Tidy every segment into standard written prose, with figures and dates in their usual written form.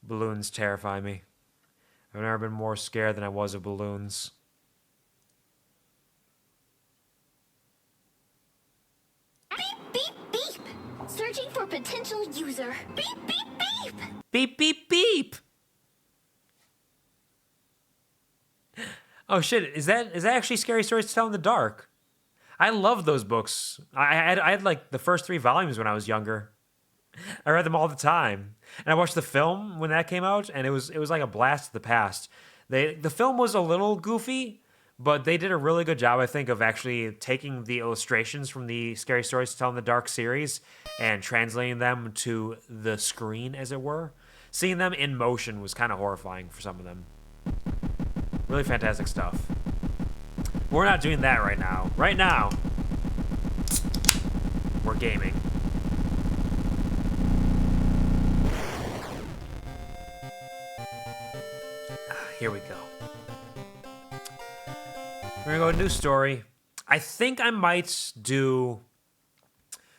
Balloons terrify me. I've never been more scared than I was of balloons. Beep, beep, beep. Searching for potential user. Beep, beep, beep. Beep, beep, beep. Oh shit! Is that actually Scary Stories to Tell in the Dark? I love those books. I had like the first 3 volumes when I was younger. I read them all the time, and I watched the film when that came out, and it was like a blast of the past. The film was a little goofy, but they did a really good job, I think, of actually taking the illustrations from the Scary Stories to Tell in the Dark series and translating them to the screen, as it were. Seeing them in motion was kind of horrifying for some of them. Really fantastic stuff. We're not doing that right now. Right now, we're gaming. Here we go. We're gonna go new story. I think I might do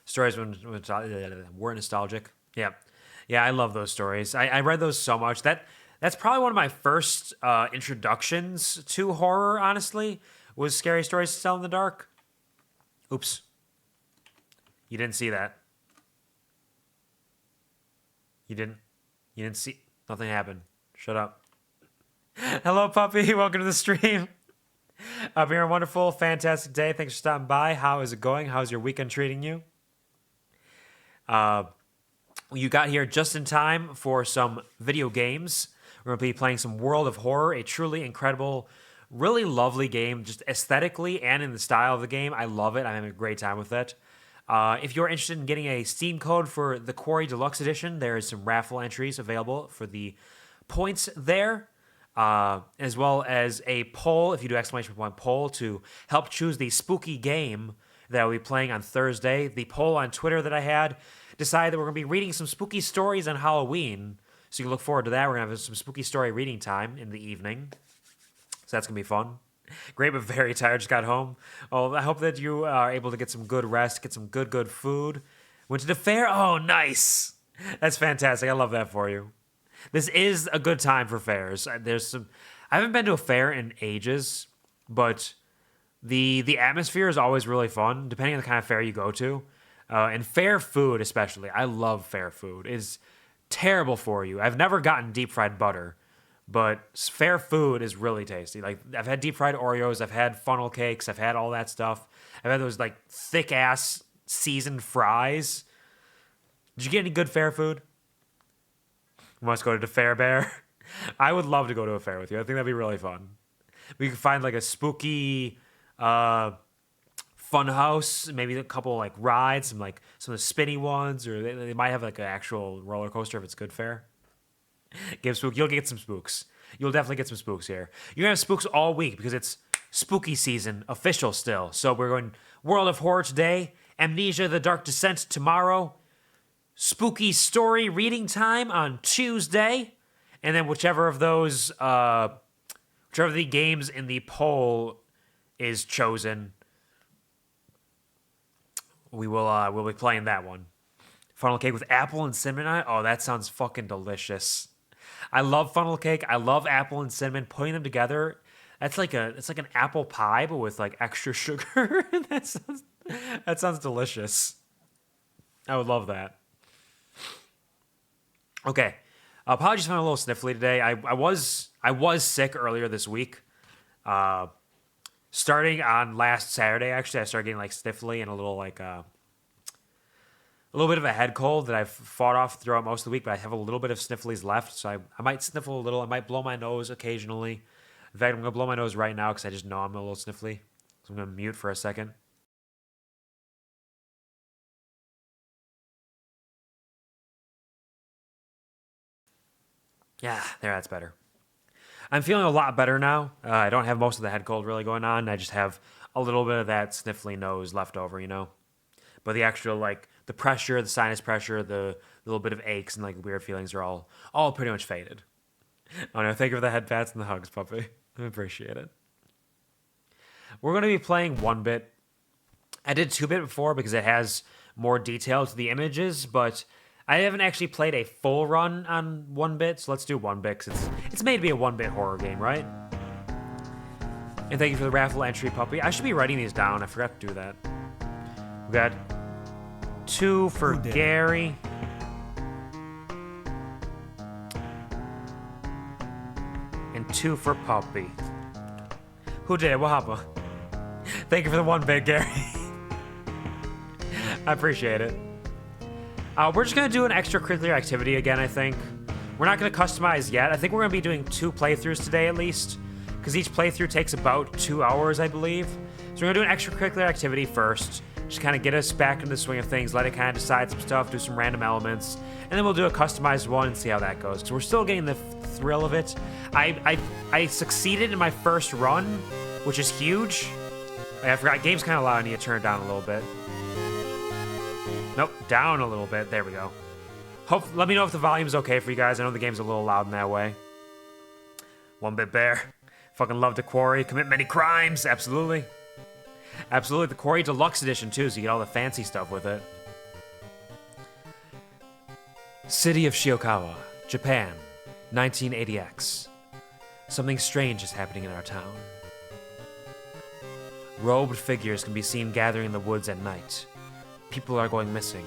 stories when we're nostalgic. Yeah, I love those stories. I read those so much. That's probably one of my first introductions to horror. Honestly, was Scary Stories to Tell in the Dark. Oops, you didn't see that. You didn't see. Nothing happened. Shut up. Hello, puppy. Welcome to the stream. Hope you're a wonderful, fantastic day. Thanks for stopping by. How is it going? How's your weekend treating you? You got here just in time for some video games. We're going to be playing some World of Horror, a truly incredible, really lovely game, just aesthetically and in the style of the game. I love it. I'm having a great time with it. If you're interested in getting a Steam code for the Quarry Deluxe Edition, there is some raffle entries available for the points there. As well as a poll, if you do exclamation point poll, to help choose the spooky game that I'll be playing on Thursday. The poll on Twitter that I had decided that we're going to be reading some spooky stories on Halloween. So you can look forward to that. We're going to have some spooky story reading time in the evening. So that's going to be fun. Great, but very tired. Just got home. Oh, I hope that you are able to get some good rest, get some good food. Went to the fair. Oh, nice. That's fantastic. I love that for you. This is a good time for fairs. I haven't been to a fair in ages, but the atmosphere is always really fun, depending on the kind of fair you go to. And fair food, especially. I love fair food. It's terrible for you. I've never gotten deep fried butter, but fair food is really tasty. Like, I've had deep fried Oreos, I've had funnel cakes, I've had all that stuff. I've had those like thick ass seasoned fries. Did you get any good fair food? You must go to the Fair Bear. I would love to go to a fair with you. I think that'd be really fun. We could find like a spooky fun house, maybe a couple like rides, some of the spinny ones, or they might have like an actual roller coaster if it's good fare. You'll get some spooks. You'll definitely get some spooks here. You're gonna have spooks all week because it's spooky season official still. So we're going World of Horror today, Amnesia: The Dark Descent tomorrow, spooky story reading time on Tuesday, and then whichever of those, whichever of the games in the poll is chosen, we'll be playing that one. Funnel cake with apple and cinnamon on it. Oh, that sounds fucking delicious. I love funnel cake. I love apple and cinnamon. Putting them together, it's like an apple pie, but with like extra sugar. that sounds delicious. I would love that. Okay, apologies if I'm a little sniffly today. I was sick earlier this week. Starting on last Saturday, actually, I started getting like sniffly and a little bit of a head cold that I've fought off throughout most of the week. But I have a little bit of snifflies left, so I might sniffle a little. I might blow my nose occasionally. In fact, I'm gonna blow my nose right now because I just know I'm a little sniffly. So I'm gonna mute for a second. Yeah, there, that's better. I'm feeling a lot better now. I don't have most of the head cold really going on. I just have a little bit of that sniffly nose left over, you know? But the actual, like, the pressure, the sinus pressure, the little bit of aches and, like, weird feelings are all pretty much faded. Oh, no, thank you for the head pats and the hugs, puppy. I appreciate it. We're going to be playing 1-bit. I did 2-bit before because it has more detail to the images, but I haven't actually played a full run on 1-bit, so let's do 1-bit, because it's made to be a 1-bit horror game, right? And thank you for the raffle entry, Puppy. I should be writing these down. I forgot to do that. We got 2 for Gary. And 2 for Puppy. Who did it? What happened? Thank you for the 1-bit, Gary. I appreciate it. We're just going to do an extracurricular activity again, I think. We're not going to customize yet. I think we're going to be doing 2 playthroughs today at least, because each playthrough takes about 2 hours, I believe. So we're going to do an extracurricular activity first, just kind of get us back into the swing of things, let it kind of decide some stuff, do some random elements, and then we'll do a customized one and see how that goes, because we're still getting the thrill of it. I succeeded in my first run, which is huge. I forgot, game's kind of loud, I need to turn it down a little bit. Nope, down a little bit. There we go. Let me know if the volume's okay for you guys. I know the game's a little loud in that way. 1-bit bear. Fucking love the Quarry. Commit many crimes. Absolutely. Absolutely. The Quarry Deluxe Edition, too, so you get all the fancy stuff with it. City of Shiokawa, Japan, 1980X. Something strange is happening in our town. Robed figures can be seen gathering in the woods at night. People are going missing.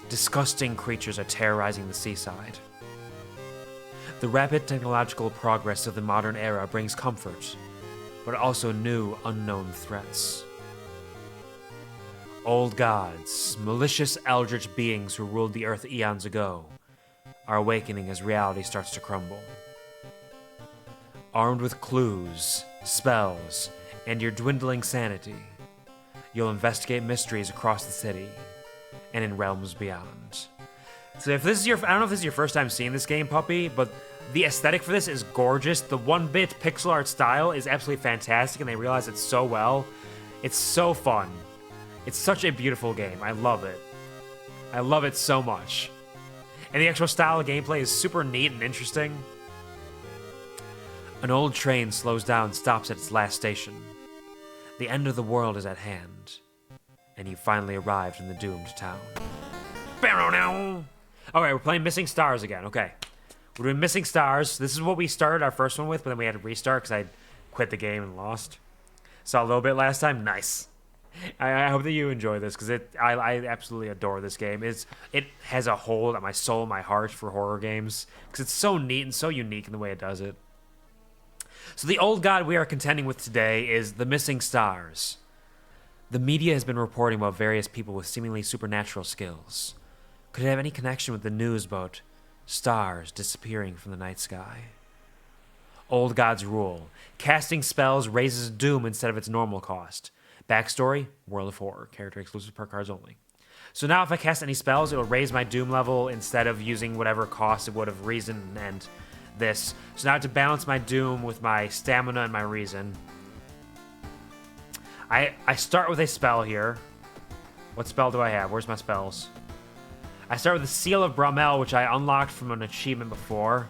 Disgusting creatures are terrorizing the seaside. The rapid technological progress of the modern era brings comfort, but also new, unknown threats. Old gods, malicious eldritch beings who ruled the earth eons ago, are awakening as reality starts to crumble. Armed with clues, spells, and your dwindling sanity, you'll investigate mysteries across the city and in realms beyond. So if this is I don't know if this is your first time seeing this game, Puppy, but the aesthetic for this is gorgeous. The 1-bit pixel art style is absolutely fantastic, and they realize it so well. It's so fun. It's such a beautiful game. I love it. I love it so much. And the actual style of gameplay is super neat and interesting. An old train slows down and stops at its last station. The end of the world is at hand, and you finally arrived in the doomed town. Alright, we're playing Missing Stars again. Okay. We're doing Missing Stars. This is what we started our first one with, but then we had to restart because I quit the game and lost. Saw a little bit last time. Nice. I hope that you enjoy this, because I absolutely adore this game. It has a hold on my soul and my heart for horror games, because it's so neat and so unique in the way it does it. So the old god we are contending with today is the Missing Stars. The media has been reporting about various people with seemingly supernatural skills. Could it have any connection with the news about stars disappearing from the night sky? Old gods rule. Casting spells raises doom instead of its normal cost. Backstory, World of Horror. Character exclusive per cards only. So now if I cast any spells, it will raise my doom level instead of using whatever cost it would have reason and this. So now I have to balance my doom with my stamina and my reason. I start with a spell here. What spell do I have? Where's my spells? I start with the Seal of Bromel, which I unlocked from an achievement before.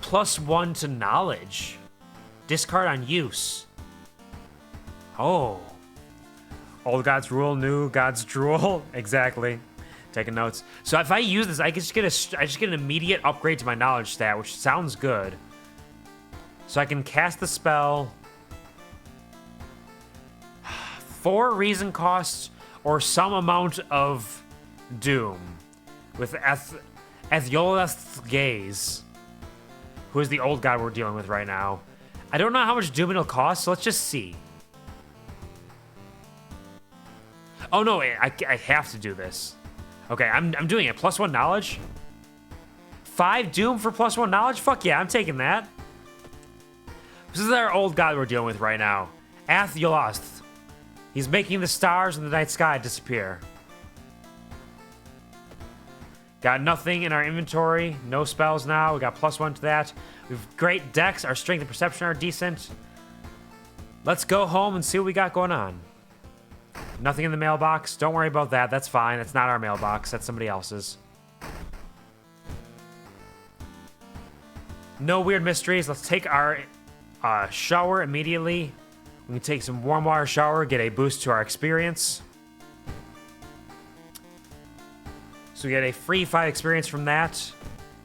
+1 to knowledge. Discard on use. Oh. Old gods rule, new gods drool. Exactly. Taking notes. So if I use this, I just get an immediate upgrade to my knowledge stat, which sounds good. So I can cast the spell. 4 reason costs or some amount of doom with Ethiola's Gaze, who is the old god we're dealing with right now. I don't know how much doom it'll cost, so let's just see. Oh no, I have to do this. Okay, I'm doing it. +1 knowledge. 5 doom for +1 knowledge? Fuck yeah, I'm taking that. This is our old god we're dealing with right now. Athiolasth. He's making the stars in the night sky disappear. Got nothing in our inventory. No spells now. We got +1 to that. We've great decks. Our strength and perception are decent. Let's go home and see what we got going on. Nothing in the mailbox. Don't worry about that. That's fine. That's not our mailbox. That's somebody else's. No weird mysteries. Let's take our shower immediately. We can take some warm water shower, get a boost to our experience. So we get a free 5 experience from that.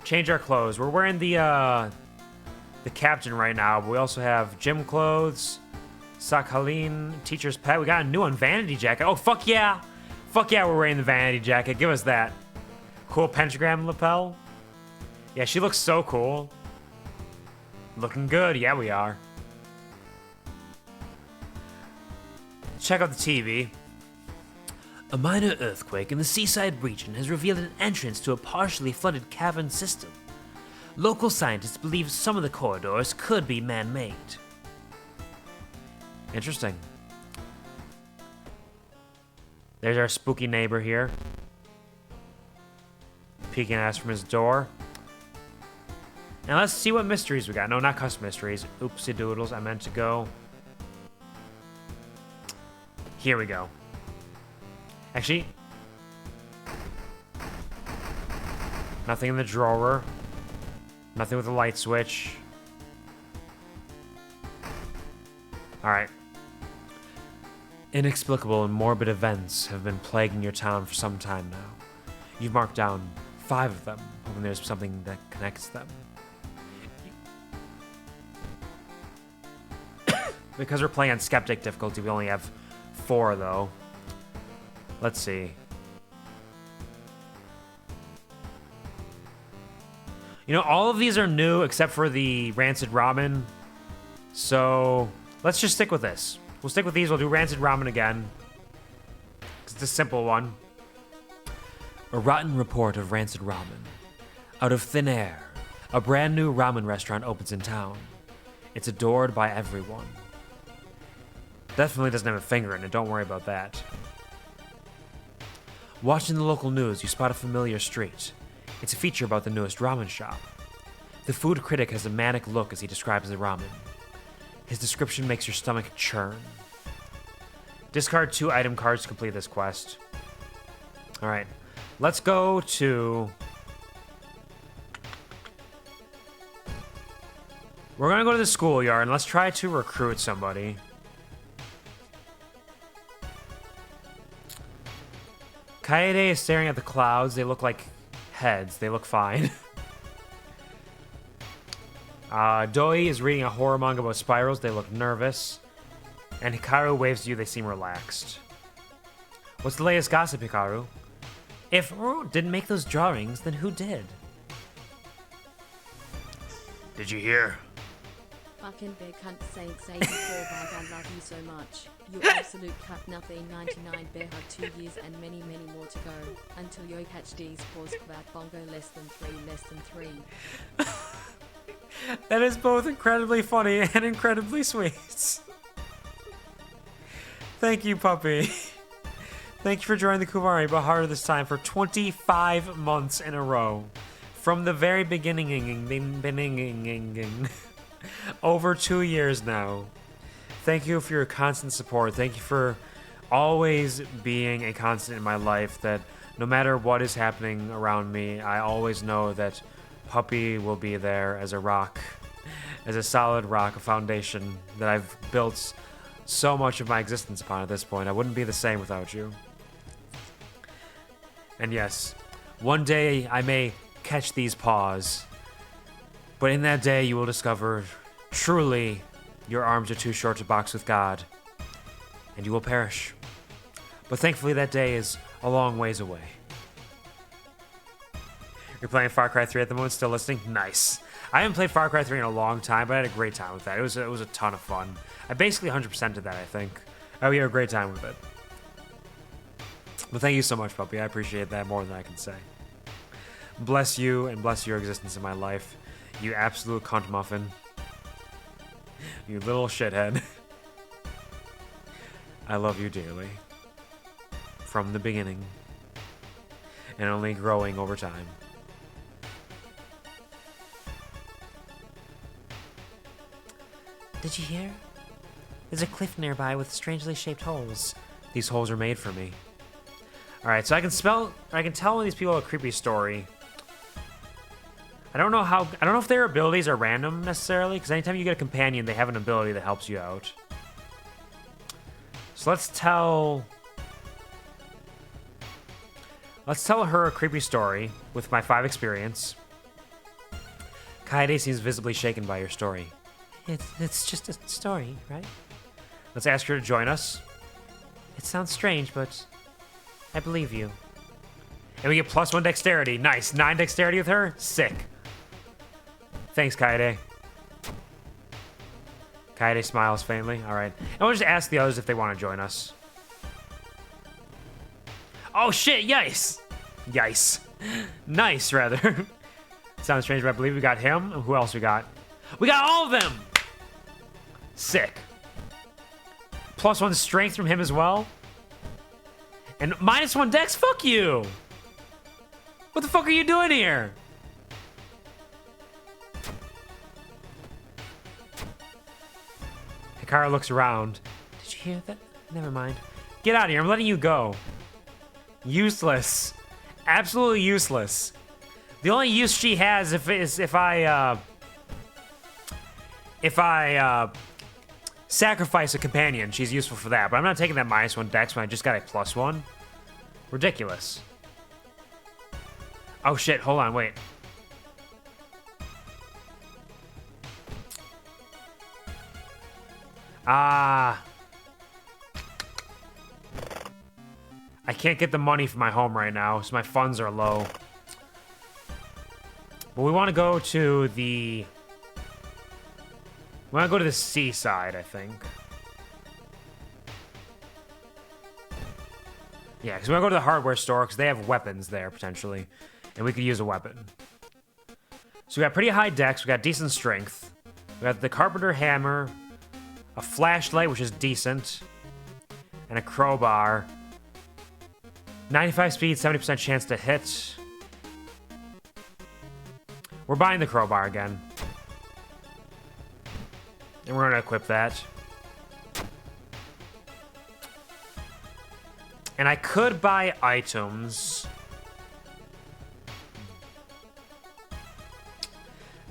Change our clothes. We're wearing the captain right now, but we also have gym clothes, Sakhalin, teacher's pet. We got a new one, vanity jacket. Oh, fuck yeah. Fuck yeah, we're wearing the vanity jacket. Give us that. Cool pentagram lapel. Yeah, she looks so cool. Looking good. Yeah, we are. Check out the TV. A minor earthquake in the seaside region has revealed an entrance to a partially flooded cavern system. Local scientists believe some of the corridors could be man-made. Interesting. There's our spooky neighbor here. Peeking at us from his door. And let's see what mysteries we got. No, not custom mysteries. Oopsie doodles, I meant to go. Here we go. Actually, nothing in the drawer. Nothing with a light switch. Alright. Inexplicable and morbid events have been plaguing your town for some time now. You've marked down 5 of them, hoping there's something that connects them. Because we're playing on skeptic difficulty, we only have 4 though. Let's see. You know, all of these are new except for the rancid ramen. So let's just stick with this. We'll stick with these. We'll do rancid ramen again. It's a simple one. A rotten report of rancid ramen. Out of thin air, a brand new ramen restaurant opens in town. It's adored by everyone. Definitely doesn't have a finger in it. Don't worry about that. Watching the local news, you spot a familiar street. It's a feature about the newest ramen shop. The food critic has a manic look as he describes the ramen. His description makes your stomach churn. Discard 2 item cards to complete this quest. Alright, let's go to... We're gonna go to the schoolyard and let's try to recruit somebody. Kaede is staring at the clouds. They look like heads. They look fine. Doi is reading a horror manga about spirals. They look nervous. And Hikaru waves to you. They seem relaxed. What's the latest gossip, Hikaru? If Uru didn't make those drawings, then who did? Did you hear? Fucking big cunt saying say before bag, I love you so much. You absolute cunt nothing 99 bear hug 2 years and many more to go. Until yo catch D's pause that bongo less than 3. That is both incredibly funny and incredibly sweet. Thank you, puppy. Thank you for joining the Kuvari, but harder this time for 25 months in a row. From the very beginning. Over 2 years now. Thank you for your constant support. Thank you for always being a constant in my life, that no matter what is happening around me, I always know that Puppy will be there as a rock, as a solid rock, a foundation that I've built so much of my existence upon at this point. I wouldn't be the same without you. And yes, one day I may catch these paws, but in that day you will discover truly your arms are too short to box with God, and you will perish. But thankfully that day is a long ways away. You're playing Far Cry 3 at the moment, still listening? Nice. I haven't played Far Cry 3 in a long time, but I had a great time with that. It was a ton of fun. I basically 100%ed that, I think. Oh, we had a great time with it. But thank you so much, puppy. I appreciate that more than I can say. Bless you and bless your existence in my life. You absolute cunt muffin. You little shithead. I love you dearly. From the beginning. And only growing over time. Did you hear? There's a cliff nearby with strangely shaped holes. These holes are made for me. Alright, so I can tell when these people have a creepy story. I don't know if their abilities are random necessarily, because anytime you get a companion, they have an ability that helps you out. So let's tell Let's tell her a creepy story with my 5 experience. Kaede seems visibly shaken by your story. It's just a story, right? Let's ask her to join us. It sounds strange, but I believe you. And we get +1 dexterity. Nice. 9 dexterity with her? Sick. Thanks, Kaede. Kaede smiles faintly. All right. And we'll just ask the others if they want to join us. Oh, shit. Yice. Yice. Nice, rather. Sounds strange, but I believe we got him. Who else we got? We got all of them! Sick. +1 strength from him as well. And -1 dex? Fuck you! What the fuck are you doing here? Hikaru looks around. Did you hear that? Never mind. Get out of here. I'm letting you go. Useless. Absolutely useless. The only use she has is if I sacrifice a companion. She's useful for that. But I'm not taking that -1 dex when I just got a +1. Ridiculous. Oh shit, hold on, wait. I can't get the money for my home right now, so my funds are low. But we want to go to the... We want to go to the seaside, I think. Yeah, because we want to go to the hardware store, because they have weapons there, potentially. And we could use a weapon. So we got pretty high dex, we got decent strength. We got the carpenter hammer, a flashlight, which is decent, and a crowbar. 95 speed, 70% chance to hit. We're buying the crowbar again. And we're going to equip that. And I could buy items.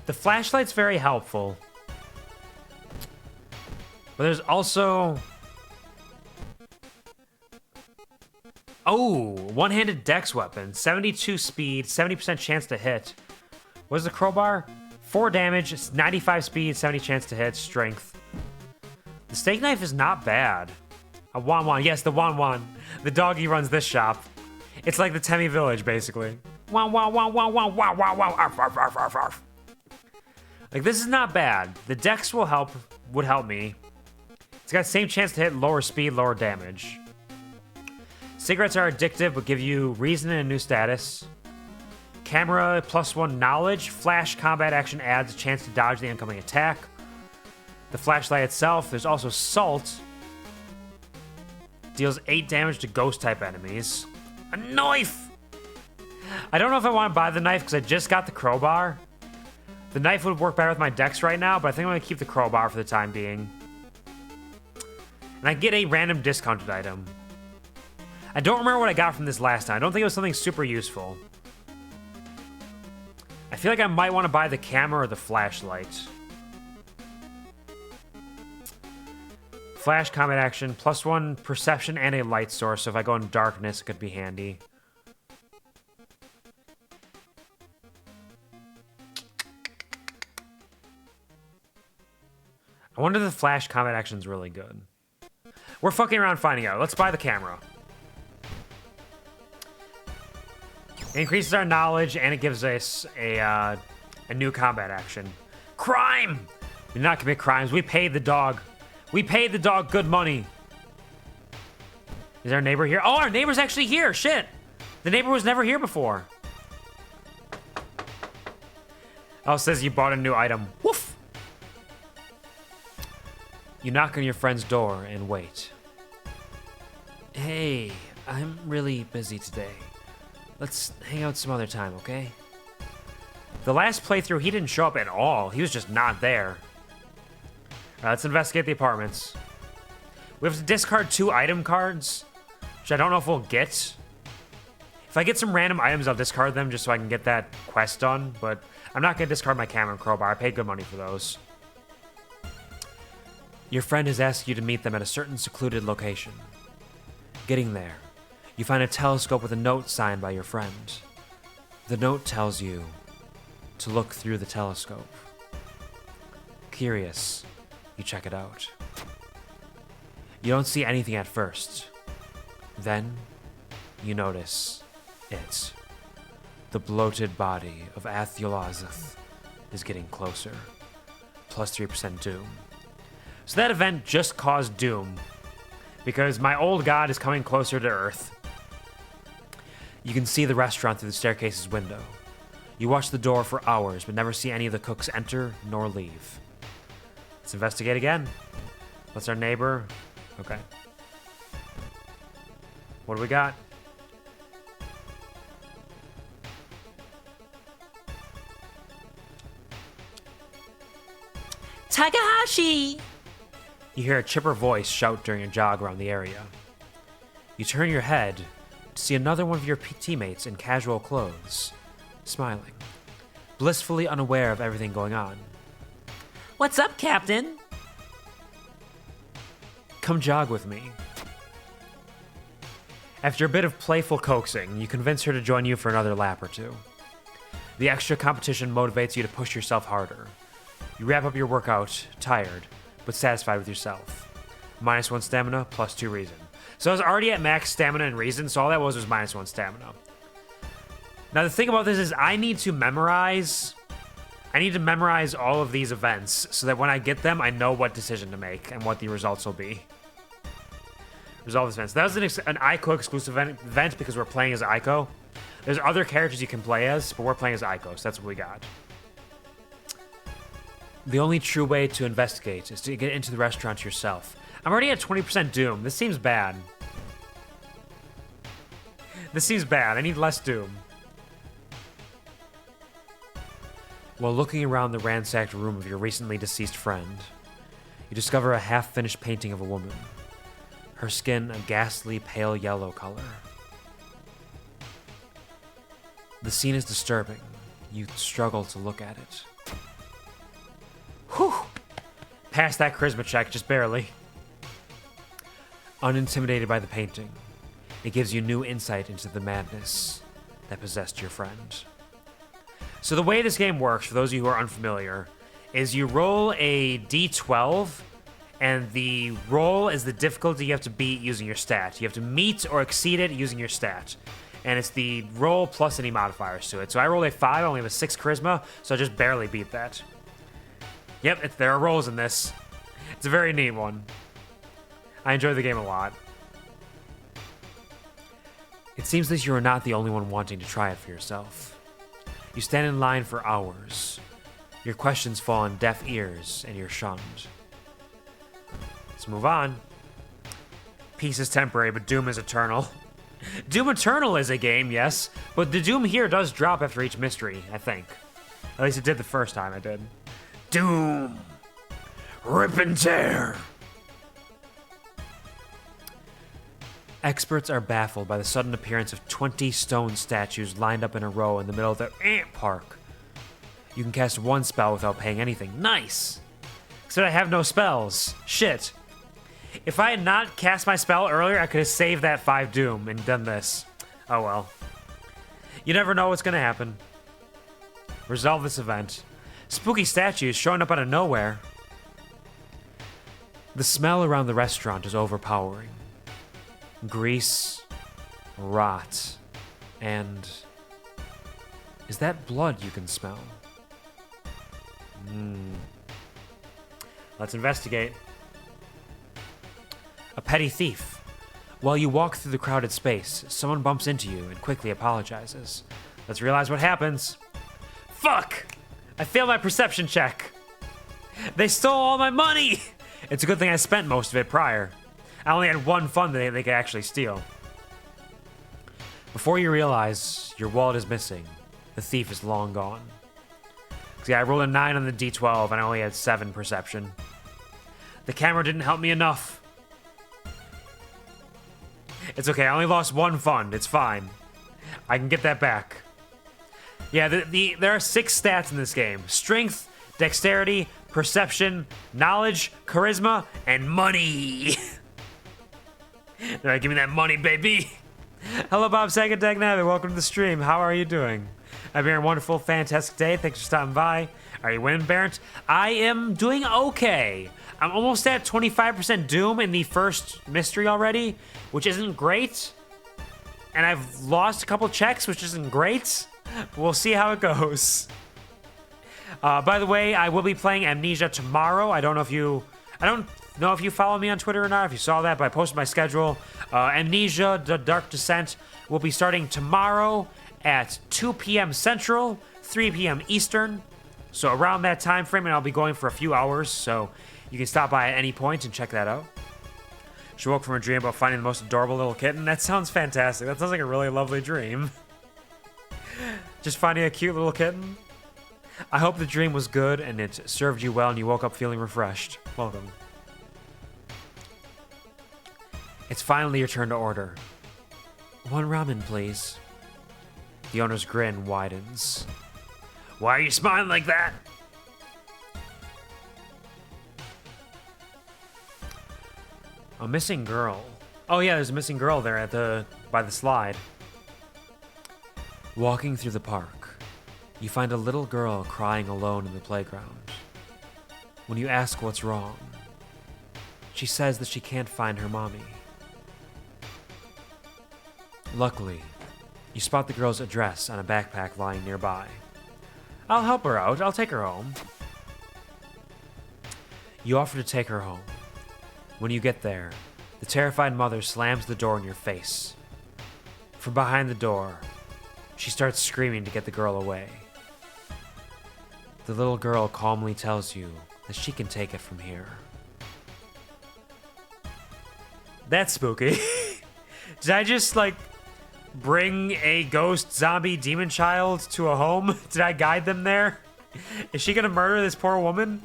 The flashlight's very helpful. But there's also... Oh, one-handed dex weapon. 72 speed, 70% chance to hit. What is the crowbar? 4 damage, 95 speed, 70 chance to hit, strength. The steak knife is not bad. A Wan-Wan. Yes, the Wan-Wan. The doggy runs this shop. It's like the Temi village, basically. Wan-Wan-Wan-Wan-Wan-Wan-Wan-Wan. Arf, arf, arf, arf, arf. Like, this is not bad. The dex would help me. It's got the same chance to hit, lower speed, lower damage. Cigarettes are addictive, but give you reason and a new status. Camera +1 knowledge. Flash combat action adds a chance to dodge the incoming attack. The flashlight itself, there's also salt. Deals 8 damage to ghost-type enemies. A knife! I don't know if I want to buy the knife because I just got the crowbar. The knife would work better with my dex right now, but I think I'm going to keep the crowbar for the time being. And I get a random discounted item. I don't remember what I got from this last time. I don't think it was something super useful. I feel like I might want to buy the camera or the flashlight. Flash combat action, +1 perception and a light source. So if I go in darkness, it could be handy. I wonder if the flash combat action is really good. We're fucking around finding out. Let's buy the camera. It increases our knowledge, and it gives us a new combat action. Crime! We did not commit crimes. We paid the dog. We paid the dog good money. Is our neighbor here? Oh, our neighbor's actually here. Shit. The neighbor was never here before. Oh, it says you bought a new item. Woof! You knock on your friend's door and wait. Hey, I'm really busy today. Let's hang out some other time, okay? The last playthrough, he didn't show up at all. He was just not there. Let's investigate the apartments. We have to discard 2 item cards, which I don't know if we'll get. If I get some random items, I'll discard them just so I can get that quest done, but I'm not going to discard my camera and crowbar. I paid good money for those. Your friend has asked you to meet them at a certain secluded location. Getting there, You find a telescope with a note signed by your friend. The note tells you to look through the telescope. Curious, you check it out. You don't see anything at first. Then, you notice it. The bloated body of Athiolazeth is getting closer. Plus 3% doom. So that event just caused doom, because my old god is coming closer to Earth. You can see the restaurant through the staircase's window. You watch the door for hours, but never see any of the cooks enter nor leave. Let's investigate again. What's our neighbor? Okay. What do we got? Takahashi! You hear a chipper voice shout during a jog around the area. You turn your head to see another one of your teammates in casual clothes, smiling, blissfully unaware of everything going on. What's up, Captain? Come jog with me. After a bit of playful coaxing, you convince her to join you for another lap or two. The extra competition motivates you to push yourself harder. You wrap up your workout, tired, but satisfied with yourself. -1 stamina, +2 reason. So I was already at max stamina and reason, so all that was -1 stamina. Now the thing about this is I need to memorize all of these events so that when I get them, I know what decision to make and what the results will be. Resolve this event. So that was an Aiko exclusive event because we're playing as Aiko. There's other characters you can play as, but we're playing as Aiko, so that's what we got. The only true way to investigate is to get into the restaurant yourself. I'm already at 20% doom. This seems bad. This seems bad. I need less doom. While looking around the ransacked room of your recently deceased friend, you discover a half-finished painting of a woman. Her skin a ghastly pale yellow color. The scene is disturbing. You struggle to look at it. Whew! Passed that charisma check, just barely. Unintimidated by the painting, it gives you new insight into the madness that possessed your friend. So the way this game works, for those of you who are unfamiliar, is you roll a d12, and the roll is the difficulty you have to beat using your stat. You have to meet or exceed it using your stat. And it's the roll plus any modifiers to it. So I rolled a 5, I only have a 6 charisma, so I just barely beat that. Yep, there are rolls in this. It's a very neat one. I enjoy the game a lot. It seems that you are not the only one wanting to try it for yourself. You stand in line for hours. Your questions fall on deaf ears, and you're shunned. Let's move on. Peace is temporary, but doom is eternal. Doom Eternal is a game, yes, but the doom here does drop after each mystery, I think. At least it did the first time I did. Doom! Rip and tear! Experts are baffled by the sudden appearance of 20 stone statues lined up in a row in the middle of the ant park. You can cast one spell without paying anything. Nice! Except I have no spells. Shit. If I had not cast my spell earlier, I could have saved that 5 doom and done this. Oh well. You never know what's gonna happen. Resolve this event. Spooky statues showing up out of nowhere. The smell around the restaurant is overpowering. Grease, rot, and... is that blood you can smell? Let's investigate. A petty thief. While you walk through the crowded space, someone bumps into you and quickly apologizes. Let's realize what happens. Fuck! I failed my perception check. They stole all my money! It's a good thing I spent most of it prior. I only had one fund that they could actually steal. Before you realize your wallet is missing, the thief is long gone. See, I rolled a 9 on the d12 and I only had 7 perception. The camera didn't help me enough. It's okay, I only lost 1 fund. It's fine. I can get that back. Yeah, there are 6 stats in this game. Strength, dexterity, perception, knowledge, charisma, and money. All right, give me that money, baby. Hello, Bob Sagatag Navi. Welcome to the stream. How are you doing? I've been a wonderful, fantastic day. Thanks for stopping by. Are you winning, Barrett? I am doing okay. I'm almost at 25% Doom in the first mystery already, which isn't great. And I've lost a couple checks, which isn't great. We'll see how it goes. By the way, I will be playing Amnesia tomorrow. I don't know if you follow me on Twitter or not, if you saw that, but I posted my schedule. Amnesia, The Dark Descent will be starting tomorrow at 2 p.m. Central, 3 p.m. Eastern. So around that time frame, and I'll be going for a few hours, so you can stop by at any point and check that out. She woke from a dream about finding the most adorable little kitten. That sounds fantastic. That sounds like a really lovely dream. Just finding a cute little kitten. I hope the dream was good and it served you well and you woke up feeling refreshed. Welcome. It's finally your turn to order. One ramen, please. The owner's grin widens. Why are you smiling like that? A missing girl. Oh yeah, there's a missing girl there by the slide. Walking through the park, you find a little girl crying alone in the playground. When you ask what's wrong, she says that she can't find her mommy. Luckily, you spot the girl's address on a backpack lying nearby. I'll help her out. I'll take her home. You offer to take her home. When you get there, the terrified mother slams the door in your face. From behind the door, she starts screaming to get the girl away. The little girl calmly tells you that she can take it from here. That's spooky. Did I just, bring a ghost zombie demon child to a home? Did I guide them there? Is she gonna murder this poor woman?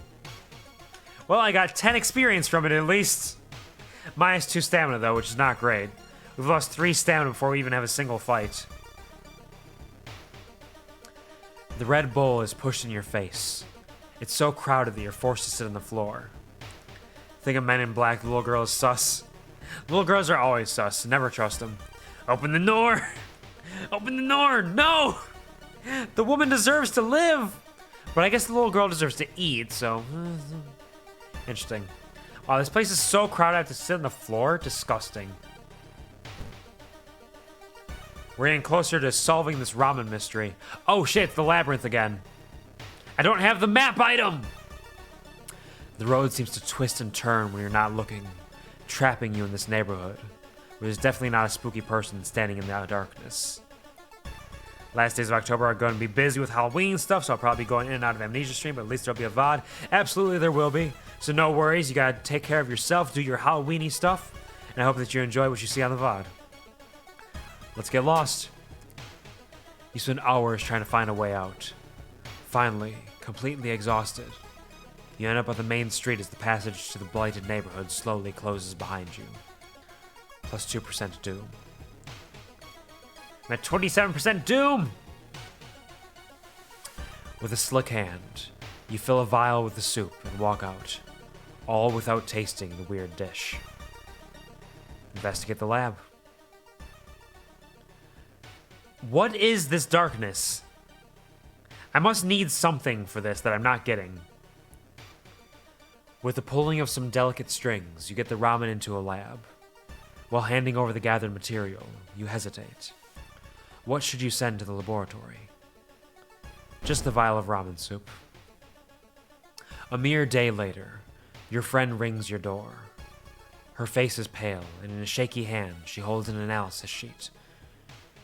Well, I got 10 experience from it at least. Minus 2 stamina, though, which is not great. We've lost 3 stamina before we even have a single fight. The Red Bull is pushed in your face. It's so crowded that you're forced to sit on the floor. Think of Men in Black, the little girl is sus. Little girls are always sus, never trust them. Open the door! Open the door! No! The woman deserves to live! But I guess the little girl deserves to eat, so... Interesting. Wow, this place is so crowded I have to sit on the floor? Disgusting. We're getting closer to solving this ramen mystery. Oh shit, it's the labyrinth again. I don't have the map item! The road seems to twist and turn when you're not looking, trapping you in this neighborhood, where there's definitely not a spooky person standing in the darkness. Last days of October are going to be busy with Halloween stuff, so I'll probably be going in and out of Amnesia stream, but at least there'll be a VOD. Absolutely there will be. So no worries, you gotta take care of yourself, do your Halloweeny stuff, and I hope that you enjoy what you see on the VOD. Let's get lost. You spend hours trying to find a way out. Finally, completely exhausted, you end up on the main street as the passage to the blighted neighborhood slowly closes behind you. Plus 2% Doom. I'm at 27% Doom! With a slick hand, you fill a vial with the soup and walk out, all without tasting the weird dish. Investigate the lab. What is this darkness? I must need something for this that I'm not getting. With the pulling of some delicate strings, you get the ramen into a lab. While handing over the gathered material, you hesitate. What should you send to the laboratory? Just the vial of ramen soup. A mere day later, your friend rings your door. Her face is pale, and in a shaky hand, she holds an analysis sheet.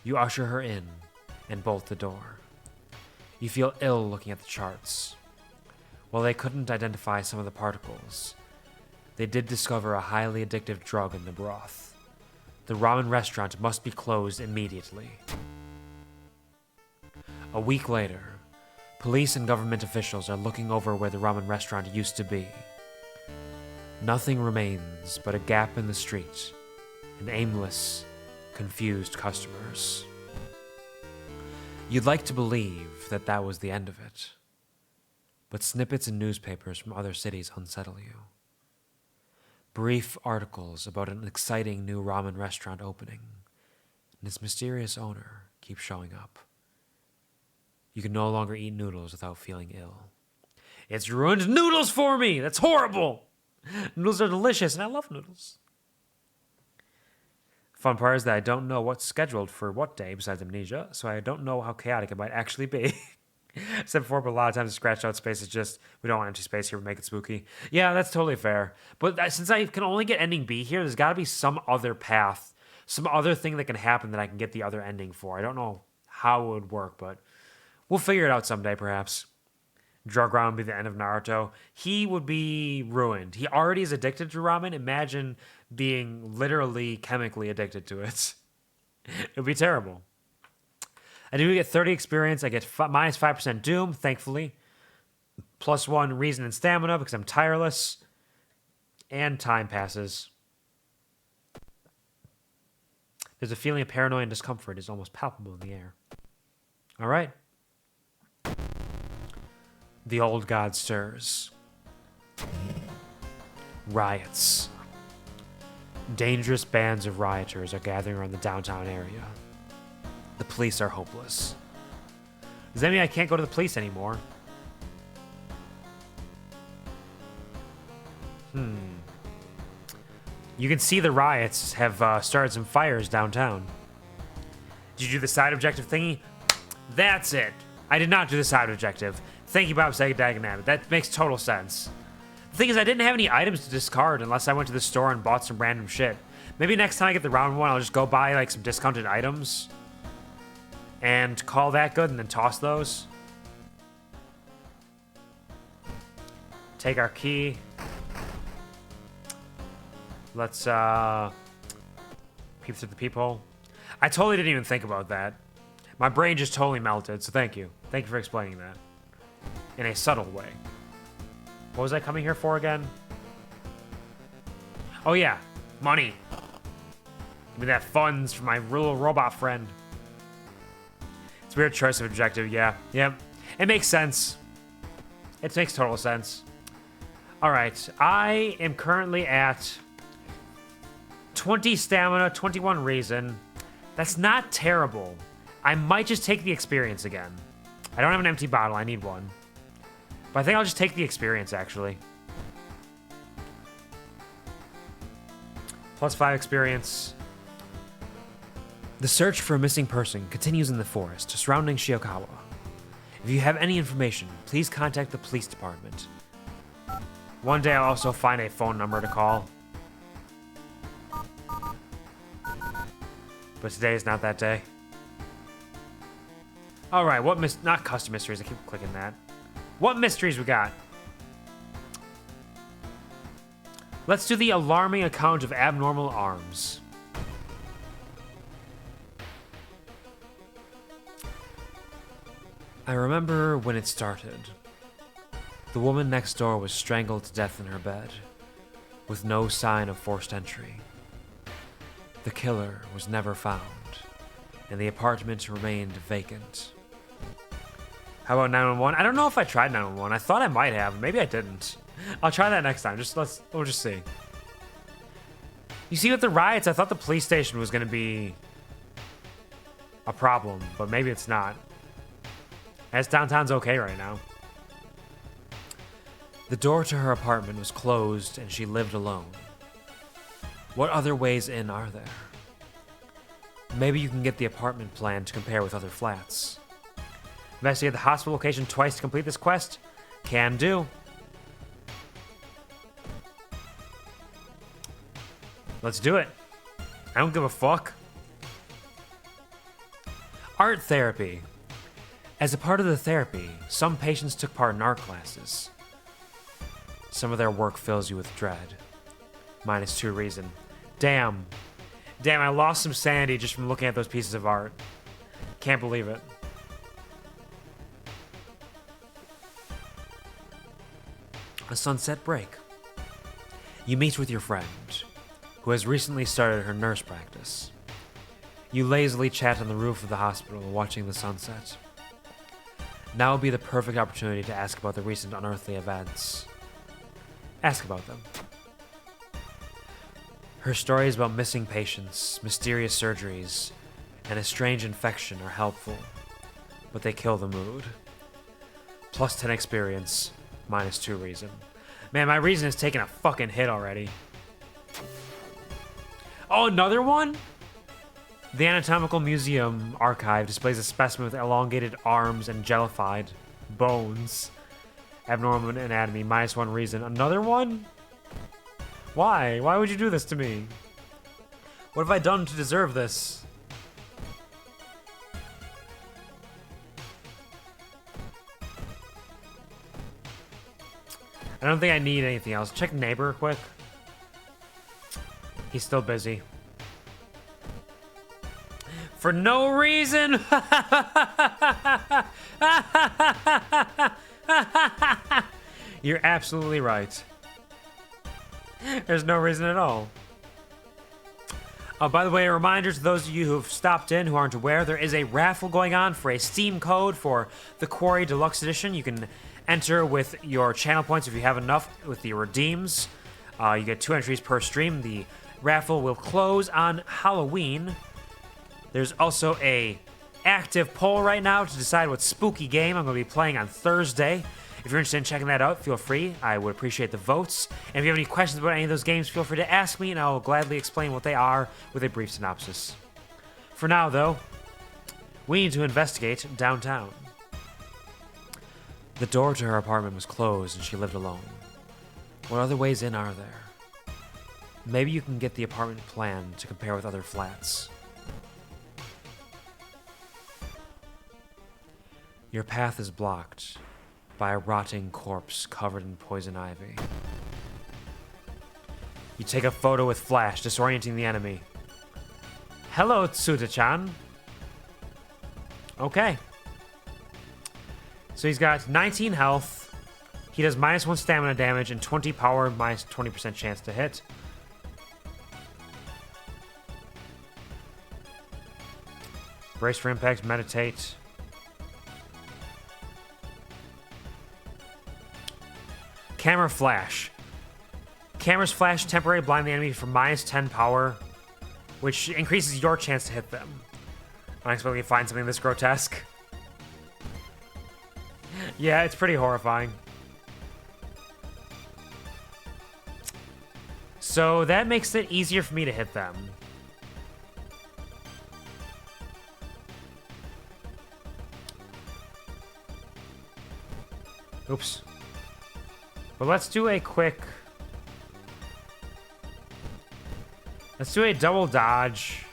You usher her in and bolt the door. You feel ill looking at the charts. While they couldn't identify some of the particles, they did discover a highly addictive drug in the broth. The ramen restaurant must be closed immediately. A week later, police and government officials are looking over where the ramen restaurant used to be. Nothing remains but a gap in the street and aimless, confused customers. You'd like to believe that that was the end of it, but snippets in newspapers from other cities unsettle you. Brief articles about an exciting new ramen restaurant opening. and its mysterious owner keeps showing up. You can no longer eat noodles without feeling ill. It's ruined noodles for me! That's horrible! Noodles are delicious, and I love noodles. Fun part is that I don't know what's scheduled for what day besides amnesia, so I don't know how chaotic it might actually be. Said before, but a lot of times the scratched out space is just, we don't want empty space here, we make it spooky. Yeah, that's totally fair. But since I can only get ending B here, there's got to be some other path, some other thing that can happen that I can get the other ending for. I don't know how it would work, but we'll figure it out someday, perhaps. Drug ramen would be the end of Naruto. He would be ruined. He already is addicted to ramen. Imagine being literally chemically addicted to it. It would be terrible. I do get 30 experience. I get minus 5% doom, thankfully. Plus 1 reason and stamina because I'm tireless. And time passes. There's a feeling of paranoia and discomfort is almost palpable in the air. All right. The old god stirs. Riots. Dangerous bands of rioters are gathering around the downtown area. The police are hopeless. Does that mean I can't go to the police anymore? You can see the riots have started some fires downtown. Did you do the side objective thingy? That's it. I did not do the side objective. Thank you, Bob Sagadaganab. That makes total sense. The thing is, I didn't have any items to discard unless I went to the store and bought some random shit. Maybe next time I get the round one, I'll just go buy like some discounted items and call that good and then toss those. Take our key. Let's peep through the peephole. I totally didn't even think about that. My brain just totally melted, so thank you. Thank you for explaining that. In a subtle way. What was I coming here for again? Oh yeah, money. Give me that funds for my little robot friend. It's a weird choice of objective, yeah. Yep. It makes sense. It makes total sense. Alright, I am currently at 20 stamina, 21 reason. That's not terrible. I might just take the experience again. I don't have an empty bottle, I need one. But I think I'll just take the experience, actually. Plus 5 experience. The search for a missing person continues in the forest surrounding Shiokawa. If you have any information, please contact the police department. One day I'll also find a phone number to call. But today is not that day. Alright, what not custom mysteries, I keep clicking that. What mysteries we got? Let's do the alarming account of abnormal arms. I remember when it started. The woman next door was strangled to death in her bed, with no sign of forced entry. The killer was never found, and the apartment remained vacant. How about 911? I don't know if I tried 911. I thought I might have. Maybe I didn't. I'll try that next time. We'll just see. You see, with the riots, I thought the police station was going to be a problem, but maybe it's not. As downtown's okay right now. The door to her apartment was closed, and she lived alone. What other ways in are there? Maybe you can get the apartment plan to compare with other flats. Investigate the hospital location twice to complete this quest? Can do. Let's do it. I don't give a fuck. Art therapy. As a part of the therapy, some patients took part in art classes. Some of their work fills you with dread. -2 reason. Damn. Damn, I lost some sanity just from looking at those pieces of art. Can't believe it. A sunset break. You meet with your friend, who has recently started her nurse practice. You lazily chat on the roof of the hospital, watching the sunset. Now would be the perfect opportunity to ask about the recent unearthly events. Ask about them. Her story is about missing patients, mysterious surgeries, and a strange infection are helpful, but they kill the mood. Plus 10 experience, minus 2 reason. Man, my reason is taking a fucking hit already. Oh, another one? The Anatomical Museum Archive displays a specimen with elongated arms and jellified bones. Abnormal anatomy, minus 1 reason. Another one? Why? Why would you do this to me? What have I done to deserve this? I don't think I need anything else. Check neighbor quick. He's still busy. For no reason! You're absolutely right. There's no reason at all. By the way, a reminder to those of you who've stopped in who aren't aware, there is a raffle going on for a Steam code for the Quarry Deluxe Edition. You can enter with your channel points if you have enough with the redeems. You get 2 entries per stream. The raffle will close on Halloween. There's also a active poll right now to decide what spooky game I'm going to be playing on Thursday. If you're interested in checking that out, feel free. I would appreciate the votes. And if you have any questions about any of those games, feel free to ask me, and I'll gladly explain what they are with a brief synopsis. For now, though, we need to investigate downtown. The door to her apartment was closed, and she lived alone. What other ways in are there? Maybe you can get the apartment plan to compare with other flats. Your path is blocked by a rotting corpse covered in poison ivy. You take a photo with flash, disorienting the enemy. Hello, Tsuta-chan. Okay. So he's got 19 health. He does minus 1 stamina damage and 20 power, minus 20% chance to hit. Brace for impact, meditate. Camera flash. Cameras flash temporarily blind the enemy for minus 10 power, which increases your chance to hit them. Unexpectedly find something this grotesque. Yeah, it's pretty horrifying. So that makes it easier for me to hit them. Oops. But let's do a quick... Let's do a double dodge.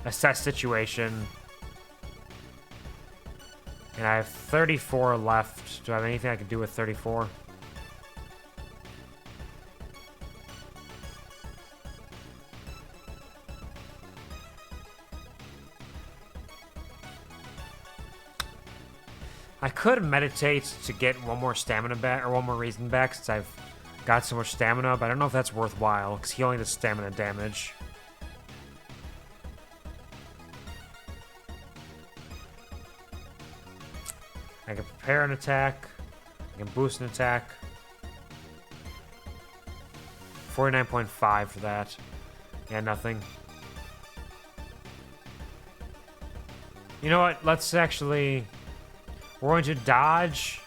Assess situation. And I have 34 left. Do I have anything I can do with 34? I could meditate to get one more stamina back, or one more reason back, since I've got so much stamina, but I don't know if that's worthwhile, because he only does stamina damage. I can prepare an attack. I can boost an attack. 49.5 for that. Yeah, nothing. You know what? Let's actually... We're going to dodge.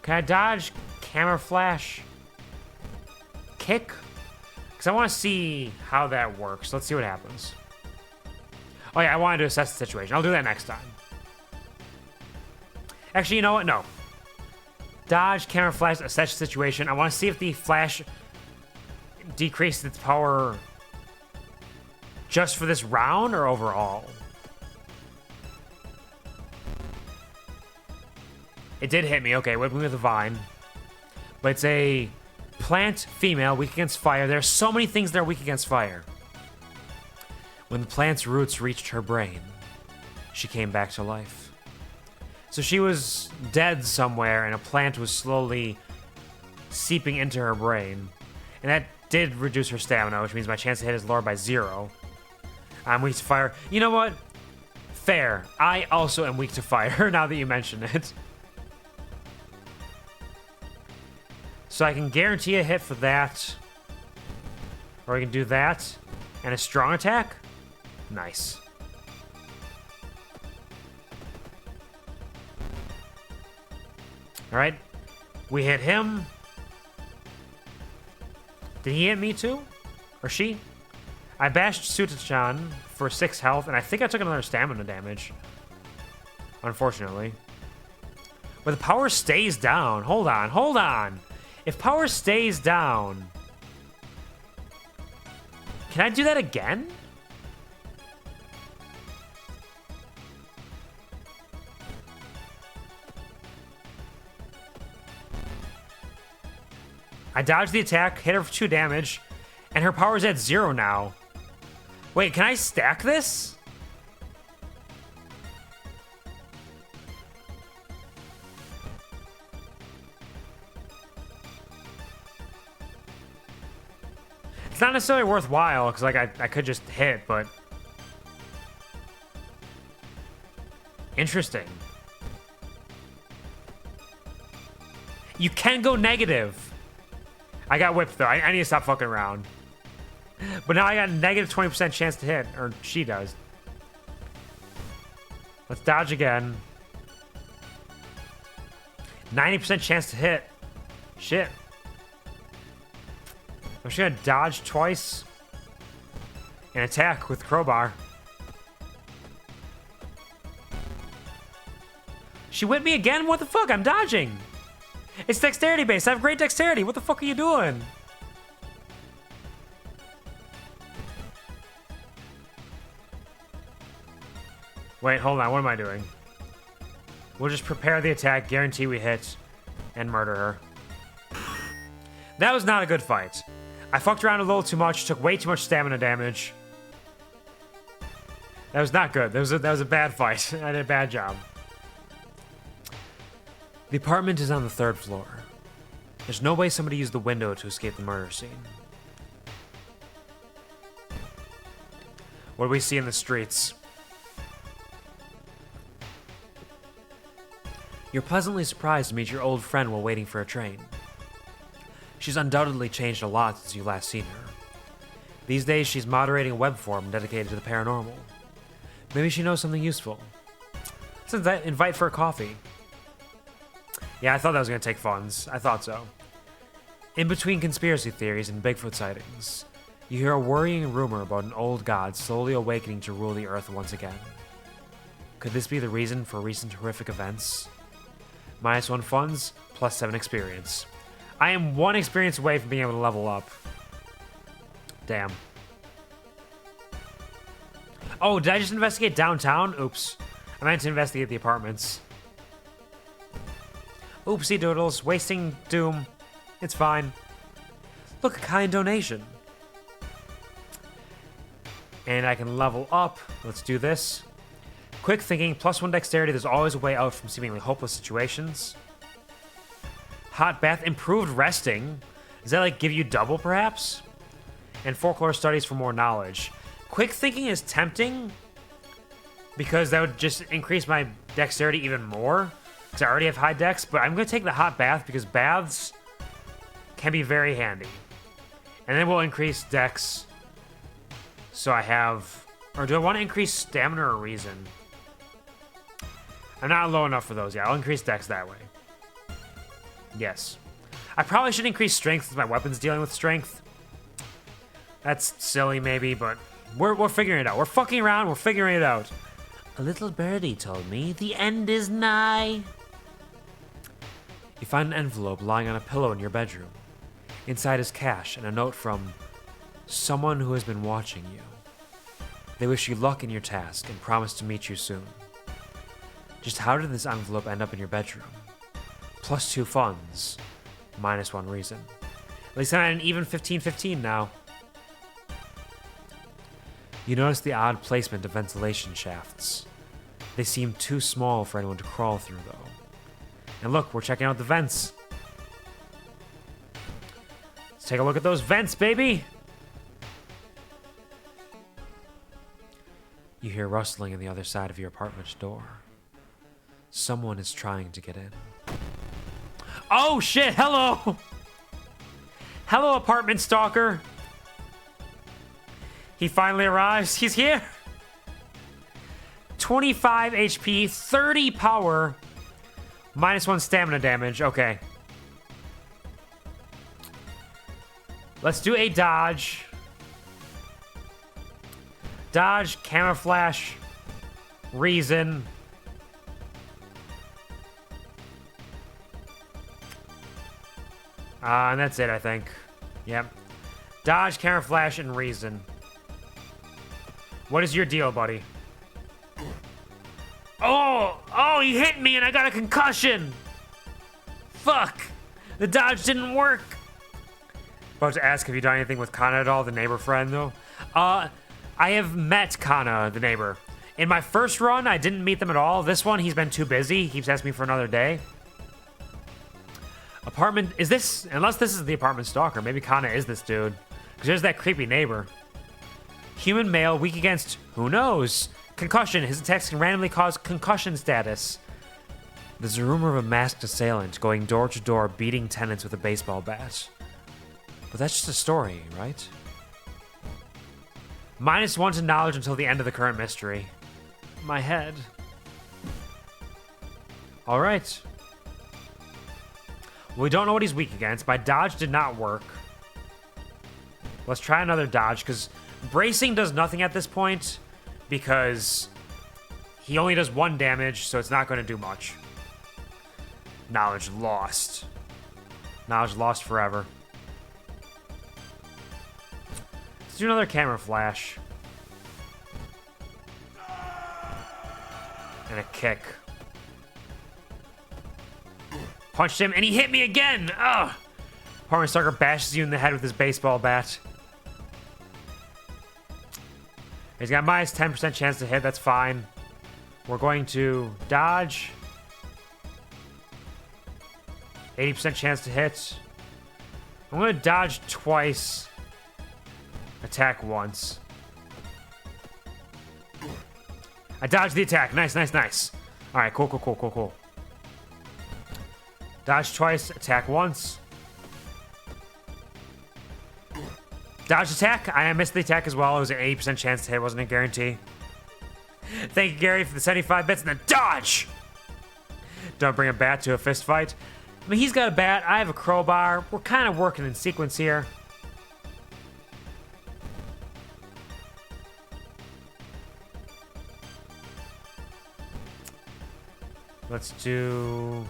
Can I dodge camera flash? Kick? Because I want to see how that works. Let's see what happens. Oh yeah, I wanted to assess the situation. I'll do that next time. Actually, you know what? No. Dodge, camera flash, assess the situation. I want to see if the flash decreased its power just for this round or overall. It did hit me. Okay, whip me with a vine. But it's a plant female, weak against fire. There are so many things that are weak against fire. When the plant's roots reached her brain, she came back to life. So she was dead somewhere, and a plant was slowly seeping into her brain. And that did reduce her stamina, which means my chance to hit is lower by 0. I'm weak to fire. You know what? Fair. I also am weak to fire, now that you mention it. So I can guarantee a hit for that. Or I can do that. And a strong attack. Nice. All right. We hit him. Did he hit me too? Or she? I bashed Suta-chan for 6 health, and I think I took another stamina damage. Unfortunately. But the power stays down. Hold on, hold on. If power stays down... Can I do that again? I dodged the attack, hit her for 2 damage, and her power's at 0 now. Wait, can I stack this? It's not necessarily worthwhile, because like I could just hit, but... Interesting. You can go negative. I got whipped, though. I need to stop fucking around. But now I got a negative 20% chance to hit. Or she does. Let's dodge again. 90% chance to hit. Shit. I'm just gonna dodge twice. And attack with crowbar. She whipped me again? What the fuck? I'm dodging. It's dexterity based. I have great dexterity. What the fuck are you doing? Wait, hold on. What am I doing? We'll just prepare the attack, guarantee we hit, and murder her. That was not a good fight. I fucked around a little too much, took way too much stamina damage. That was not good. That was a bad fight. I did a bad job. The apartment is on the 3rd floor. There's no way somebody used the window to escape the murder scene. What do we see in the streets? You're pleasantly surprised to meet your old friend while waiting for a train. She's undoubtedly changed a lot since you last seen her. These days, she's moderating a web forum dedicated to the paranormal. Maybe she knows something useful. Let's invite for a coffee. Yeah, I thought that was going to take funds. I thought so. In between conspiracy theories and Bigfoot sightings, you hear a worrying rumor about an old god slowly awakening to rule the earth once again. Could this be the reason for recent horrific events? -1 funds, +7 experience. I am 1 experience away from being able to level up. Damn. Oh, did I just investigate downtown? Oops. I meant to investigate the apartments. Oopsie doodles, wasting doom. It's fine. Look, a kind donation. And I can level up. Let's do this. Quick thinking, +1 dexterity. There's always a way out from seemingly hopeless situations. Hot bath, improved resting. Does that like give you double perhaps? And folklore studies for more knowledge. Quick thinking is tempting because that would just increase my dexterity even more. Because I already have high dex, but I'm going to take the hot bath because baths can be very handy. And then we'll increase dex. So I have... Or do I want to increase stamina or reason? I'm not low enough for those. Yeah, I'll increase dex that way. Yes. I probably should increase strength since my weapon's dealing with strength. That's silly maybe, but we're figuring it out. We're fucking around, we're figuring it out. A little birdie told me the end is nigh. You find an envelope lying on a pillow in your bedroom. Inside is cash and a note from someone who has been watching you. They wish you luck in your task and promise to meet you soon. Just how did this envelope end up in your bedroom? +2 funds, -1 reason. At least I'm at an even 15-15 now. You notice the odd placement of ventilation shafts. They seem too small for anyone to crawl through, though. And look, we're checking out the vents. Let's take a look at those vents, baby! You hear rustling on the other side of your apartment's door. Someone is trying to get in. Oh shit, hello! Hello, apartment stalker! He finally arrives. He's here! 25 HP, 30 power, -1 stamina damage. Okay. Let's do a dodge. Dodge, camouflage, reason. And that's it, I think. Yep. Dodge, camouflage, and reason. What is your deal, buddy? Oh, he hit me and I got a concussion. Fuck. The dodge didn't work. About to ask, have you done anything with Kana at all, the neighbor friend, though? I have met Kana, the neighbor. In my first run, I didn't meet them at all. This one, he's been too busy. He keeps asking me for another day. Apartment, is this, unless this is the apartment stalker, maybe Kana is this dude. Because there's that creepy neighbor. Human male, weak against, who knows? Concussion, his attacks can randomly cause concussion status. There's a rumor of a masked assailant going door to door, beating tenants with a baseball bat. But that's just a story, right? -1 to knowledge until the end of the current mystery. My head. All right. We don't know what he's weak against. My dodge did not work. Let's try another dodge, because bracing does nothing at this point, because he only does 1 damage, so it's not going to do much. Knowledge lost. Knowledge lost forever. Let's do another camera flash. And a kick. Punched him, and he hit me again! Ugh! Apartment stalker bashes you in the head with his baseball bat. He's got -10% chance to hit, that's fine. We're going to dodge. 80% chance to hit. I'm going to dodge twice. Attack once. I dodged the attack. Nice, nice, nice. All right, cool. Dodge twice, attack once. Dodge attack. I missed the attack as well. It was an 80% chance to hit. Wasn't a guarantee. Thank you, Gary, for the 75 bits and the dodge. Don't bring a bat to a fist fight. I mean, he's got a bat. I have a crowbar. We're kind of working in sequence here. Let's do...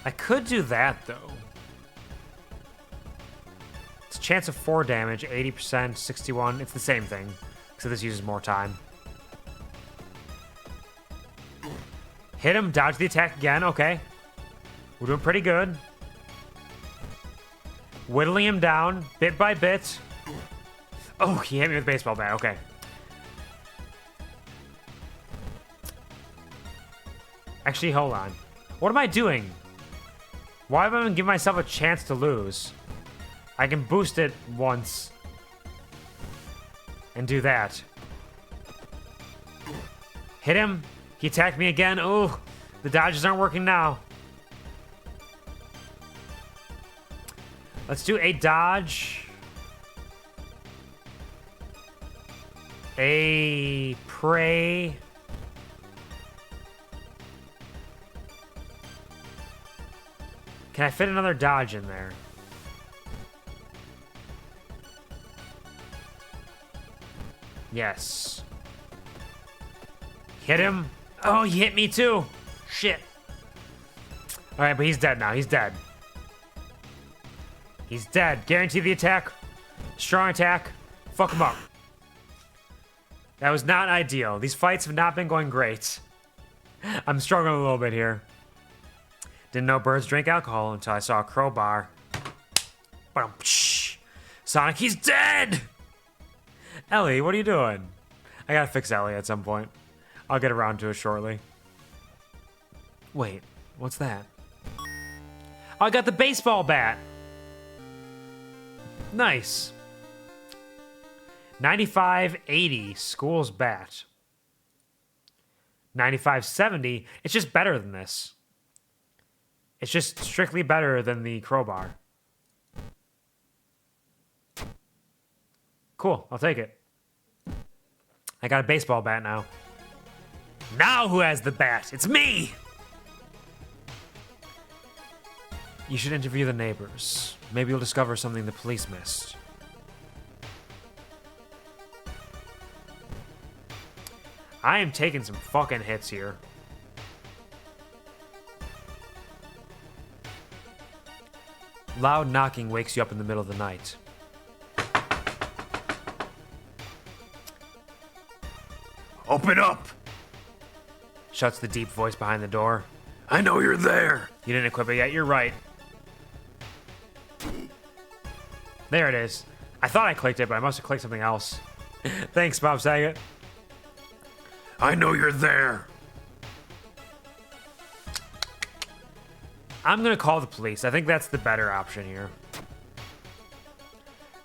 I could do that, though. It's a chance of 4 damage, 80%, 61. It's the same thing, so this uses more time. Hit him, dodge the attack again, okay. We're doing pretty good. Whittling him down, bit by bit. Oh, he hit me with a baseball bat, okay. Actually, hold on. What am I doing? Why am I giving myself a chance to lose? I can boost it once. And do that. Hit him. He attacked me again. Oh, the dodges aren't working now. Let's do a dodge. A pray. Can I fit another dodge in there? Yes. Hit him. Oh, he hit me too. Shit. All right, but he's dead now. He's dead. He's dead. Guarantee the attack. Strong attack. Fuck him up. That was not ideal. These fights have not been going great. I'm struggling a little bit here. Didn't know birds drink alcohol until I saw a crowbar. Sonic, he's dead! Ellie, what are you doing? I gotta fix Ellie at some point. I'll get around to it shortly. Wait, what's that? Oh, I got the baseball bat! Nice. 95-80, school's bat. 95-70, it's just better than this. It's just strictly better than the crowbar. Cool, I'll take it. I got a baseball bat now. Now who has the bat? It's me! You should interview the neighbors. Maybe you'll discover something the police missed. I am taking some fucking hits here. Loud knocking wakes you up in the middle of the night. Open up! Shouts the deep voice behind the door. I know you're there. You didn't equip it yet, you're right. There it is. I thought I clicked it, but I must have clicked something else. Thanks, Bob Saget. I know you're there. I'm gonna call the police. I think that's the better option here.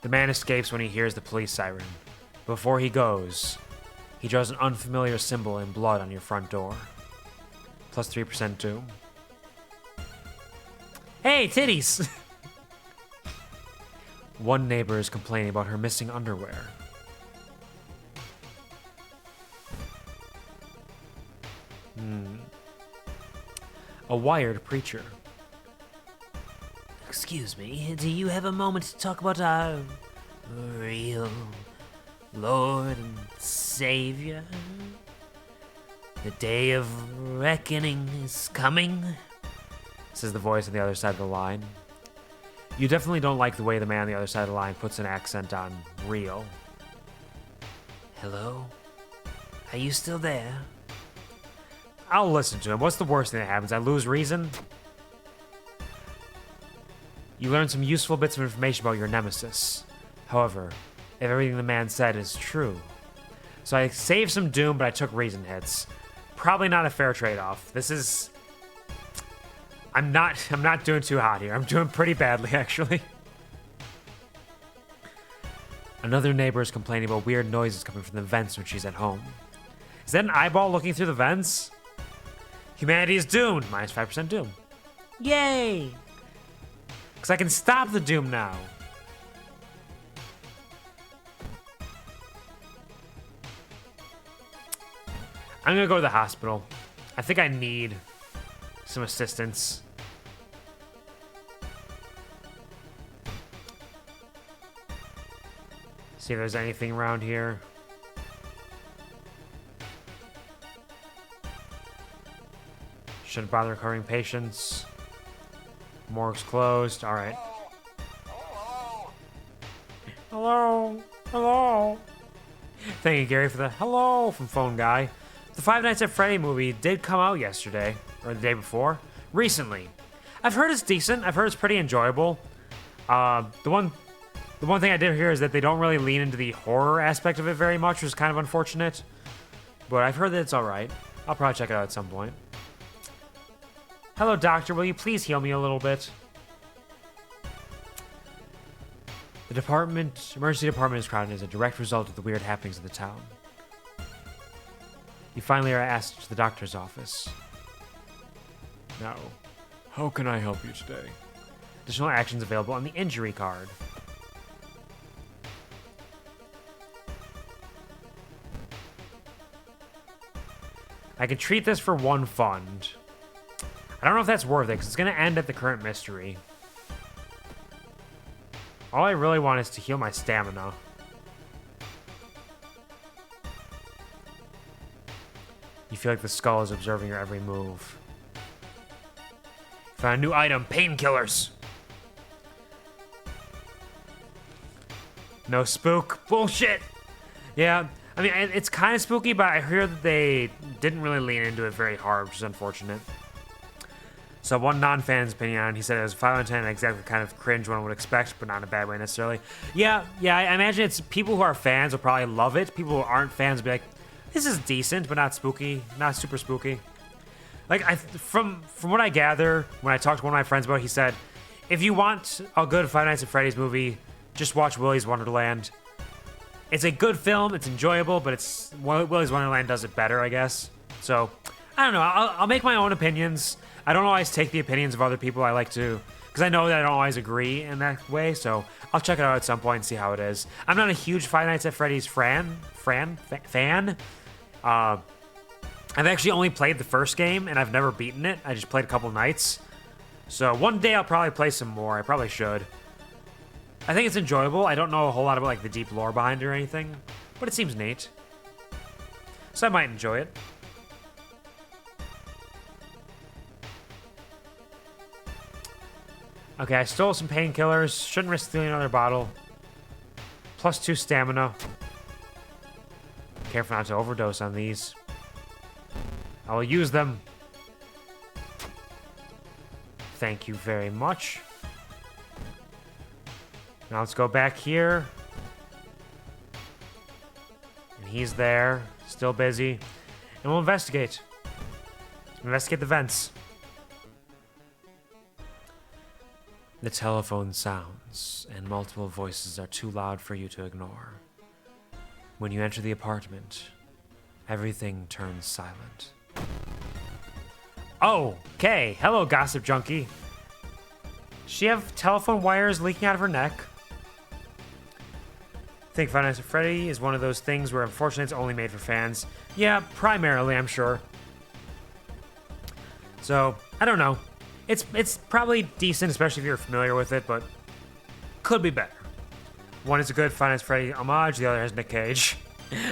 The man escapes when he hears the police siren. Before he goes, he draws an unfamiliar symbol in blood on your front door. Plus 3% doom. Hey, titties! One neighbor is complaining about her missing underwear. A wired preacher. Excuse me, do you have a moment to talk about our real Lord and Savior? The day of reckoning is coming, says the voice on the other side of the line. You definitely don't like the way the man on the other side of the line puts an accent on real. Hello? Are you still there? I'll listen to him. What's the worst thing that happens? I lose reason? You learn some useful bits of information about your nemesis. However, if everything the man said is true. So I saved some doom, but I took reason hits. Probably not a fair trade-off. This is... I'm not doing too hot here. I'm doing pretty badly, actually. Another neighbor is complaining about weird noises coming from the vents when she's at home. Is that an eyeball looking through the vents? Humanity is doomed. Minus 5% doom. Yay! Because I can stop the doom now. I'm going to go to the hospital. I think I need some assistance. See if there's anything around here. Shouldn't bother recovering patients. Morgue's closed. All right. Hello. Hello. Thank you, Gary, for the hello from Phone Guy. The Five Nights at Freddy movie did come out yesterday, or the day before, recently. I've heard it's decent. I've heard it's pretty enjoyable. The one thing I did hear is that they don't really lean into the horror aspect of it very much, which is kind of unfortunate. But I've heard that it's all right. I'll probably check it out at some point. Hello, doctor. Will you please heal me a little bit? The emergency department is crowded as a direct result of the weird happenings of the town. You finally are asked to the doctor's office. Now, how can I help you today? Additional actions available on the injury card. I can treat this for one fund. I don't know if that's worth it, because it's going to end at the current mystery. All I really want is to heal my stamina. You feel like the skull is observing your every move. Found a new item, painkillers. No spook. Bullshit. Yeah, I mean, it's kind of spooky, but I hear that they didn't really lean into it very hard, which is unfortunate. So one non-fan's opinion on it, he said it was 5 out of 10, exactly the kind of cringe one would expect, but not in a bad way necessarily. Yeah, I imagine it's people who are fans will probably love it. People who aren't fans will be like, this is decent, but not spooky, not super spooky. Like, from what I gather, when I talked to one of my friends about it, he said, if you want a good Five Nights at Freddy's movie, just watch Willy's Wonderland. It's a good film, it's enjoyable, but Willy's Wonderland does it better, I guess. So, I don't know, I'll make my own opinions. I don't always take the opinions of other people. I like to, because because I know that I don't always agree in that way, so I'll check it out at some point and see how it is. I'm not a huge Five Nights at Freddy's fan. I've actually only played the first game, and I've never beaten it. I just played a couple nights. So one day I'll probably play some more. I probably should. I think it's enjoyable. I don't know a whole lot about like the deep lore behind it or anything, but it seems neat. So I might enjoy it. Okay, I stole some painkillers. Shouldn't risk stealing another bottle. +2 stamina. Careful not to overdose on these. I will use them. Thank you very much. Now let's go back here. And he's there, still busy. And we'll investigate. Investigate the vents. The telephone sounds, and multiple voices are too loud for you to ignore. When you enter the apartment, everything turns silent. Oh, okay. Hello, gossip junkie. Does she have telephone wires leaking out of her neck? I think Five Nights at Freddy is one of those things where unfortunately it's only made for fans. Yeah, primarily, I'm sure. So, I don't know. It's probably decent, especially if you're familiar with it, but could be better. One is a good Five Nights at Freddy homage, the other has Nick Cage.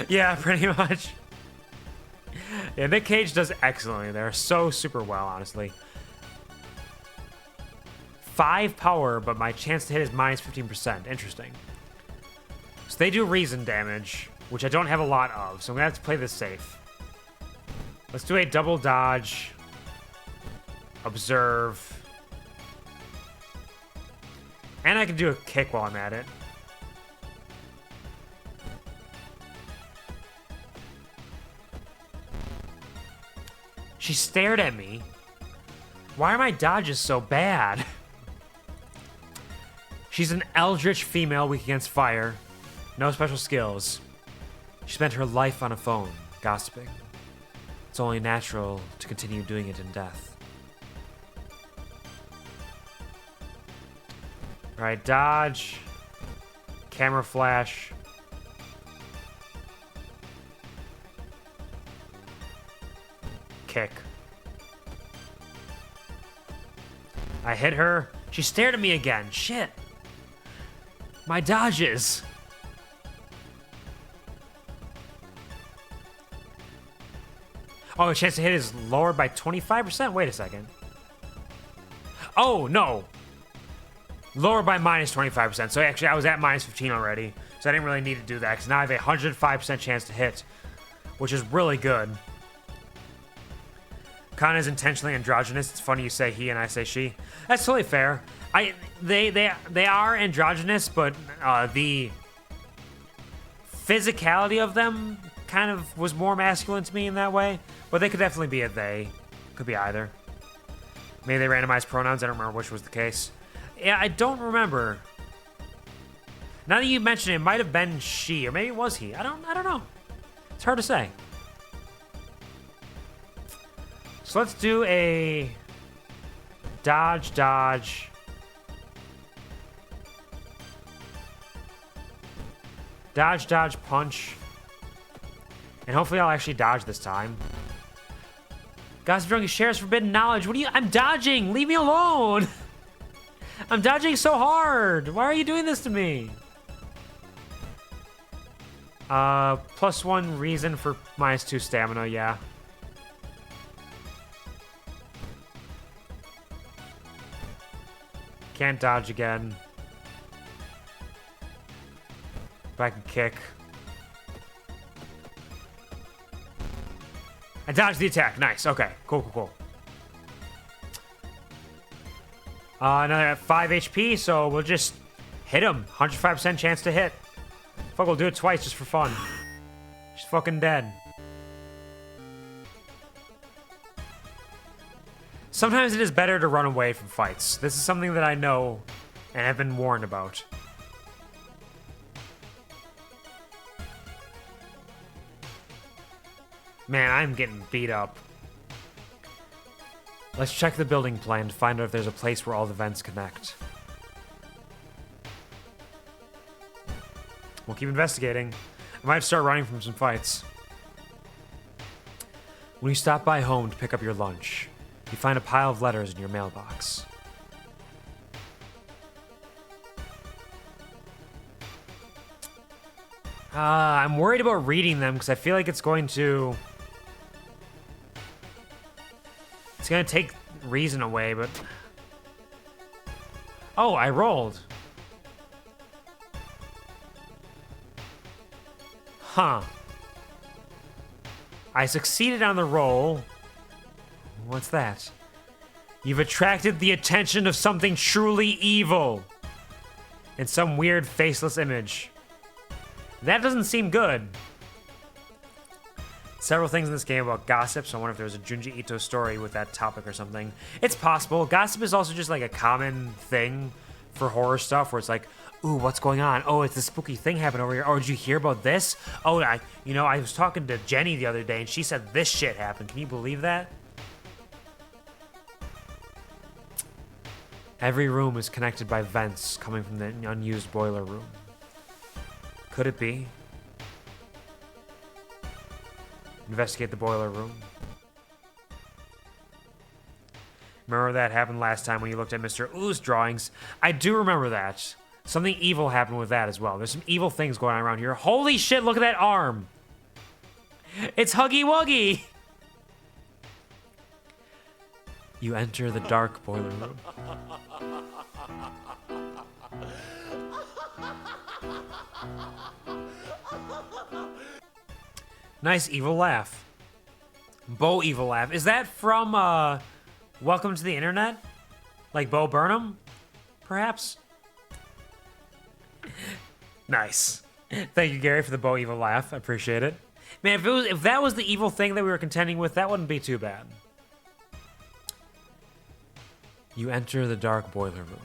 Yeah, pretty much. Yeah, Nick Cage does excellently there. So super well, honestly. 5 power, but my chance to hit is -15%. Interesting. So they do reason damage, which I don't have a lot of, so I'm gonna have to play this safe. Let's do a double dodge. Observe. And I can do a kick while I'm at it. She stared at me. Why are my dodges so bad? She's an eldritch female weak against fire. No special skills. She spent her life on a phone, gossiping. It's only natural to continue doing it in death. Alright, dodge. Camera flash. Kick. I hit her. She stared at me again. Shit. My dodges. Oh, the chance to hit is lowered by 25%? Wait a second. Oh, no. Lower by -25%. So actually, I was at -15 already. So I didn't really need to do that, because now I have a 105% chance to hit, which is really good. Kana is intentionally androgynous. It's funny you say he and I say she. That's totally fair. They are androgynous, but the physicality of them kind of was more masculine to me in that way. But they could definitely be a they. Could be either. Maybe they randomized pronouns. I don't remember which was the case. Yeah, I don't remember. Now that you mention it, it might have been she, or maybe it was he. I don't know. It's hard to say. So let's do a dodge, dodge. Dodge, dodge, punch. And hopefully I'll actually dodge this time. Gossip Junkie shares forbidden knowledge. What are you? I'm dodging. Leave me alone. I'm dodging so hard. Why are you doing this to me? +1 reason for -2 stamina, yeah. Can't dodge again. But I can kick. I dodged the attack. Nice. Okay. Cool, cool, cool. Another at 5 HP, so we'll just hit him. 105% chance to hit. Fuck, we'll do it twice just for fun. She's fucking dead. Sometimes it is better to run away from fights. This is something that I know and have been warned about. Man, I'm getting beat up. Let's check the building plan to find out if there's a place where all the vents connect. We'll keep investigating. I might start running from some fights. When you stop by home to pick up your lunch, you find a pile of letters in your mailbox. I'm worried about reading them because I feel like it's going to take reason away, but... Oh, I rolled. Huh. I succeeded on the roll. What's that? You've attracted the attention of something truly evil. In some weird faceless image. That doesn't seem good. Several things in this game about gossip, so I wonder if there's a Junji Ito story with that topic or something. It's possible. Gossip is also just like a common thing for horror stuff where it's like, ooh, what's going on? Oh, it's a spooky thing happened over here. Oh, did you hear about this? Oh, I was talking to Jenny the other day and she said this shit happened. Can you believe that? Every room is connected by vents coming from the unused boiler room. Could it be? Investigate the boiler room. Remember that happened last time when you looked at Mr. Oo's drawings? I do remember that. Something evil happened with that as well. There's some evil things going on around here. Holy shit, look at that arm! It's Huggy Wuggy! You enter the dark boiler room. Nice evil laugh. Bo evil laugh. Is that from Welcome to the Internet? Like Bo Burnham? Perhaps? Nice. Thank you, Gary, for the Bo evil laugh. I appreciate it. Man, if that was the evil thing that we were contending with, that wouldn't be too bad. You enter the dark boiler room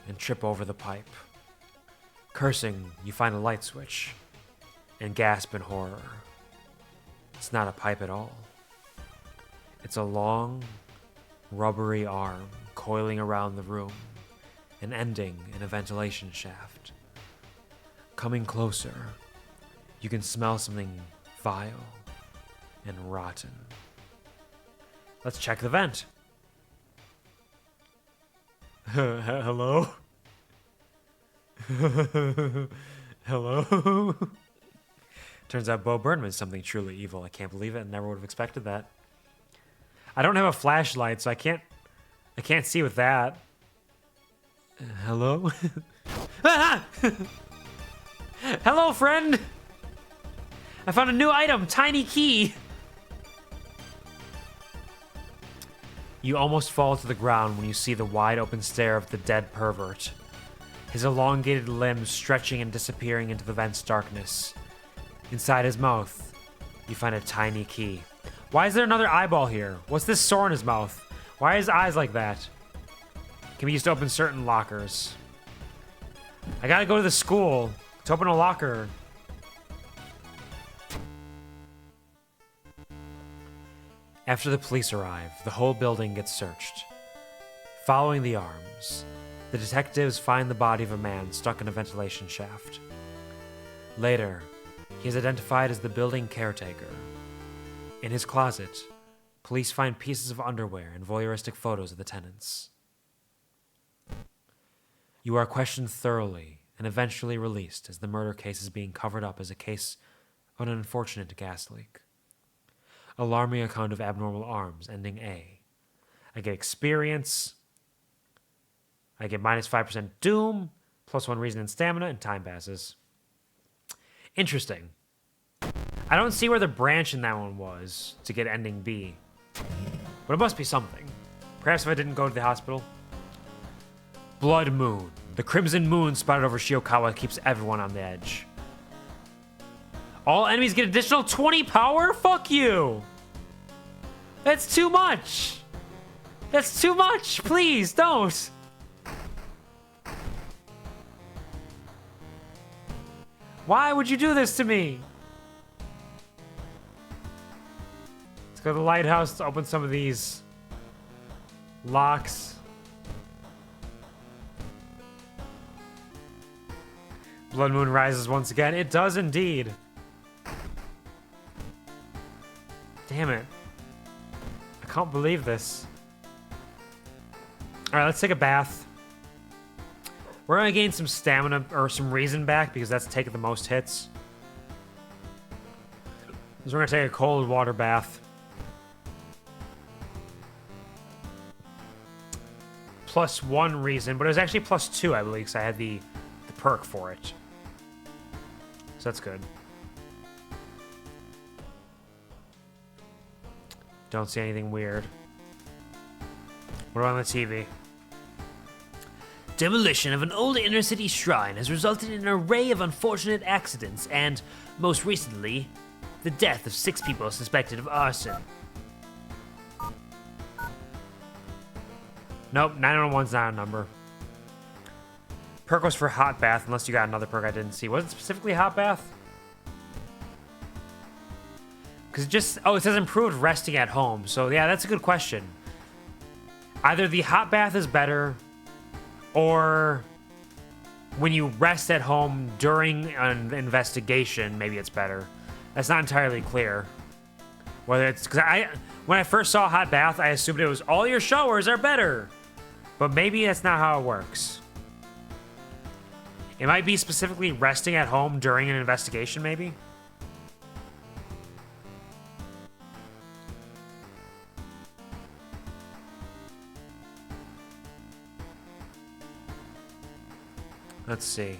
and trip over the pipe. Cursing, you find a light switch and gasp in horror. It's not a pipe at all. It's a long, rubbery arm coiling around the room and ending in a ventilation shaft. Coming closer, you can smell something vile and rotten. Let's check the vent. Hello? Hello? Turns out Bo Burnham is something truly evil. I can't believe it. I never would have expected that. I don't have a flashlight, so I can't see with that. Hello? Ah! Hello, friend! I found a new item, tiny key! You almost fall to the ground when you see the wide open stare of the dead pervert. His elongated limbs stretching and disappearing into the vent's darkness. Inside his mouth, you find a tiny key. Why is there another eyeball here? What's this sore in his mouth? Why are his eyes like that? Can be used to open certain lockers. I gotta go to the school to open a locker. After the police arrive, the whole building gets searched. Following the arms, the detectives find the body of a man stuck in a ventilation shaft. Later, he is identified as the building caretaker. In his closet, police find pieces of underwear and voyeuristic photos of the tenants. You are questioned thoroughly and eventually released as the murder case is being covered up as a case of an unfortunate gas leak. Alarming account of abnormal arms, ending A. I get experience. I get minus 5% doom, plus 1 reason and stamina, and time passes. Interesting. I don't see where the branch in that one was to get ending B. But it must be something. Perhaps if I didn't go to the hospital. Blood Moon. The crimson moon spotted over Shiokawa keeps everyone on the edge. All enemies get additional 20 power? Fuck you! That's too much! That's too much! Please, don't! Why would you do this to me? Let's go to the lighthouse to open some of these. Locks. Blood Moon rises once again. It does indeed. Damn it. I can't believe this. Alright, let's take a bath. We're gonna gain some stamina or some reason back because that's taking the most hits. So we're gonna take a cold water bath. +1 reason, but it was actually +2, I believe, because I had the perk for it. So that's good. Don't see anything weird. What about on the TV? Demolition of an old inner-city shrine has resulted in an array of unfortunate accidents and, most recently, the death of 6 people suspected of arson. Nope, 911's not a number. Perk was for hot bath, unless you got another perk I didn't see. Was it specifically hot bath? Because it just... Oh, it says improved resting at home. So, yeah, that's a good question. Either the hot bath is better, or when you rest at home during an investigation, maybe it's better. That's not entirely clear. Whether it's... Because when I first saw hot bath, I assumed it was all your showers are better. But maybe that's not how it works. It might be specifically resting at home during an investigation, maybe? Let's see.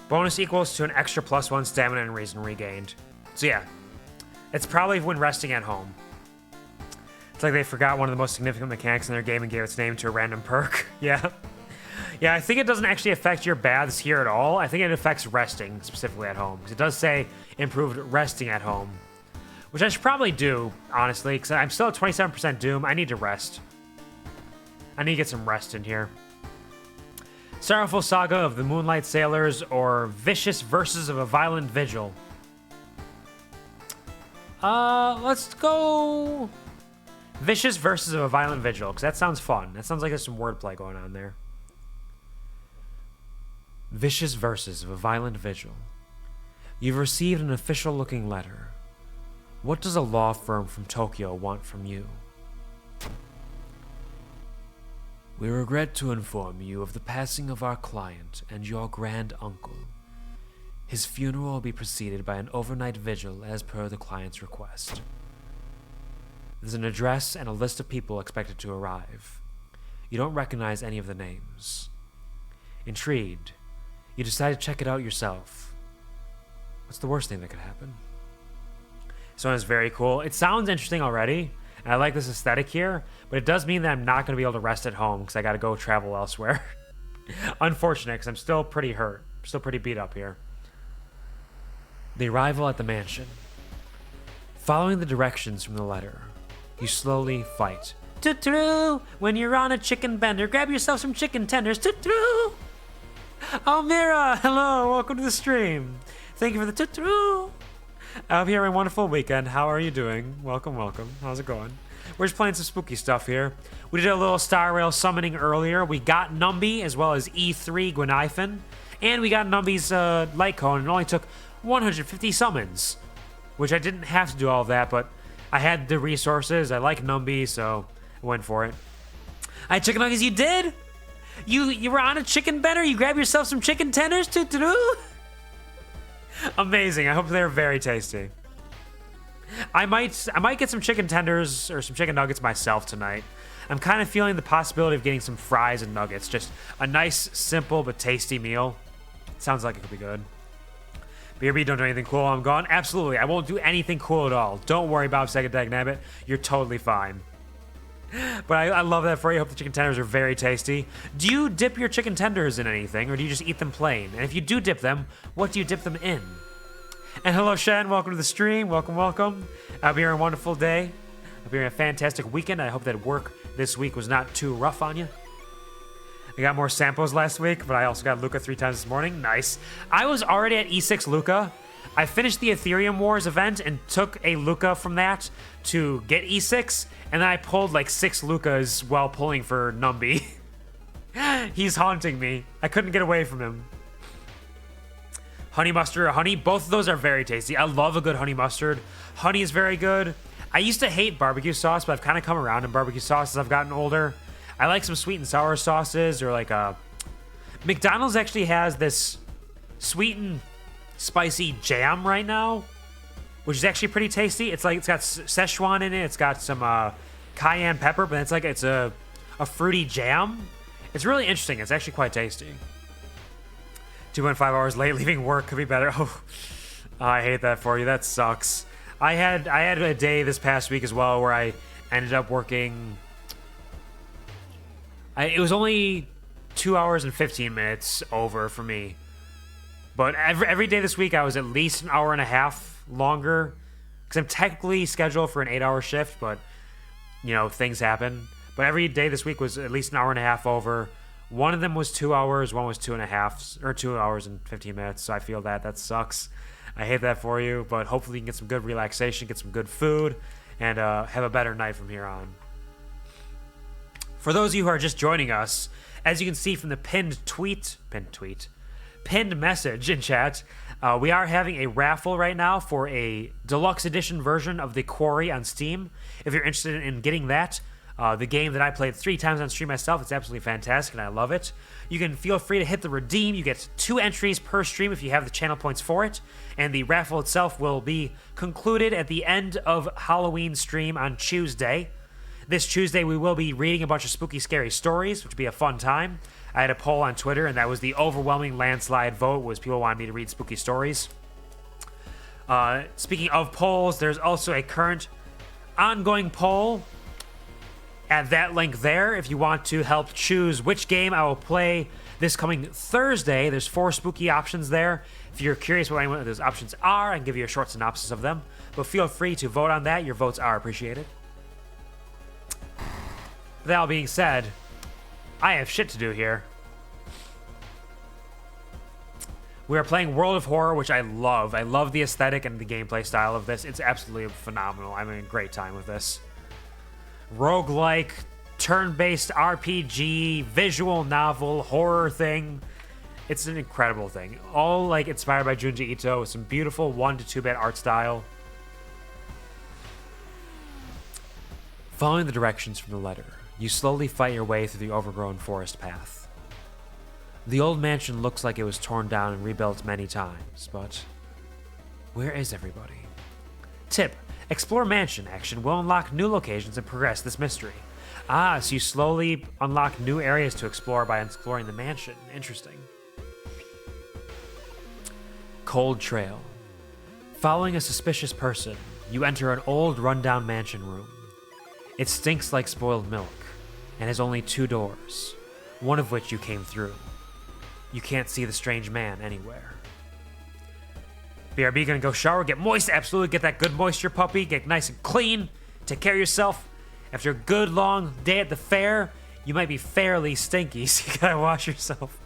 Bonus equals to an extra +1 stamina and reason regained. So yeah, it's probably when resting at home. It's like they forgot one of the most significant mechanics in their game and gave its name to a random perk. Yeah. Yeah, I think it doesn't actually affect your baths here at all. I think it affects resting, specifically at home. Because it does say improved resting at home. Which I should probably do, honestly, because I'm still at 27% Doom. I need to rest. I need to get some rest in here. Sorrowful Saga of the Moonlight Sailors or Vicious Verses of a Violent Vigil. Let's go Vicious Verses of a Violent Vigil, because that sounds fun. That sounds like there's some wordplay going on there. Vicious Verses of a Violent Vigil. You've received an official-looking letter. What does a law firm from Tokyo want from you? We regret to inform you of the passing of our client and your grand uncle. His funeral will be preceded by an overnight vigil as per the client's request. There's an address and a list of people expected to arrive. You don't recognize any of the names. Intrigued, you decide to check it out yourself. What's the worst thing that could happen? This one is very cool. It sounds interesting already, and I like this aesthetic here, but it does mean that I'm not going to be able to rest at home because I got to go travel elsewhere. Unfortunate, because I'm still pretty hurt. Still pretty beat up here. The arrival at the mansion. Following the directions from the letter, you slowly fight. Toot-toot! When you're on a chicken bender, grab yourself some chicken tenders. Toot-toot! Oh, Mira! Hello, welcome to the stream. Thank you for the toot-toot! I hope you have a wonderful weekend. How are you doing? Welcome, welcome. How's it going? We're just playing some spooky stuff here. We did a little Star Rail summoning earlier. We got Numby as well as E3 Gwenithan. And we got Numby's light cone. It only took 150 summons. Which I didn't have to do all of that, but I had the resources. I like Numby, so I went for it. Alright, chicken nuggets, you did? You were on a chicken bender? You grabbed yourself some chicken tenders? Toot-toot? Amazing. I hope they're very tasty. I might get some chicken tenders or some chicken nuggets myself tonight. I'm kind of feeling the possibility of getting some fries and nuggets. Just a nice, simple, but tasty meal. Sounds like it could be good. BRB, don't do anything cool while I'm gone. Absolutely. I won't do anything cool at all. Don't worry, Bob Second Dag Nabbit. You're totally fine. But I love that for you. I hope the chicken tenders are very tasty. Do you dip your chicken tenders in anything, or do you just eat them plain? And if you do dip them, what do you dip them in? And hello, Shan. Welcome to the stream. Welcome, welcome. I hope you're having a wonderful day. I hope you're having a fantastic weekend. I hope that work this week was not too rough on you. I got more samples last week, but I also got Luca 3 times this morning. Nice. I was already at E6 Luca. I finished the Ethereum Wars event and took a Luca from that to get E6, and then I pulled like 6 Lucas while pulling for Numby. He's haunting me. I couldn't get away from him. Honey mustard or honey, both of those are very tasty. I love a good honey mustard. Honey is very good. I used to hate barbecue sauce, but I've kind of come around in barbecue sauce as I've gotten older. I like some sweet and sour sauces, or like McDonald's actually has this sweet and spicy jam right now, which is actually pretty tasty. It's got Szechuan in it. It's got some cayenne pepper, but it's a fruity jam. It's really interesting. It's actually quite tasty. 2.5 hours late leaving work could be better. Oh, I hate that for you. That sucks. I had a day this past week as well where I ended up working. It was only 2 hours and 15 minutes over for me. But every day this week I was at least an hour and a half longer. Because I'm technically scheduled for an 8-hour shift, but, you know, things happen. But every day this week was at least an hour and a half over. One of them was 2 hours, one was 2.5, or 2 hours and 15 minutes. So I feel that sucks. I hate that for you, but hopefully you can get some good relaxation, get some good food, and have a better night from here on. For those of you who are just joining us, as you can see from the pinned message in chat, we are having a raffle right now for a deluxe edition version of The Quarry on Steam. If you're interested in getting that, the game that I played 3 times on stream myself, it's absolutely fantastic and I love it. You can feel free to hit the redeem. You get 2 entries per stream if you have the channel points for it. And the raffle itself will be concluded at the end of Halloween stream on Tuesday. This Tuesday, we will be reading a bunch of spooky, scary stories, which will be a fun time. I had a poll on Twitter, and that was the overwhelming landslide vote, was people wanted me to read spooky stories. Speaking of polls, there's also a current ongoing poll at that link there if you want to help choose which game I will play this coming Thursday. There's 4 spooky options there. If you're curious what any of those options are, I can give you a short synopsis of them. But feel free to vote on that. Your votes are appreciated. That all being said, I have shit to do here. We are playing World of Horror, which I love. I love the aesthetic and the gameplay style of this. It's absolutely phenomenal. I'm having a great time with this. Roguelike, turn-based RPG, visual novel, horror thing. It's an incredible thing. All like inspired by Junji Ito with some beautiful 1 to 2-bit art style. Following the directions from the letter, you slowly fight your way through the overgrown forest path. The old mansion looks like it was torn down and rebuilt many times, but where is everybody? Tip: explore mansion action will unlock new locations and progress this mystery. Ah, so you slowly unlock new areas to explore by exploring the mansion. Interesting. Cold Trail. Following a suspicious person, you enter an old rundown mansion room. It stinks like spoiled milk and has only 2 doors, one of which you came through. You can't see the strange man anywhere. BRB gonna go shower, get moist, absolutely, get that good moisture, puppy, get nice and clean, take care of yourself. After a good long day at the fair, you might be fairly stinky, so you gotta wash yourself.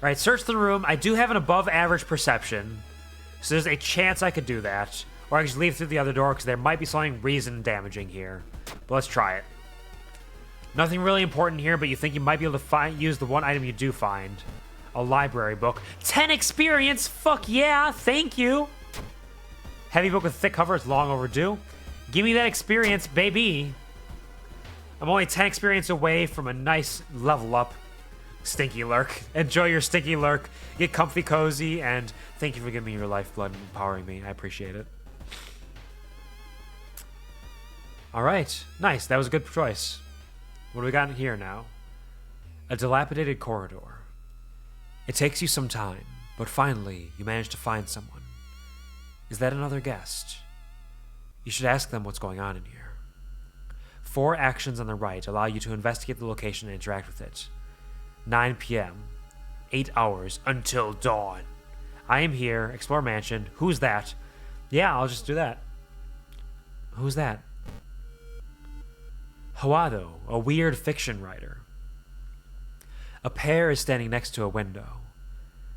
Alright, search the room. I do have an above average perception, so there's a chance I could do that. Or I can just leave through the other door, because there might be something reason damaging here. But let's try it. Nothing really important here, but you think you might be able to use the one item you do find. A library book. 10 experience! Fuck yeah! Thank you! Heavy book with thick cover is long overdue. Give me that experience, baby! I'm only 10 experience away from a nice level up. Stinky Lurk. Enjoy your Stinky Lurk. Get comfy cozy, and thank you for giving me your lifeblood and empowering me. I appreciate it. Alright. Nice. That was a good choice. What do we got in here now? A dilapidated corridor. It takes you some time, but finally you manage to find someone. Is that another guest? You should ask them what's going on in here. 4 actions on the right allow you to investigate the location and interact with it. 9 p.m. 8 hours until dawn. I am here. Explore mansion. Who's that? Yeah, I'll just do that. Who's that? Hawado, a weird fiction writer. A pair is standing next to a window.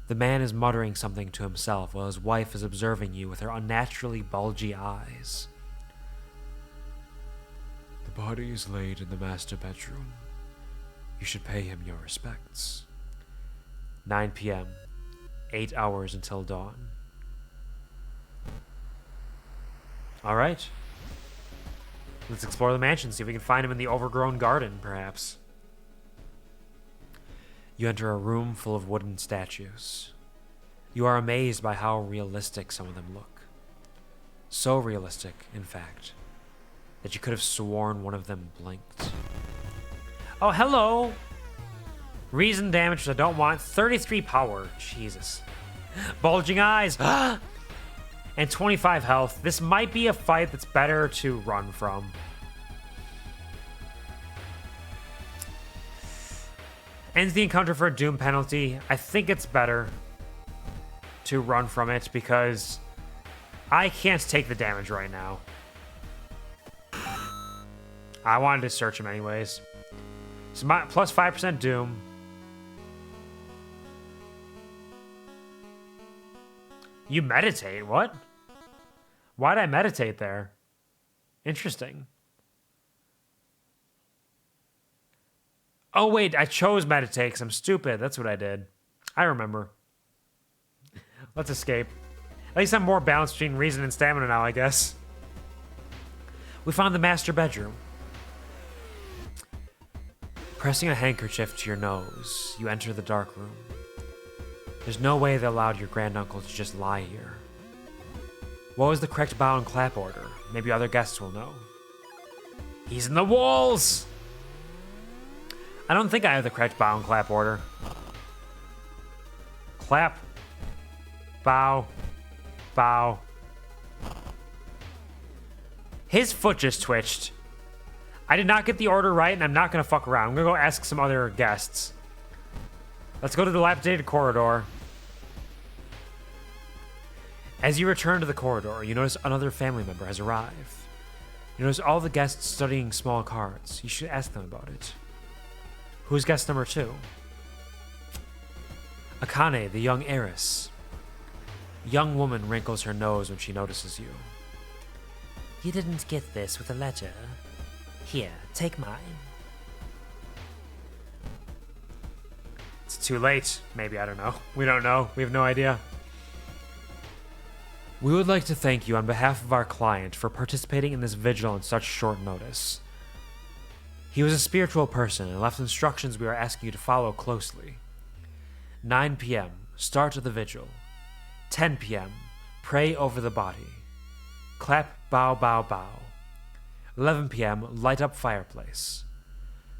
The man is muttering something to himself while his wife is observing you with her unnaturally bulgy eyes. The body is laid in the master bedroom. You should pay him your respects. 9 p.m. 8 hours until dawn. All right. Let's explore the mansion, see if we can find him in the overgrown garden, perhaps. You enter a room full of wooden statues. You are amazed by how realistic some of them look. So realistic, in fact, that you could have sworn one of them blinked. Oh, hello! Reason damage, which I don't want. 33 power. Jesus. Bulging eyes. And 25 health. This might be a fight that's better to run from. Ends the encounter for a doom penalty. I think it's better to run from it because I can't take the damage right now. I wanted to search him anyways. So my plus 5% doom. You meditate? What? Why'd I meditate there? Interesting. Oh, wait, I chose meditate because I'm stupid. That's what I did. I remember. Let's escape. At least I'm more balanced between reason and stamina now, I guess. We found the master bedroom. Pressing a handkerchief to your nose, you enter the dark room. There's no way they allowed your granduncle to just lie here. What was the correct bow and clap order? Maybe other guests will know. He's in the walls! I don't think I have the correct bow and clap order. Clap. Bow. Bow. His foot just twitched. I did not get the order right, and I'm not going to fuck around. I'm going to go ask some other guests. Let's go to the dilapidated corridor. As you return to the corridor, you notice another family member has arrived. You notice all the guests studying small cards. You should ask them about it. Who's guest number 2? Akane, the young heiress. Young woman wrinkles her nose when she notices you. You didn't get this with a letter. Here, take mine. It's too late. Maybe, I don't know. We don't know. We have no idea. We would like to thank you on behalf of our client for participating in this vigil on such short notice. He was a spiritual person and left instructions we are asking you to follow closely. 9 p.m., start of the vigil. 10 p.m., pray over the body. Clap, bow, bow, bow. 11 p.m., light up fireplace.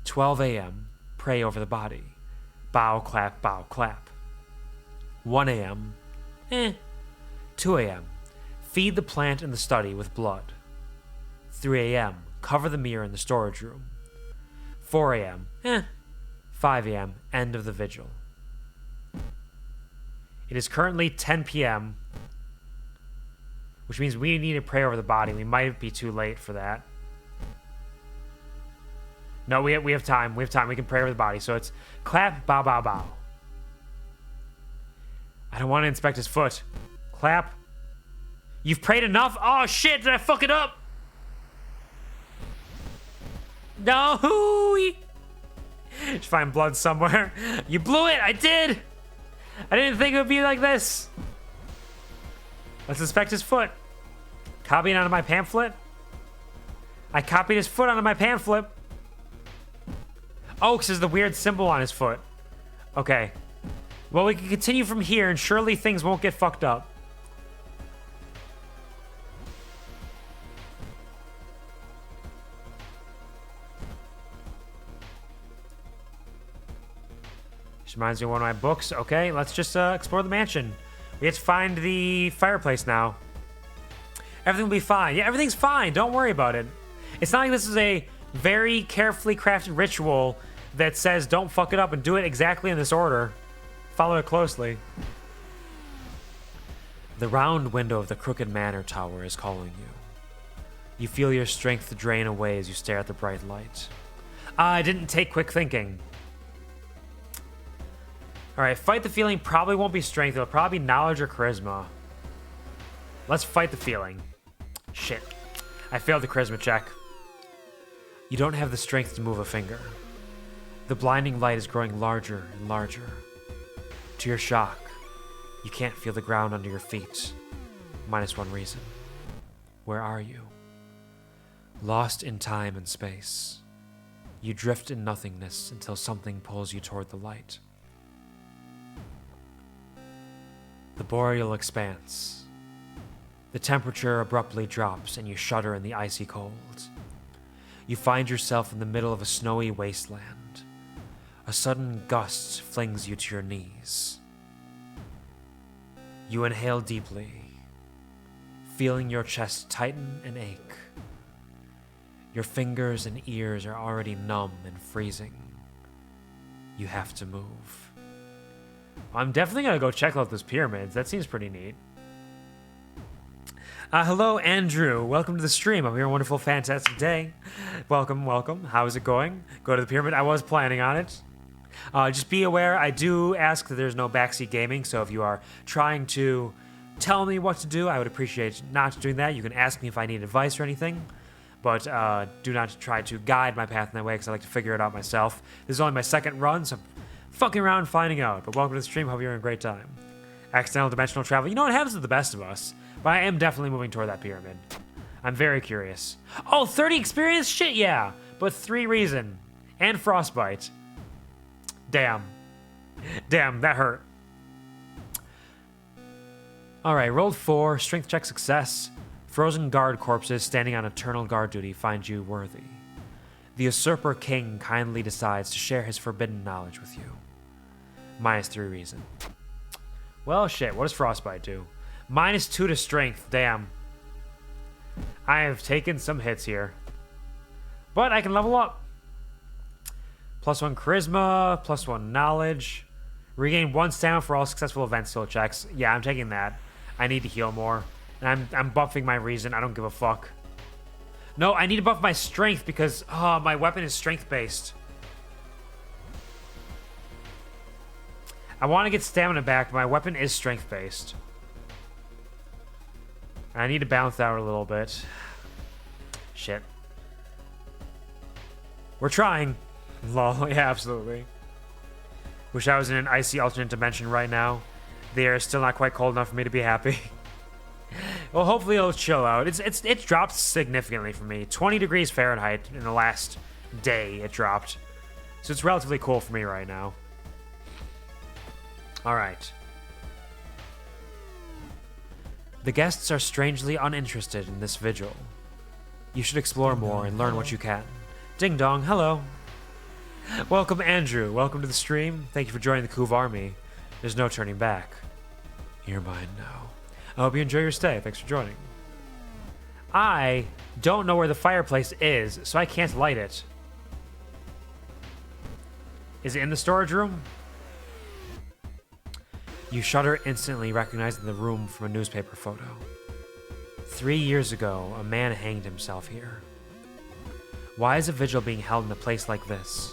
12 a.m., pray over the body. Bow, clap, bow, clap. 1 a.m., 2 a.m., feed the plant in the study with blood. 3 a.m., cover the mirror in the storage room. 4 a.m., 5 a.m., end of the vigil. It is currently 10 p.m., which means we need to pray over the body. We might be too late for that. No, we have time. We have time. We can pray over the body. So it's clap, bow, bow, bow. I don't want to inspect his foot. Clap. You've prayed enough? Oh, shit. Did I fuck it up? No. Just find blood somewhere. You blew it. I did. I didn't think it would be like this. Let's inspect his foot. Copying onto my pamphlet. I copied his foot onto my pamphlet. Oh, because there's the weird symbol on his foot. Okay. Well, we can continue from here, and surely things won't get fucked up. This reminds me of one of my books. Okay, let's just explore the mansion. We have to find the fireplace now. Everything will be fine. Yeah, everything's fine. Don't worry about it. It's not like this is a very carefully crafted ritual that says don't fuck it up and do it exactly in this order. Follow it closely. The round window of the crooked manor tower is calling you. You feel your strength drain away as you stare at the bright light. I didn't take quick thinking. Alright, fight the feeling probably won't be strength. It'll probably be knowledge or charisma. Let's fight the feeling. Shit. I failed the charisma check. You don't have the strength to move a finger. The blinding light is growing larger and larger. To your shock, you can't feel the ground under your feet. -1 reason. Where are you? Lost in time and space. You drift in nothingness until something pulls you toward the light. The boreal expanse. The temperature abruptly drops and you shudder in the icy cold. You find yourself in the middle of a snowy wasteland. A sudden gust flings you to your knees. You inhale deeply, feeling your chest tighten and ache. Your fingers and ears are already numb and freezing. You have to move. I'm definitely gonna go check out those pyramids. That seems pretty neat. Hello, Andrew. Welcome to the stream. I'm your wonderful, fantastic day. Welcome, welcome. How is it going? Go to the pyramid. I was planning on it. Just be aware, I do ask that there's no backseat gaming, so if you are trying to tell me what to do, I would appreciate not doing that. You can ask me if I need advice or anything, but do not try to guide my path in that way, because I like to figure it out myself. This is only my second run, so I'm fucking around finding out. But welcome to the stream. Hope you're having a great time. Accidental dimensional travel. You know what happens to the best of us, but I am definitely moving toward that pyramid. I'm very curious. Oh, 30 experience? Shit, yeah. But 3 reason. And frostbite. Damn. Damn, that hurt. Alright, rolled 4. Strength check success. Frozen guard corpses standing on eternal guard duty find you worthy. The usurper king kindly decides to share his forbidden knowledge with you. -3 reason. Well, shit, what does frostbite do? -2 to strength, damn. I have taken some hits here. But I can level up. +1 charisma, +1 knowledge. Regain 1 stamina for all successful event skill checks. Yeah, I'm taking that. I need to heal more. And I'm buffing my reason. I don't give a fuck. No, I need to buff my strength because my weapon is strength-based. I want to get stamina back, but my weapon is strength-based. I need to balance that out a little bit. Shit. We're trying. Lol, yeah, absolutely. Wish I was in an icy alternate dimension right now. The air is still not quite cold enough for me to be happy. Well, hopefully it'll chill out. It's dropped significantly for me. 20 degrees Fahrenheit in the last day it dropped. So it's relatively cool for me right now. Alright. The guests are strangely uninterested in this vigil. You should explore more and learn what you can. Ding dong, hello. Welcome, Andrew. Welcome to the stream. Thank you for joining the Kuv army. There's no turning back. You're mine now. I hope you enjoy your stay. Thanks for joining. I don't know where the fireplace is, so I can't light it. Is it in the storage room? You shudder instantly, recognizing the room from a newspaper photo. 3 years ago, a man hanged himself here. Why is a vigil being held in a place like this?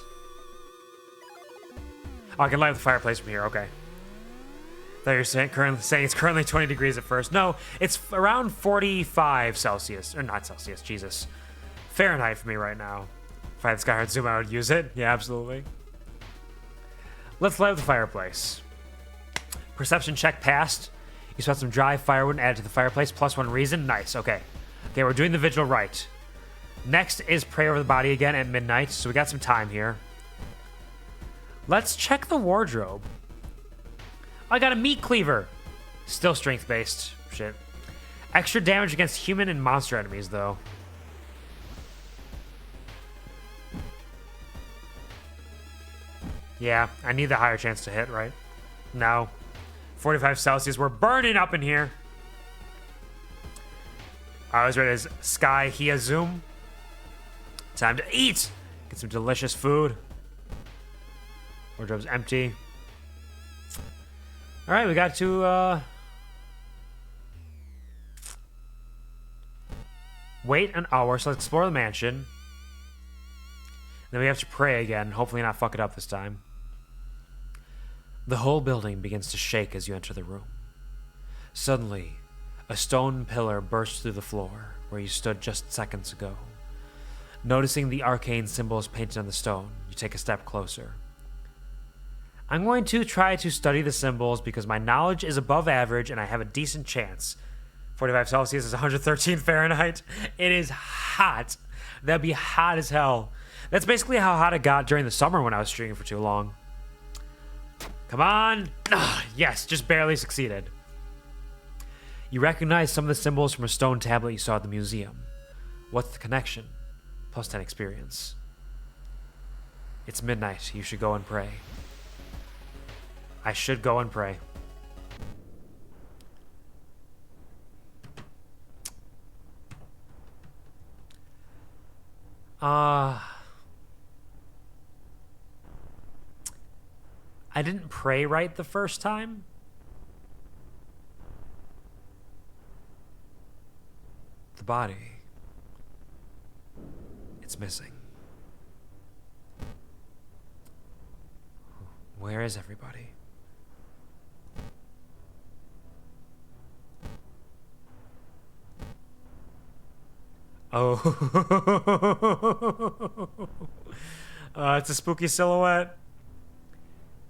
Oh, I can light the fireplace from here, okay. Thought you were saying it's currently 20 degrees at first. No, it's around 45 Celsius. Or not Celsius, Jesus. Fahrenheit for me right now. If I had Skyheart Zoom, I would use it. Yeah, absolutely. Let's light the fireplace. Perception check passed. You spent some dry firewood and added to the fireplace. +1 reason. Nice, okay. Okay, we're doing the vigil right. Next is pray over the body again at midnight, so we got some time here. Let's check the wardrobe. I got a meat cleaver. Still strength-based. Shit. Extra damage against human and monster enemies, though. Yeah, I need the higher chance to hit, right? No. 45 Celsius. We're burning up in here. I was read as Sky Zoom. Time to eat. Get some delicious food. Wardrobe's empty. All right, we got to wait an hour, so let's explore the mansion. Then we have to pray again, hopefully not fuck it up this time. The whole building begins to shake as you enter the room. Suddenly, a stone pillar bursts through the floor where you stood just seconds ago. Noticing the arcane symbols painted on the stone, you take a step closer. I'm going to try to study the symbols because my knowledge is above average and I have a decent chance. 45 Celsius is 113 Fahrenheit. It is hot. That'd be hot as hell. That's basically how hot it got during the summer when I was streaming for too long. Come on. Yes, just barely succeeded. You recognize some of the symbols from a stone tablet you saw at the museum. What's the connection? Plus 10 experience. It's midnight. You should go and pray. I should go and pray. I didn't pray right the first time. The body. It's missing. Where is everybody? Oh. It's a spooky silhouette.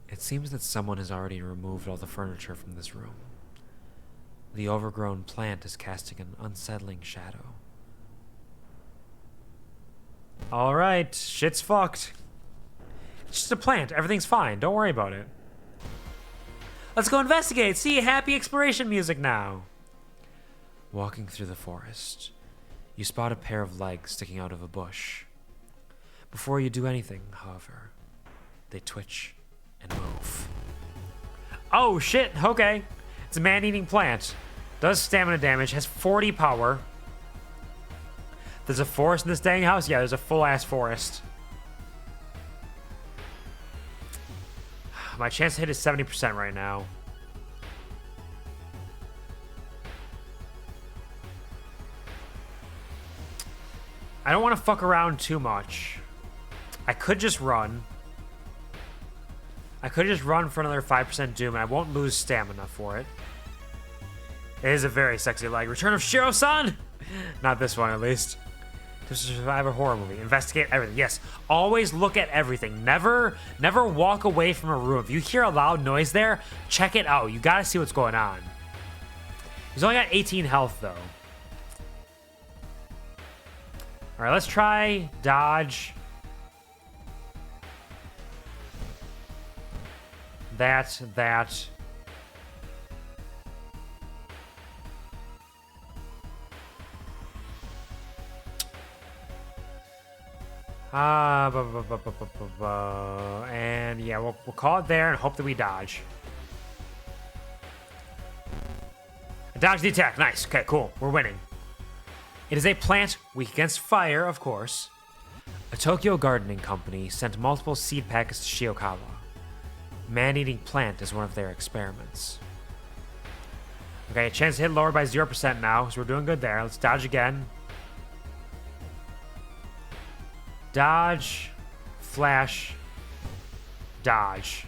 It seems that someone has already removed all the furniture from this room. The overgrown plant is casting an unsettling shadow. Alright, shit's fucked. It's just a plant. Everything's fine. Don't worry about it. Let's go investigate. See, happy exploration music now. Walking through the forest, you spot a pair of legs sticking out of a bush. Before you do anything, however, they twitch and move. Oh shit, okay. It's a man-eating plant. Does stamina damage, has 40 power. There's a forest in this dang house? Yeah, there's a full-ass forest. My chance to hit is 70% right now. I don't want to fuck around too much. I could just run. I could just run for another 5% doom, and I won't lose stamina for it. It is a very sexy leg. Return of Shiro-san! Not this one, at least. This is a survivor horror movie. Investigate everything. Yes, always look at everything. Never walk away from a room. If you hear a loud noise there, check it out. You gotta see what's going on. He's only got 18 health, though. All right, let's try dodge. That. And yeah, we'll call it there and hope that we dodge. Dodge the attack. Nice. Okay, cool. We're winning. It is a plant weak against fire, of course. A Tokyo gardening company sent multiple seed packets to Shiokawa. Man-eating plant is one of their experiments. Okay, chance to hit lower by 0% now, so we're doing good there. Let's dodge again. Dodge, flash, dodge.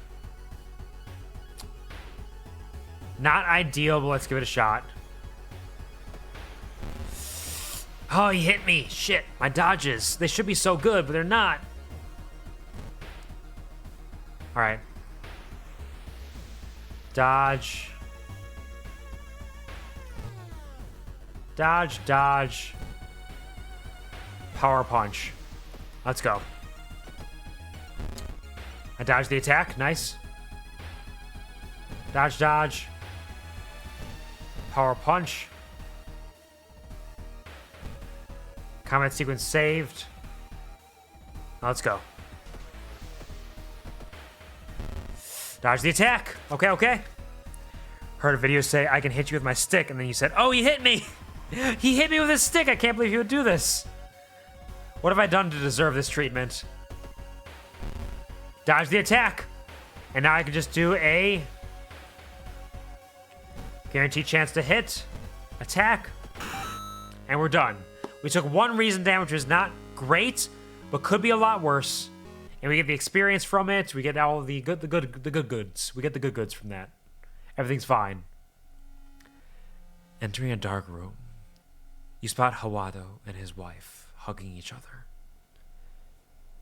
Not ideal, but let's give it a shot. Oh, he hit me. Shit, my dodges. They should be so good, but they're not. All right. Dodge. Dodge, dodge. Power punch. Let's go. I dodged the attack. Nice. Dodge, dodge. Power punch. Combat sequence saved. Let's go. Dodge the attack. Okay, okay. Heard a video say, I can hit you with my stick. And then you said, oh, he hit me. He hit me with his stick. I can't believe he would do this. What have I done to deserve this treatment? Dodge the attack. And now I can just do a guaranteed chance to hit. Attack. And we're done. We took 1 reason damage, which is not great, but could be a lot worse. And we get the experience from it. We get all the good goods. We get the good goods from that. Everything's fine. Entering a dark room, you spot Hawado and his wife hugging each other.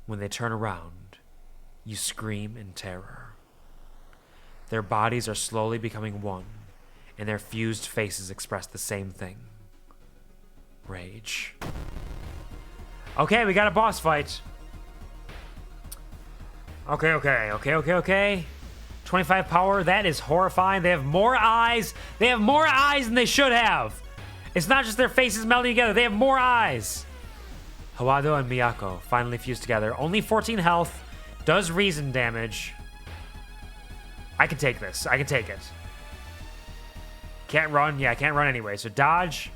When they turn around, you scream in terror. Their bodies are slowly becoming one, and their fused faces express the same thing. Rage. Okay, we got a boss fight. Okay. 25 power, that is horrifying. They have more eyes. They have more eyes than they should have. It's not just their faces melding together. They have more eyes. Hawado and Miyako finally fused together. Only 14 health. Does reason damage. I can take this. I can take it. Can't run. Yeah, I can't run anyway. So dodge.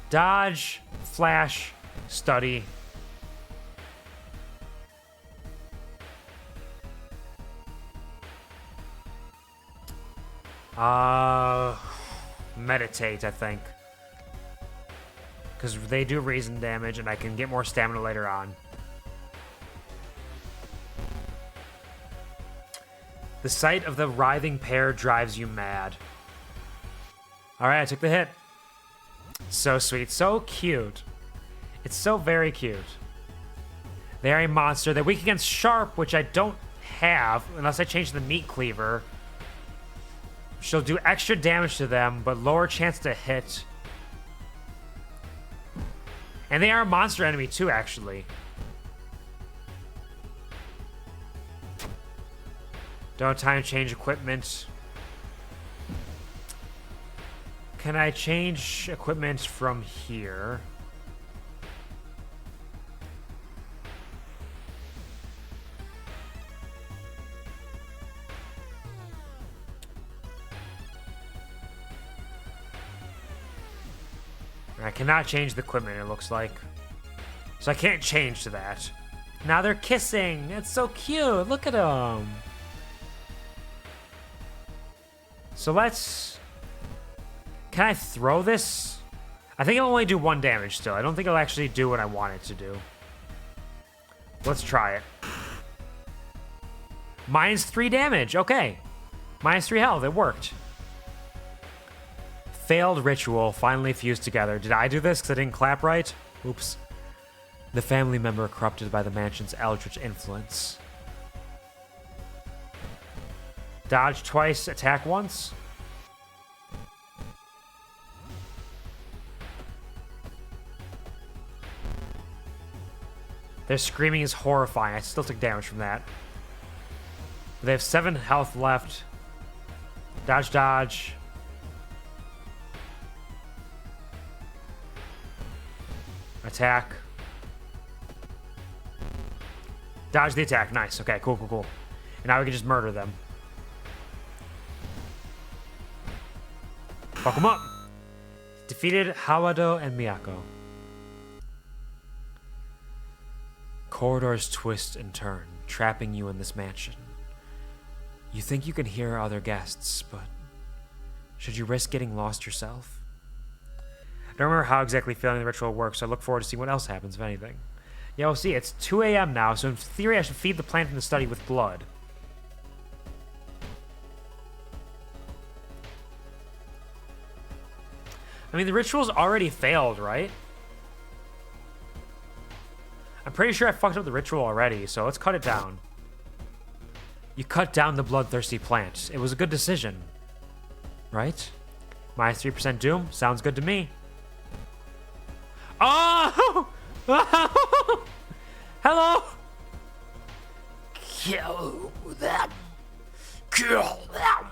Dodge. Flash. Study. Meditate, I think. Because they do reason damage, and I can get more stamina later on. The sight of the writhing pair drives you mad. Alright, I took the hit. So sweet, so cute. It's so very cute. They are a monster. They're weak against sharp, which I don't have, unless I change the meat cleaver. She'll do extra damage to them, but lower chance to hit. And they are a monster enemy too, actually. Don't have time to change equipment. Can I change equipment from here? I cannot change the equipment, it looks like. So I can't change to that. Now they're kissing. It's so cute. Look at them. So let's... Can I throw this? I think it'll only do 1 damage still. I don't think it'll actually do what I want it to do. Let's try it. -3 damage. Okay. -3 health. It worked. Failed ritual, finally fused together. Did I do this because I didn't clap right? Oops. The family member corrupted by the mansion's eldritch influence. Dodge twice, attack once. Their screaming is horrifying. I still took damage from that. They have 7 health left. Dodge, dodge. Attack. Dodge the attack. Nice. Okay, cool. And now we can just murder them. Fuck them up. Defeated Hawado and Miyako. Corridors twist and turn, trapping you in this mansion. You think you can hear other guests, but should you risk getting lost yourself? I don't remember how exactly failing the ritual works, so I look forward to seeing what else happens, if anything. Yeah, we'll see. It's 2 a.m. now, so in theory I should feed the plant from the study with blood. I mean, the ritual's already failed, right? I'm pretty sure I fucked up the ritual already, so let's cut it down. You cut down the bloodthirsty plant. It was a good decision. Right? -3% doom? Sounds good to me. Oh! Hello! Kill them. Kill them.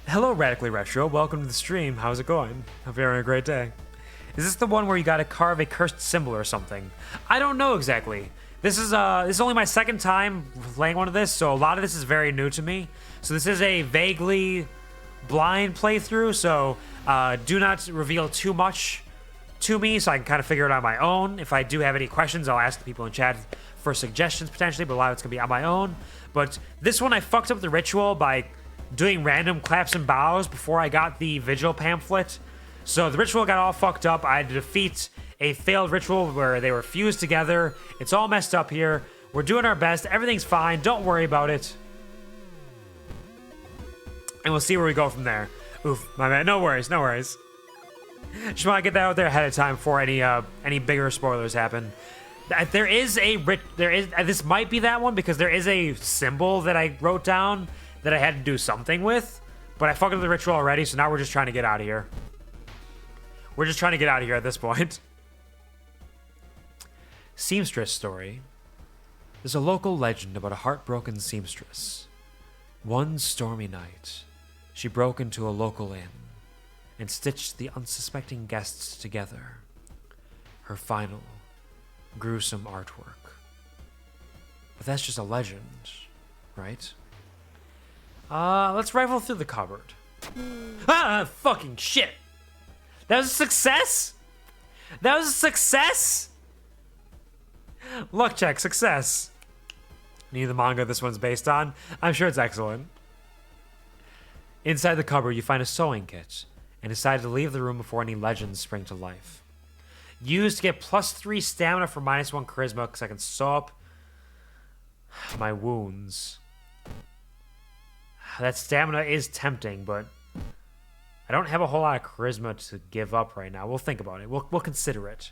Hello, Radically Retro. Welcome to the stream. How's it going? Hope you're having a great day. Is this the one where you gotta carve a cursed symbol or something? I don't know exactly. This is only my 2nd time playing one of this, so a lot of this is very new to me. So this is a vaguely blind playthrough, so do not reveal too much to me so I can kind of figure it out on my own. If I do have any questions, I'll ask the people in chat for suggestions potentially, but a lot of it's going to be on my own. But this one, I fucked up the ritual by doing random claps and bows before I got the vigil pamphlet. So the ritual got all fucked up. I had to defeat a failed ritual where they were fused together. It's all messed up here. We're doing our best. Everything's fine. Don't worry about it. And we'll see where we go from there. Oof, my man. No worries. No worries. Just want to get that out there ahead of time before any bigger spoilers happen. This might be that one because there is a symbol that I wrote down that I had to do something with, but I fucked up the ritual already, so now we're just trying to get out of here. We're just trying to get out of here at this point. Seamstress story. There's a local legend about a heartbroken seamstress. One stormy night, she broke into a local inn and stitched the unsuspecting guests together. Her final, gruesome artwork. But that's just a legend, right? Let's rifle through the cupboard. Ah, fucking shit! That was a success? That was a success? Luck check, success. Need the manga this one's based on? I'm sure it's excellent. Inside the cupboard, you find a sewing kit and decide to leave the room before any legends spring to life. Use to get +3 stamina for -1 charisma because I can sew up my wounds. That stamina is tempting, but I don't have a whole lot of charisma to give up right now. We'll think about it. We'll consider it.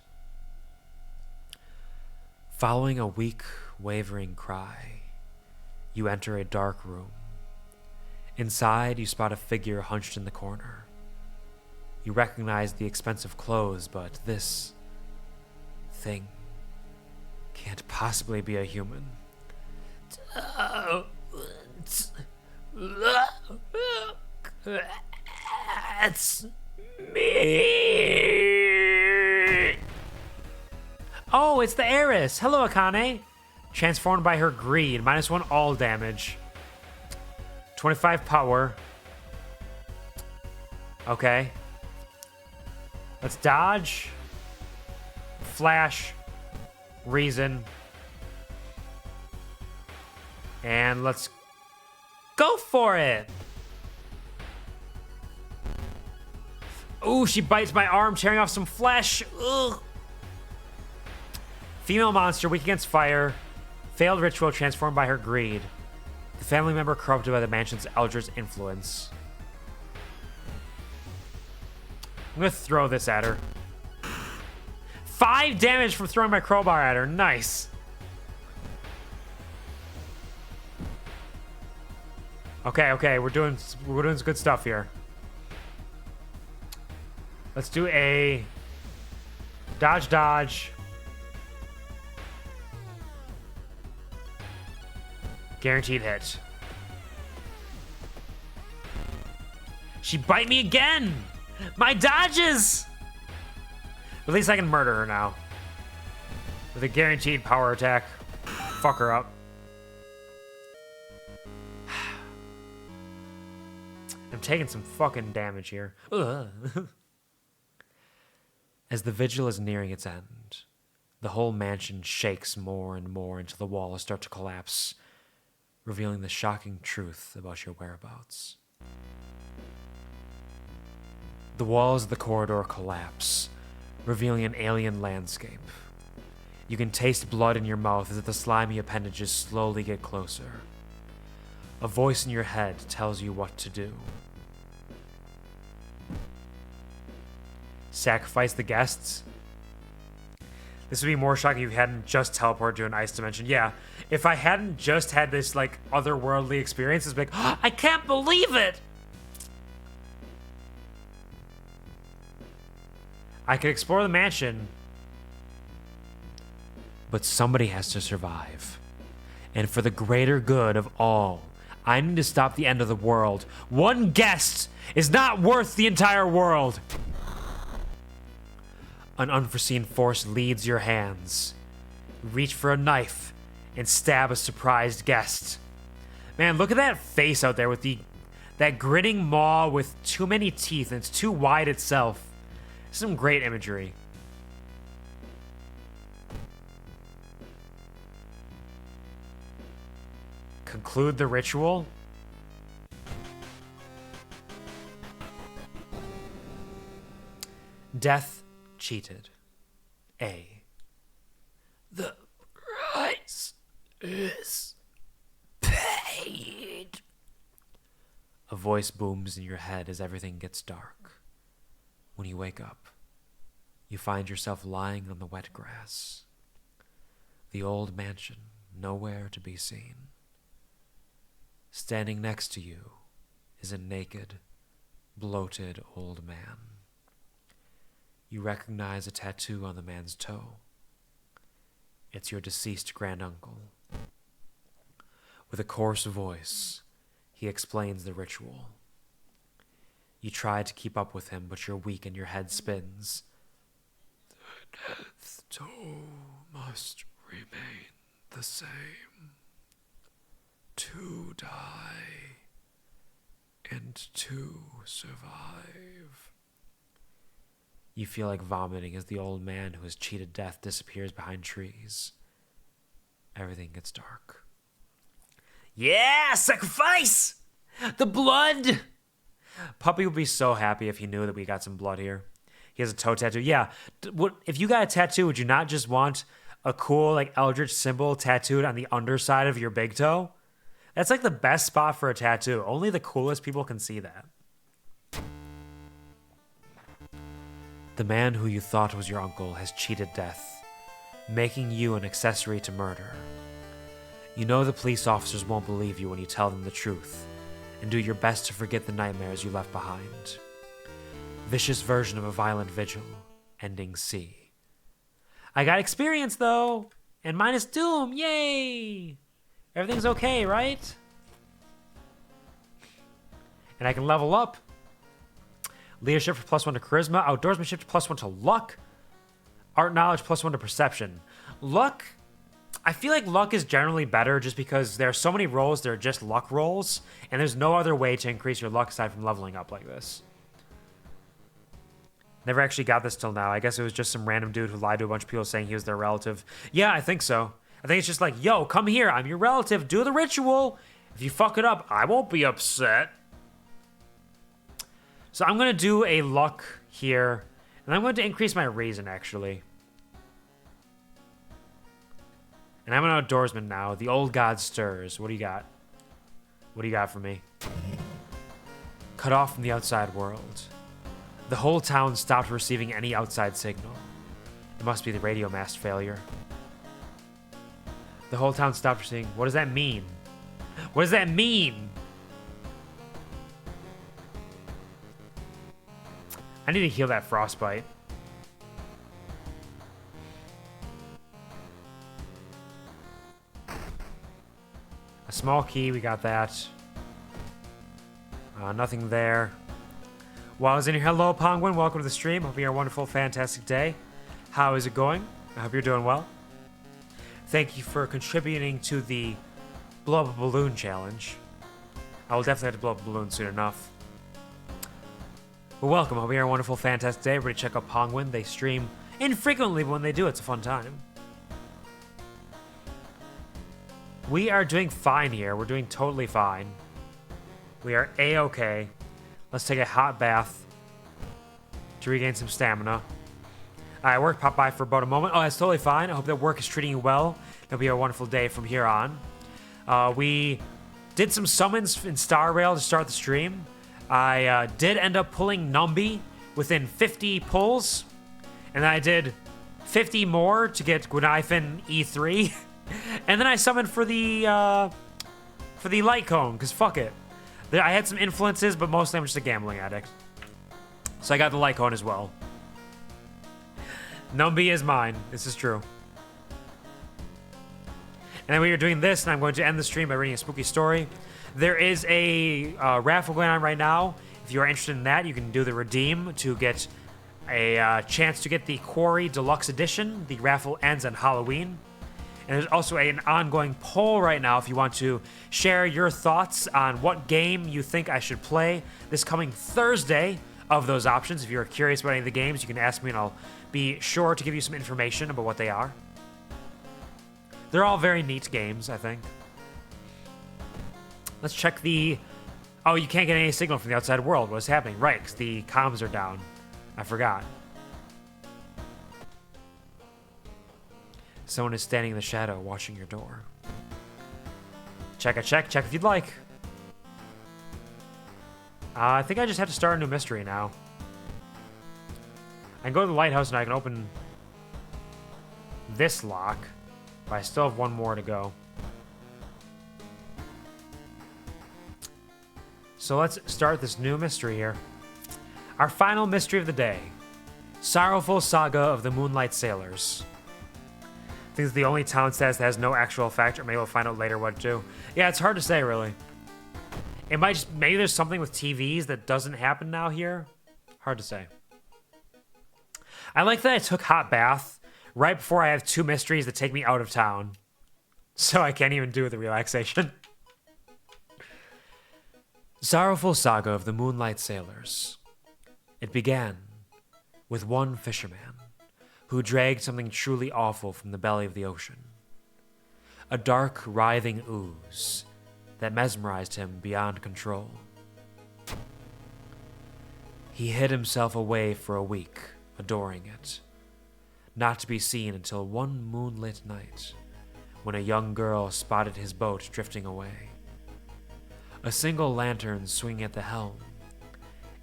Following a weak, wavering cry, you enter a dark room. Inside, you spot a figure hunched in the corner. You recognize the expensive clothes, but this thing can't possibly be a human. It's me. Oh, it's the heiress. Hello, Akane. Transformed by her greed. -1 all damage. 25 power. Okay. Let's dodge. Flash. Reason. And let's go for it. Ooh, she bites my arm, tearing off some flesh. Ugh. Female monster, weak against fire. Failed ritual, transformed by her greed. The family member corrupted by the mansion's Eldritch influence. I'm gonna throw this at her. 5 damage from throwing my crowbar at her. Nice. Okay, we're doing some good stuff here. Let's do a dodge. Guaranteed hit. She bite me again! My dodges! At least I can murder her now. With a guaranteed power attack. Fuck her up. I'm taking some fucking damage here. Ugh. As the vigil is nearing its end, the whole mansion shakes more and more until the walls start to collapse, revealing the shocking truth about your whereabouts. The walls of the corridor collapse, revealing an alien landscape. You can taste blood in your mouth as the slimy appendages slowly get closer. A voice in your head tells you what to do. Sacrifice the guests? This would be more shocking if you hadn't just teleported to an ice dimension. Yeah, if I hadn't just had this, like, otherworldly experience, it's like, oh, I can't believe it! I could explore the mansion, but somebody has to survive. And for the greater good of all, I need to stop the end of the world. One guest is not worth the entire world! An unforeseen force leads your hands. Reach for a knife and stab a surprised guest. Man, look at that face out there with that grinning maw with too many teeth and it's too wide itself. Some great imagery. Conclude the ritual. Death cheated. A. The price is paid. A voice booms in your head as everything gets dark. When you wake up, you find yourself lying on the wet grass. The old mansion, nowhere to be seen. Standing next to you is a naked, bloated old man. You recognize a tattoo on the man's toe. It's your deceased granduncle. With a coarse voice, he explains the ritual. You try to keep up with him, but you're weak and your head spins. The death toll must remain the same. Two die, and two survive. You feel like vomiting as the old man who has cheated death disappears behind trees. Everything gets dark. Yeah, sacrifice! The blood! Puppy would be so happy if he knew that we got some blood here. He has a toe tattoo. Yeah, if you got a tattoo, would you not just want a cool, like, eldritch symbol tattooed on the underside of your big toe? That's like the best spot for a tattoo. Only the coolest people can see that. The man who you thought was your uncle has cheated death, making you an accessory to murder. You know the police officers won't believe you when you tell them the truth, and do your best to forget the nightmares you left behind. Vicious version of a violent vigil, ending C. I got experience though, and minus doom, yay! Everything's okay, right? And I can level up. Leadership for +1 to charisma, outdoorsmanship to +1 to luck, art knowledge +1 to perception. Luck, I feel like luck is generally better just because there are so many rolls that are just luck rolls, and there's no other way to increase your luck aside from leveling up like this. Never actually got this till now. I guess it was just some random dude who lied to a bunch of people saying he was their relative. Yeah, I think so. I think it's just like, yo, come here, I'm your relative, do the ritual. If you fuck it up, I won't be upset. So I'm going to do a luck here, and I'm going to increase my reason, actually. And I'm an outdoorsman now. The old god stirs. What do you got? What do you got for me? Cut off from the outside world. The whole town stopped receiving any outside signal. It must be the radio mast failure. The whole town stopped receiving... What does that mean? What does that mean? I need to heal that frostbite. A small key, we got that. Nothing there. While I was in here, hello Penguin, welcome to the stream. Hope you have a wonderful, fantastic day. How is it going? I hope you're doing well. Thank you for contributing to the blow up a balloon challenge. I will definitely have to blow up a balloon soon enough. Well, welcome. Hope you have a wonderful, fantastic day. Everybody check out Penguin. They stream infrequently, but when they do, it's a fun time. We are doing fine here. We're doing totally fine. We are A-okay. Let's take a hot bath to regain some stamina. Alright, work popped by for about a moment. Oh, that's totally fine. I hope that work is treating you well. It'll be a wonderful day from here on. We did some summons in Star Rail to start the stream. I did end up pulling Numby within 50 pulls. And then I did 50 more to get Gwynaifin E3. And then I summoned for the light cone, because fuck it. I had some influences, but mostly I'm just a gambling addict. So I got the light cone as well. Numby is mine. This is true. And then we are doing this, and I'm going to end the stream by reading a spooky story. There is a raffle going on right now. If you are interested in that, you can do the redeem to get a chance to get the Quarry Deluxe Edition. The raffle ends on Halloween. And there's also an ongoing poll right now if you want to share your thoughts on what game you think I should play this coming Thursday of those options. If you're curious about any of the games, you can ask me and I'll be sure to give you some information about what they are. They're all very neat games, I think. Let's check the... Oh, you can't get any signal from the outside world. What's happening? Right, because the comms are down. I forgot. Someone is standing in the shadow watching your door. Check if you'd like. I think I just have to start a new mystery now. I can go to the lighthouse and I can open this lock, but I still have one more to go. So let's start this new mystery here. Our final mystery of the day. Sorrowful Saga of the Moonlight Sailors. I think it's the only town status that has no actual fact, or maybe we'll find out later what to do. Yeah, it's hard to say, really. It might just, maybe there's something with TVs that doesn't happen now here. Hard to say. I like that I took hot bath right before I have 2 mysteries that take me out of town. So I can't even do the relaxation. Sorrowful Saga of the Moonlight Sailors. It began with one fisherman who dragged something truly awful from the belly of the ocean. A dark, writhing ooze that mesmerized him beyond control. He hid himself away for a week, adoring it, not to be seen until one moonlit night when a young girl spotted his boat drifting away. A single lantern swinging at the helm,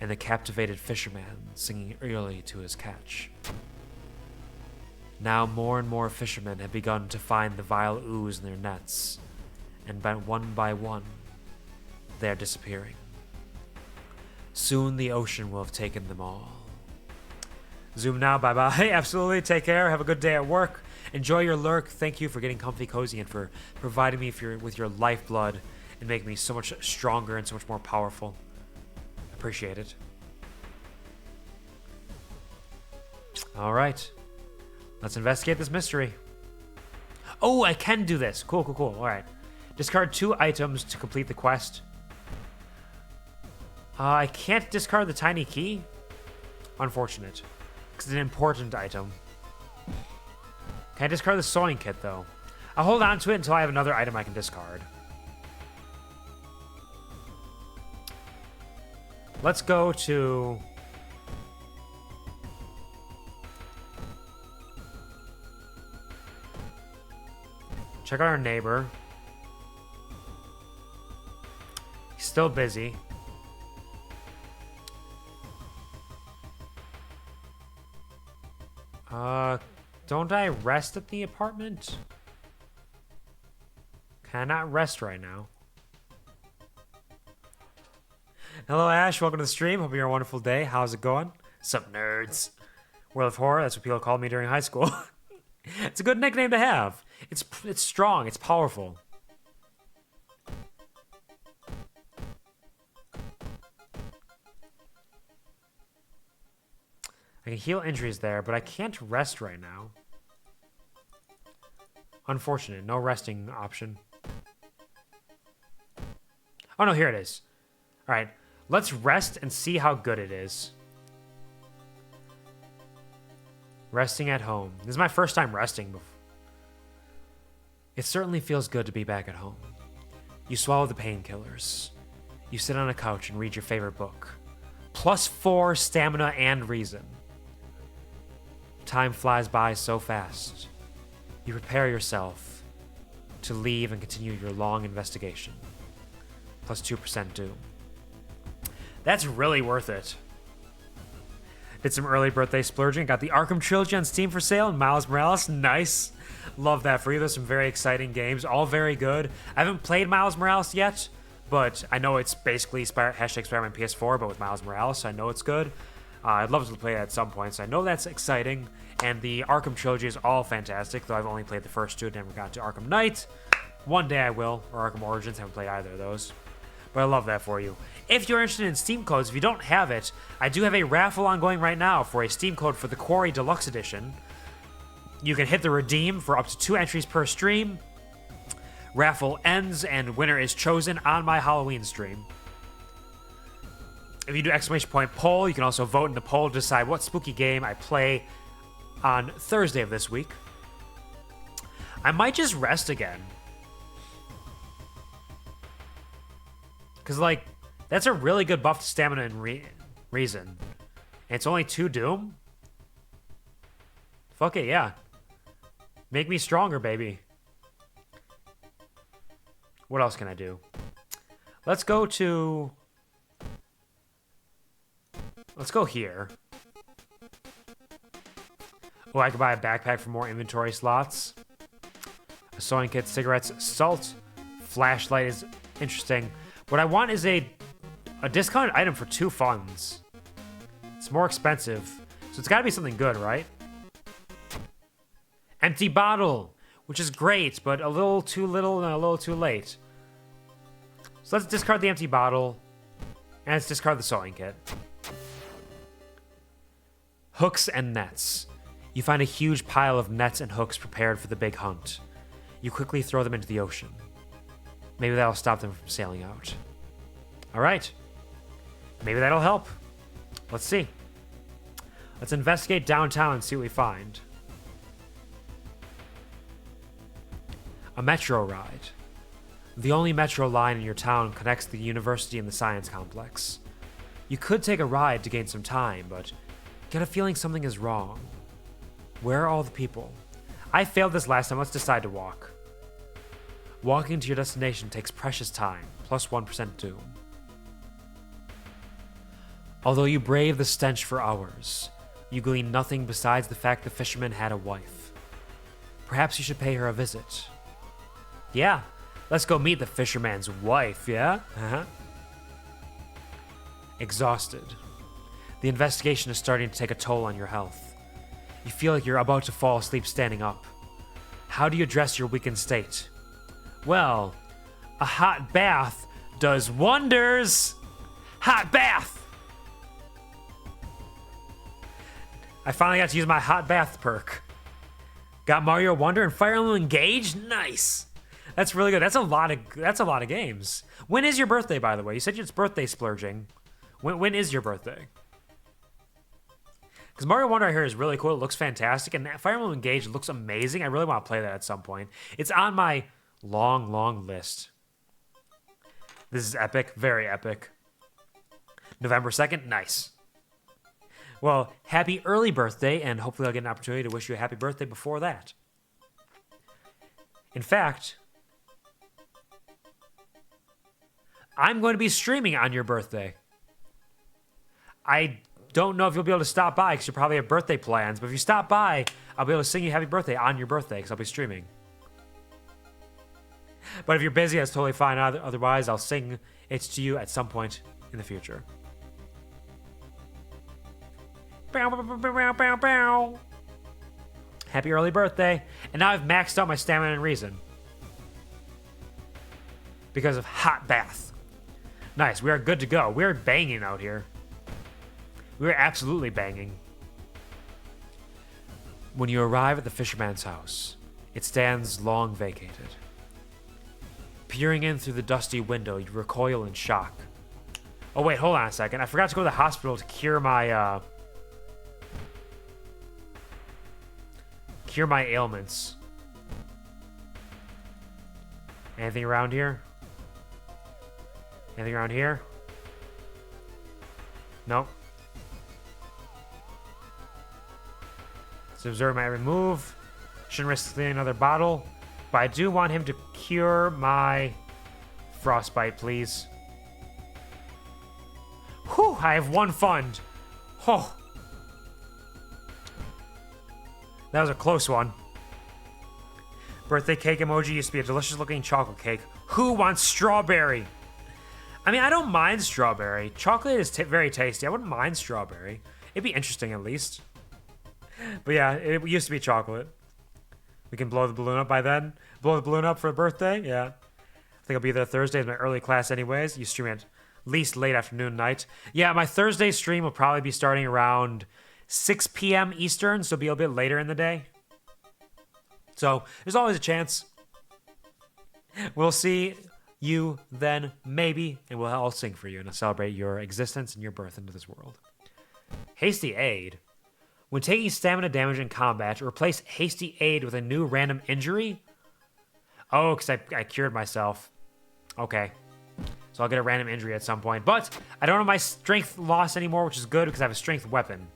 and the captivated fisherman singing eerily to his catch. Now more and more fishermen have begun to find the vile ooze in their nets, and one by one, they are disappearing. Soon the ocean will have taken them all. Zoom now, bye-bye. Absolutely, take care, have a good day at work. Enjoy your lurk. Thank you for getting comfy cozy and for providing me with your lifeblood and making me so much stronger and so much more powerful. Appreciate it. All right. Let's investigate this mystery. Oh, I can do this. Cool. All right. Discard 2 items to complete the quest. I can't discard the tiny key. Unfortunate. Because it's an important item. Can I discard the sewing kit, though? I'll hold on to it until I have another item I can discard. Let's go to... check out our neighbor. He's still busy. Don't I rest at the apartment? Can I not rest right now? Hello, Ash. Welcome to the stream. Hope you're a wonderful day. How's it going? Sup, nerds? World of Horror. That's what people called me during high school. It's a good nickname to have. It's strong. It's powerful. I can heal injuries there, but I can't rest right now. Unfortunate. No resting option. Oh, no. Here it is. All right. Let's rest and see how good it is. Resting at home. This is my first time resting before. It certainly feels good to be back at home. You swallow the painkillers. You sit on a couch and read your favorite book. +4 stamina and reason. Time flies by so fast. You prepare yourself to leave and continue your long investigation. +2% doom. That's really worth it. Did some early birthday splurging. Got the Arkham Trilogy on Steam for sale and Miles Morales. Nice. Love that for you. There's some very exciting games. All very good. I haven't played Miles Morales yet, but I know it's basically hashtag Spider-Man PS4, but with Miles Morales, so I know it's good. I'd love to play it at some point, so I know that's exciting. And the Arkham Trilogy is all fantastic, though I've only played the first 2 and never got to Arkham Knight. One day I will, or Arkham Origins. Haven't played either of those. But I love that for you. If you're interested in Steam codes, if you don't have it, I do have a raffle ongoing right now for a Steam code for the Quarry Deluxe Edition. You can hit the redeem for up to 2 entries per stream. Raffle ends and winner is chosen on my Halloween stream. If you do ! Poll, you can also vote in the poll to decide what spooky game I play on Thursday of this week. I might just rest again. Because, like, that's a really good buff to stamina and reason. And it's only 2 doom? Fuck it, yeah. Make me stronger, baby. What else can I do? Let's go here. Oh, I could buy a backpack for more inventory slots. A sewing kit, cigarettes, salt, flashlight is interesting. What I want is a discounted item for 2 funds. It's more expensive, so it's got to be something good, right? Empty bottle, which is great, but a little too little and a little too late. So let's discard the empty bottle, and let's discard the sewing kit. Hooks and nets. You find a huge pile of nets and hooks prepared for the big hunt. You quickly throw them into the ocean. Maybe that'll stop them from sailing out. All right. Maybe that'll help. Let's see. Let's investigate downtown and see what we find. A metro ride. The only metro line in your town connects the university and the science complex. You could take a ride to gain some time, but get a feeling something is wrong. Where are all the people? I failed this last time. Let's decide to walk. Walking to your destination takes precious time, plus 1% doom. Although you brave the stench for hours, you glean nothing besides the fact the fisherman had a wife. Perhaps you should pay her a visit. Yeah, let's go meet the fisherman's wife, yeah? Exhausted. The investigation is starting to take a toll on your health. You feel like you're about to fall asleep standing up. How do you address your weakened state? Well, a hot bath does wonders! Hot bath! I finally got to use my hot bath perk. Got Mario Wonder and Fire Emblem Engage? Nice! That's really good. That's a lot of games. When is your birthday, by the way? You said it's birthday splurging. When is your birthday? Because Mario Wonder, I hear, is really cool. It looks fantastic. And Fire Emblem Engage looks amazing. I really want to play that at some point. It's on my long, long list. This is epic. Very epic. November 2nd. Nice. Well, happy early birthday, and hopefully I'll get an opportunity to wish you a happy birthday before that. In fact, I'm going to be streaming on your birthday. I don't know if you'll be able to stop by because you probably have birthday plans, but if you stop by, I'll be able to sing you happy birthday on your birthday because I'll be streaming. But if you're busy, that's totally fine. Otherwise, I'll sing it to you at some point in the future. Bow, bow, bow, bow, bow, bow. Happy early birthday. And now I've maxed out my stamina and reason. Because of hot bath. Nice, we are good to go. We're banging out here. We're absolutely banging. When you arrive at the fisherman's house, it stands long vacated. Peering in through the dusty window, you recoil in shock. Oh wait, hold on a second. I forgot to go to the hospital to cure my ailments. Anything around here? Anything around here? Nope. So observe my every move. Shouldn't risk cleaning another bottle. But I do want him to cure my frostbite, please. Whew, I have 1 fund. Oh. That was a close one. Birthday cake emoji used to be a delicious looking chocolate cake. Who wants strawberry? I mean, I don't mind strawberry. Chocolate is very tasty. I wouldn't mind strawberry. It'd be interesting at least. But yeah, it used to be chocolate. We can blow the balloon up by then. Blow the balloon up for a birthday? Yeah. I think I'll be there Thursday in my early class anyways. You stream at least late afternoon, night. Yeah, my Thursday stream will probably be starting around 6 p.m. Eastern, so it'll be a bit later in the day. So there's always a chance. We'll see you then, maybe, and we'll all sing for you and celebrate your existence and your birth into this world. Hasty Aid. When taking stamina damage in combat, replace Hasty Aid with a new random injury? Oh, because I cured myself. Okay. So I'll get a random injury at some point. But I don't have my strength loss anymore, which is good because I have a strength weapon.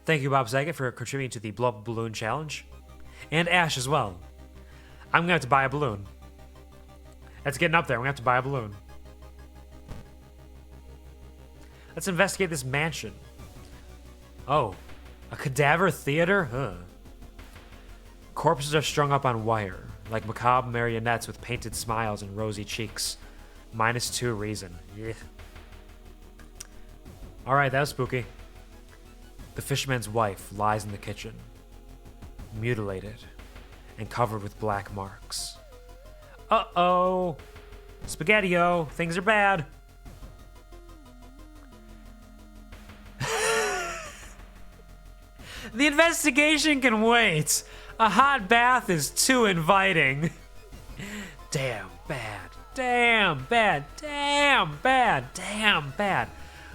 Thank you, Bob Saget, for contributing to the Blow Up Balloon Challenge. And Ash as well. I'm going to have to buy a balloon. That's getting up there. We're going to have to buy a balloon. Let's investigate this mansion. Oh, a cadaver theater? Huh. Corpses are strung up on wire, like macabre marionettes with painted smiles and rosy cheeks. -2 reason. Yeah. Alright, that was spooky. The fisherman's wife lies in the kitchen, mutilated and covered with black marks. Uh-oh! Spaghetti-o, things are bad. The investigation can wait. A hot bath is too inviting. Damn bad. Damn bad. Damn bad. Damn bad.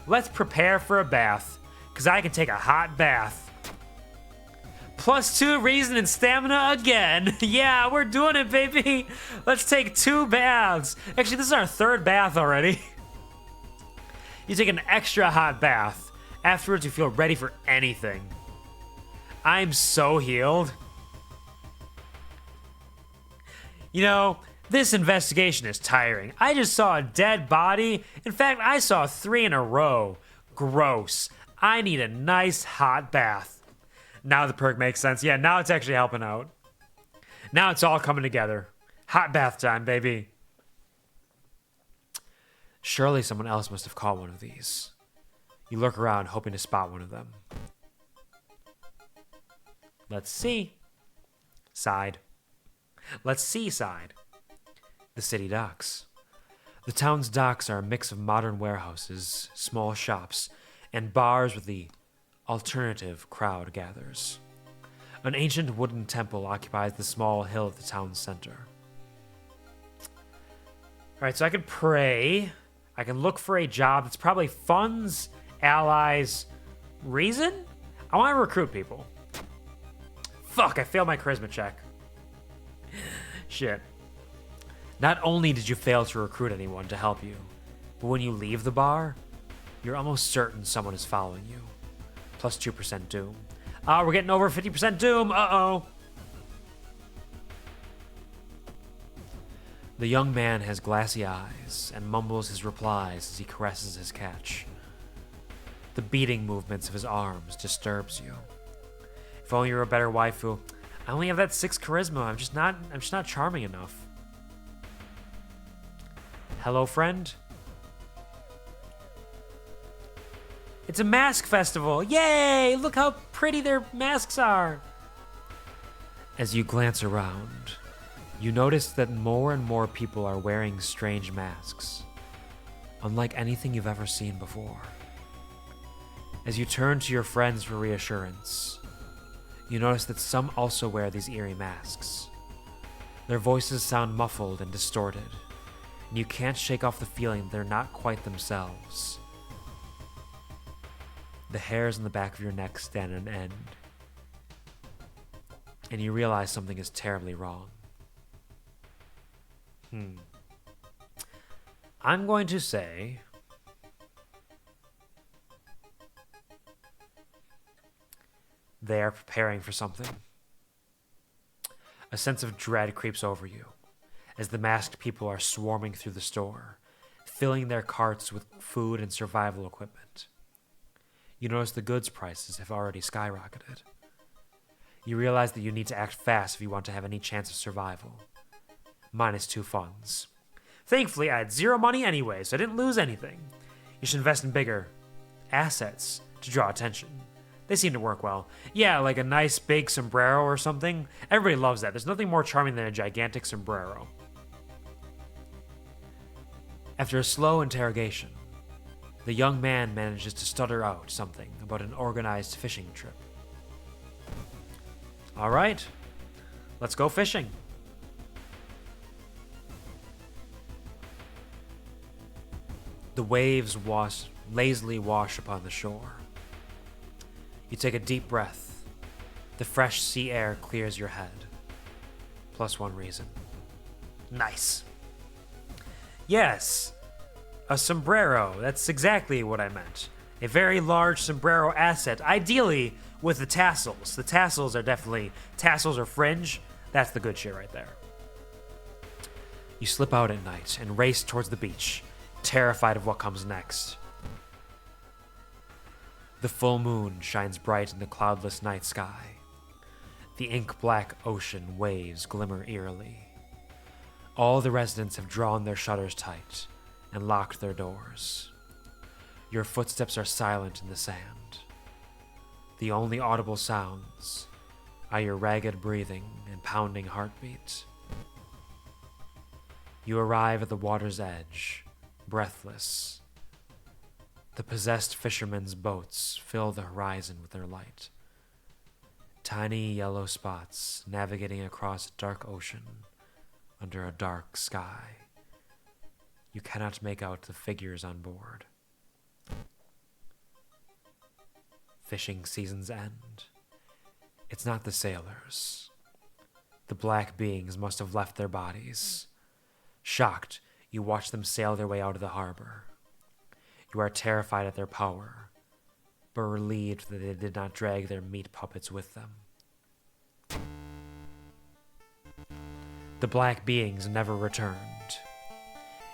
Let's prepare for a bath, because I can take a hot bath. +2 reason and stamina again. Yeah, we're doing it, baby. Let's take 2 baths. Actually, this is our 3rd bath already. You take an extra hot bath. Afterwards, you feel ready for anything. I'm so healed. You know, this investigation is tiring. I just saw a dead body. In fact, I saw 3 in a row. Gross. I need a nice hot bath. Now the perk makes sense. Yeah, now it's actually helping out. Now it's all coming together. Hot bath time, baby. Surely someone else must have caught one of these. You look around, hoping to spot one of them. Let's see. Side. Let's see side. The city docks. The town's docks are a mix of modern warehouses, small shops, and bars where the alternative crowd gathers. An ancient wooden temple occupies the small hill at the town's center. Alright, so I can pray. I can look for a job that's probably funds, allies, reason? I want to recruit people. Fuck, I failed my charisma check. Shit. Not only did you fail to recruit anyone to help you, but when you leave the bar, you're almost certain someone is following you. +2% doom. We're getting over 50% doom. Uh-oh. The young man has glassy eyes and mumbles his replies as he caresses his catch. The beating movements of his arms disturbs you. If only you were a better waifu. I only have that 6 charisma. I'm just not charming enough. Hello, friend. It's a mask festival. Yay! Look how pretty their masks are. As you glance around, you notice that more and more people are wearing strange masks, unlike anything you've ever seen before. As you turn to your friends for reassurance, you notice that some also wear these eerie masks. Their voices sound muffled and distorted, and you can't shake off the feeling they're not quite themselves. The hairs on the back of your neck stand on end, and you realize something is terribly wrong. I'm going to say they are preparing for something. A sense of dread creeps over you as the masked people are swarming through the store, filling their carts with food and survival equipment. You notice the goods prices have already skyrocketed. You realize that you need to act fast if you want to have any chance of survival. -2 funds. Thankfully, I had 0 money anyway, so I didn't lose anything. You should invest in bigger assets to draw attention. They seem to work well. Yeah, like a nice big sombrero or something. Everybody loves that. There's nothing more charming than a gigantic sombrero. After a slow interrogation, the young man manages to stutter out something about an organized fishing trip. All right, let's go fishing. The waves lazily wash upon the shore. You take a deep breath. The fresh sea air clears your head. +1 reason. Nice. Yes, a sombrero. That's exactly what I meant. A very large sombrero asset, ideally with the tassels. The tassels are definitely, tassels or fringe. That's the good shit right there. You slip out at night and race towards the beach, terrified of what comes next. The full moon shines bright in the cloudless night sky. The ink-black ocean waves glimmer eerily. All the residents have drawn their shutters tight and locked their doors. Your footsteps are silent in the sand. The only audible sounds are your ragged breathing and pounding heartbeat. You arrive at the water's edge, breathless. The possessed fishermen's boats fill the horizon with their light. Tiny yellow spots navigating across a dark ocean under a dark sky. You cannot make out the figures on board. Fishing season's end. It's not the sailors. The black beings must have left their bodies. Shocked, you watch them sail their way out of the harbor. You are terrified at their power, but relieved that they did not drag their meat puppets with them. The black beings never returned,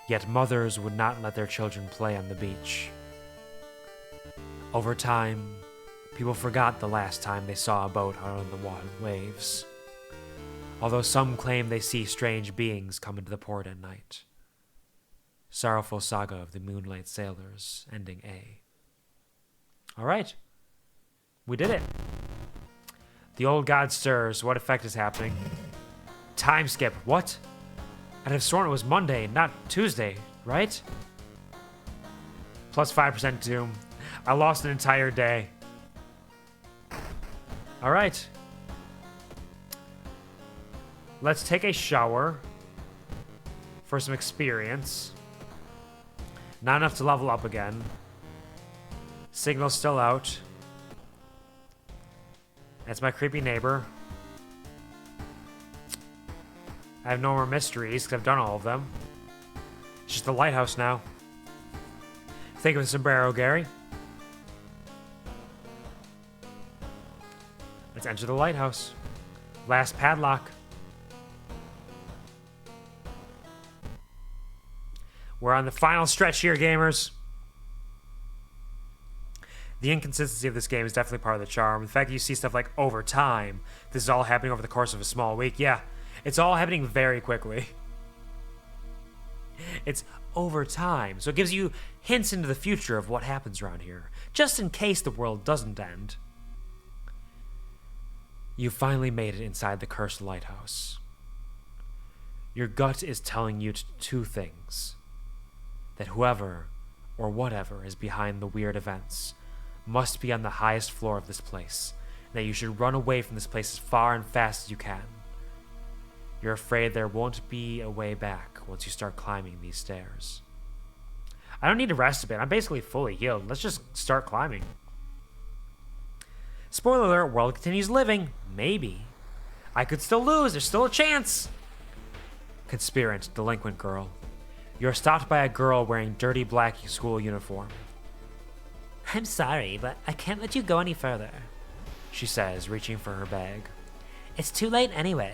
yet mothers would not let their children play on the beach. Over time, people forgot the last time they saw a boat out on the waves, although some claim they see strange beings come into the port at night. Sorrowful Saga of the Moonlight Sailors, ending A. Alright. We did it. The old god stirs. What effect is happening? Time skip. What? I'd have sworn it was Monday, not Tuesday, right? Plus 5% doom. I lost an entire day. Alright. Let's take a shower for some experience. Not enough to level up again. Signal's still out. That's my creepy neighbor. I have no more mysteries because I've done all of them. It's just the lighthouse now. Think of a sombrero, Gary. Let's enter the lighthouse. Last padlock. We're on the final stretch here, gamers. The inconsistency of this game is definitely part of the charm. The fact that you see stuff like over time, this is all happening over the course of a small week. Yeah, it's all happening very quickly. It's over time, so it gives you hints into the future of what happens around here, just in case the world doesn't end. You finally made it inside the cursed lighthouse. Your gut is telling you two things. That whoever or whatever is behind the weird events must be on the highest floor of this place, and that you should run away from this place as far and fast as you can. You're afraid there won't be a way back once you start climbing these stairs. I don't need to rest a bit. I'm basically fully healed. Let's just start climbing. Spoiler alert, world continues living. Maybe. I could still lose. There's still a chance. Conspirant, delinquent girl. You're stopped by a girl wearing dirty black school uniform. I'm sorry, but I can't let you go any further, she says, reaching for her bag. It's too late anyway.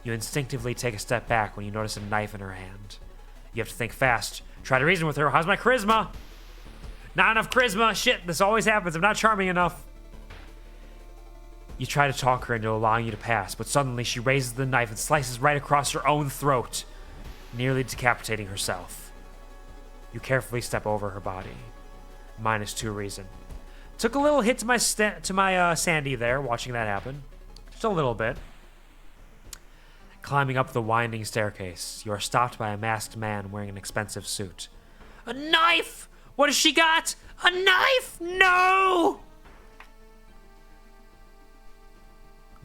You instinctively take a step back when you notice a knife in her hand. You have to think fast. Try to reason with her. How's my charisma? Not enough charisma. Shit, this always happens. I'm not charming enough. You try to talk her into allowing you to pass, but suddenly she raises the knife and slices right across her own throat, nearly decapitating herself. You carefully step over her body. -2 reason. Took a little hit to my Sandy there, watching that happen. Just a little bit. Climbing up the winding staircase, you are stopped by a masked man wearing an expensive suit. A knife! What has she got? A knife! No!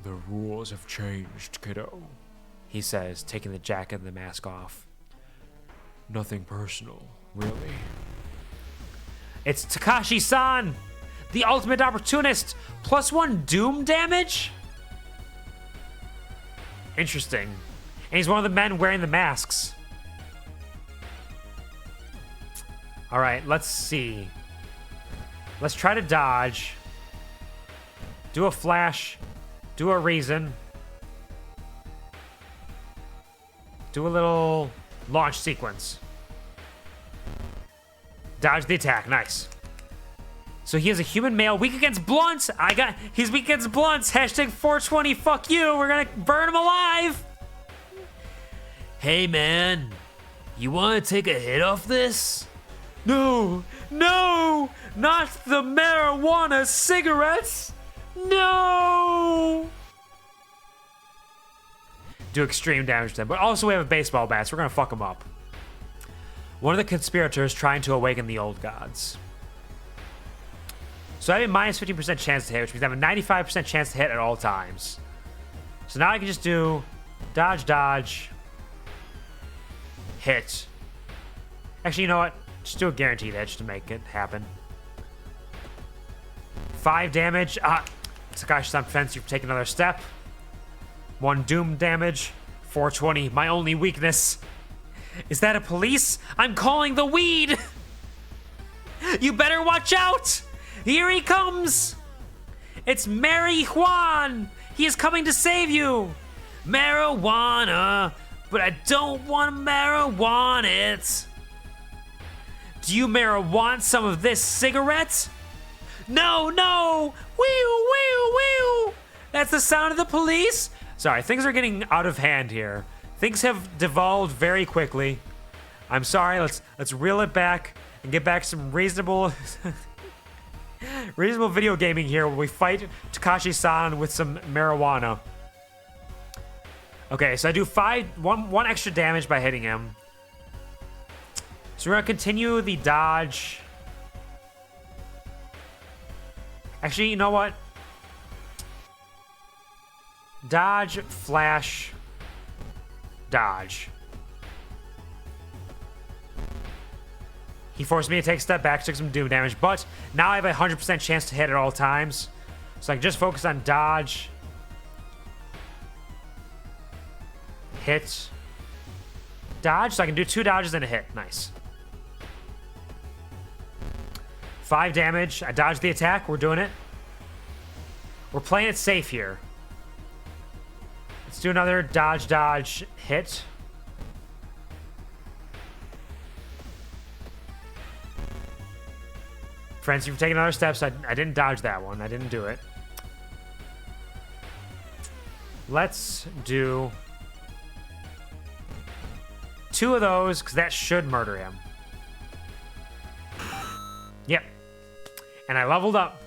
The rules have changed, kiddo, he says, taking the jacket and the mask off. Nothing personal, really. It's Takashi-san! The ultimate opportunist! +1 doom damage? Interesting. And he's one of the men wearing the masks. Alright, let's see. Let's try to dodge. Do a flash. Do a reason. Do a little launch sequence. Dodge the attack. Nice. So he is a human male, weak against blunts. He's weak against blunts. Hashtag 420, fuck you. We're gonna burn him alive. Hey, man. You wanna take a hit off this? No, no, not the marijuana cigarettes. No. Do extreme damage to them, but also we have a baseball bat, so we're gonna fuck him up. One of the conspirators trying to awaken the old gods. So I have a minus 15% chance to hit, which means I have a 95% chance to hit at all times. So now I can just do dodge, dodge, hit. Actually, you know what? Just do a guaranteed edge to make it happen. 5 damage. Takashi-san prevents you from taking another step. 1 doom damage. 420, my only weakness. Is that a police? I'm calling the weed! You better watch out! Here he comes! It's Mary Juan! He is coming to save you! Marijuana, but I don't want to marijuana it. Do you marijuana some of this cigarette? No, no! Wee-oo, wee-oo, wee-oo! That's the sound of the police? Sorry, things are getting out of hand here. Things have devolved very quickly. I'm sorry, let's reel it back and get back to some reasonable reasonable video gaming here where we fight Takashi-san with some marijuana. Okay, so I do one extra damage by hitting him. So we're gonna continue the dodge. Actually, you know what? Dodge, flash, dodge. He forced me to take a step back, took some doom damage, but now I have a 100% chance to hit at all times. So I can just focus on dodge, hit, dodge. So I can do 2 dodges and a hit. Nice. 5 damage. I dodged the attack. We're doing it. We're playing it safe here. Let's do another dodge, dodge, hit. Friends, you've taken another step, so I didn't dodge that one. I didn't do it. Let's do 2 of those, because that should murder him. Yep. And I leveled up.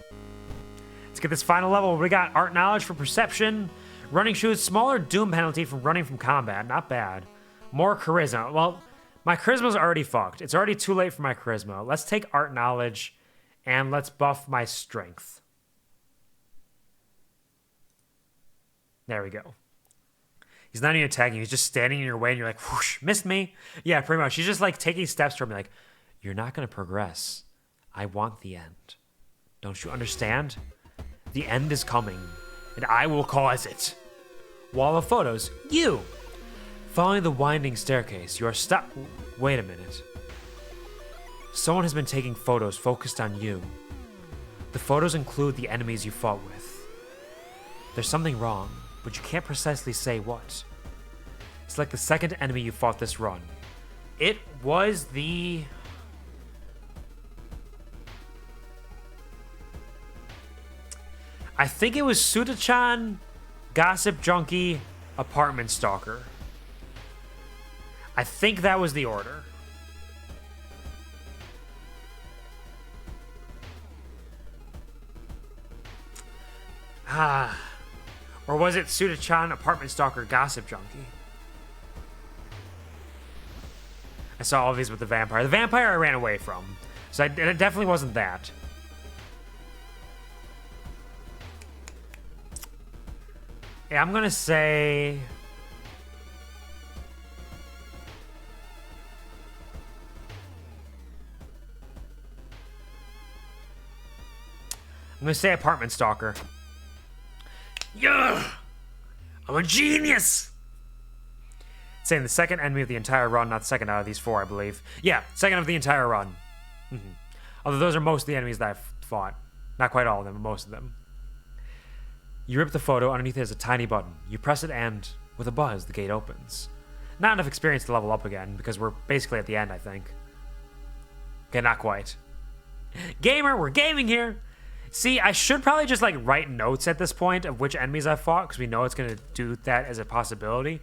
Let's get this final level. We got art knowledge for perception. Running shoes, smaller doom penalty from running from combat. Not bad. More charisma. Well, my charisma's already fucked. It's already too late for my charisma. Let's take art knowledge and let's buff my strength. There we go. He's not even attacking you. He's just standing in your way and you're like, whoosh, missed me. Yeah, pretty much. He's just like taking steps toward me like, you're not going to progress. I want the end. Don't you understand? The end is coming, and I will cause it. Wall of photos. You! Following the winding staircase, you are stuck. Wait a minute. Someone has been taking photos focused on you. The photos include the enemies you fought with. There's something wrong, but you can't precisely say what. It's like the second enemy you fought this run. It was the... I think it was Suda-chan, Gossip Junkie, Apartment Stalker. I think that was the order. Or was it Suda-chan, Apartment Stalker, Gossip Junkie? I saw all of these with the vampire. The vampire I ran away from. So it definitely wasn't that. Yeah, I'm gonna say... I'm gonna say Apartment Stalker. Yeah! I'm a genius! Saying the second enemy of the entire run, not second out of these 4, I believe. Yeah, second of the entire run. Although those are most of the enemies that I've fought. Not quite all of them, but most of them. You rip the photo, underneath there's a tiny button. You press it and, with a buzz, the gate opens. Not enough experience to level up again, because we're basically at the end, I think. Okay, not quite. Gamer, we're gaming here! See, I should probably just, like, write notes at this point of which enemies I fought, because we know it's going to do that as a possibility.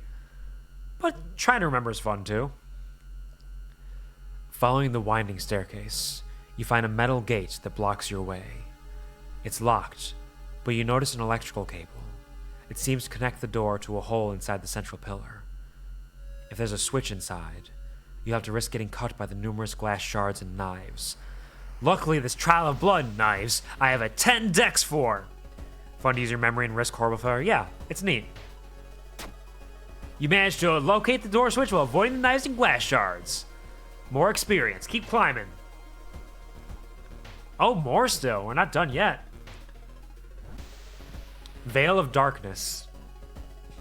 But trying to remember is fun, too. Following the winding staircase, you find a metal gate that blocks your way. It's locked, but you notice an electrical cable. It seems to connect the door to a hole inside the central pillar. If there's a switch inside, you have to risk getting cut by the numerous glass shards and knives. Luckily, this trial of blood knives I have a 10 dex for. Fun to use your memory and risk horrible failure? Yeah, it's neat. You managed to locate the door switch while avoiding the knives and glass shards. More experience. Keep climbing. Oh, more still. We're not done yet. Veil of Darkness.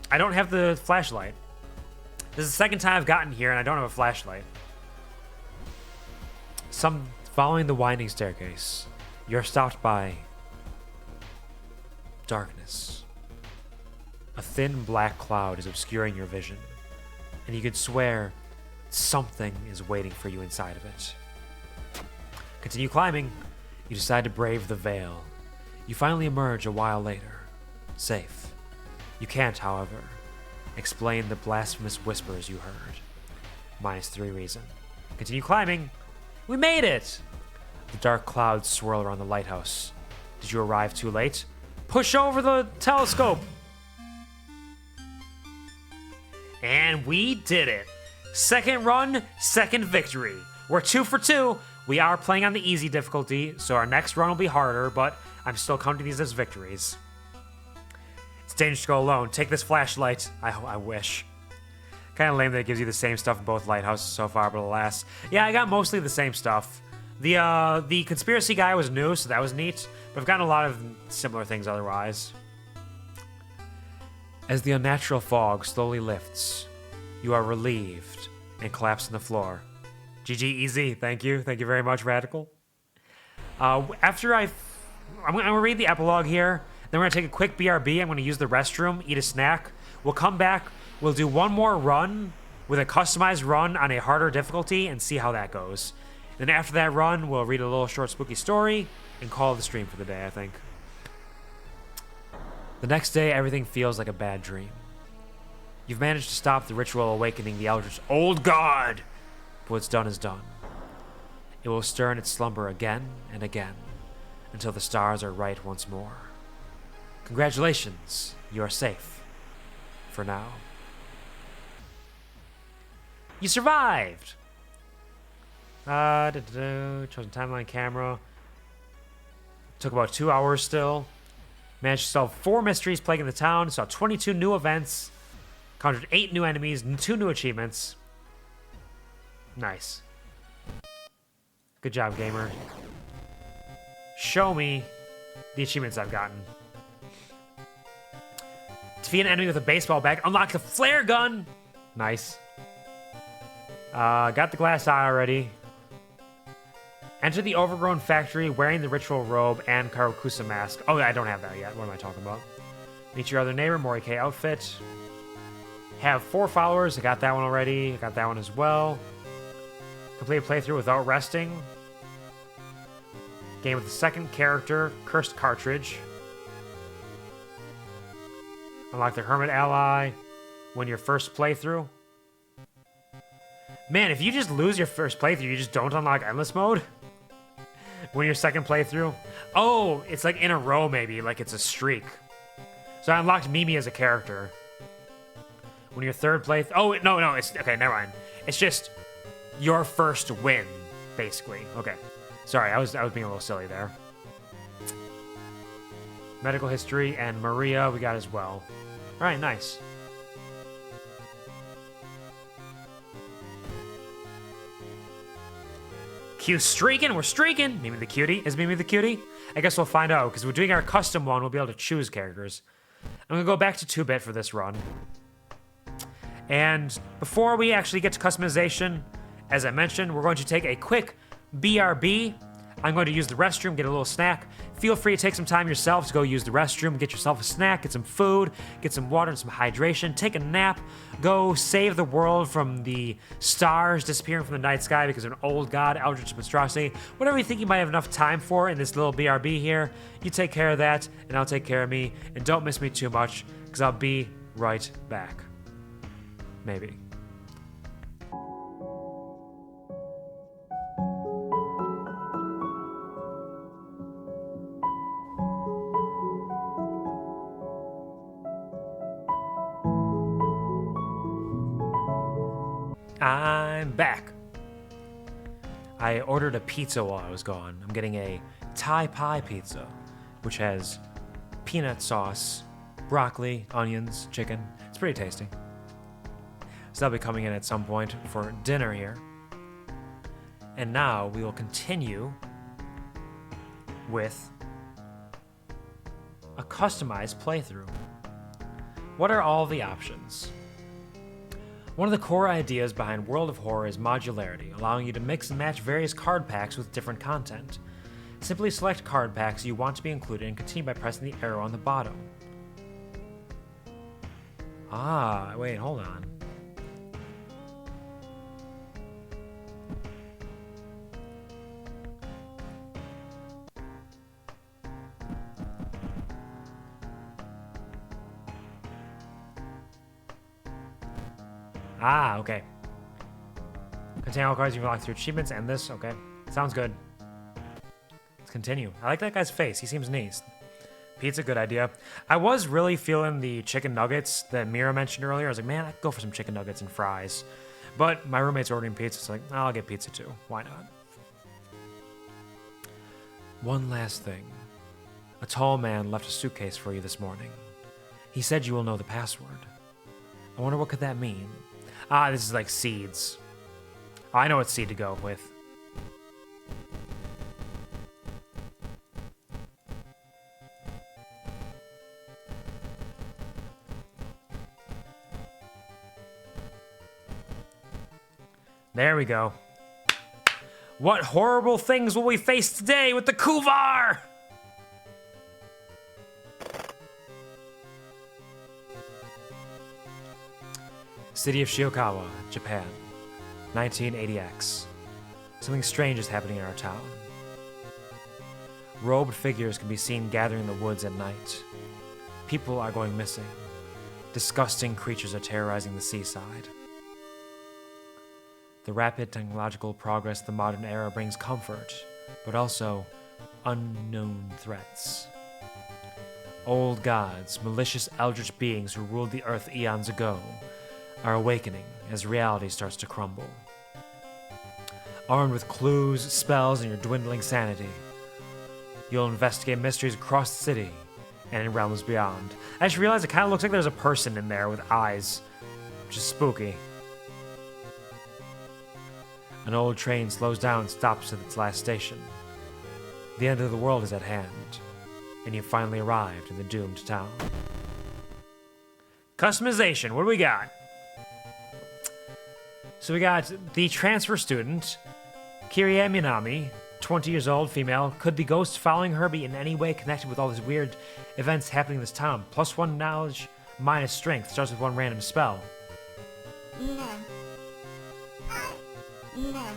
I don't have the flashlight. This is the second time I've gotten here and I don't have a flashlight. Following the winding staircase, you're stopped by darkness. A thin black cloud is obscuring your vision, and you could swear something is waiting for you inside of it. Continue climbing. You decide to brave the veil. You finally emerge a while later, safe. You can't, however, explain the blasphemous whispers you heard. -3 reason. Continue climbing. We made it! The dark clouds swirl around the lighthouse. Did you arrive too late? Push over the telescope! And we did it. Second run, second victory. We're 2 for 2. We are playing on the easy difficulty, so our next run will be harder, but I'm still counting these as victories. It's dangerous to go alone. Take this flashlight. I wish. Kind of lame that it gives you the same stuff in both lighthouses so far, but alas. Yeah, I got mostly the same stuff. The conspiracy guy was new, so that was neat, but I've gotten a lot of similar things otherwise. As the unnatural fog slowly lifts, you are relieved and collapse on the floor. GG, easy. Thank you. Thank you very much, Radical. I'm going to read the epilogue here. Then we're going to take a quick BRB. I'm going to use the restroom, eat a snack. We'll come back. We'll do one more run with a customized run on a harder difficulty and see how that goes. Then after that run, we'll read a little short spooky story and call the stream for the day, I think. The next day, everything feels like a bad dream. You've managed to stop the ritual awakening the Eldritch Old God, but what's done is done. It will stir in its slumber again and again until the stars are right once more. Congratulations, you are safe. For now. You survived! Chosen timeline camera. Took about 2 hours still. Managed to solve 4 mysteries plaguing the town. Saw 22 new events. Conjured 8 new enemies and 2 new achievements. Nice. Good job, gamer. Show me the achievements I've gotten. Defeat an enemy with a baseball bat. Unlock the flare gun. Nice. Got the glass eye already. Enter the overgrown factory wearing the ritual robe and Karakusa mask. Oh, I don't have that yet. What am I talking about? Meet your other neighbor, Morike outfit. Have 4 followers. I got that one already. I got that one as well. Complete a playthrough without resting. Game with the second character, Cursed Cartridge. Unlock the Hermit Ally. Win your first playthrough. Man, if you just lose your first playthrough, you just don't unlock Endless Mode? Win your second playthrough? Oh, it's like in a row maybe, like it's a streak. So I unlocked Mimi as a character. When your third playthrough... Oh, no, it's... Okay, never mind. It's just your first win, basically. Okay. Sorry, I was being a little silly there. Medical history and Maria we got as well. All right, nice. Q streaking, we're streaking. Mimi the cutie. Is Mimi the cutie? I guess we'll find out, because we're doing our custom one, we'll be able to choose characters. I'm gonna go back to 2-bit for this run. And before we actually get to customization, as I mentioned, we're going to take a quick BRB. I'm going to use the restroom, get a little snack. Feel free to take some time yourself to go use the restroom, get yourself a snack, get some food, get some water and some hydration, take a nap, go save the world from the stars disappearing from the night sky because of an old god, eldritch monstrosity. Whatever you think you might have enough time for in this little BRB here, you take care of that, and I'll take care of me. And don't miss me too much, because I'll be right back. Maybe. I'm back. I ordered a pizza while I was gone. I'm getting a Thai pie pizza, which has peanut sauce, broccoli, onions, chicken. It's pretty tasty. So that'll be coming in at some point for dinner here. And now we will continue with a customized playthrough. What are all the options? One of the core ideas behind World of Horror is modularity, allowing you to mix and match various card packs with different content. Simply select card packs you want to be included and continue by pressing the arrow on the bottom. Ah, wait, hold on. Ah, okay. Contain all cards you've unlocked through achievements and this, okay. Sounds good. Let's continue. I like that guy's face. He seems nice. Pizza, good idea. I was really feeling the chicken nuggets that Mira mentioned earlier. I was like, man, I'd go for some chicken nuggets and fries. But my roommate's ordering pizza, so like, I'll get pizza too. Why not? One last thing. A tall man left a suitcase for you this morning. He said you will know the password. I wonder what could that mean? Ah, this is like seeds. I know what seed to go with. There we go. What horrible things will we face today with the Quvar? City of Shiokawa, Japan, 1980X. Something strange is happening in our town. Robed figures can be seen gathering in the woods at night. People are going missing. Disgusting creatures are terrorizing the seaside. The rapid technological progress of the modern era brings comfort, but also unknown threats. Old gods, malicious eldritch beings who ruled the earth eons ago, are awakening as reality starts to crumble. Armed with clues, spells, and your dwindling sanity, you'll investigate mysteries across the city and in realms beyond. I just realized it kind of looks like there's a person in there with eyes, which is spooky. An old train slows down and stops at its last station. The end of the world is at hand, and you've finally arrived in the doomed town. Customization, what do we got? So we got the transfer student, Kirie Minami, 20 years old, female. Could the ghost following her be in any way connected with all these weird events happening in this town? +1 knowledge, minus strength. Starts with one random spell. No. No.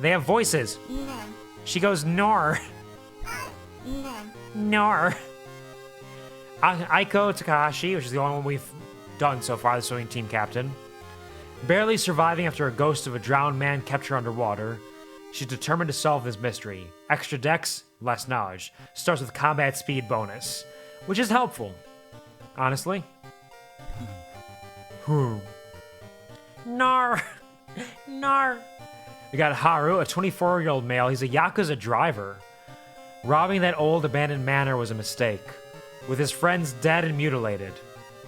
They have voices. No. She goes, Nor. No. Nor. Aiko Takahashi, which is the only one we've done so far, the swimming team captain. Barely surviving after a ghost of a drowned man kept her underwater, she's determined to solve this mystery. Extra dex, less knowledge. Starts with combat speed bonus, which is helpful, honestly. Nar. Nar. We got Haru, a 24-year-old male. He's a Yakuza driver. Robbing that old abandoned manor was a mistake. With his friends dead and mutilated,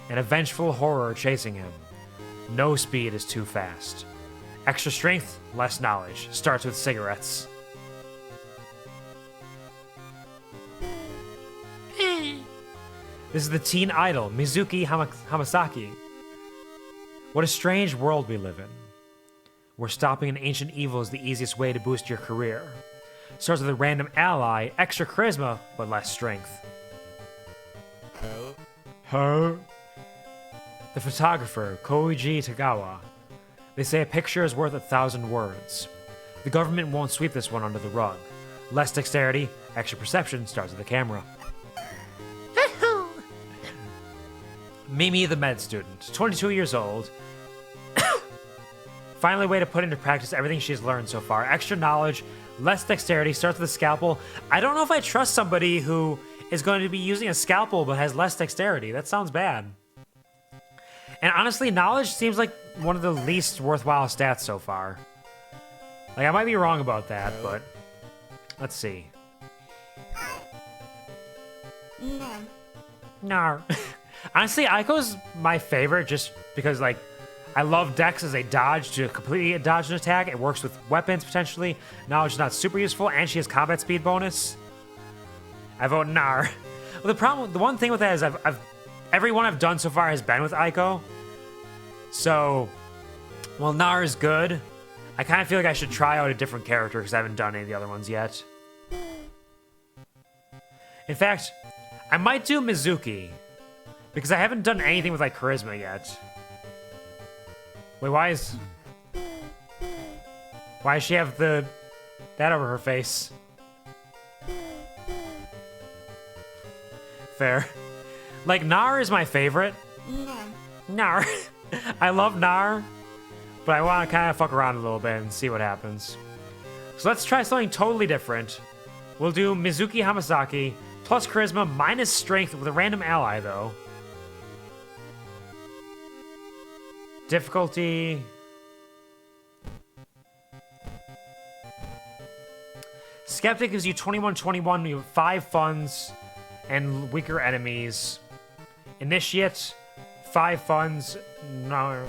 and a vengeful horror chasing him. No speed is too fast. Extra strength, less knowledge. Starts with cigarettes. This is the teen idol, Mizuki Hamasaki. What a strange world we live in, where stopping an ancient evil is the easiest way to boost your career. starts with a random ally, extra charisma, but less strength. Huh? The photographer, Koichi Tagawa. They say a picture is worth 1,000 words. The government won't sweep this one under the rug. Less dexterity, extra perception starts with the camera. Mimi the med student, 22 years old. Finally a way to put into practice everything she's learned so far. Extra knowledge, less dexterity, starts with a scalpel. I don't know if I trust somebody who is going to be using a scalpel but has less dexterity. That sounds bad. And honestly, knowledge seems like one of the least worthwhile stats so far. Like, I might be wrong about that, but let's see. Nar. Honestly, Aiko's my favorite just because, like, I love Dex as a dodge to completely dodge an attack. It works with weapons, potentially. Knowledge is not super useful, and she has combat speed bonus. I vote Nar. Well, the one thing with that is everyone I've done so far has been with Aiko. So, while Nar is good, I kind of feel like I should try out a different character because I haven't done any of the other ones yet. In fact, I might do Mizuki because I haven't done anything with, like, charisma yet. Wait, why does she have that over her face? Fair. Like, Nar is my favorite. Nar. I love Nar, but I want to kind of fuck around a little bit and see what happens. So let's try something totally different. We'll do Mizuki Hamasaki plus charisma minus strength with a random ally, though. Difficulty. Skeptic gives you 21-21, you have 5 funds and weaker enemies. Initiate, 5 funds. No.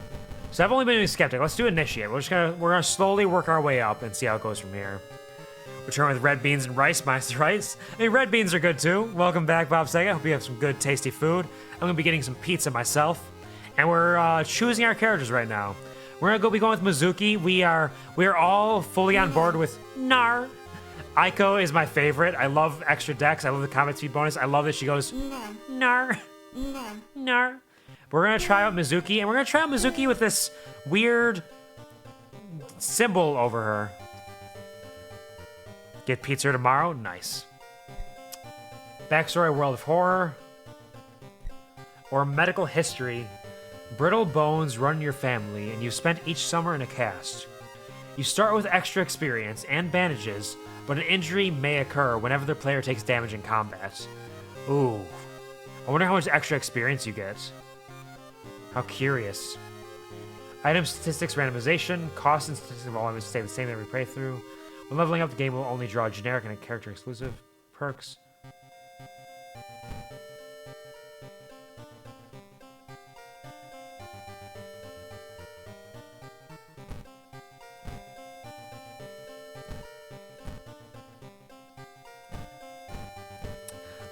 So I've only been doing Skeptic. Let's do Initiate. We're gonna slowly work our way up and see how it goes from here. Return with red beans and rice, minus the rice. I mean, red beans are good too. Welcome back, Bob Sega. Hope you have some good, tasty food. I'm gonna be getting some pizza myself. And we're choosing our characters right now. We're gonna be going with Mizuki. We are all fully on board with Nar. Aiko is my favorite. I love extra dex. I love the combat speed bonus. I love that she goes Nar. Nar. We're gonna try out Mizuki, and we're gonna try out Mizuki with this weird symbol over her. Get pizza tomorrow? Nice. Backstory, World of Horror. Or medical history. Brittle bones run your family, and you've spent each summer in a cast. You start with extra experience and bandages, but an injury may occur whenever the player takes damage in combat. Ooh. I wonder how much extra experience you get. How curious. Item statistics randomization. Cost and statistics of all items stay the same every playthrough. When leveling up, the game will only draw generic and character exclusive perks.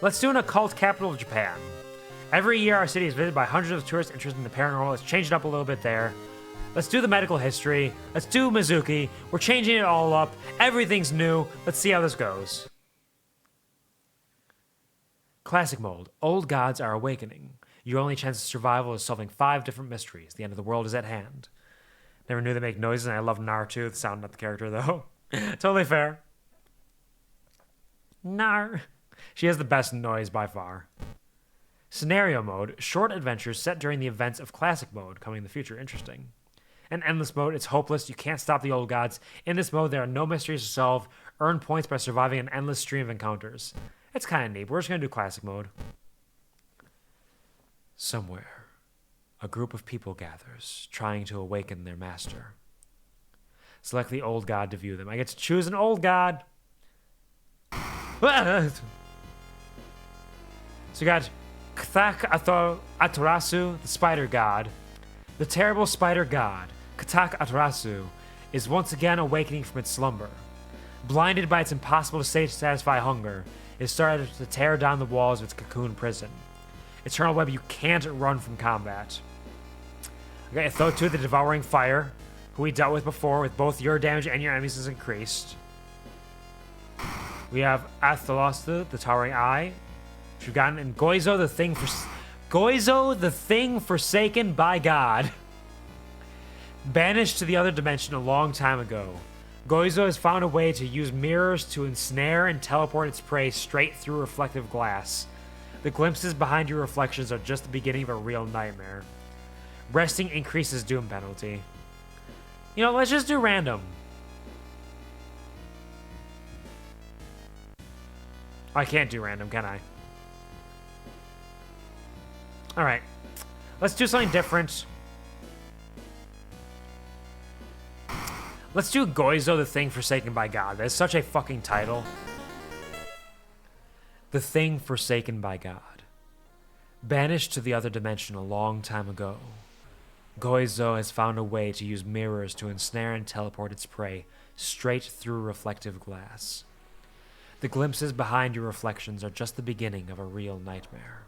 Let's do an occult capital of Japan. Every year, our city is visited by hundreds of tourists interested in the paranormal. Let's change it up a little bit there. Let's do the medical history. Let's do Mizuki. We're changing it all up. Everything's new. Let's see how this goes. Classic mode. Old gods are awakening. Your only chance of survival is solving 5 different mysteries. The end of the world is at hand. Never knew they make noises, and I love Nar too. The sound, not the character, though. Totally fair. Nar. She has the best noise by far. Scenario mode. Short adventures set during the events of classic mode, coming in the future. Interesting. And endless mode. It's hopeless. You can't stop the old gods. In this mode, there are no mysteries to solve. Earn points by surviving an endless stream of encounters. It's kind of neat. We're just going to do classic mode. Somewhere, a group of people gathers, trying to awaken their master. Select the old god to view them. I get to choose an old god. So you got Katak Atarasu, the spider god. The terrible spider god, Katak Atarasu, is once again awakening from its slumber. Blinded by its impossible to satisfy hunger, it started to tear down the walls of its cocoon prison. Eternal web, you can't run from combat. Okay, Thotu, the devouring fire, who we dealt with before, with both your damage and your enemies is increased. We have Athalosta, the Towering Eye, Shugan, and Goizo, the thing forsaken by God. Banished to the other dimension a long time ago. Goizo has found a way to use mirrors to ensnare and teleport its prey straight through reflective glass. The glimpses behind your reflections are just the beginning of a real nightmare. Resting increases doom penalty. You know, let's just do random. I can't do random, can I? Alright. Let's do something different. Let's do Goizo, the thing forsaken by God. That's such a fucking title. The thing forsaken by God. Banished to the other dimension a long time ago. Goizo has found a way to use mirrors to ensnare and teleport its prey straight through reflective glass. The glimpses behind your reflections are just the beginning of a real nightmare.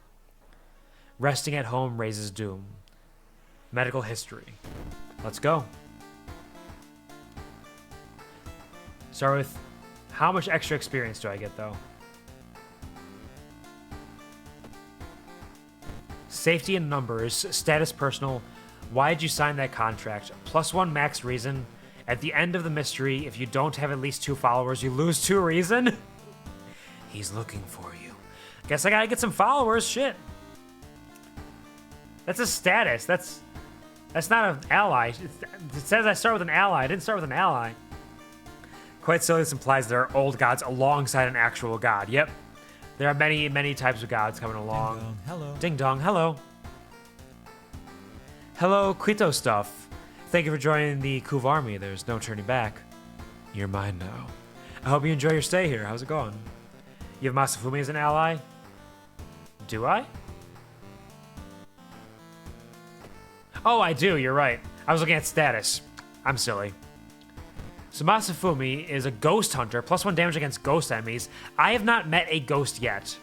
Resting at home raises doom. Medical history. Let's go. Start with, how much extra experience do I get, though? Safety and numbers, status personal. Why did you sign that contract? +1 max reason. At the end of the mystery, if you don't have at least 2 followers, you lose 2 reason. He's looking for you. Guess I gotta get some followers, shit. That's a status. That's not an ally. It says I start with an ally. I didn't start with an ally. Quite silly, this implies there are old gods alongside an actual god. Yep. There are many, many types of gods coming along. Ding dong, hello. Ding dong, hello. Hello, Quito stuff. Thank you for joining the QuvarTV. There's no turning back. You're mine now. I hope you enjoy your stay here. How's it going? You have Masafumi as an ally? Do I? Oh, I do. You're right. I was looking at status. I'm silly. So Masafumi is a ghost hunter, +1 damage against ghost enemies. I have not met a ghost yet.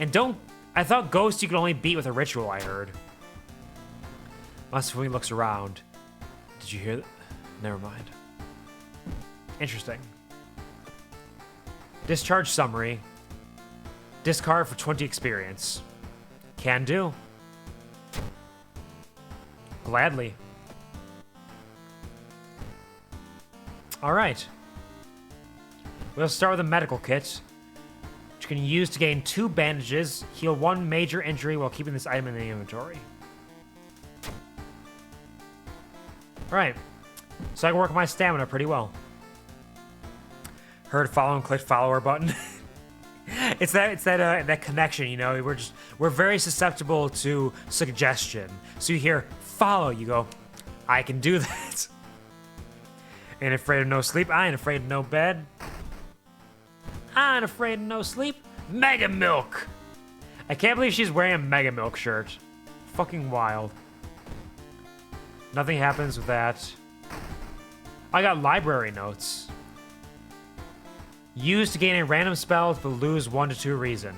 And I thought ghosts you could only beat with a ritual, I heard. Masafumi looks around. Did you hear that? Never mind. Interesting. Discharge summary. Discard for 20 experience. Can do. Gladly. Alright. We'll start with a medical kit, which you can use to gain 2 bandages, heal 1 major injury while keeping this item in the inventory. Alright. So I can work my stamina pretty well. Heard follow and click follower button. It's that connection, you know. We're very susceptible to suggestion. So you hear follow, you go, I can do that. Ain't afraid of no sleep. I ain't afraid of no bed. I ain't afraid of no sleep. Mega Milk. I can't believe she's wearing a Mega Milk shirt. Fucking wild. Nothing happens with that. I got library notes. Used to gain a random spell to lose 1 to 2 reason.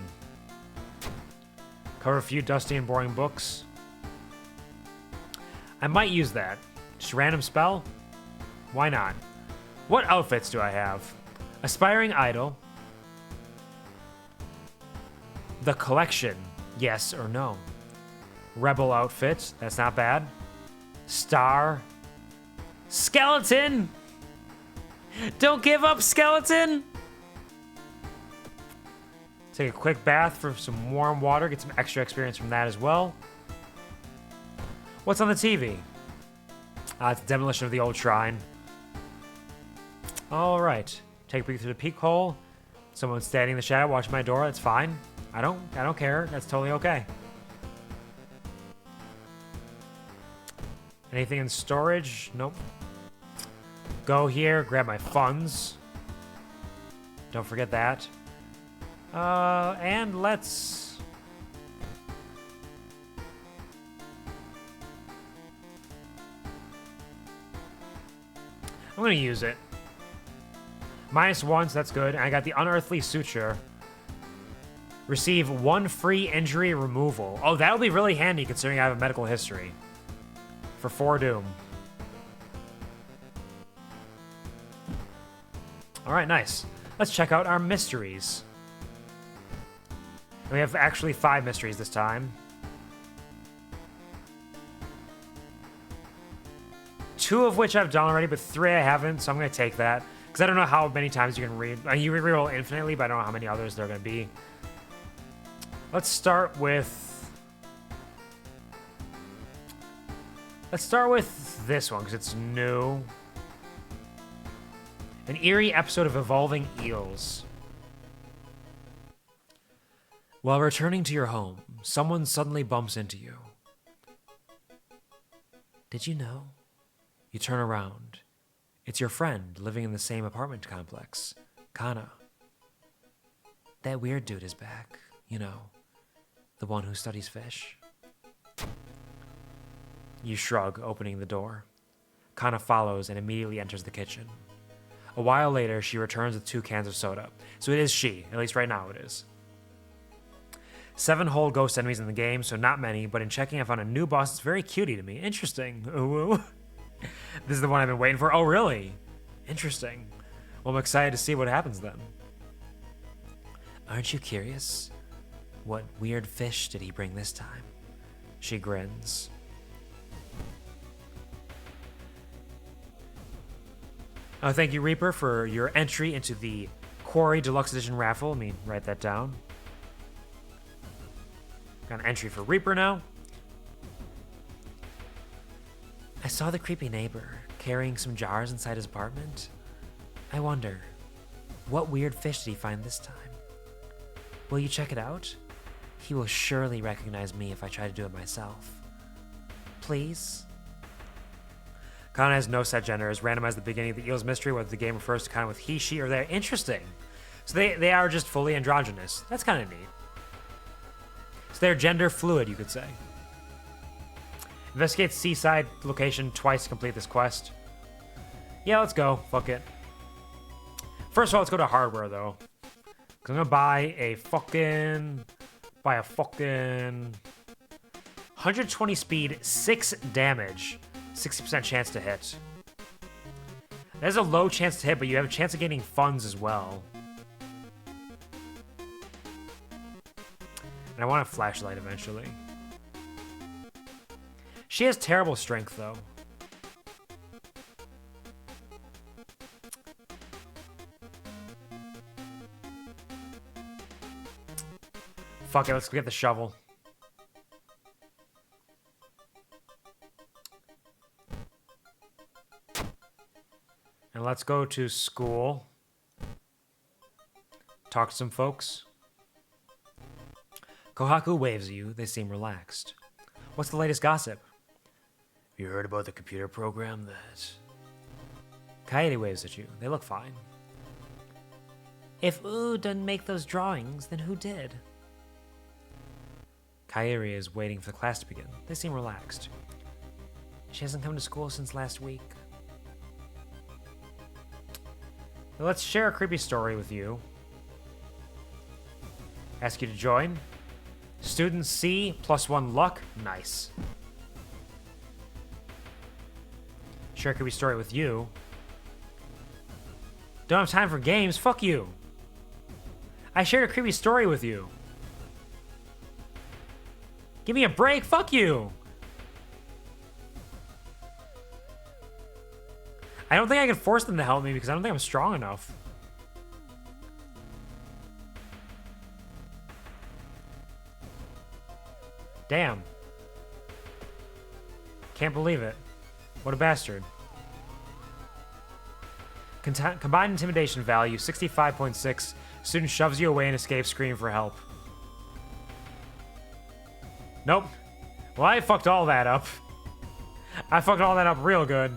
Cover a few dusty and boring books. I might use that. Just a random spell? Why not? What outfits do I have? Aspiring Idol. The Collection. Yes or no? Rebel outfit. That's not bad. Star. Skeleton! Don't give up, Skeleton! Take a quick bath for some warm water. Get some extra experience from that as well. What's on the TV? It's demolition of the old shrine. All right. Take a peek through the peephole. Someone's standing in the shadow, watching my door. That's fine. I don't care. That's totally okay. Anything in storage? Nope. Go here, grab my funds. Don't forget that. And let's... I'm gonna use it. -1, so that's good. And I got the Unearthly Suture. Receive 1 free injury removal. Oh, that'll be really handy considering I have a medical history. For 4 doom. All right, nice. Let's check out our mysteries. We have actually 5 mysteries this time. 2 of which I've done already, but 3 I haven't, so I'm going to take that. Because I don't know how many times you can read. You can reroll infinitely, but I don't know how many others there are going to be. Let's start with... this one, because it's new. An eerie episode of Evolving Eels. While returning to your home, someone suddenly bumps into you. Did you know? You turn around. It's your friend living in the same apartment complex, Kana. That weird dude is back, you know, the one who studies fish. You shrug, opening the door. Kana follows and immediately enters the kitchen. A while later, she returns with 2 cans of soda. So it is she, at least right now it is. 7 whole ghost enemies in the game, so not many, but in checking I found a new boss that's very cutie to me. Interesting. Ooh. This is the one I've been waiting for. Oh, really? Interesting. Well, I'm excited to see what happens then. Aren't you curious? What weird fish did he bring this time? She grins. Oh, thank you, Reaper, for your entry into the Quarry Deluxe Edition raffle. Let me write that down. Got an entry for Reaper now. I saw the creepy neighbor carrying some jars inside his apartment. I wonder, what weird fish did he find this time? Will you check it out? He will surely recognize me if I try to do it myself. Please? Kana has no set gender, is randomized at the beginning of the Eels mystery, whether the game refers to Kana with he, she, or they. Interesting. So they are just fully androgynous. That's kind of neat. So they're gender fluid, you could say. Investigate seaside location twice to complete this quest. Yeah, let's go. Fuck it. First of all, let's go to hardware, though. Because I'm going to buy a fucking 120 speed, 6 damage, 60% chance to hit. There's a low chance to hit, but you have a chance of getting funds as well. And I want a flashlight eventually. She has terrible strength, though. Fuck it, let's go get the shovel. And let's go to school. Talk to some folks. Kohaku waves at you. They seem relaxed. What's the latest gossip? You heard about the computer program that... Kaede waves at you. They look fine. If Ooh didn't make those drawings, then who did? Kairi is waiting for the class to begin. They seem relaxed. She hasn't come to school since last week. Well, let's share a creepy story with you. Ask you to join. Student C, +1 luck. Nice. Share a creepy story with you. Don't have time for games. Fuck you. I shared a creepy story with you. Give me a break. Fuck you. I don't think I can force them to help me because I don't think I'm strong enough. Damn. Can't believe it. What a bastard. Combined intimidation value, 65.6. Student shoves you away and escapes, screaming for help. Nope. Well, I fucked all that up. I fucked all that up real good.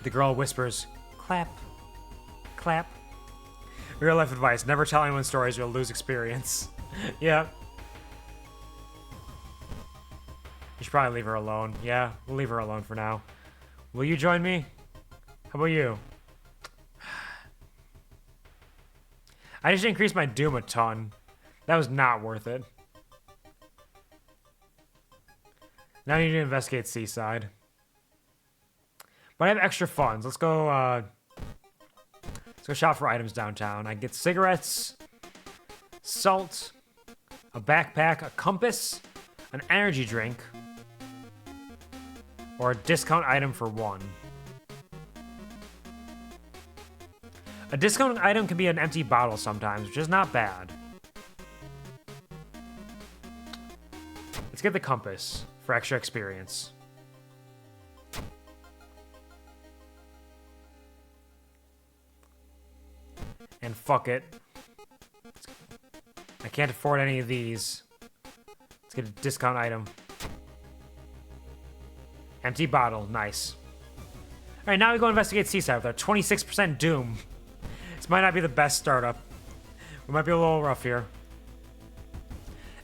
The girl whispers, clap, clap. Real life advice, never tell anyone stories or you'll lose experience. Yeah. You should probably leave her alone. Yeah, we'll leave her alone for now. Will you join me? How about you? I just increased my doom a ton. That was not worth it. Now I need to investigate Seaside. But I have extra funds. Let's go, Let's go shop for items downtown. I get cigarettes, salt, a backpack, a compass, an energy drink, or a discount item for 1. A discount item can be an empty bottle sometimes, which is not bad. Let's get the compass for extra experience. And fuck it. I can't afford any of these. Let's get a discount item. Empty bottle, nice. All right, now we go investigate Seaside with our 26% doom. This might not be the best startup. We might be a little rough here.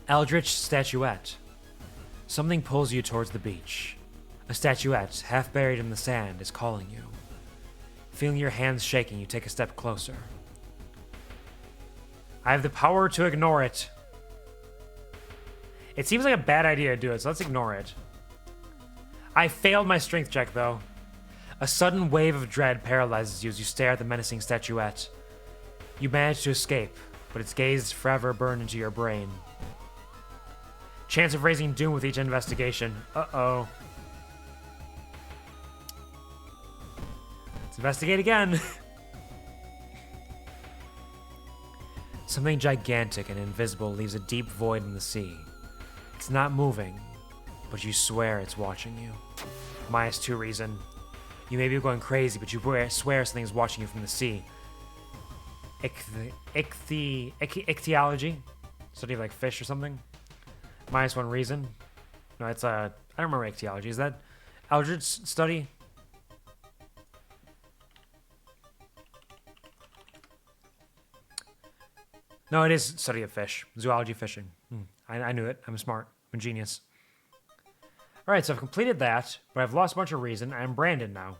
Eldritch statuette. Something pulls you towards the beach. A statuette, half buried in the sand, is calling you. Feeling your hands shaking, you take a step closer. I have the power to ignore it. It seems like a bad idea to do it, so let's ignore it. I failed my strength check, though. A sudden wave of dread paralyzes you as you stare at the menacing statuette. You manage to escape, but its gaze is forever burned into your brain. Chance of raising doom with each investigation. Uh-oh. Let's investigate again. Something gigantic and invisible leaves a deep void in the sea. It's not moving, but you swear it's watching you. -2 reason. You may be going crazy, but you swear something is watching you from the sea. Ichthyology? Study of like fish or something? -1 reason. No, it's I don't remember ichthyology. Is that Eldritch study? No, it is study of fish. Zoology fishing. I knew it. I'm smart. I'm a genius. Alright, so I've completed that, but I've lost a bunch of reason. I'm Brandon now.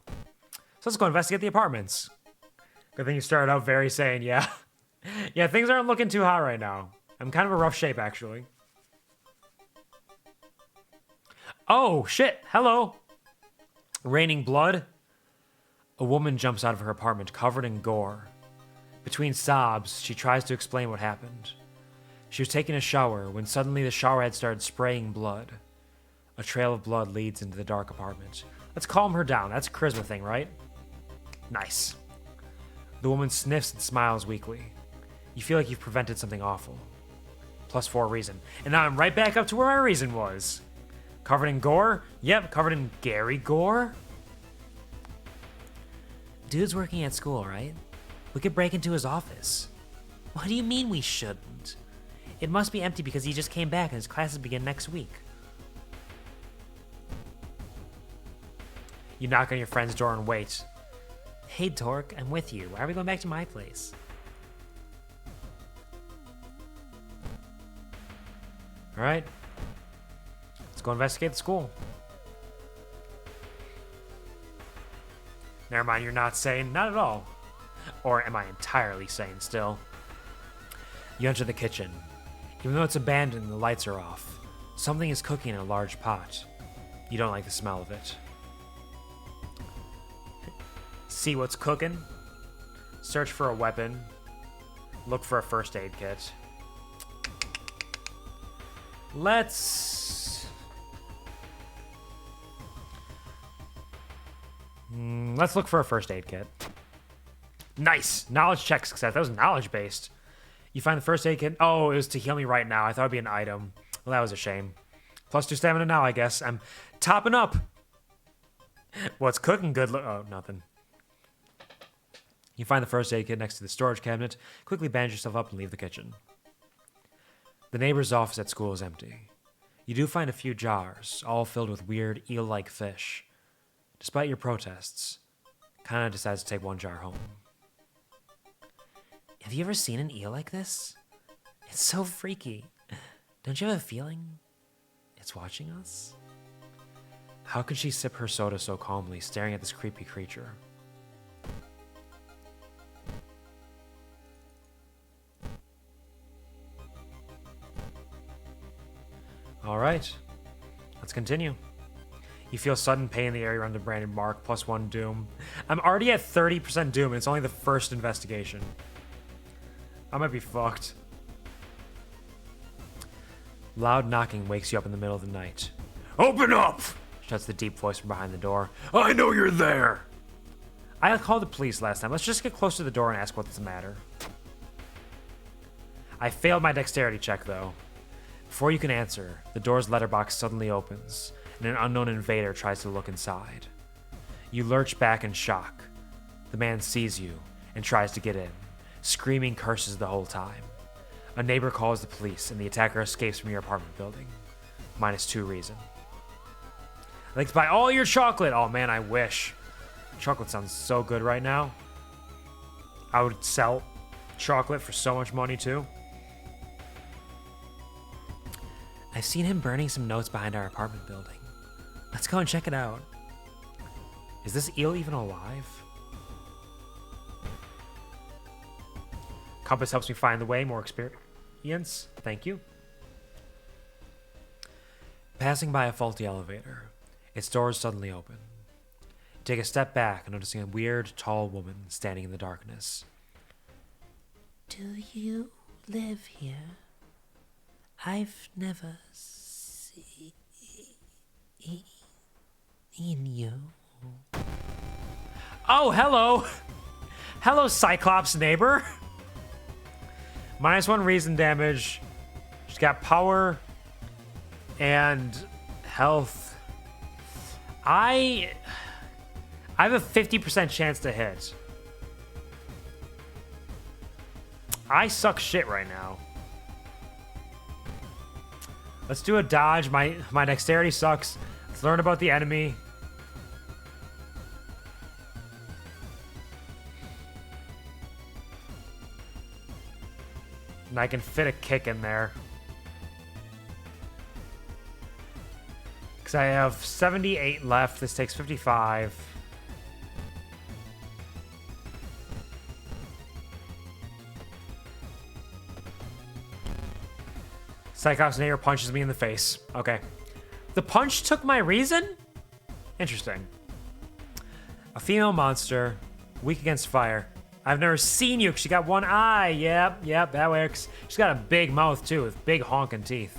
So let's go investigate the apartments. Good thing you started out very sane, yeah. Yeah, things aren't looking too hot right now. I'm kind of a rough shape, actually. Oh, shit. Hello. Raining blood. A woman jumps out of her apartment covered in gore. Between sobs, she tries to explain what happened. She was taking a shower when suddenly the showerhead started spraying blood. A trail of blood leads into the dark apartment. Let's calm her down. That's a charisma thing, right? Nice. The woman sniffs and smiles weakly. You feel like you've prevented something awful. +4 reason. And now I'm right back up to where my reason was. Covered in gore? Yep, covered in Gary Gore. Dude's working at school, right? We could break into his office. What do you mean we shouldn't? It must be empty because he just came back and his classes begin next week. You knock on your friend's door and wait. Hey, Torque, I'm with you. Why are we going back to my place? All right. Let's go investigate the school. Never mind, you're not sane. Not at all. Or am I entirely sane still? You enter the kitchen. Even though it's abandoned and the lights are off, something is cooking in a large pot. You don't like the smell of it. See what's cooking. Search for a weapon. Look for a first aid kit. Let's look for a first aid kit. Nice! Knowledge check success. That was knowledge based. You find the first aid kit. Oh, it was to heal me right now. I thought it'd be an item. Well, that was a shame. +2 stamina now, I guess. I'm topping up. What's cooking good? Oh, nothing. You find the first aid kit next to the storage cabinet. Quickly bandage yourself up and leave the kitchen. The neighbor's office at school is empty. You do find a few jars, all filled with weird eel-like fish. Despite your protests, Kana decides to take one jar home. Have you ever seen an eel like this? It's so freaky. Don't you have a feeling it's watching us? How could she sip her soda so calmly, staring at this creepy creature? All right, let's continue. You feel sudden pain in the area around the branded mark, +1 doom. I'm already at 30% doom, and it's only the first investigation. I might be fucked. Loud knocking wakes you up in the middle of the night. Open up! Shouts the deep voice from behind the door. I know you're there! I called the police last time. Let's just get close to the door and ask what's the matter. I failed my dexterity check, though. Before you can answer, the door's letterbox suddenly opens, and an unknown invader tries to look inside. You lurch back in shock. The man sees you and tries to get in, screaming curses the whole time. A neighbor calls the police, and the attacker escapes from your apartment building. -2 reason. I'd like to buy all your chocolate! Oh man, I wish. Chocolate sounds so good right now. I would sell chocolate for so much money, too. I've seen him burning some notes behind our apartment building. Let's go and check it out. Is this eel even alive? Compass helps me find the way. More experience. Thank you. Passing by a faulty elevator, its doors suddenly open. You take a step back, noticing a weird, tall woman standing in the darkness. Do you live here? I've never seen you. Oh, hello! Hello, Cyclops neighbor! -1 reason damage. She's got power and health. I have a 50% chance to hit. I suck shit right now. Let's do a dodge. My dexterity sucks. Let's learn about the enemy. And I can fit a kick in there. Because I have 78 left. This takes 55. Cyclops neighbor punches me in the face. Okay. The punch took my reason? Interesting. A female monster. Weak against fire. I've never seen you because she got one eye. Yep, that works. She's got a big mouth, too, with big honking teeth.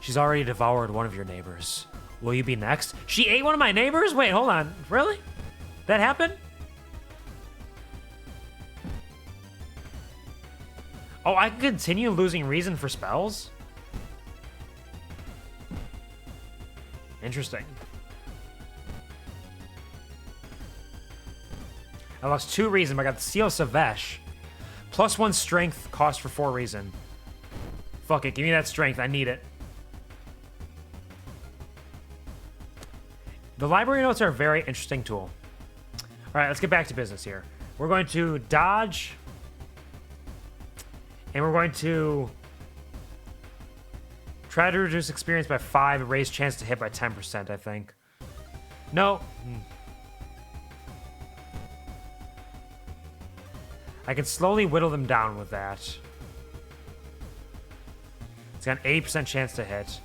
She's already devoured one of your neighbors. Will you be next? She ate one of my neighbors? Wait, hold on. Really? That happened? Oh, I can continue losing reason for spells? Interesting. I lost 2 reason, but I got the Seal Savesh. +1 strength, cost for 4 reason. Fuck it, give me that strength. I need it. The library notes are a very interesting tool. All right, let's get back to business here. We're going to dodge. And we're going to try to reduce experience by 5 and raise chance to hit by 10%, I think. No. I can slowly whittle them down with that. It's got an 80% chance to hit.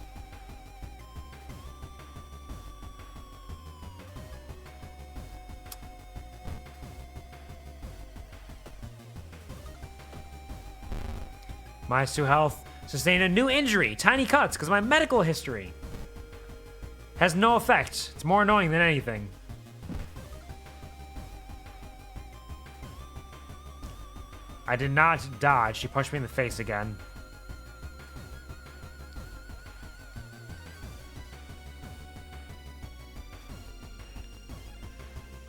-2 health. Sustain a new injury. Tiny cuts because of my medical history. Has no effect. It's more annoying than anything. I did not dodge. She punched me in the face again.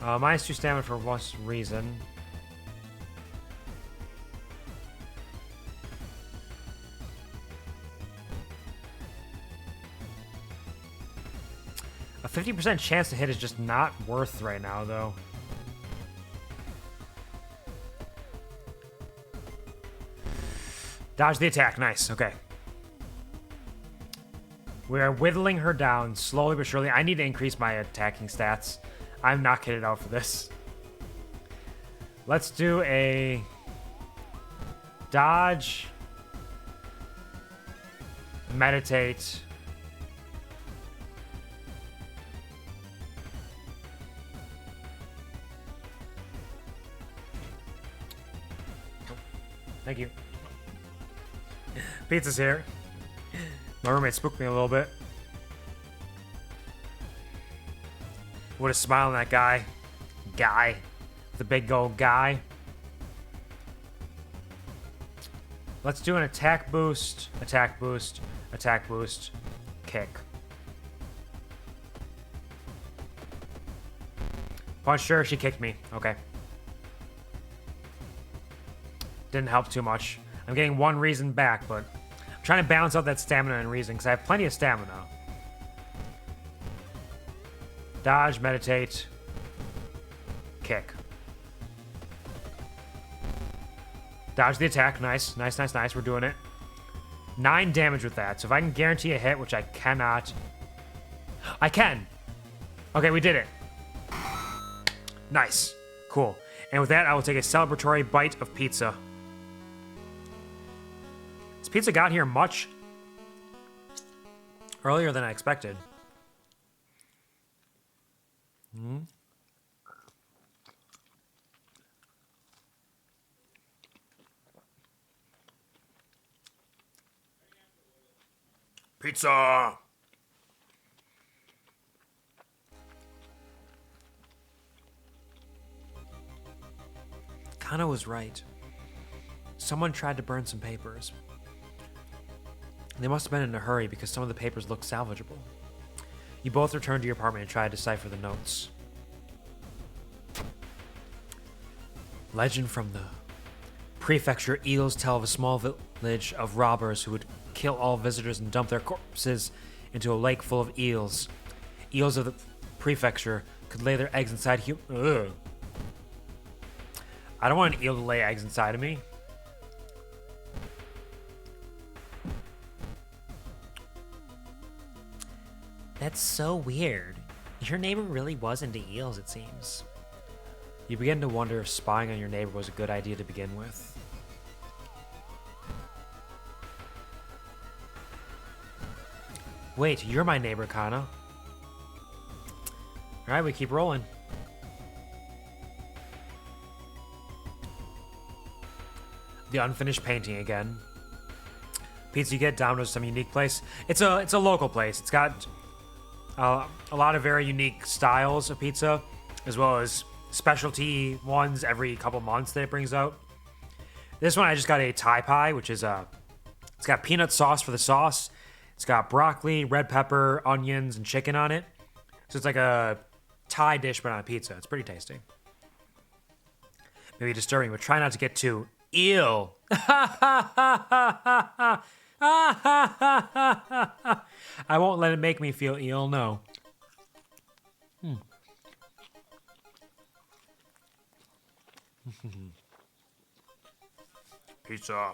-2 stamina for one reason. A 50% chance to hit is just not worth right now, though. Dodge the attack. Nice. Okay. We are whittling her down slowly but surely. I need to increase my attacking stats. I'm not kitted out for this. Let's do a dodge, meditate, Thank you. Pizza's here. My roommate spooked me a little bit. What a smile on that guy. The big old guy. Let's do an attack boost, attack boost, attack boost, kick. Punched her, she kicked me. Okay. Didn't help too much. I'm getting one reason back, but I'm trying to balance out that stamina and reason because I have plenty of stamina. Dodge, meditate, kick. Dodge the attack. Nice, nice, nice, nice. We're doing it. 9 damage with that. So if I can guarantee a hit, which I cannot. I can. Okay, we did it. Nice. Cool. And with that, I will take a celebratory bite of pizza. This pizza got here much earlier than I expected. Pizza! Kana was right. Someone tried to burn some papers. They must have been in a hurry because some of the papers looked salvageable. You both returned to your apartment and tried to decipher the notes. Legend from the prefecture. Eels tell of a small village of robbers who would kill all visitors and dump their corpses into a lake full of eels. Eels of the prefecture could lay their eggs inside Ugh. I don't want an eel to lay eggs inside of me. That's so weird. Your neighbor really was into eels, it seems. You begin to wonder if spying on your neighbor was a good idea to begin with. Wait, you're my neighbor, Kana. Alright, we keep rolling. The unfinished painting again. Pizza you get down to some unique place. It's a local place. It's got a lot of very unique styles of pizza, as well as specialty ones every couple months that it brings out. This one I just got a Thai pie, which is it's got peanut sauce for the sauce. It's got broccoli, red pepper, onions, and chicken on it. So it's like a Thai dish but on a pizza. It's pretty tasty. Maybe disturbing, but try not to get too ill. I won't let it make me feel ill, no. Pizza.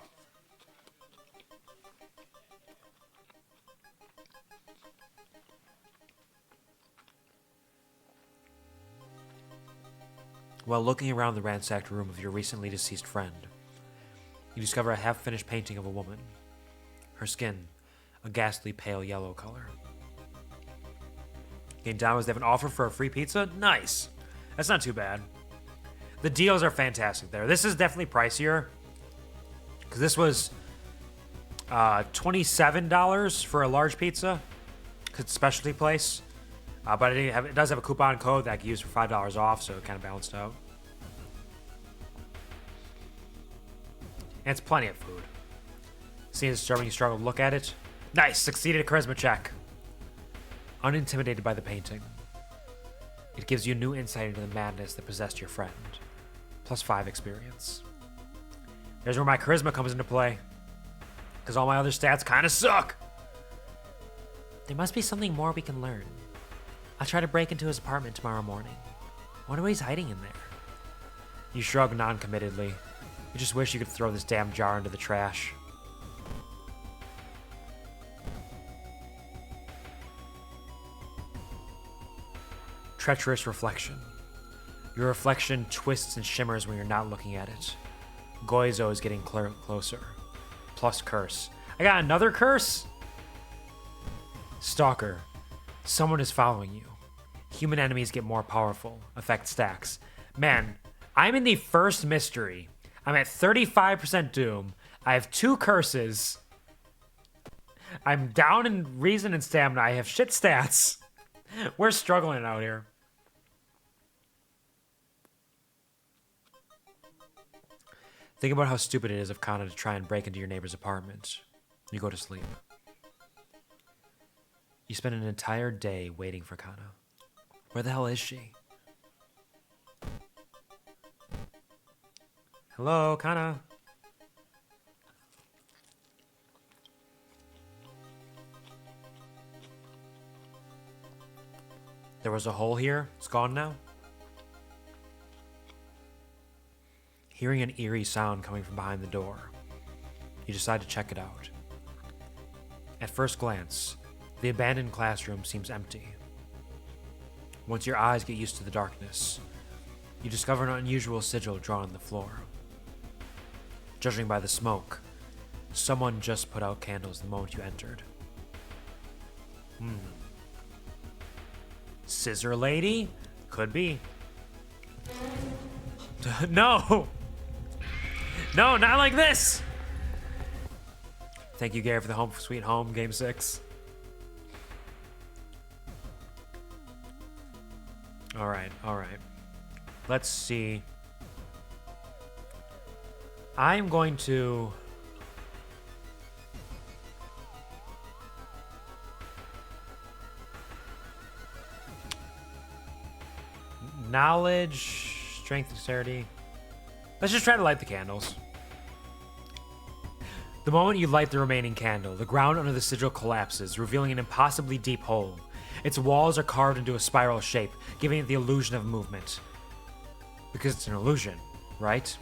While looking around the ransacked room of your recently deceased friend, you discover a half-finished painting of a woman. Her skin, a ghastly pale yellow color. Getting down as they have an offer for a free pizza? Nice! That's not too bad. The deals are fantastic there. This is definitely pricier, because this was $27 for a large pizza, because it's a specialty place. But it does have a coupon code that I can use for $5 off, so it kind of balanced out. And it's plenty of food. Seeing it's disturbing, you struggle to look at it. Nice! Succeeded a charisma check. Unintimidated by the painting. It gives you new insight into the madness that possessed your friend. +5 experience. There's where my charisma comes into play. Because all my other stats kind of suck. There must be something more we can learn. I'll try to break into his apartment tomorrow morning. Wonder what he's hiding in there. You shrug non-committedly. You just wish you could throw this damn jar into the trash. Treacherous reflection. Your reflection twists and shimmers when you're not looking at it. Goizo is getting closer. Plus curse. I got another curse? Stalker. Someone is following you. Human enemies get more powerful. Effect stacks. Man, I'm in the first mystery. I'm at 35% doom. I have 2 curses. I'm down in reason and stamina. I have shit stats. We're struggling out here. Think about how stupid it is of Kana to try and break into your neighbor's apartment. You go to sleep. You spend an entire day waiting for Kana. Where the hell is she? Hello, Kana. There was a hole here. It's gone now. Hearing an eerie sound coming from behind the door, you decide to check it out. At first glance, the abandoned classroom seems empty. Once your eyes get used to the darkness, you discover an unusual sigil drawn on the floor. Judging by the smoke, someone just put out candles the moment you entered. Scissor lady? Could be. No! No, not like this! Thank you, Gary, for the Home Sweet Home, Game 6. Alright, alright. Let's see. I'm going to... Knowledge, strength, dexterity. Let's just try to light the candles. The moment you light the remaining candle, the ground under the sigil collapses, revealing an impossibly deep hole. Its walls are carved into a spiral shape, giving it the illusion of movement. Because it's an illusion, right?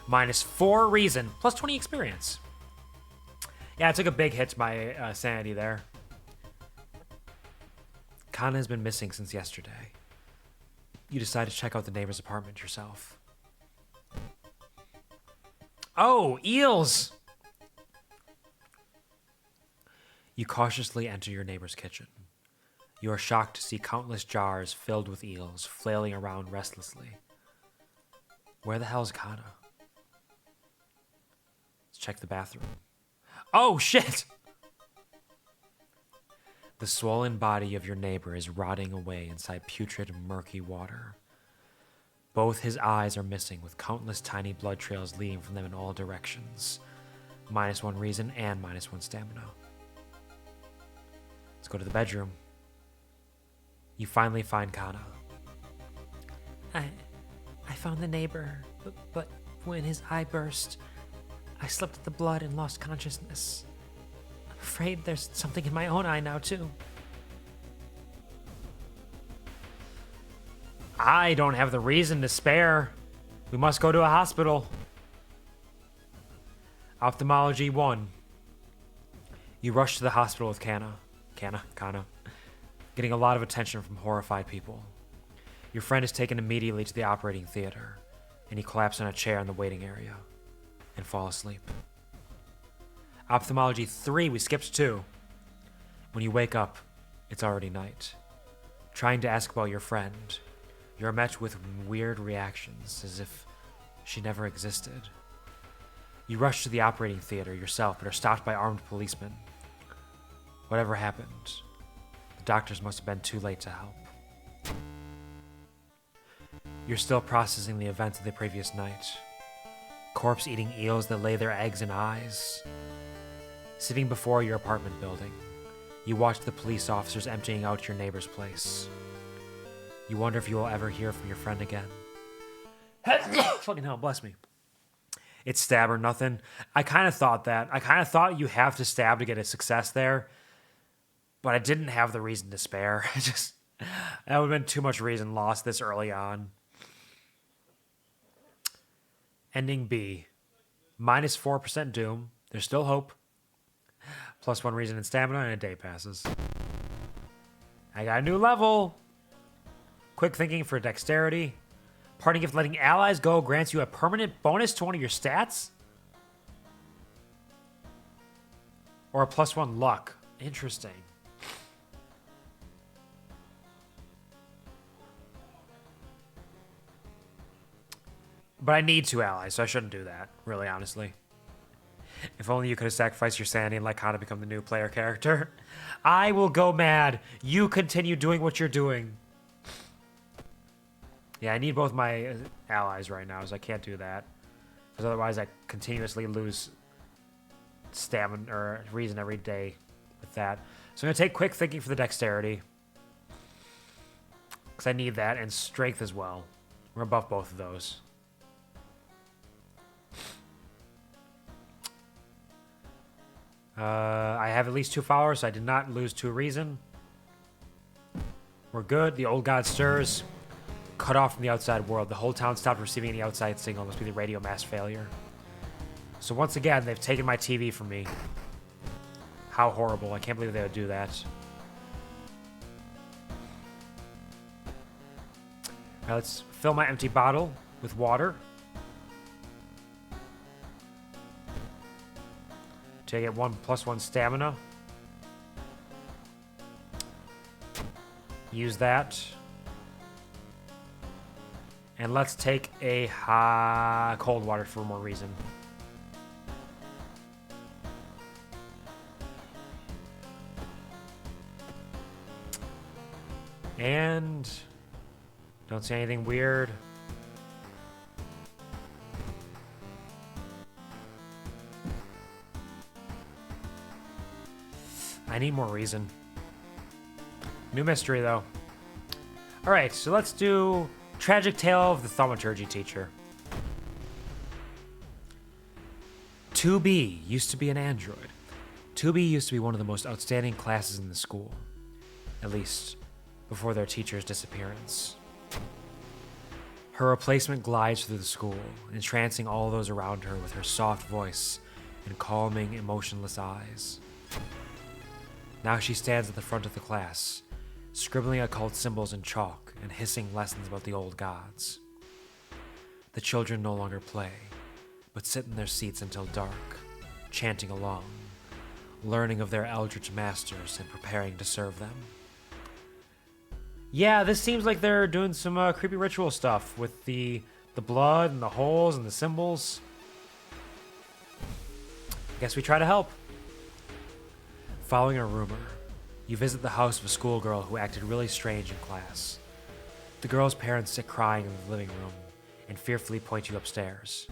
-4 reason, plus 20 experience. Yeah, I took a big hit to my sanity there. Kana has been missing since yesterday. You decide to check out the neighbor's apartment yourself. Oh, eels! You cautiously enter your neighbor's kitchen. You are shocked to see countless jars filled with eels flailing around restlessly. Where the hell's Kana? Let's check the bathroom. Oh, shit! The swollen body of your neighbor is rotting away inside putrid, murky water. Both his eyes are missing, with countless tiny blood trails leading from them in all directions. -1 reason and -1 stamina. Let's go to the bedroom. You finally find Kana. I found the neighbor, but when his eye burst, I slipped at the blood and lost consciousness. I'm afraid there's something in my own eye now, too. I don't have the reason to spare. We must go to a hospital. Ophthalmology 1. You rush to the hospital with Kana, getting a lot of attention from horrified people. Your friend is taken immediately to the operating theater, and he collapses on a chair in the waiting area and fall asleep. Ophthalmology 3, we skipped 2. When you wake up, it's already night. Trying to ask about your friend, you're met with weird reactions, as if she never existed. You rush to the operating theater yourself, but are stopped by armed policemen. Whatever happened, the doctors must have been too late to help. You're still processing the events of the previous night. Corpse-eating eels that lay their eggs in eyes. Sitting before your apartment building, you watch the police officers emptying out your neighbor's place. You wonder if you will ever hear from your friend again. Fucking hell, bless me. It's stab or nothing. I kind of thought that. I kind of thought you have to stab to get a success there, but I didn't have the reason to spare. That would have been too much reason lost this early on. Ending B. -4% doom. There's still hope. +1 reason and stamina, and a day passes. I got a new level. Quick thinking for dexterity. Parting gift, letting allies go grants you a permanent bonus to one of your stats? Or a +1 luck. Interesting. But I need 2 allies, so I shouldn't do that, really, honestly. If only you could have sacrificed your sanity and let Kana become the new player character. I will go mad. You continue doing what you're doing. Yeah, I need both my allies right now, so I can't do that. Because otherwise I continuously lose stamina or reason every day with that. So I'm going to take quick thinking for the dexterity. Because I need that, and strength as well. We're going to buff both of those. I have at least 2 followers, so I did not lose to a reason. We're good. The old god stirs. Cut off from the outside world. The whole town stopped receiving any outside signal. Must be the radio mass failure. So once again, they've taken my TV from me. How horrible. I can't believe they would do that. Now let's fill my empty bottle with water. To get 1+1 stamina. Use that. And let's take a cold water for more reason. And don't see anything weird. I need more reason. New mystery, though. Alright, so let's do Tragic Tale of the Thaumaturgy Teacher. 2B used to be an android. 2B used to be one of the most outstanding classes in the school. At least, before their teacher's disappearance. Her replacement glides through the school, entrancing all those around her with her soft voice and calming, emotionless eyes. Now she stands at the front of the class, scribbling occult symbols in chalk and hissing lessons about the old gods. The children no longer play, but sit in their seats until dark, chanting along, learning of their eldritch masters and preparing to serve them. Yeah, this seems like they're doing some creepy ritual stuff with the blood and the holes and the symbols. I guess we try to help. Following a rumor, you visit the house of a schoolgirl who acted really strange in class. The girl's parents sit crying in the living room and fearfully point you upstairs.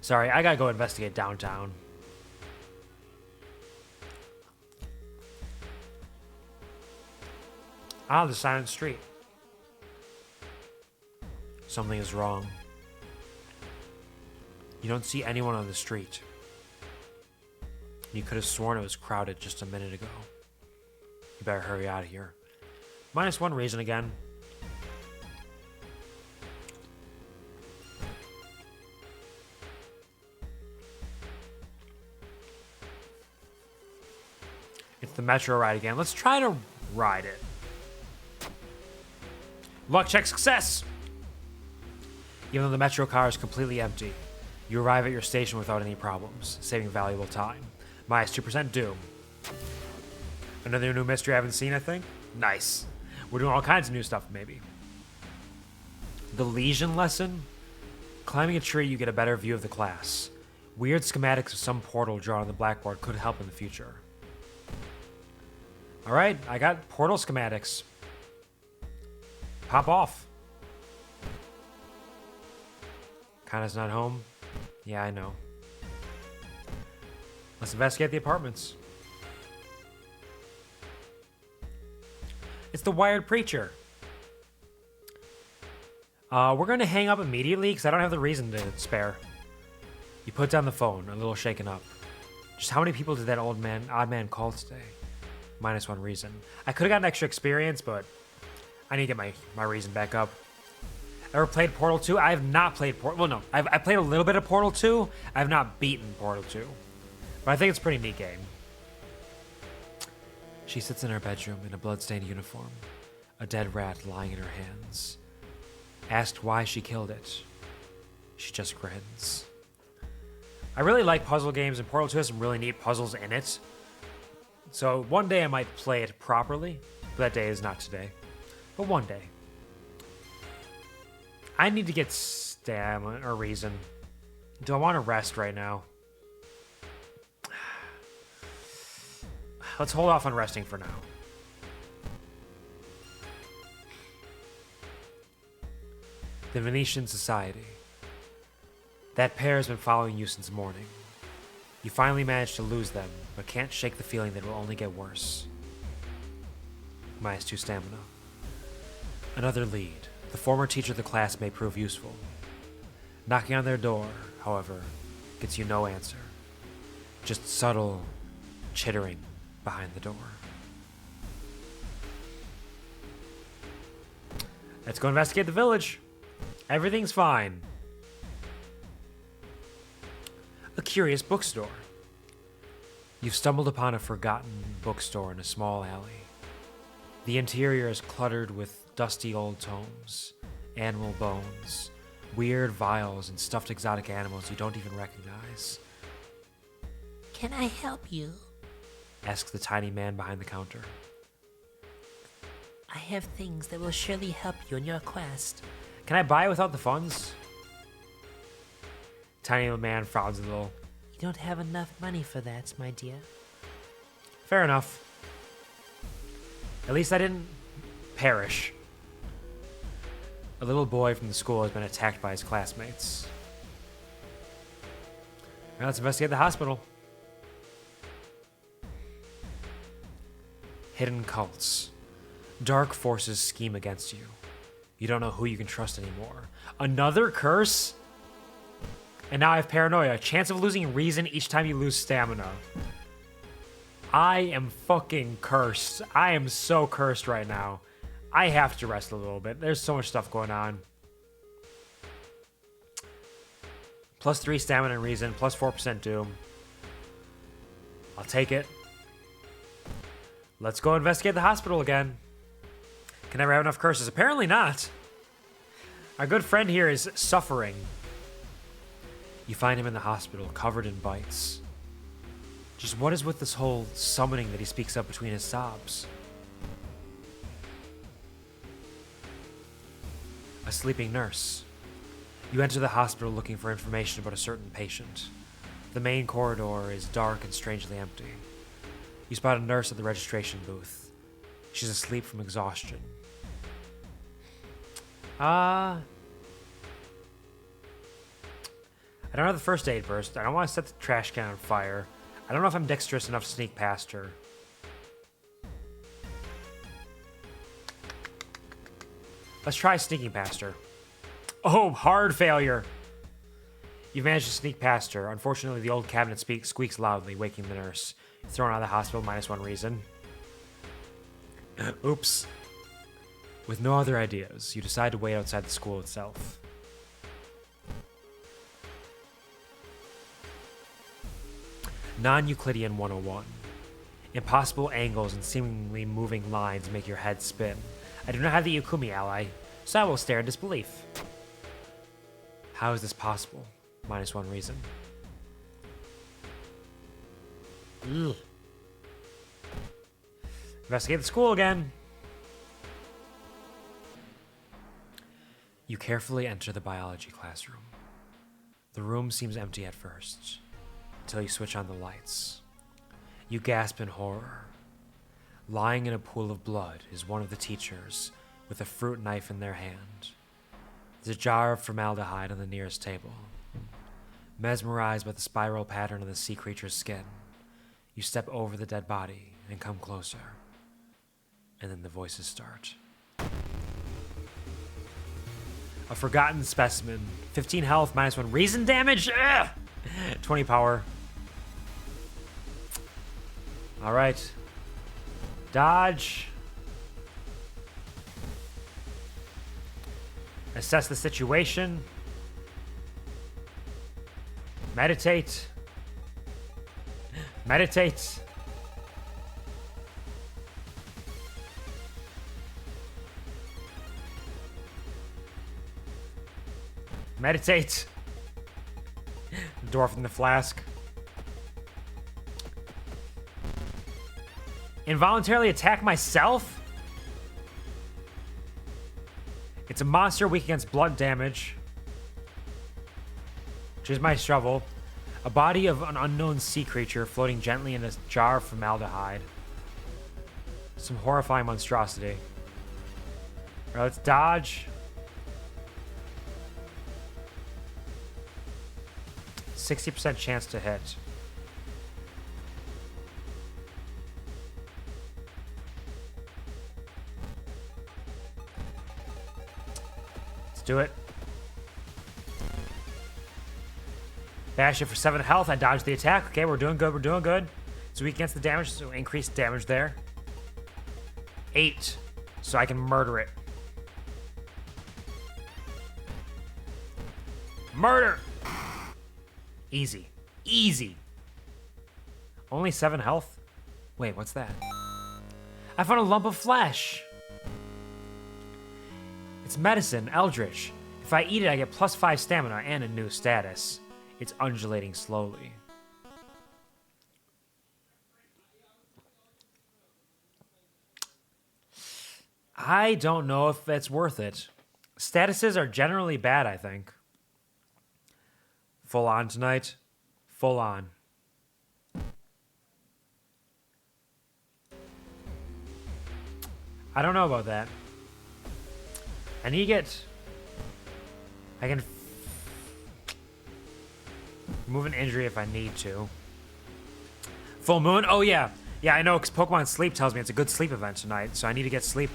Sorry, I gotta go investigate downtown. Ah, the silent street. Something is wrong. You don't see anyone on the street. You could have sworn it was crowded just a minute ago. You better hurry out of here. -1 reason again. It's the metro ride again. Let's try to ride it. Luck check success! Even though the metro car is completely empty, you arrive at your station without any problems, saving valuable time. -2% doom. Another new mystery I haven't seen, I think. Nice. We're doing all kinds of new stuff, maybe. The Legion lesson? Climbing a tree, you get a better view of the class. Weird schematics of some portal drawn on the blackboard could help in the future. Alright, I got portal schematics. Pop off. Kana's not home. Yeah, I know. Let's investigate the apartments. It's the Wired Preacher. We're going to hang up immediately because I don't have the reason to spare. You put down the phone, a little shaken up. Just how many people did that odd man call today? -1 reason. I could have gotten extra experience, but I need to get my reason back up. Ever played Portal 2? I have not played Portal... Well, no. I played a little bit of Portal 2. I have not beaten Portal 2. But I think it's a pretty neat game. She sits in her bedroom in a bloodstained uniform, a dead rat lying in her hands. Asked why she killed it, she just grins. I really like puzzle games, and Portal 2 has some really neat puzzles in it. So one day I might play it properly, but that day is not today. But one day. I need to get stamina or reason. Do I want to rest right now? Let's hold off on resting for now. The Venetian Society. That pair has been following you since morning. You finally managed to lose them, but can't shake the feeling that it will only get worse. -2 stamina. Another lead. The former teacher of the class may prove useful. Knocking on their door, however, gets you no answer. Just subtle chittering behind the door. Let's go investigate the village. Everything's fine. A curious bookstore. You've stumbled upon a forgotten bookstore in a small alley. The interior is cluttered with dusty old tomes, animal bones, weird vials, and stuffed exotic animals you don't even recognize. Can I help you? Asks the tiny man behind the counter. I have things that will surely help you in your quest. Can I buy it without the funds? Tiny little man frowns a little. You don't have enough money for that, my dear. Fair enough. At least I didn't perish. A little boy from the school has been attacked by his classmates. Now let's investigate the hospital. Hidden cults. Dark forces scheme against you. You don't know who you can trust anymore. Another curse? And now I have paranoia. Chance of losing reason each time you lose stamina. I am fucking cursed. I am so cursed right now. I have to rest a little bit. There's so much stuff going on. +3 stamina and reason, +4% doom. I'll take it. Let's go investigate the hospital again. Can I have enough curses? Apparently not. Our good friend here is suffering. You find him in the hospital, covered in bites. Just what is with this whole summoning that he speaks of between his sobs? A sleeping nurse. You enter the hospital looking for information about a certain patient. The main corridor is dark and strangely empty. You spot a nurse at the registration booth. She's asleep from exhaustion. I don't have the first aid burst. I don't want to set the trash can on fire. I don't know if I'm dexterous enough to sneak past her. Let's try sneaking past her. Oh, hard failure. You've managed to sneak past her. Unfortunately, the old cabinet squeaks loudly, waking the nurse. Thrown out of the hospital, -1 reason. Oops. With no other ideas, you decide to wait outside the school itself. Non-Euclidean 101. Impossible angles and seemingly moving lines make your head spin. I do not have the Yukumi ally, so I will stare in disbelief. How is this possible? -1 reason. Ugh. Investigate the school again. You carefully enter the biology classroom. The room seems empty at first, until you switch on the lights. You gasp in horror. Lying in a pool of blood is one of the teachers with a fruit knife in their hand. There's a jar of formaldehyde on the nearest table. Mesmerized by the spiral pattern of the sea creature's skin, you step over the dead body and come closer. And then the voices start. A forgotten specimen. 15 health, -1 reason damage. Ugh! 20 power. All right. Dodge. Assess the situation. Meditate. Meditate. Meditate. Dwarf in the flask. Involuntarily attack myself? It's a monster weak against blood damage. Here's my shovel. A body of an unknown sea creature floating gently in a jar of formaldehyde. Some horrifying monstrosity. Alright, let's dodge. 60% chance to hit. Let's do it. Bash it for 7 health. I dodged the attack. Okay, we're doing good. We're doing good. So weak against the damage, so increased damage there. 8. So I can murder it. Murder! Easy. Easy. Only 7 health? Wait, what's that? I found a lump of flesh. It's medicine, Eldritch. If I eat it, I get +5 stamina and a new status. It's undulating slowly. I don't know if it's worth it. Statuses are generally bad, I think. Full on tonight. Full on. I don't know about that. I need to get... I can remove an injury if I need to. Full moon? Oh, yeah. Yeah, I know, because Pokemon Sleep tells me it's a good sleep event tonight, so I need to get sleep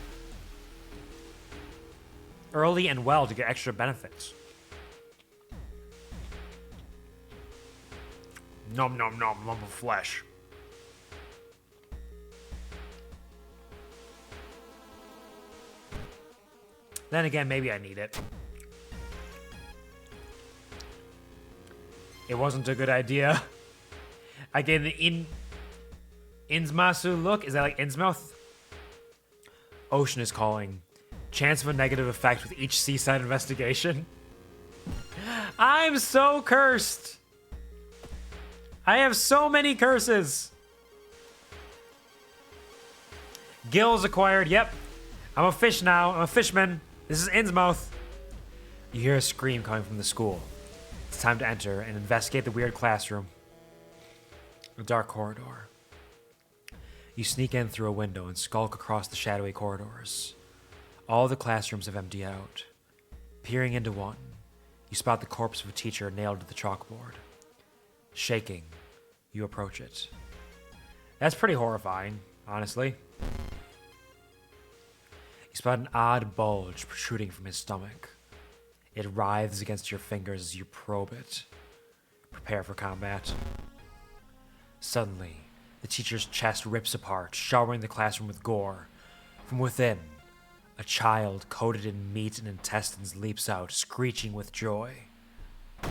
early and well to get extra benefits. Nom nom nom, lump of flesh. Then again, maybe I need it. It wasn't a good idea. I gave the Innsmouth look. Is that like Innsmouth? Ocean is calling. Chance of a negative effect with each seaside investigation. I'm so cursed. I have so many curses. Gills acquired. Yep. I'm a fish now. I'm a fishman. This is Innsmouth. You hear a scream coming from the school. It's time to enter and investigate the weird classroom. A dark corridor. You sneak in through a window and skulk across the shadowy corridors. All the classrooms have emptied out. Peering into one, you spot the corpse of a teacher nailed to the chalkboard. Shaking, you approach it. That's pretty horrifying, honestly. You spot an odd bulge protruding from his stomach. It writhes against your fingers as you probe it. Prepare for combat. Suddenly, the teacher's chest rips apart, showering the classroom with gore. From within, a child coated in meat and intestines leaps out, screeching with joy. To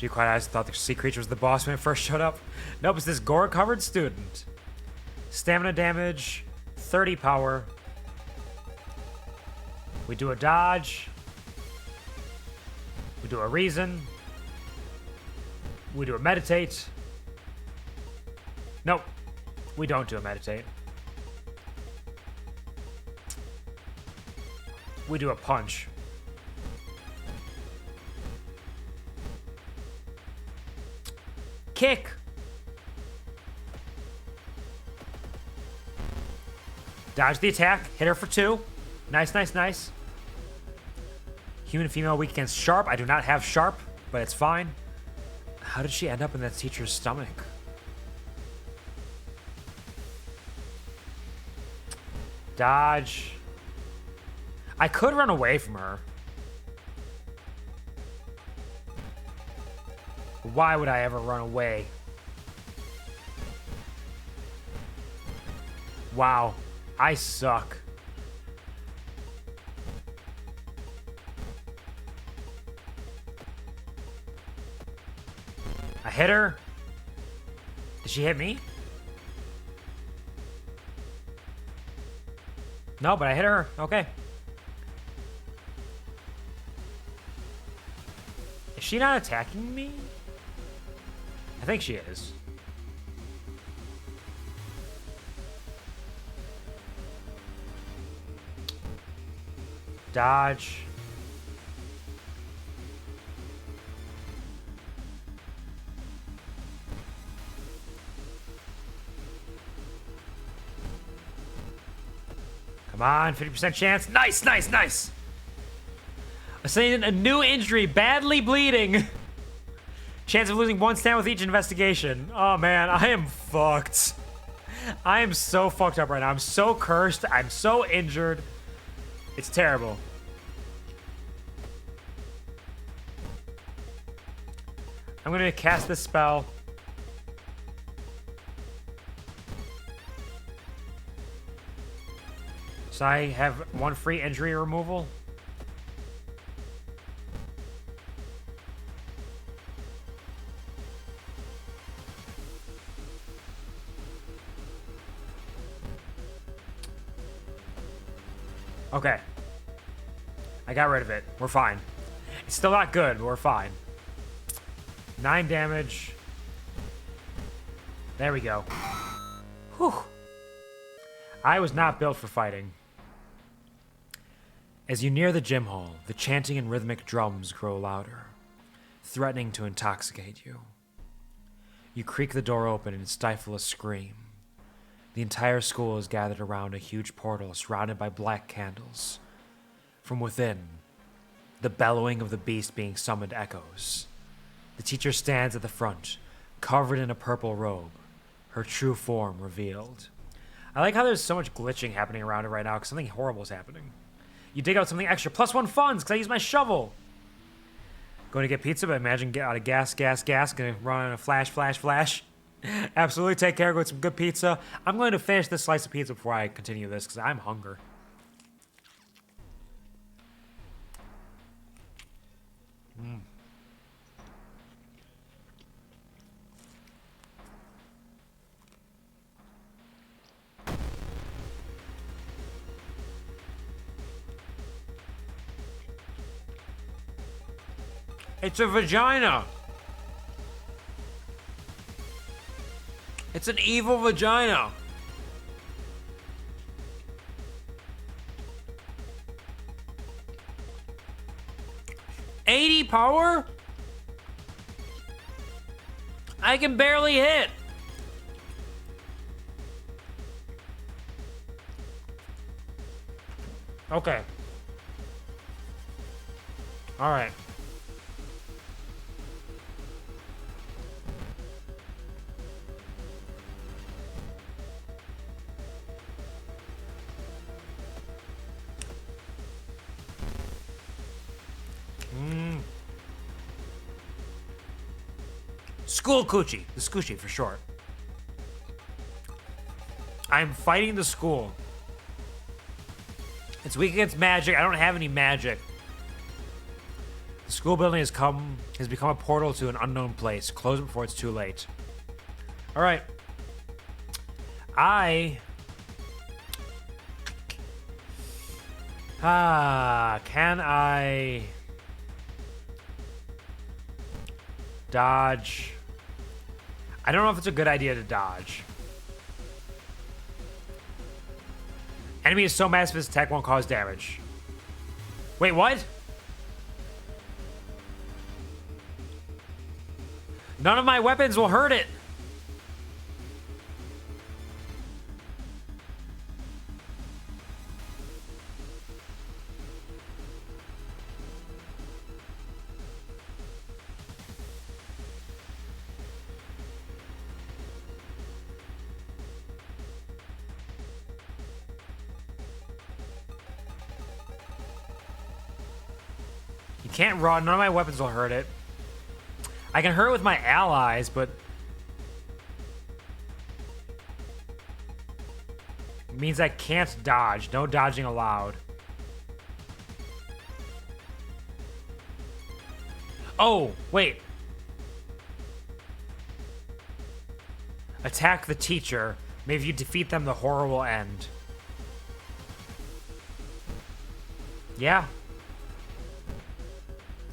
be quite honest, I thought the sea creature was the boss when it first showed up. Nope, it's this gore-covered student. Stamina damage, 30 power. We do a dodge. We do a reason. We do a meditate. Nope, we don't do a meditate. We do a punch. Kick. Dodge the attack. Hit her for 2. Nice, nice, nice. Human female weak against sharp. I do not have sharp, but it's fine. How did she end up in that teacher's stomach? Dodge. I could run away from her. Why would I ever run away? Wow, I suck. I hit her. Did she hit me? No, but I hit her. Okay. Is she not attacking me? I think she is. Dodge. Come on, 50% chance. Nice, nice, nice. Assigning a new injury, badly bleeding. Chance of losing 1 stand with each investigation. Oh man, I am fucked. I am so fucked up right now. I'm so cursed. I'm so injured. It's terrible. I'm gonna cast this spell. So I have 1 free injury removal. Okay. I got rid of it. We're fine. It's still not good, but we're fine. 9 damage. There we go. Whew. I was not built for fighting. As you near the gym hall, the chanting and rhythmic drums grow louder, threatening to intoxicate you. You creak the door open and stifle a scream. The entire school is gathered around a huge portal surrounded by black candles. From within, the bellowing of the beast being summoned echoes. The teacher stands at the front, covered in a purple robe, her true form revealed. I like how there's so much glitching happening around it right now because something horrible is happening. You dig out something extra. +1 funds because I use my shovel. Going to get pizza, but imagine get out of gas. Gonna run on a flash. Absolutely take care. Go get some good pizza. I'm going to finish this slice of pizza before I continue this because I'm hungry. It's a vagina. It's an evil vagina. $80 power? I can barely hit. Okay. All right. School Coochie. The Scoochie for short. I'm fighting the school. It's weak against magic. I don't have any magic. The school building has become a portal to an unknown place. Close it before it's too late. All right. Can I dodge? I don't know if it's a good idea to dodge. Enemy is so massive his attack won't cause damage. Wait, what? None of my weapons will hurt it. Can't run. None of my weapons will hurt it. I can hurt it with my allies, but it means I can't dodge. No dodging allowed. Oh, wait. Attack the teacher. Maybe if you defeat them, the horror will end. Yeah.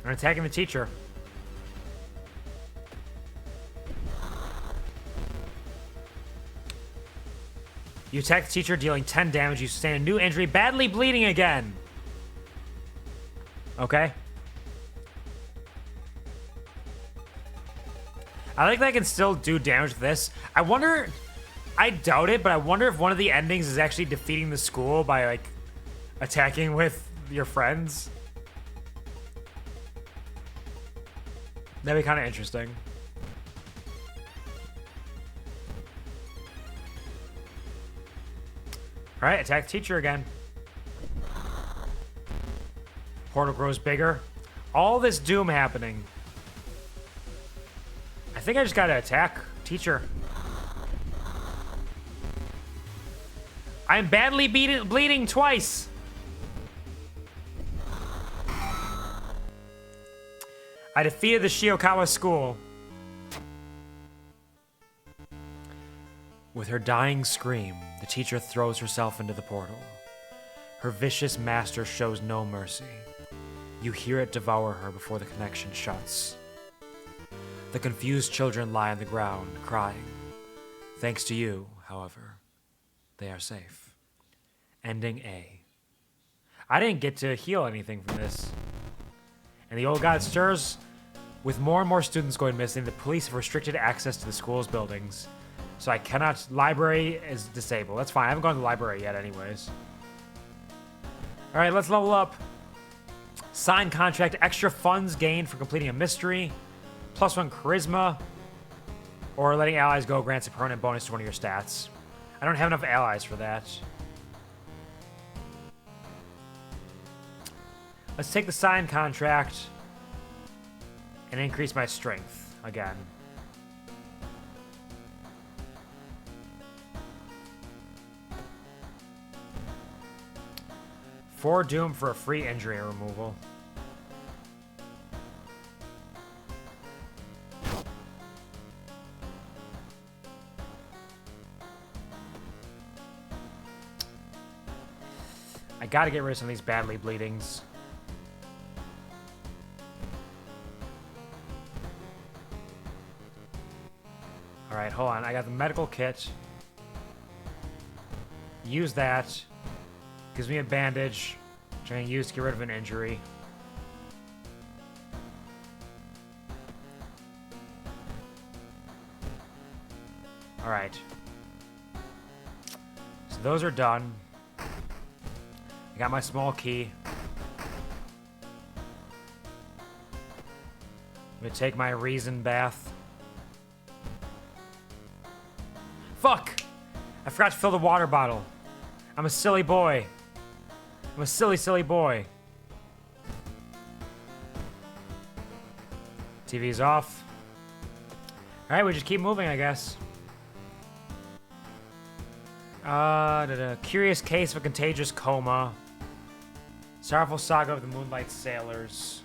I'm attacking the teacher. You attack the teacher, dealing 10 damage. You sustain a new injury, badly bleeding again. Okay. I like that I can still do damage to this. I wonder... I doubt it, but I wonder if one of the endings is actually defeating the school by, like, Attacking with your friends? That'd be kind of interesting. All right, attack teacher again. Portal grows bigger. All this doom happening. I think I just gotta attack teacher. I'm badly bleeding twice. I defeated the Shiokawa school. With her dying scream, the teacher throws herself into the portal. Her vicious master shows no mercy. You hear it devour her before the connection shuts. The confused children lie on the ground, crying. Thanks to you, however, they are safe. Ending A. I didn't get to heal anything from this. And the old god stirs. With more and more students going missing, the police have restricted access to the school's buildings. So I cannot... Library is disabled. That's fine. I haven't gone to the library yet anyways. Alright, let's level up. Signed contract. Extra funds gained for completing a mystery. +1 charisma. Or letting allies go grants a permanent bonus to one of your stats. I don't have enough allies for that. Let's take the signed contract and increase my strength again. For doom for a free injury removal. I gotta get rid of some of these badly bleedings. Alright, hold on. I got the medical kit. Use that. Gives me a bandage, which I can use to get rid of an injury. Alright. So those are done. I got my small key. I'm gonna take my reason bath. Fuck! I forgot to fill the water bottle. I'm a silly boy. I'm a silly, silly boy. TV's off. Alright, we just keep moving, I guess. Curious case of a contagious coma. Sorrowful saga of the Moonlight Sailors.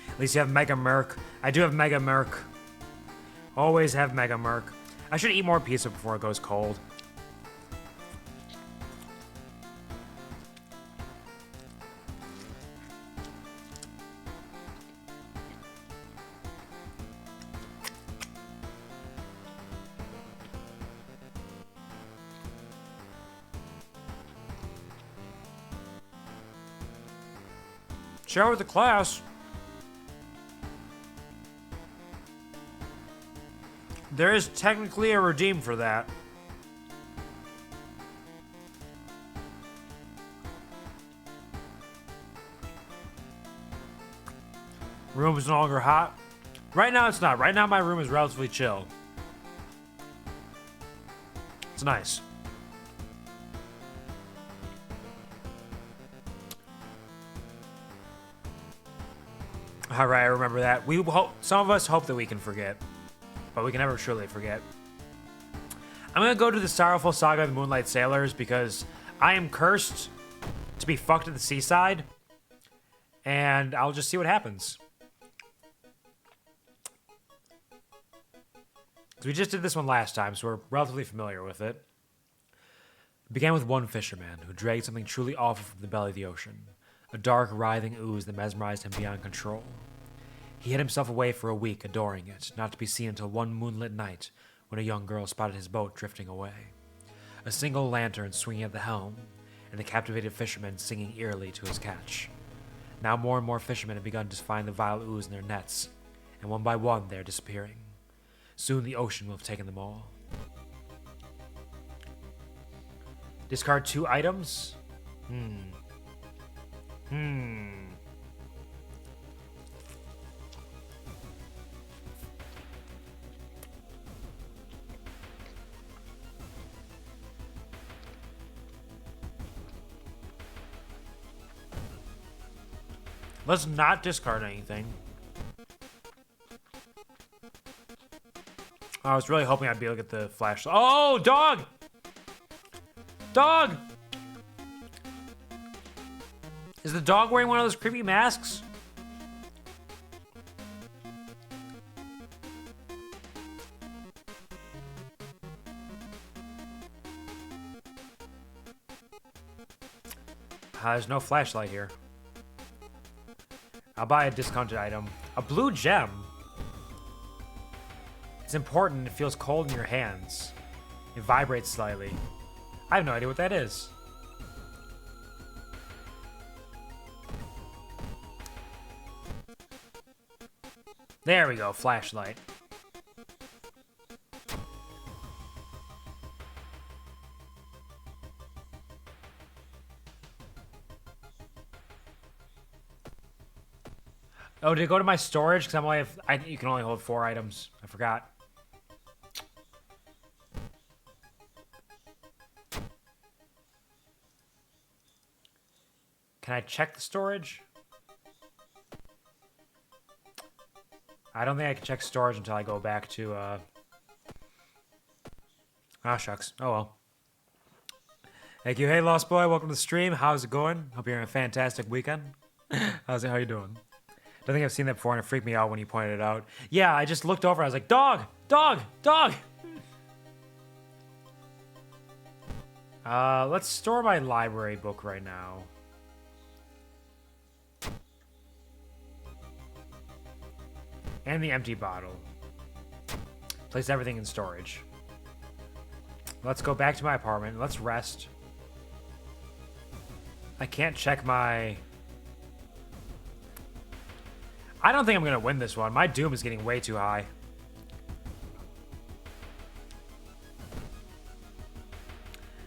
At least you have Mega Merc. I do have Mega Merc. Always have Mega Merc. I should eat more pizza before it goes cold. Shower with the class. There is technically a redeem for that. Room is no longer hot. Right now it's not. Right now my room is relatively chill. It's nice. All right, I remember that. We hope, some of us hope that we can forget, but we can never truly forget. I'm gonna go to the Sorrowful Saga of the Moonlight Sailors because I am cursed to be fucked at the seaside, and I'll just see what happens. Because we just did this one last time, so we're relatively familiar with it. It began with one fisherman who dragged something truly awful from the belly of the ocean. A dark, writhing ooze that mesmerized him beyond control. He hid himself away for a week, adoring it, not to be seen until one moonlit night when a young girl spotted his boat drifting away. A single lantern swinging at the helm, and the captivated fisherman singing eerily to his catch. Now more and more fishermen have begun to find the vile ooze in their nets, and one by one they are disappearing. Soon the ocean will have taken them all. Discard 2 items. Let's not discard anything. I was really hoping I'd be able to get the flashlight. Oh, dog! Dog! Is the dog wearing one of those creepy masks? There's no flashlight here. I'll buy a discounted item. A blue gem. It's important. It feels cold in your hands. It vibrates slightly. I have no idea what that is. There we go. Flashlight. Oh, did it go to my storage? Because I'm only you can only hold 4 items. I forgot. Can I check the storage? I don't think I can check storage until I go back to, Ah, shucks. Oh, well. Thank you. Hey, Lost Boy. Welcome to the stream. How's it going? Hope you're having a fantastic weekend. How you doing? Don't think I've seen that before, and it freaked me out when you pointed it out. Yeah, I just looked over. I was like, dog! Dog! Dog! Let's store my library book right now. And the empty bottle. Place everything in storage. Let's go back to my apartment. Let's rest. I can't check my... I don't think I'm going to win this one. My doom is getting way too high.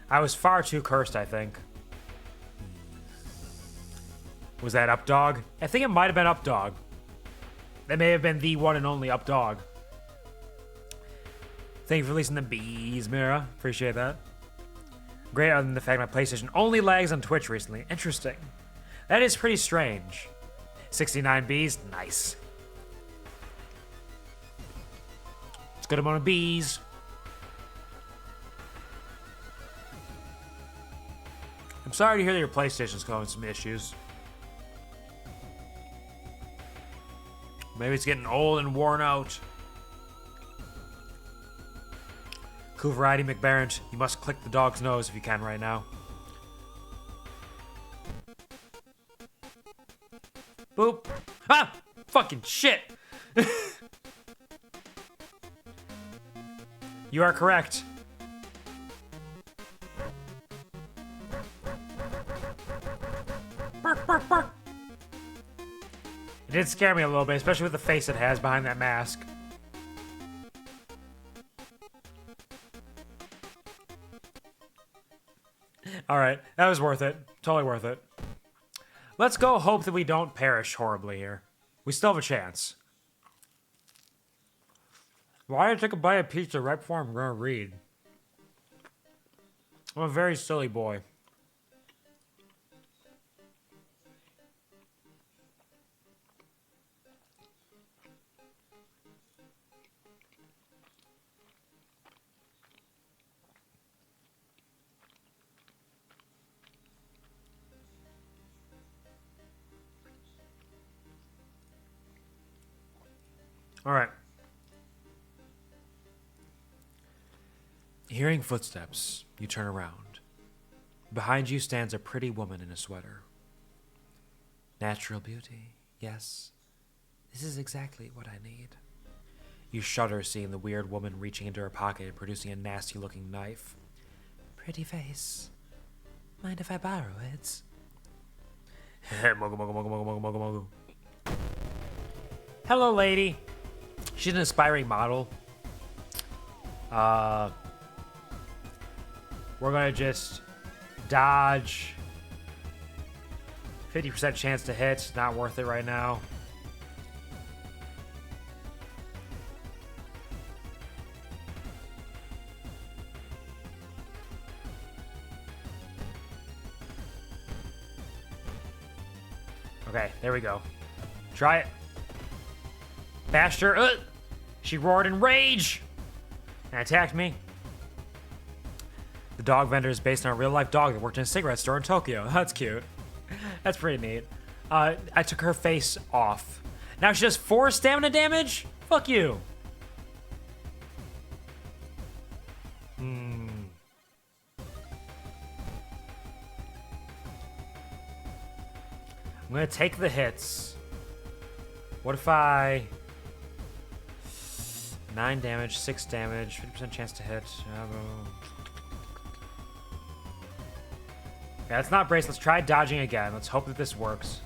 I was far too cursed, I think. Was that up dog? I think it might have been up dog. That may have been the one and only up dog. Thank you for releasing the bees, Mira. Appreciate that. Great, other than the fact my PlayStation only lags on Twitch recently. Interesting. That is pretty strange. 69 bees, nice. It's a good amount of bees. I'm sorry to hear that your PlayStation's causing some issues. Maybe it's getting old and worn out. QuvarTV McBarrent, you must click the dog's nose if you can right now. Boop. Ah! Fucking shit! You are correct. Bark, bark, bark. It did scare me a little bit, especially with the face it has behind that mask. Alright, that was worth it. Totally worth it. Let's go hope that we don't perish horribly here. We still have a chance. Why did I take a bite of pizza right before I'm gonna read? I'm a very silly boy. All right. Hearing footsteps, you turn around. Behind you stands a pretty woman in a sweater. Natural beauty, yes. This is exactly what I need. You shudder seeing the weird woman reaching into her pocket and producing a nasty-looking knife. Pretty face. Mind if I borrow it? Mogu, mogu, mogu, mogu, mogu, mogu, mogu. Hello, lady. She's an aspiring model. We're gonna just dodge 50% chance to hit. Not worth it right now. Okay, there we go. Try it. Bashed her. She roared in rage and attacked me. The dog vendor is based on a real-life dog that worked in a cigarette store in Tokyo. That's cute. That's pretty neat. I took her face off. Now she does 4 stamina damage? Fuck you. I'm gonna take the hits. What if I... 9 damage, 6 damage, 50% chance to hit. Yeah, let's not brace. Let's try dodging again. Let's hope that this works.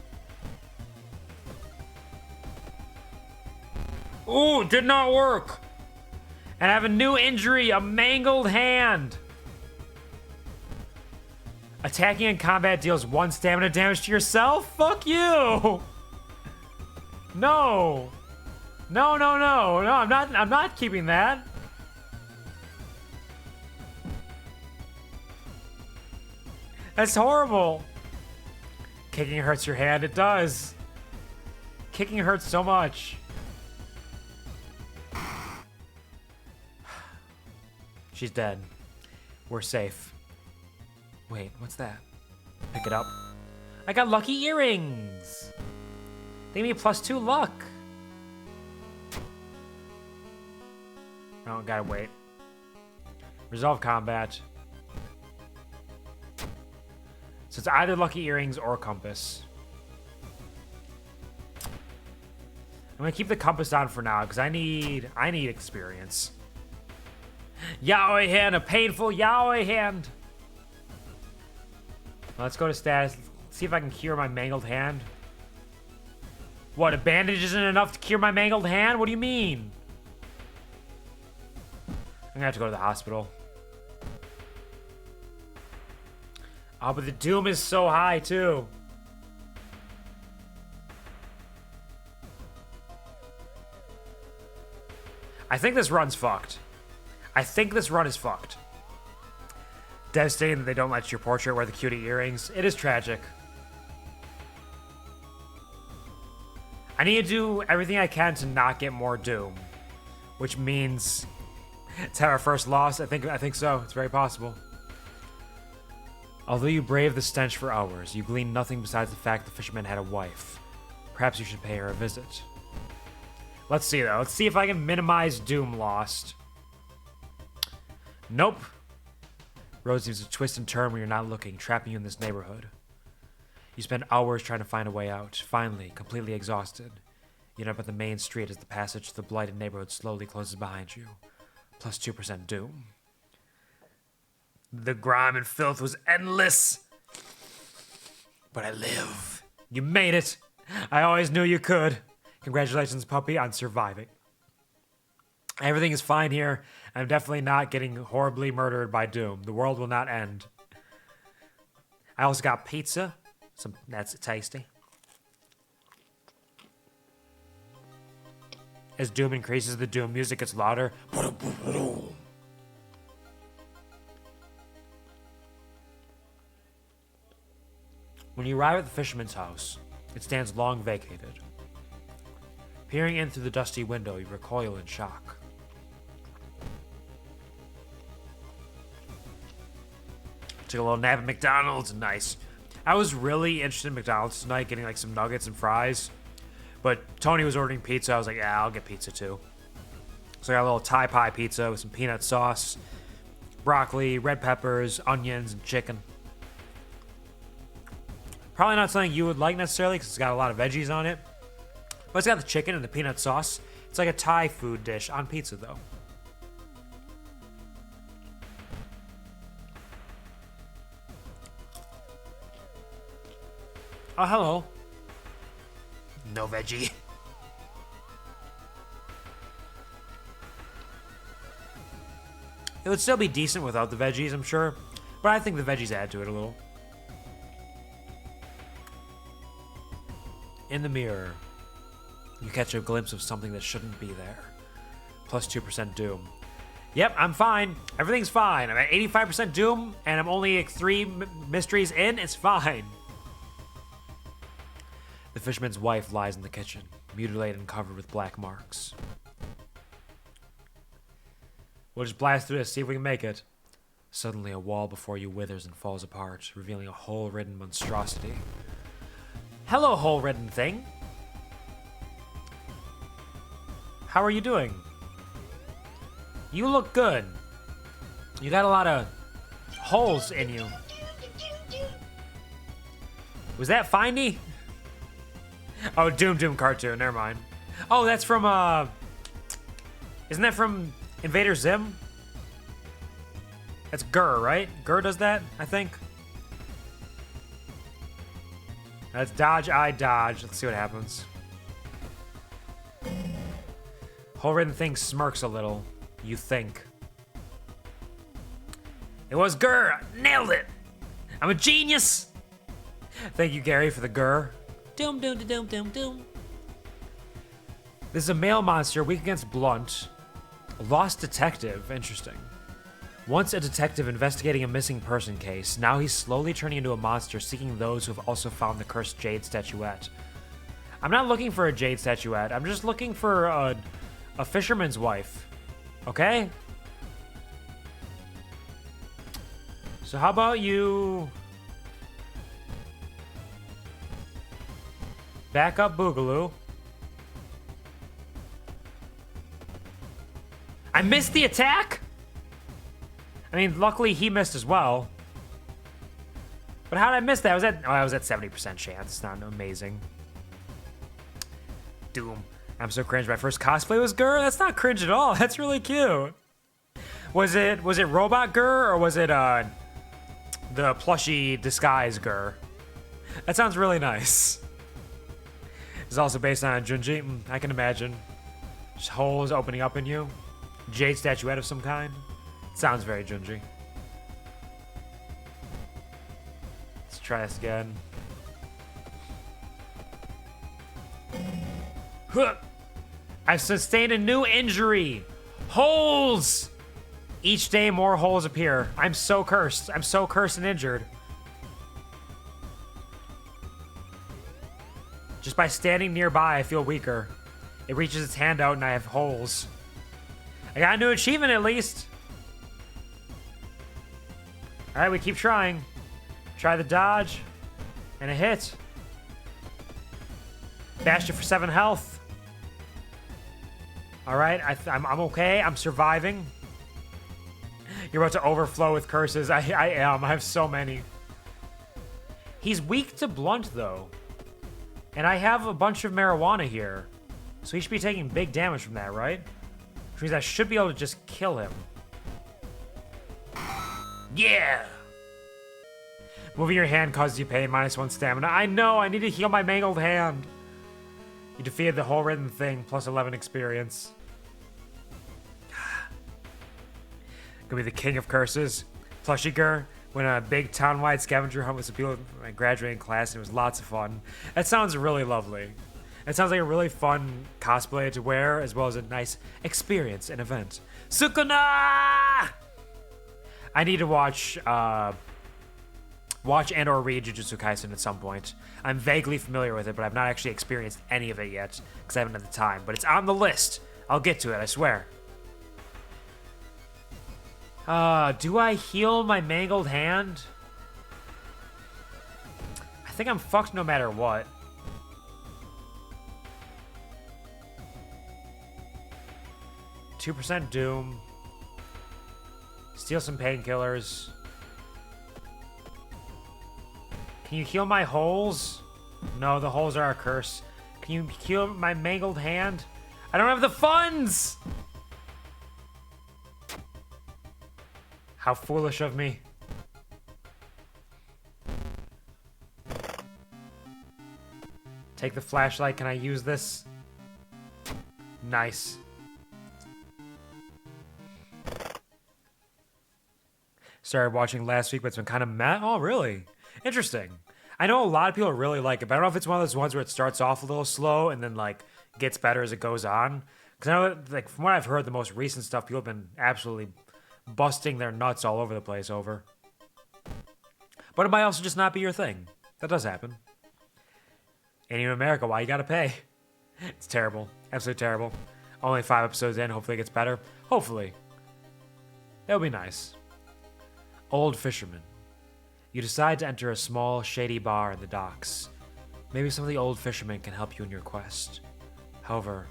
Ooh, did not work. And I have a new injury, a mangled hand. Attacking in combat deals 1 stamina damage to yourself? Fuck you! No! No, no, no, no, I'm not keeping that. That's horrible. Kicking hurts your hand, it does. Kicking hurts so much. She's dead. We're safe. Wait, what's that? Pick it up. I got lucky earrings. They give me +2 luck. Oh, gotta wait. Resolve combat. So it's either lucky earrings or compass. I'm gonna keep the compass on for now because I need experience. Yaoi hand, a painful yaoi hand. Let's go to status. See if I can cure my mangled hand. What, a bandage isn't enough to cure my mangled hand? What do you mean? I'm gonna have to go to the hospital. Oh, but the doom is so high, too. I think this run's fucked. I think this run is fucked. Devastating that they don't let your portrait wear the cutie earrings. It is tragic. I need to do everything I can to not get more doom. Which means... it's our first loss. I think so. It's very possible. Although you braved the stench for hours, you gleaned nothing besides the fact the fisherman had a wife. Perhaps you should pay her a visit. Let's see, though. Let's see if I can minimize doom lost. Nope. Road seems to twist and turn when you're not looking, trapping you in this neighborhood. You spend hours trying to find a way out. Finally, completely exhausted, you end up at the main street as the passage to the blighted neighborhood slowly closes behind you. +2% doom. The grime and filth was endless. But I live. You made it. I always knew you could. Congratulations, puppy, on surviving. Everything is fine here. I'm definitely not getting horribly murdered by doom. The world will not end. I also got pizza. That's tasty. As doom increases, the doom music gets louder. When you arrive at the fisherman's house, it stands long vacated. Peering in through the dusty window, you recoil in shock. Took a little nap at McDonald's. Nice. I was really interested in McDonald's tonight, getting like some nuggets and fries. But Tony was ordering pizza. I was like, yeah, I'll get pizza too. So I got a little Thai pie pizza with some peanut sauce, broccoli, red peppers, onions, and chicken. Probably not something you would like necessarily because it's got a lot of veggies on it. But it's got the chicken and the peanut sauce. It's like a Thai food dish on pizza though. Oh, hello. No veggie. It would still be decent without the veggies, I'm sure. But I think the veggies add to it a little. In the mirror, you catch a glimpse of something that shouldn't be there. Plus 2% doom. Yep, I'm fine. Everything's fine. I'm at 85% doom, and I'm only like 3 mysteries in. It's fine. The fisherman's wife lies in the kitchen, mutilated and covered with black marks. We'll just blast through this, see if we can make it. Suddenly, a wall before you withers and falls apart, revealing a hole-ridden monstrosity. Hello, hole-ridden thing. How are you doing? You look good. You got a lot of holes in you. Was that Findy? Oh, Doom cartoon. Never mind. Oh, that's from, isn't that from Invader Zim? That's Gurr, right? Gurr does that, I think. That's dodge, I dodge. Let's see what happens. Hole-ridden thing smirks a little. You think. It was Gurr! Nailed it! I'm a genius! Thank you, Gary, for the Gurr. Doom. This is a male monster, weak against blunt. A lost detective. Interesting. Once a detective investigating a missing person case, now he's slowly turning into a monster seeking those who have also found the cursed jade statuette. I'm not looking for a jade statuette. I'm just looking for a fisherman's wife. Okay? So how about you back up Boogaloo? I missed the attack? I mean, luckily he missed as well. But how did I miss that? I was at 70% chance. It's not amazing. Doom. I'm so cringe. My first cosplay was Gurr? That's not cringe at all. That's really cute. Was it Robot Gurr or was it the plushy disguise Gurr? That sounds really nice. It's also based on Junji. I can imagine. Just holes opening up in you. Jade statuette of some kind. Sounds very Junji. Let's try this again. Huh. I've sustained a new injury. Holes! Each day more holes appear. I'm so cursed. I'm so cursed and injured. Just by standing nearby, I feel weaker. It reaches its hand out and I have holes. I got a new achievement at least. Alright, we keep trying. Try the dodge. And a hit. Bashed it for 7 health. Alright, I'm okay. I'm surviving. You're about to overflow with curses. I am. I have so many. He's weak to blunt, though. And I have a bunch of marijuana here. So he should be taking big damage from that, right? Which means I should be able to just kill him. Yeah! Moving your hand causes you pain, -1 stamina. I know, I need to heal my mangled hand. You defeated the hole-ridden thing, plus 11 experience. Gonna be the king of curses. Plushy Gurr went on a big town-wide scavenger hunt with some people in my graduating class, and it was lots of fun. That sounds really lovely. It sounds like a really fun cosplay to wear, as well as a nice experience and event. Sukuna! I need to watch and or read Jujutsu Kaisen at some point. I'm vaguely familiar with it, but I've not actually experienced any of it yet, because I haven't had the time. But it's on the list. I'll get to it, I swear. Do I heal my mangled hand? I think I'm fucked no matter what. %2 doom. Steal some painkillers. Can you heal my holes? No, the holes are a curse. Can you heal my mangled hand? I don't have the funds! How foolish of me. Take the flashlight. Can I use this? Nice. Started watching last week, but it's been kind of meh. Oh, really? Interesting. I know a lot of people really like it, but I don't know if it's one of those ones where it starts off a little slow and then like gets better as it goes on. Because I know that, like from what I've heard, the most recent stuff people have been absolutely busting their nuts all over the place over. But it might also just not be your thing. That does happen. And in America, why you gotta pay? It's terrible. Absolutely terrible. Only 5 episodes in. Hopefully it gets better. Hopefully. That would be nice. Old Fisherman. You decide to enter a small, shady bar in the docks. Maybe some of the old fishermen can help you in your quest. However,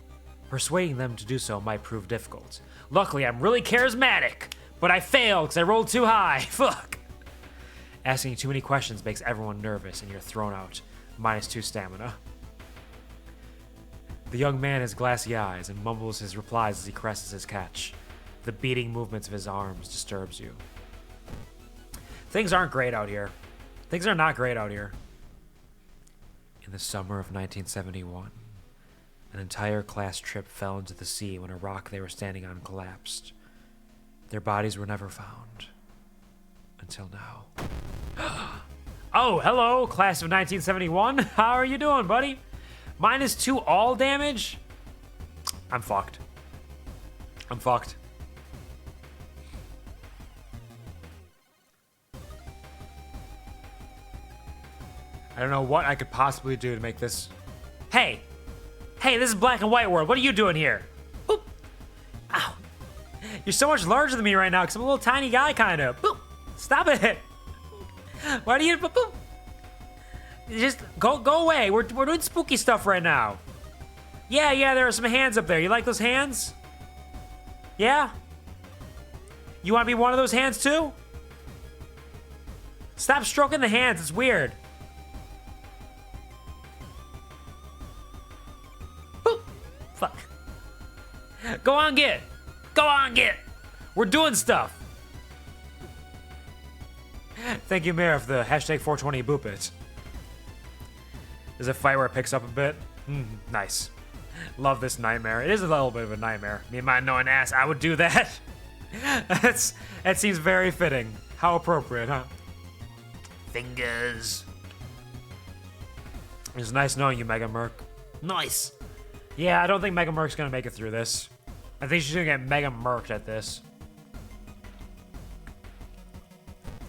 persuading them to do so might prove difficult. Luckily, I'm really charismatic, but I failed because I rolled too high. Fuck. Asking too many questions makes everyone nervous and you're thrown out. -2 stamina. The young man has glassy eyes and mumbles his replies as he caresses his catch. The beating movements of his arms disturbs you. Things aren't great out here. Things are not great out here. In the summer of 1971, an entire class trip fell into the sea when a rock they were standing on collapsed. Their bodies were never found. Until now. Oh, hello, class of 1971. How are you doing, buddy? -2 all damage? I'm fucked. I'm fucked. I don't know what I could possibly do to make this... Hey! Hey, this is black and white world. What are you doing here? Boop. Ow. You're so much larger than me right now because I'm a little tiny guy, kind of. Boop. Stop it. Why do you... Boop, boop. Just go away. We're doing spooky stuff right now. Yeah, there are some hands up there. You like those hands? Yeah? You want to be one of those hands too? Stop stroking the hands. It's weird. Boop. Fuck. Go on, get. Go on, get. We're doing stuff. Thank you, Mayor, for the hashtag 420 boop it. There's a fight where it picks up a bit. Nice. Love this nightmare. It is a little bit of a nightmare. Me and my annoying ass, I would do that. That seems very fitting. How appropriate, huh? Fingers. It's nice knowing you, Mega Merc. Nice. Yeah, I don't think Mega Merc's gonna make it through this. I think she's gonna get Mega Merced at this.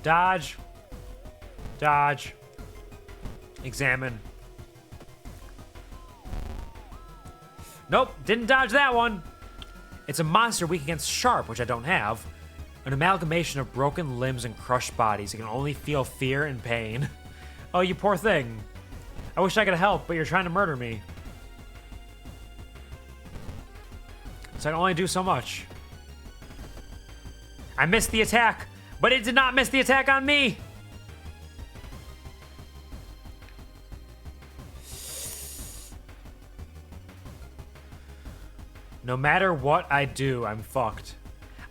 Dodge. Dodge. Examine. Nope, didn't dodge that one. It's a monster weak against sharp, which I don't have. An amalgamation of broken limbs and crushed bodies. It can only feel fear and pain. Oh, you poor thing. I wish I could help, but you're trying to murder me. So I can only do so much. I missed the attack, but it did not miss the attack on me. No matter what I do, I'm fucked.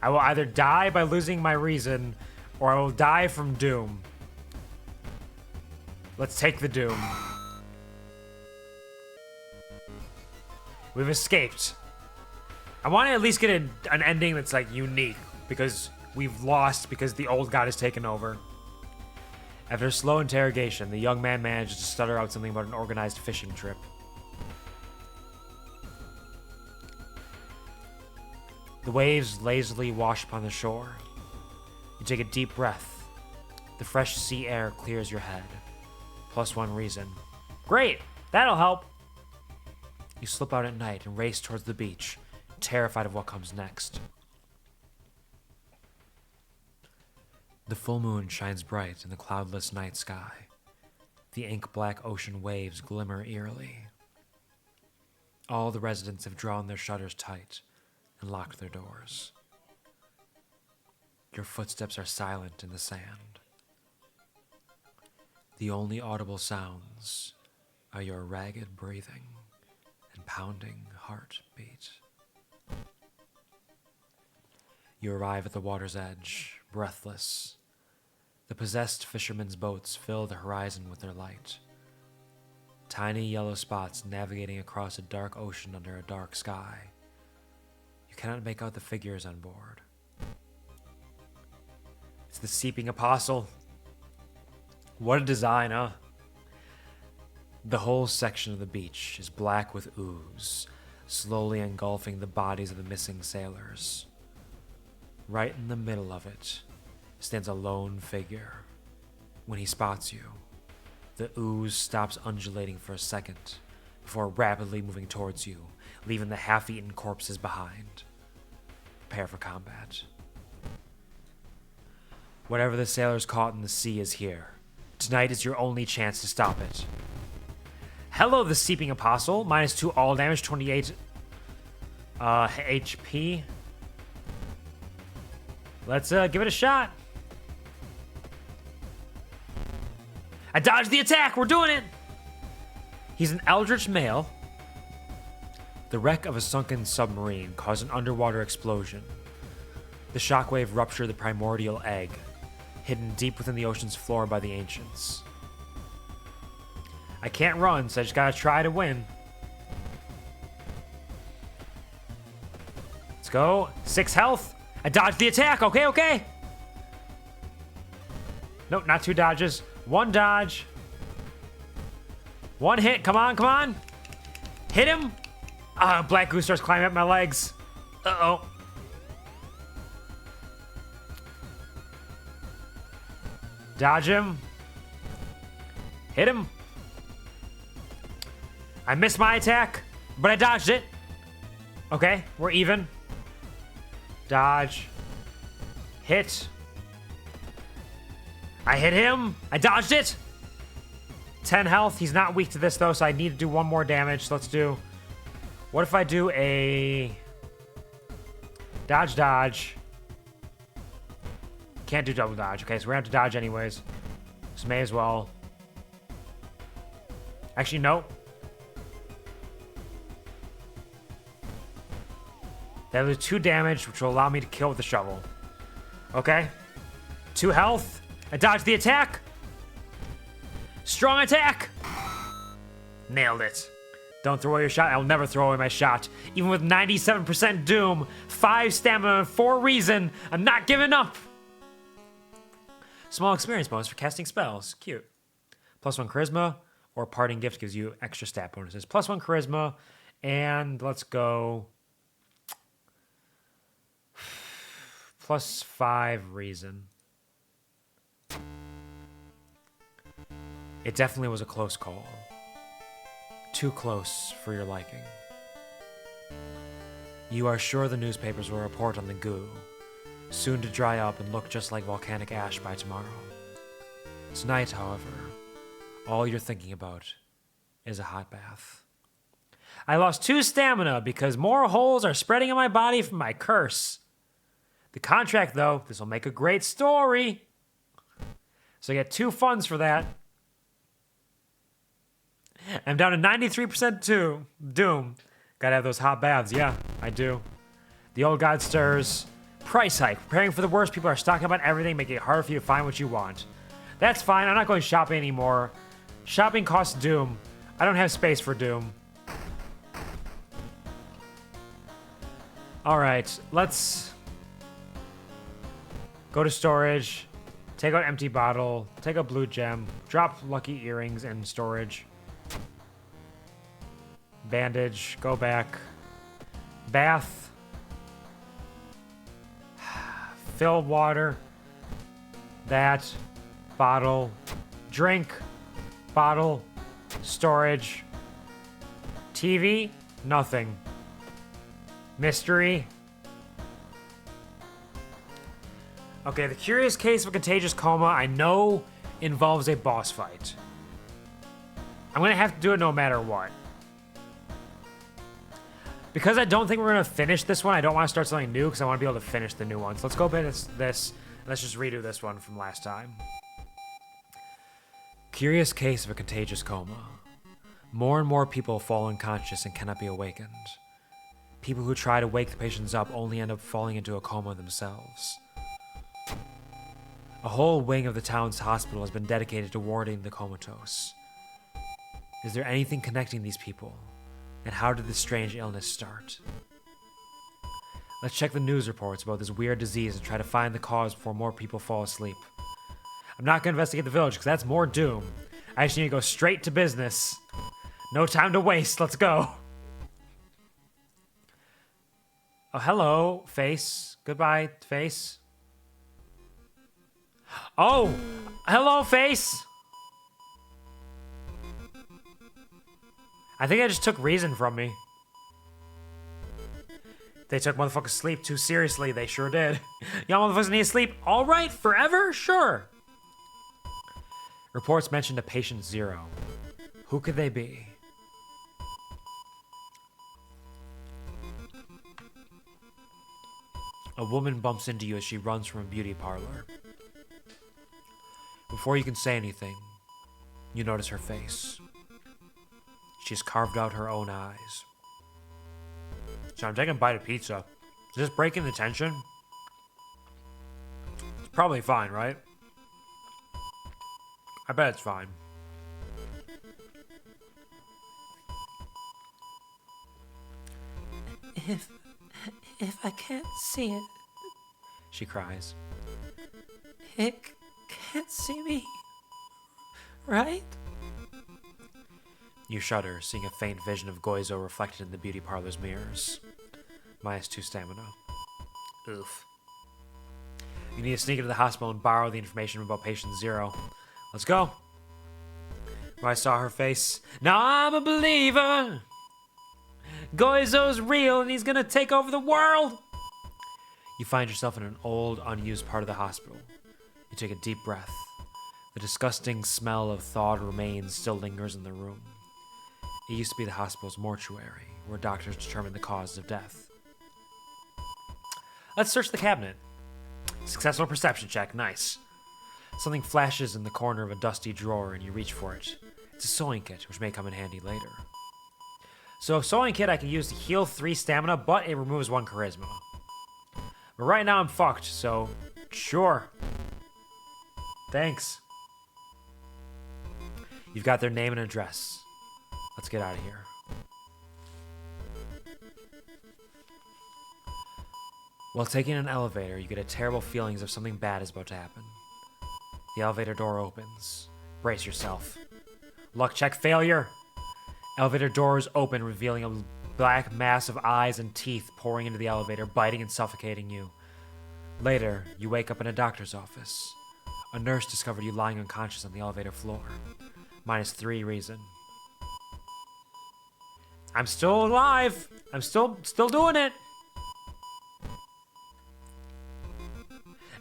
I will either die by losing my reason, or I will die from doom. Let's take the doom. We've escaped. I want to at least get an ending that's like unique, because we've lost because the old god has taken over. After a slow interrogation, the young man managed to stutter out something about an organized fishing trip. The waves lazily wash upon the shore. You take a deep breath. The fresh sea air clears your head. +1 reason. Great! That'll help! You slip out at night and race towards the beach, terrified of what comes next. The full moon shines bright in the cloudless night sky. The ink-black ocean waves glimmer eerily. All the residents have drawn their shutters tight and locked their doors. Your footsteps are silent in the sand. The only audible sounds are your ragged breathing and pounding heartbeat. You arrive at the water's edge, breathless. The possessed fishermen's boats fill the horizon with their light. Tiny yellow spots navigating across a dark ocean under a dark sky. You cannot make out the figures on board. It's the Seeping Apostle. What a design, huh? The whole section of the beach is black with ooze, slowly engulfing the bodies of the missing sailors. Right in the middle of it stands a lone figure. When he spots you, the ooze stops undulating for a second before rapidly moving towards you, leaving the half-eaten corpses behind. Prepare for combat. Whatever the sailors caught in the sea is here. Tonight is your only chance to stop it. Hello, the Seeping Apostle. -2 all damage, 28 HP. Let's give it a shot. I dodged the attack. We're doing it. He's an eldritch male. The wreck of a sunken submarine caused an underwater explosion. The shockwave ruptured the primordial egg, hidden deep within the ocean's floor by the ancients. I can't run, so I just gotta try to win. Let's go. 6 health. I dodged the attack. Okay, okay. Nope, not 2 dodges. 1 dodge. 1 hit. Come on, come on. Hit him. Black Goose starts climbing up my legs. Uh-oh. Dodge him. Hit him. I missed my attack, but I dodged it. Okay, we're even. Dodge. Hit. I hit him. I dodged it. 10 health. He's not weak to this, though, so I need to do 1 more damage. So let's do... What if I do a... Dodge, dodge. Can't do double dodge. Okay, so we're going to have to dodge anyways. So may as well. Actually, no. That was 2 damage, which will allow me to kill with the shovel. Okay. 2 health. I dodged the attack. Strong attack. Nailed it. Don't throw away your shot. I'll never throw away my shot. Even with 97% doom, 5 stamina, and 4 reason, I'm not giving up. Small experience bonus for casting spells. Cute. +1 charisma, or parting gift gives you extra stat bonuses. +1 charisma, and let's go... +5 reason. It definitely was a close call. Too close for your liking. You are sure the newspapers will report on the goo, soon to dry up and look just like volcanic ash by tomorrow. Tonight, however, all you're thinking about is a hot bath. I lost 2 stamina because more holes are spreading in my body from my curse. The contract, though, this will make a great story. So I get 2 funds for that. I'm down to 93% doom. Gotta have those hot baths. Yeah, I do. The old god stirs. Price hike. Preparing for the worst. People are stocking up on everything, making it harder for you to find what you want. That's fine. I'm not going shopping anymore. Shopping costs doom. I don't have space for doom. All right, let's go to storage. Take out empty bottle. Take out blue gem. Drop lucky earrings in storage. Bandage. Go back. Bath. Fill water. That. Bottle. Drink. Bottle. Storage. TV. Nothing. Mystery. Okay, the curious case of a contagious coma I know involves a boss fight. I'm gonna have to do it no matter what. Because I don't think we're gonna finish this one, I don't want to start something new because I want to be able to finish the new ones. Let's go back to this. Let's just redo this one from last time. Curious case of a contagious coma. More and more people fall unconscious and cannot be awakened. People who try to wake the patients up only end up falling into a coma themselves. A whole wing of the town's hospital has been dedicated to warding the comatose. Is there anything connecting these people? And how did this strange illness start? Let's check the news reports about this weird disease and try to find the cause before more people fall asleep. I'm not going to investigate the village because that's more doom. I just need to go straight to business. No time to waste. Let's go. Oh, hello, face. Goodbye, face. Oh, hello, face. I think I just took reason from me. They took motherfuckers' sleep too seriously. They sure did. Y'all motherfuckers need sleep. All right, forever? Sure. Reports mentioned a patient 0. Who could they be? A woman bumps into you as she runs from a beauty parlor. Before you can say anything, you notice her face. She's carved out her own eyes. So I'm taking a bite of pizza. Is this breaking the tension? It's probably fine, right? I bet it's fine. If I can't see it, She cries. it can't see me, right? You shudder, seeing a faint vision of Goizo reflected in the beauty parlor's mirrors. -2 stamina. Oof. You need to sneak into the hospital and borrow the information about patient 0. Let's go. When I saw her face, now I'm a believer. Goizo's real and he's gonna take over the world. You find yourself in an old, unused part of the hospital. You take a deep breath. The disgusting smell of thawed remains still lingers in the room. It used to be the hospital's mortuary, where doctors determine the cause of death. Let's search the cabinet. Successful perception check, nice. Something flashes in the corner of a dusty drawer and you reach for it. It's a sewing kit, which may come in handy later. So a sewing kit I can use to heal 3 stamina, but it removes 1 charisma. But right now I'm fucked, so sure. Thanks. You've got their name and address. Let's get out of here. While taking an elevator, you get a terrible feeling as if something bad is about to happen. The elevator door opens. Brace yourself. Luck check failure. Elevator doors open, revealing a black mass of eyes and teeth pouring into the elevator, biting and suffocating you. Later, you wake up in a doctor's office. A nurse discovered you lying unconscious on the elevator floor. -3 reason. I'm still alive. I'm still doing it.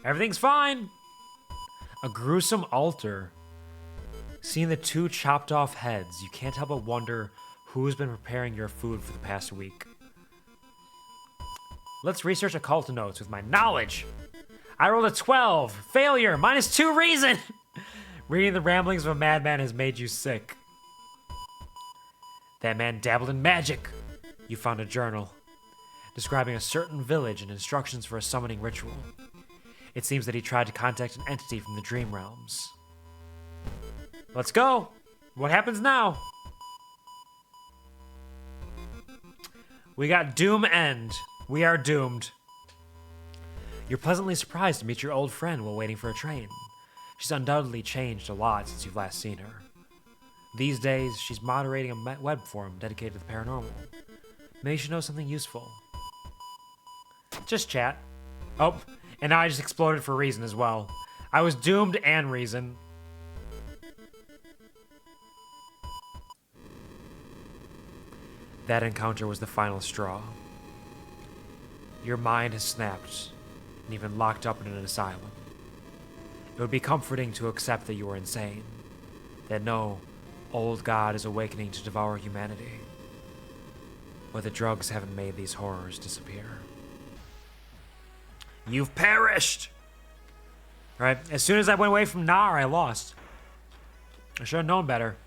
Everything's fine. A gruesome altar. Seeing the 2 chopped off heads, you can't help but wonder who's been preparing your food for the past week. Let's research occult notes with my knowledge. I rolled a 12. Failure. -2 reason. Reading the ramblings of a madman has made you sick. That man dabbled in magic. You found a journal describing a certain village and instructions for a summoning ritual. It seems that he tried to contact an entity from the dream realms. Let's go. What happens now? We got Doom End. We are doomed. You're pleasantly surprised to meet your old friend while waiting for a train. She's undoubtedly changed a lot since you've last seen her. These days, she's moderating a web forum dedicated to the paranormal. Maybe she knows something useful. Just chat. Oh, and now I just exploded for reason as well. I was doomed and reason. That encounter was the final straw. Your mind has snapped and even locked up in an asylum. It would be comforting to accept that you are insane, that no old god is awakening to devour humanity. But the drugs haven't made these horrors disappear. You've perished! Right? As soon as I went away from Nar, I lost. I should have known better.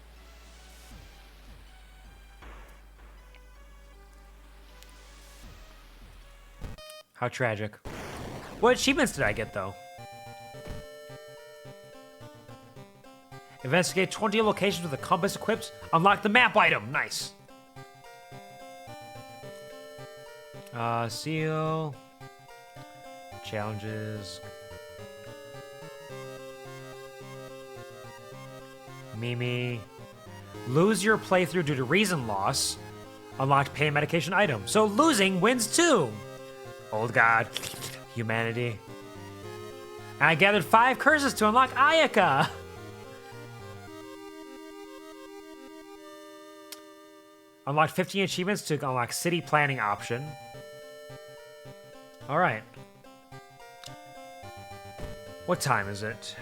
How tragic. What achievements did I get, though? Investigate 20 locations with a compass equipped. Unlock the map item. Nice. Seal. Challenges. Mimi. Lose your playthrough due to reason loss. Unlocked pain medication item. So losing wins too. Old God. Humanity. And I gathered 5 curses to unlock Ayaka. Unlocked 15 achievements to unlock city planning option. All right. What time is it?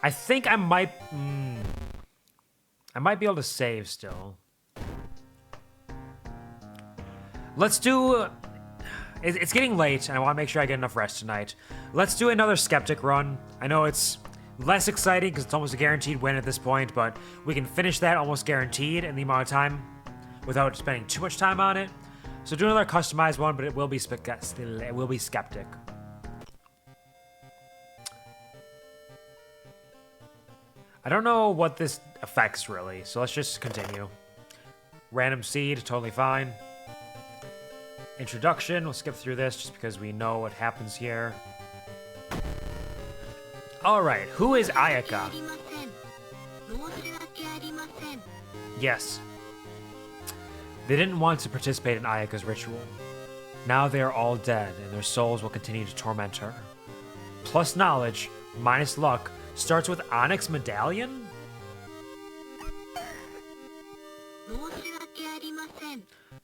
I think I might... I might be able to save still. Let's do... It's getting late, and I want to make sure I get enough rest tonight. Let's do another Skeptic run. I know it's less exciting because it's almost a guaranteed win at this point, but we can finish that almost guaranteed in the amount of time without spending too much time on it. So do another customized one, but it will be Skeptic. I don't know what this affects really, so let's just continue. Random seed, totally fine. Introduction, we'll skip through this just because we know what happens here. Alright, who is Ayaka? Yes. They didn't want to participate in Ayaka's ritual. Now they are all dead, and their souls will continue to torment her. Plus knowledge, minus luck, starts with Onyx Medallion?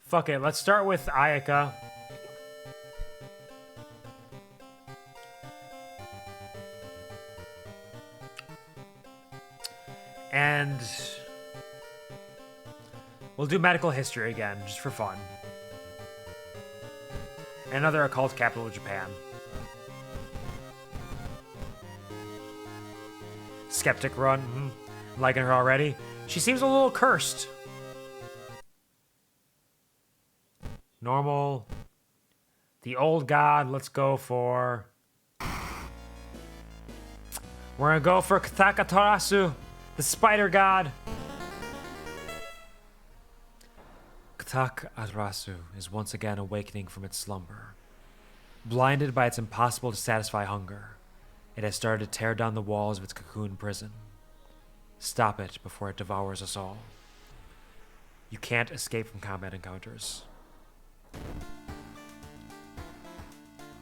Fuck it, let's start with Ayaka. And we'll do medical history again, just for fun. Another occult capital of Japan. Skeptic run. I'm liking her already. She seems a little cursed. Normal. The old god, let's go for... We're gonna go for Katakatarasu, the spider god. Katakatarasu is once again awakening from its slumber. Blinded by its impossible to satisfy hunger, it has started to tear down the walls of its cocoon prison. Stop it before it devours us all. You can't escape from combat encounters.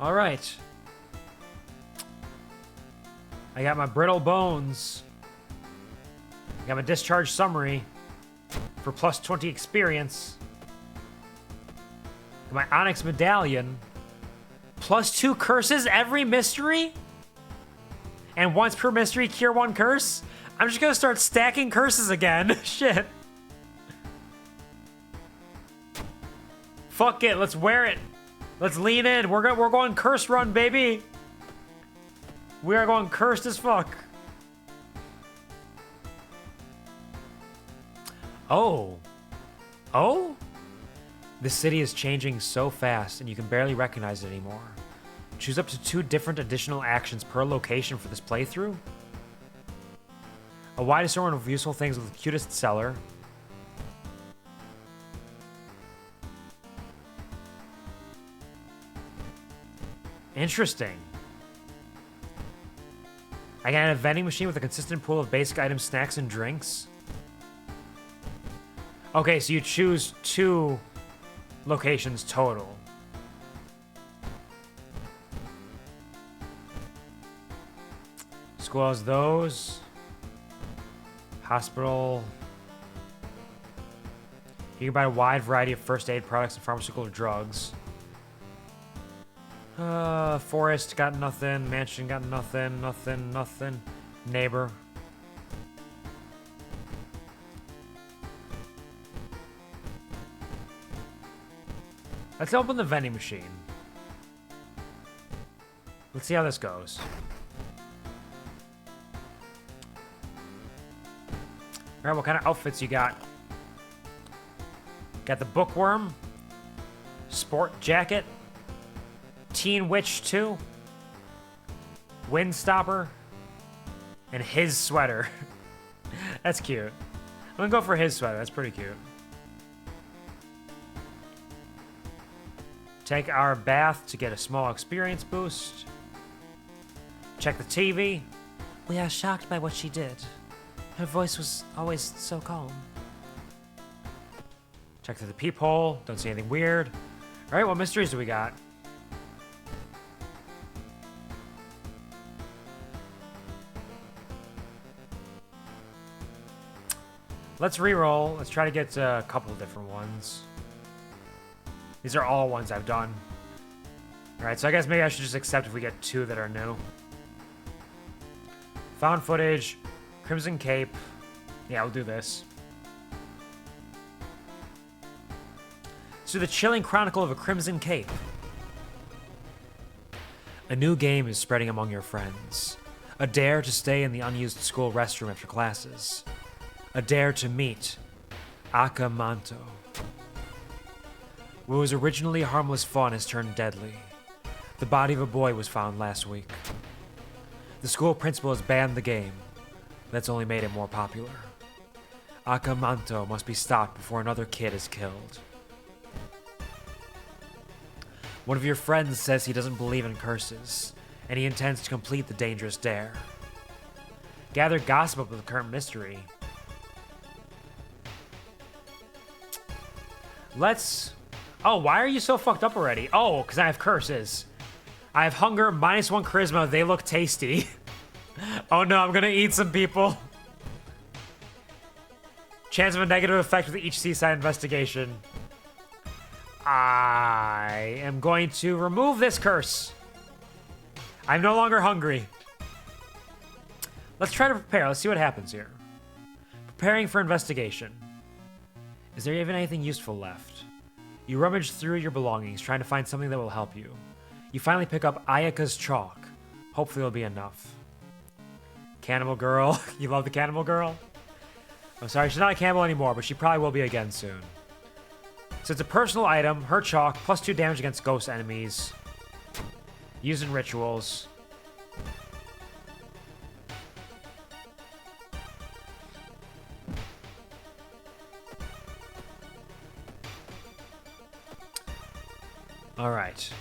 All right. I got my brittle bones. I got my discharge summary for plus 20 experience. My Onyx Medallion. Plus 2 curses every mystery? And once per mystery, cure 1 curse? I'm just gonna start stacking curses again. Shit. Fuck it, let's wear it. Let's lean in. We're going curse run, baby. We are going cursed as fuck. Oh. Oh? The city is changing so fast and you can barely recognize it anymore. Choose up to 2 different additional actions per location for this playthrough. A wide assortment of useful things with the cutest seller. Interesting. I got a vending machine with a consistent pool of basic items, snacks, and drinks. Okay, so you choose 2 locations total. School has those. Hospital. You can buy a wide variety of first aid products and pharmaceutical drugs. Forest got nothing. Mansion got nothing. Nothing. Neighbor. Let's open the vending machine. Let's see how this goes. Alright, what kind of outfits you got? Got the bookworm. Sport jacket. Teen Witch 2, Windstopper, and his sweater. That's cute. I'm gonna go for his sweater. That's pretty cute. Take our bath to get a small experience boost. Check the TV. We are shocked by what she did. Her voice was always so calm. Check through the peephole. Don't see anything weird. All right, what mysteries do we got? Let's re-roll. Let's try to get a couple of different ones. These are all ones I've done. All right, so I guess maybe I should just accept if we get 2 that are new. Found footage, Crimson Cape. Yeah, we'll do this. So the chilling chronicle of a Crimson Cape. A new game is spreading among your friends. A dare to stay in the unused school restroom after classes. A dare to meet Akamanto. What was originally harmless fun has turned deadly. The body of a boy was found last week. The school principal has banned the game. That's only made it more popular. Akamanto must be stopped before another kid is killed. One of your friends says he doesn't believe in curses, and he intends to complete the dangerous dare. Gather gossip about the current mystery. Let's... Oh, why are you so fucked up already? Oh, because I have curses. I have hunger, -1 charisma. They look tasty. Oh no, I'm gonna eat some people. Chance of a negative effect with each seaside investigation. I am going to remove this curse. I'm no longer hungry. Let's try to prepare. Let's see what happens here. Preparing for investigation. Is there even anything useful left? You rummage through your belongings, trying to find something that will help you. You finally pick up Ayaka's chalk. Hopefully it'll be enough. Cannibal girl. You love the cannibal girl? I'm sorry, she's not a cannibal anymore, but she probably will be again soon. So it's a personal item, her chalk, +2 damage against ghost enemies. Used in rituals. All right.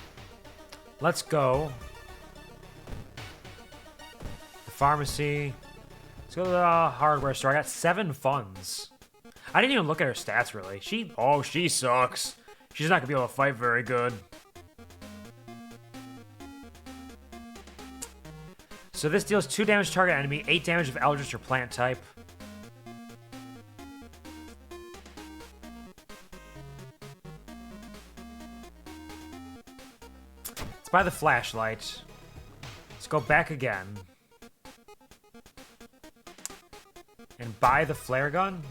Let's go. The pharmacy. Let's go to the hardware store. I got 7 funds. I didn't even look at her stats, really. She sucks. She's not gonna be able to fight very good. So this deals 2 damage to target enemy, 8 damage if Eldritch or plant type. Let's buy the flashlight. Let's go back again. And buy the flare gun.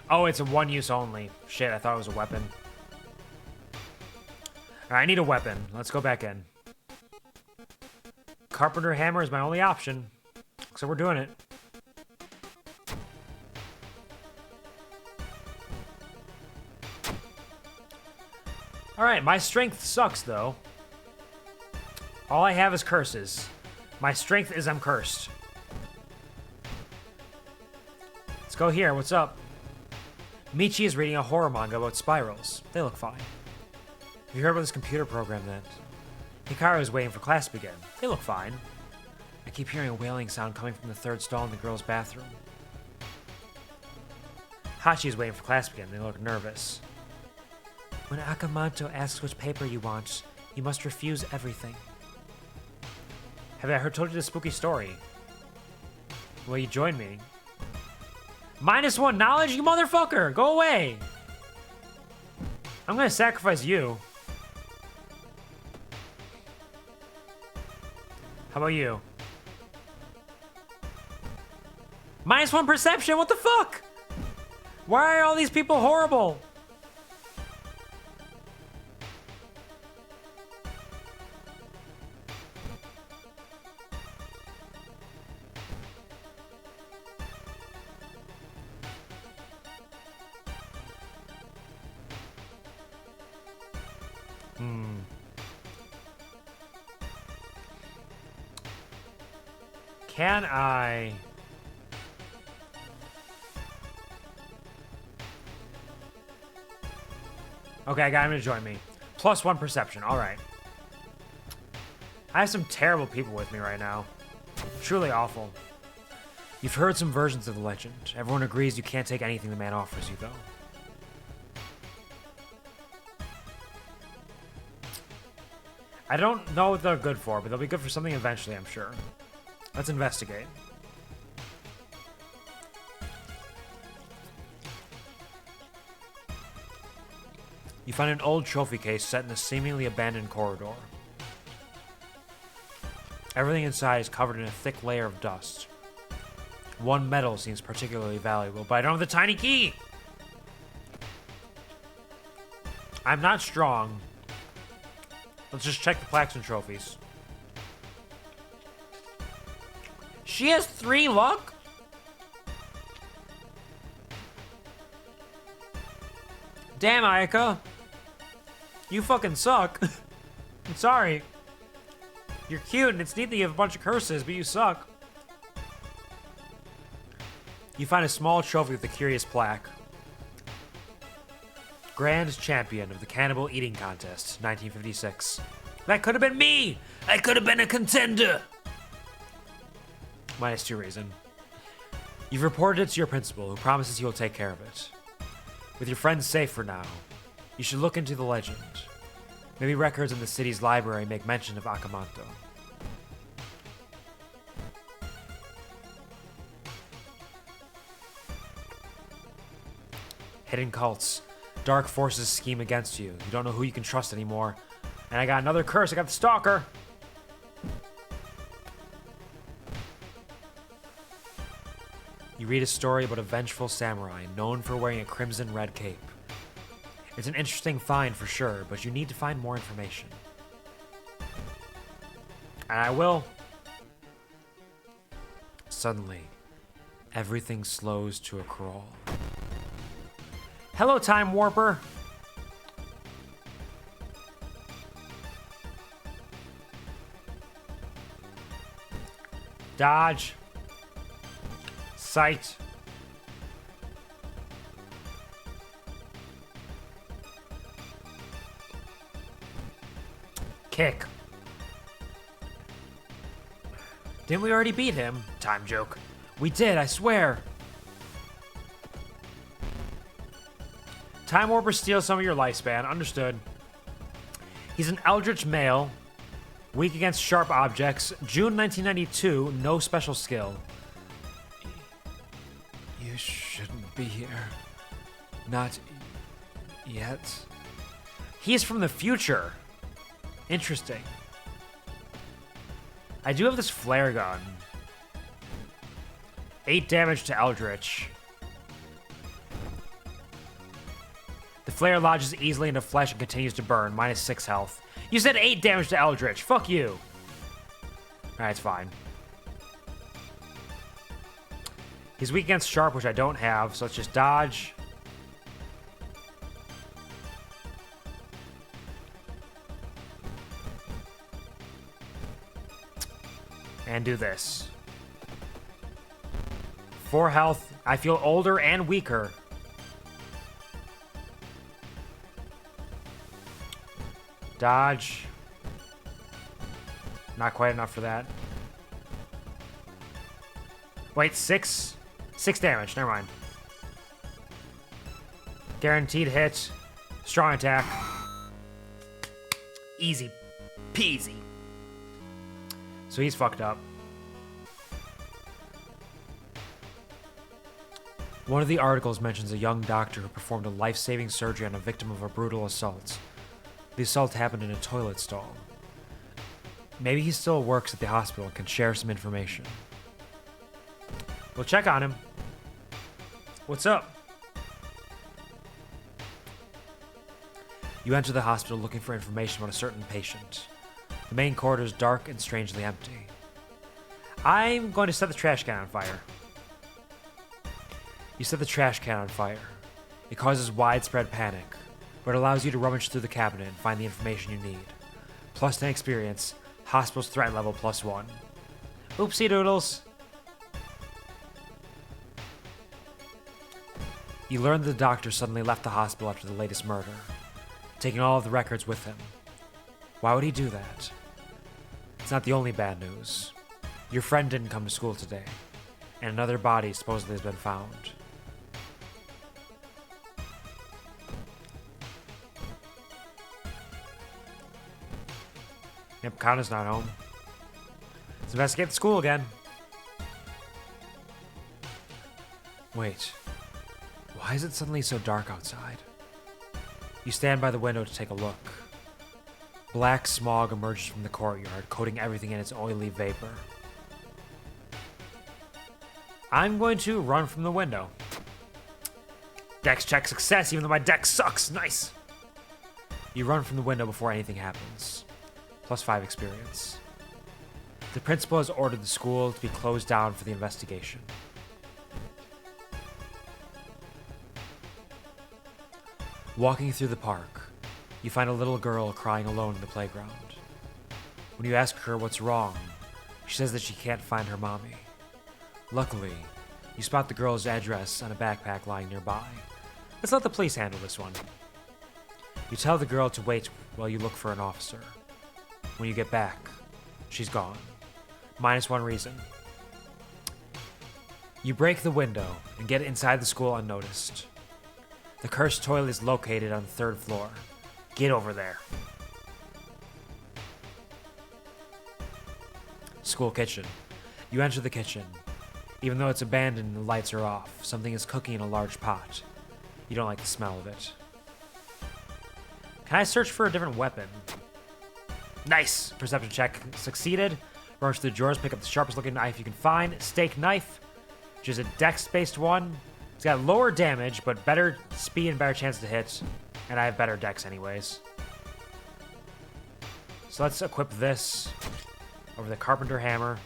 Oh, it's a 1 use only. Shit, I thought it was a weapon. Alright, I need a weapon. Let's go back in. Carpenter hammer is my only option. So we're doing it. Alright, my strength sucks, though. All I have is curses. My strength is I'm cursed. Let's go here. What's up? Michi is reading a horror manga about spirals. They look fine. Have you heard about this computer program then? Hikaru is waiting for class to begin. They look fine. I keep hearing a wailing sound coming from the 3rd stall in the girls' bathroom. Hachi is waiting for class to begin. They look nervous. When Akamanto asks which paper you want, you must refuse everything. Have I told you the spooky story? Will you join me? -1 knowledge, you motherfucker! Go away! I'm gonna sacrifice you. How about you? -1 perception, what the fuck? Why are all these people horrible? Can I... Okay, I got him to join me. +1 perception. All right. I have some terrible people with me right now. Truly awful. You've heard some versions of the legend. Everyone agrees you can't take anything the man offers you, though. I don't know what they're good for, but they'll be good for something eventually, I'm sure. Let's investigate. You find an old trophy case set in a seemingly abandoned corridor. Everything inside is covered in a thick layer of dust. One medal seems particularly valuable, but I don't have the tiny key! I'm not strong. Let's just check the plaques and trophies. She has 3 luck? Damn, Ayaka. You fucking suck. I'm sorry. You're cute and it's neat that you have a bunch of curses, but you suck. You find a small trophy with a curious plaque. Grand Champion of the Cannibal Eating Contest, 1956. That could have been me! I could have been a contender! -2 reason. You've reported it to your principal, who promises he will take care of it. With your friends safe for now, you should look into the legend. Maybe records in the city's library make mention of Akamanto. Hidden cults. Dark forces scheme against you. You don't know who you can trust anymore. And I got another curse. I got the Stalker. You read a story about a vengeful samurai known for wearing a crimson red cape. It's an interesting find for sure, but you need to find more information. And I will. Suddenly, everything slows to a crawl. Hello, Time Warper. Dodge. Sight. Kick. Didn't we already beat him? Time joke. We did, I swear. Time Warper steals some of your lifespan. Understood. He's an eldritch male. Weak against sharp objects. June 1992. No special skill. You shouldn't be here. Not yet. He's from the future. Interesting. I do have this flare gun. 8 damage to Eldritch. The flare lodges easily into flesh and continues to burn. -6 health. You said 8 damage to Eldritch. Fuck you. Alright, it's fine. He's weak against sharp, which I don't have, so let's just dodge. And do this. 4 health. I feel older and weaker. Dodge. Not quite enough for that. Wait, 6? 6 damage. Never mind. Guaranteed hit. Strong attack. Easy peasy. So he's fucked up. One of the articles mentions a young doctor who performed a life-saving surgery on a victim of a brutal assault. The assault happened in a toilet stall. Maybe he still works at the hospital and can share some information. We'll check on him. What's up? You enter the hospital looking for information about a certain patient. The main corridor is dark and strangely empty. I'm going to set the trash can on fire. You set the trash can on fire. It causes widespread panic, but allows you to rummage through the cabinet and find the information you need. +10 experience, hospital's threat level +1. Oopsie doodles. You learn that the doctor suddenly left the hospital after the latest murder. taking all of the records with him. Why would he do that? It's not the only bad news. Your friend didn't come to school today, and another body supposedly has been found. Yep, Kana's not home. Let's investigate the school again. Wait, why is it suddenly so dark outside? You stand by the window to take a look. Black smog emerges from the courtyard, coating everything in its oily vapor. I'm going to run from the window. Dex check success, even though my dex sucks. Nice. You run from the window before anything happens. +5 experience. The principal has ordered the school to be closed down for the investigation. Walking through the park, you find a little girl crying alone in the playground. When you ask her what's wrong, she says that she can't find her mommy. Luckily, you spot the girl's address on a backpack lying nearby. Let's let the police handle this one. You tell the girl to wait while you look for an officer. When you get back, she's gone. -1 reason. You break the window and get inside the school unnoticed. The cursed toilet is located on the 3rd floor. Get over there. School kitchen. You enter the kitchen. Even though it's abandoned and the lights are off, something is cooking in a large pot. You don't like the smell of it. Can I search for a different weapon? Nice! Perception check succeeded. Rush through the drawers, pick up the sharpest looking knife you can find. Steak knife, which is a dex-based one. It's got lower damage, but better speed and better chance to hit. And I have better dex anyways. So let's equip this over the carpenter hammer.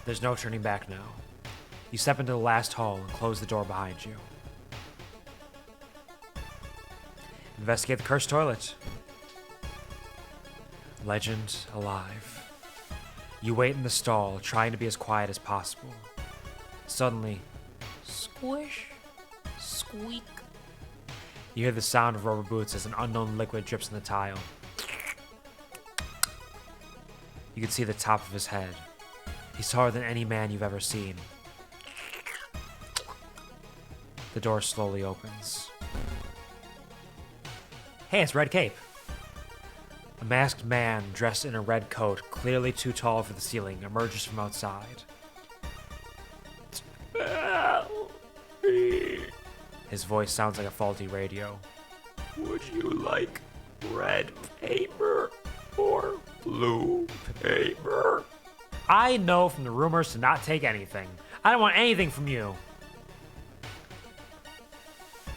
There's no turning back now. You step into the last hall and close the door behind you. Investigate the cursed toilet. Legend alive. You wait in the stall, trying to be as quiet as possible. Suddenly, squish, squeak. You hear the sound of rubber boots as an unknown liquid drips in the tile. You can see the top of his head. He's taller than any man you've ever seen. The door slowly opens. Hey, it's Red Cape. A masked man dressed in a red coat, clearly too tall for the ceiling, emerges from outside. His voice sounds like a faulty radio. Would you like red paper or blue paper? I know from the rumors to not take anything. I don't want anything from you.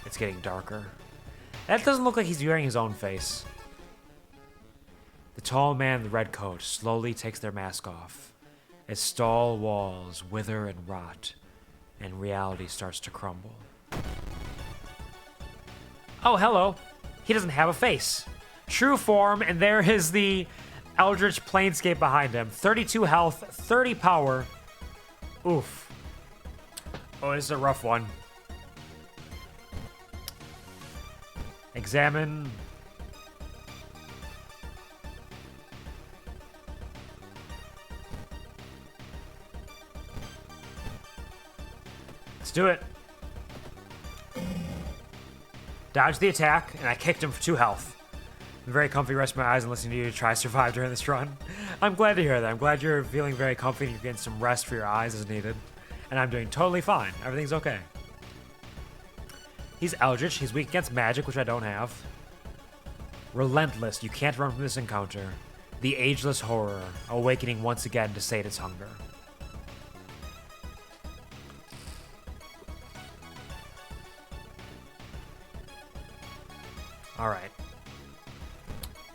It's getting darker. That doesn't look like he's wearing his own face. The tall man in the red coat slowly takes their mask off as stall walls wither and rot and reality starts to crumble. Oh, hello. He doesn't have a face. True form, and there is the Eldritch Planescape behind him. 32 health, 30 power. Oof. Oh, this is a rough one. Examine. Let's do it. Dodge the attack, and I kicked him for 2 health. I'm very comfy, rest my eyes, and listening to you try to survive during this run. I'm glad to hear that. I'm glad you're feeling very comfy and you're getting some rest for your eyes as needed. And I'm doing totally fine. Everything's okay. He's Eldritch. He's weak against magic, which I don't have. Relentless. You can't run from this encounter. The ageless horror, awakening once again to sate its hunger. All right.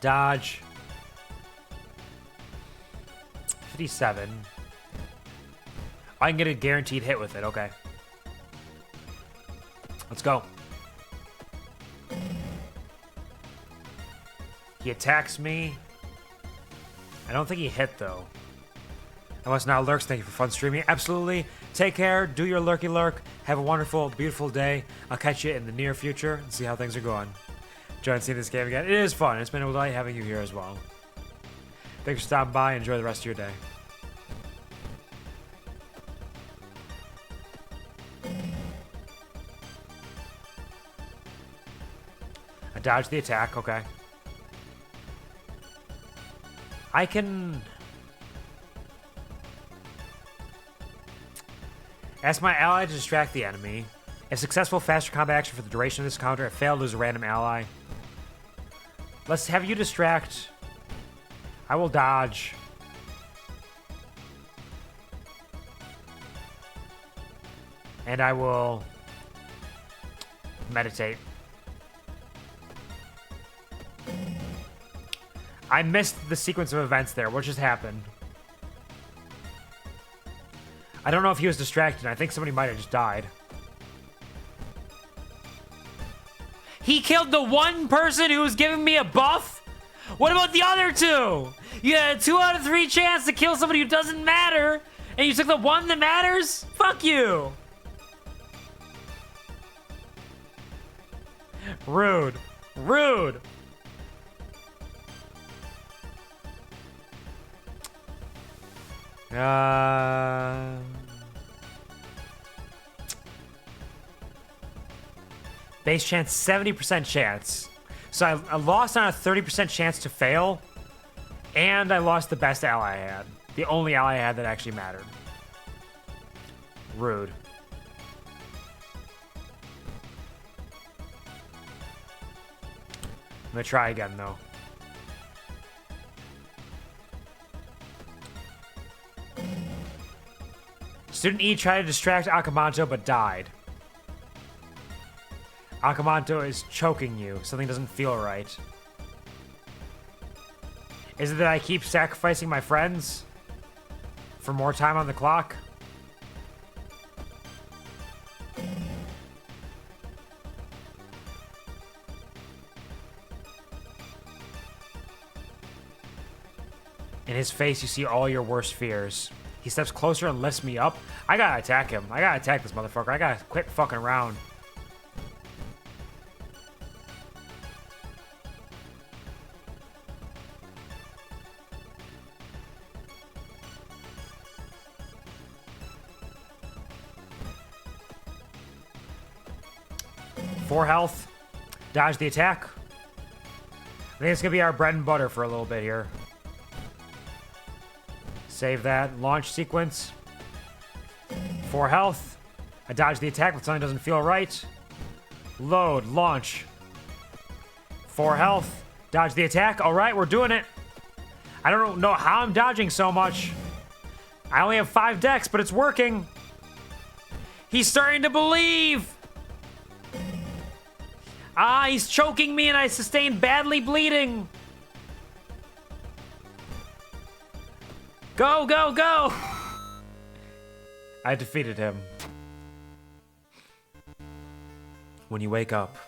Dodge. 57. I can get a guaranteed hit with it. Okay. Let's go. He attacks me. I don't think he hit, though. I must now lurks. Thank you for fun streaming. Absolutely. Take care. Do your lurky lurk. Have a wonderful, beautiful day. I'll catch you in the near future and see how things are going. Enjoying seeing this game again. It is fun. It's been a delight having you here as well. Thanks for stopping by. Enjoy the rest of your day. I dodged the attack. Okay. I can... ask my ally to distract the enemy. If successful, faster combat action for the duration of this counter. If failed, lose a random ally. Let's have you distract. I will dodge. And I will meditate. I missed the sequence of events there. What just happened? I don't know if he was distracted. I think somebody might have just died. He killed the one person who was giving me a buff? What about the other two? You had a 2 out of 3 chance to kill somebody who doesn't matter, and you took the one that matters? Fuck you. Rude. Rude. Base chance, 70% chance. So I lost on a 30% chance to fail, and I lost the best ally I had. The only ally I had that actually mattered. Rude. I'm gonna try again, though. Student E tried to distract Akamanto, but died. Akamanto is choking you. Something doesn't feel right. Is it that I keep sacrificing my friends for more time on the clock? In his face, you see all your worst fears. He steps closer and lifts me up. I gotta attack him. I gotta attack this motherfucker. I gotta quit fucking around. Four health. Dodge the attack. I think it's gonna be our bread and butter for a little bit here. Save that. Launch sequence. 4 health. I dodge the attack when something doesn't feel right. Load. Launch. 4 health. Dodge the attack. All right, we're doing it. I don't know how I'm dodging so much. I only have 5 decks, but it's working. He's starting to believe. Ah, he's choking me and I sustained badly bleeding. Go, go, go! I defeated him. When you wake up,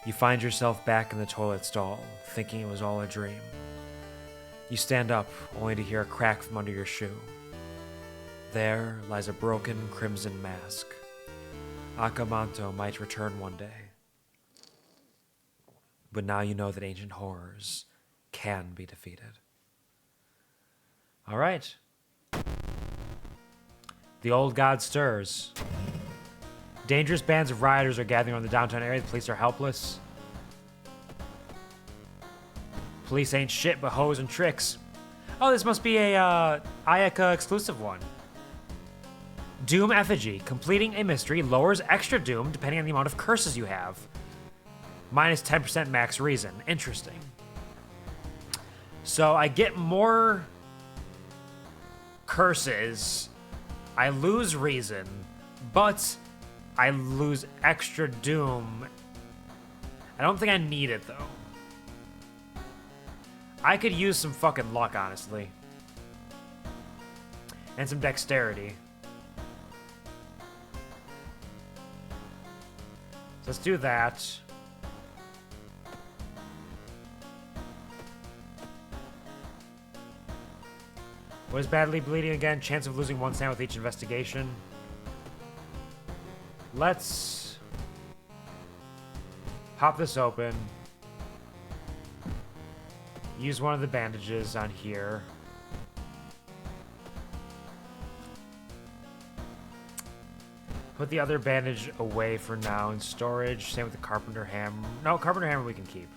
you find yourself back in the toilet stall, thinking it was all a dream. You stand up, only to hear a crack from under your shoe. There lies a broken crimson mask. Akamanto might return one day. But now you know that ancient horrors can be defeated. All right. The old god stirs. Dangerous bands of rioters are gathering around the downtown area. The police are helpless. Police ain't shit but hoes and tricks. Oh, this must be a Ayaka exclusive one. Doom effigy. Completing a mystery lowers extra doom depending on the amount of curses you have. Minus 10% max reason. Interesting. So I get more curses, I lose reason, but I lose extra doom. I don't think I need it though. I could use some fucking luck, honestly. And some dexterity. So let's do that. Was badly bleeding again. Chance of losing 1 cent with each investigation. Let's pop this open. Use one of the bandages on here. Put the other bandage away for now in storage. Same with the carpenter hammer. No, carpenter hammer we can keep.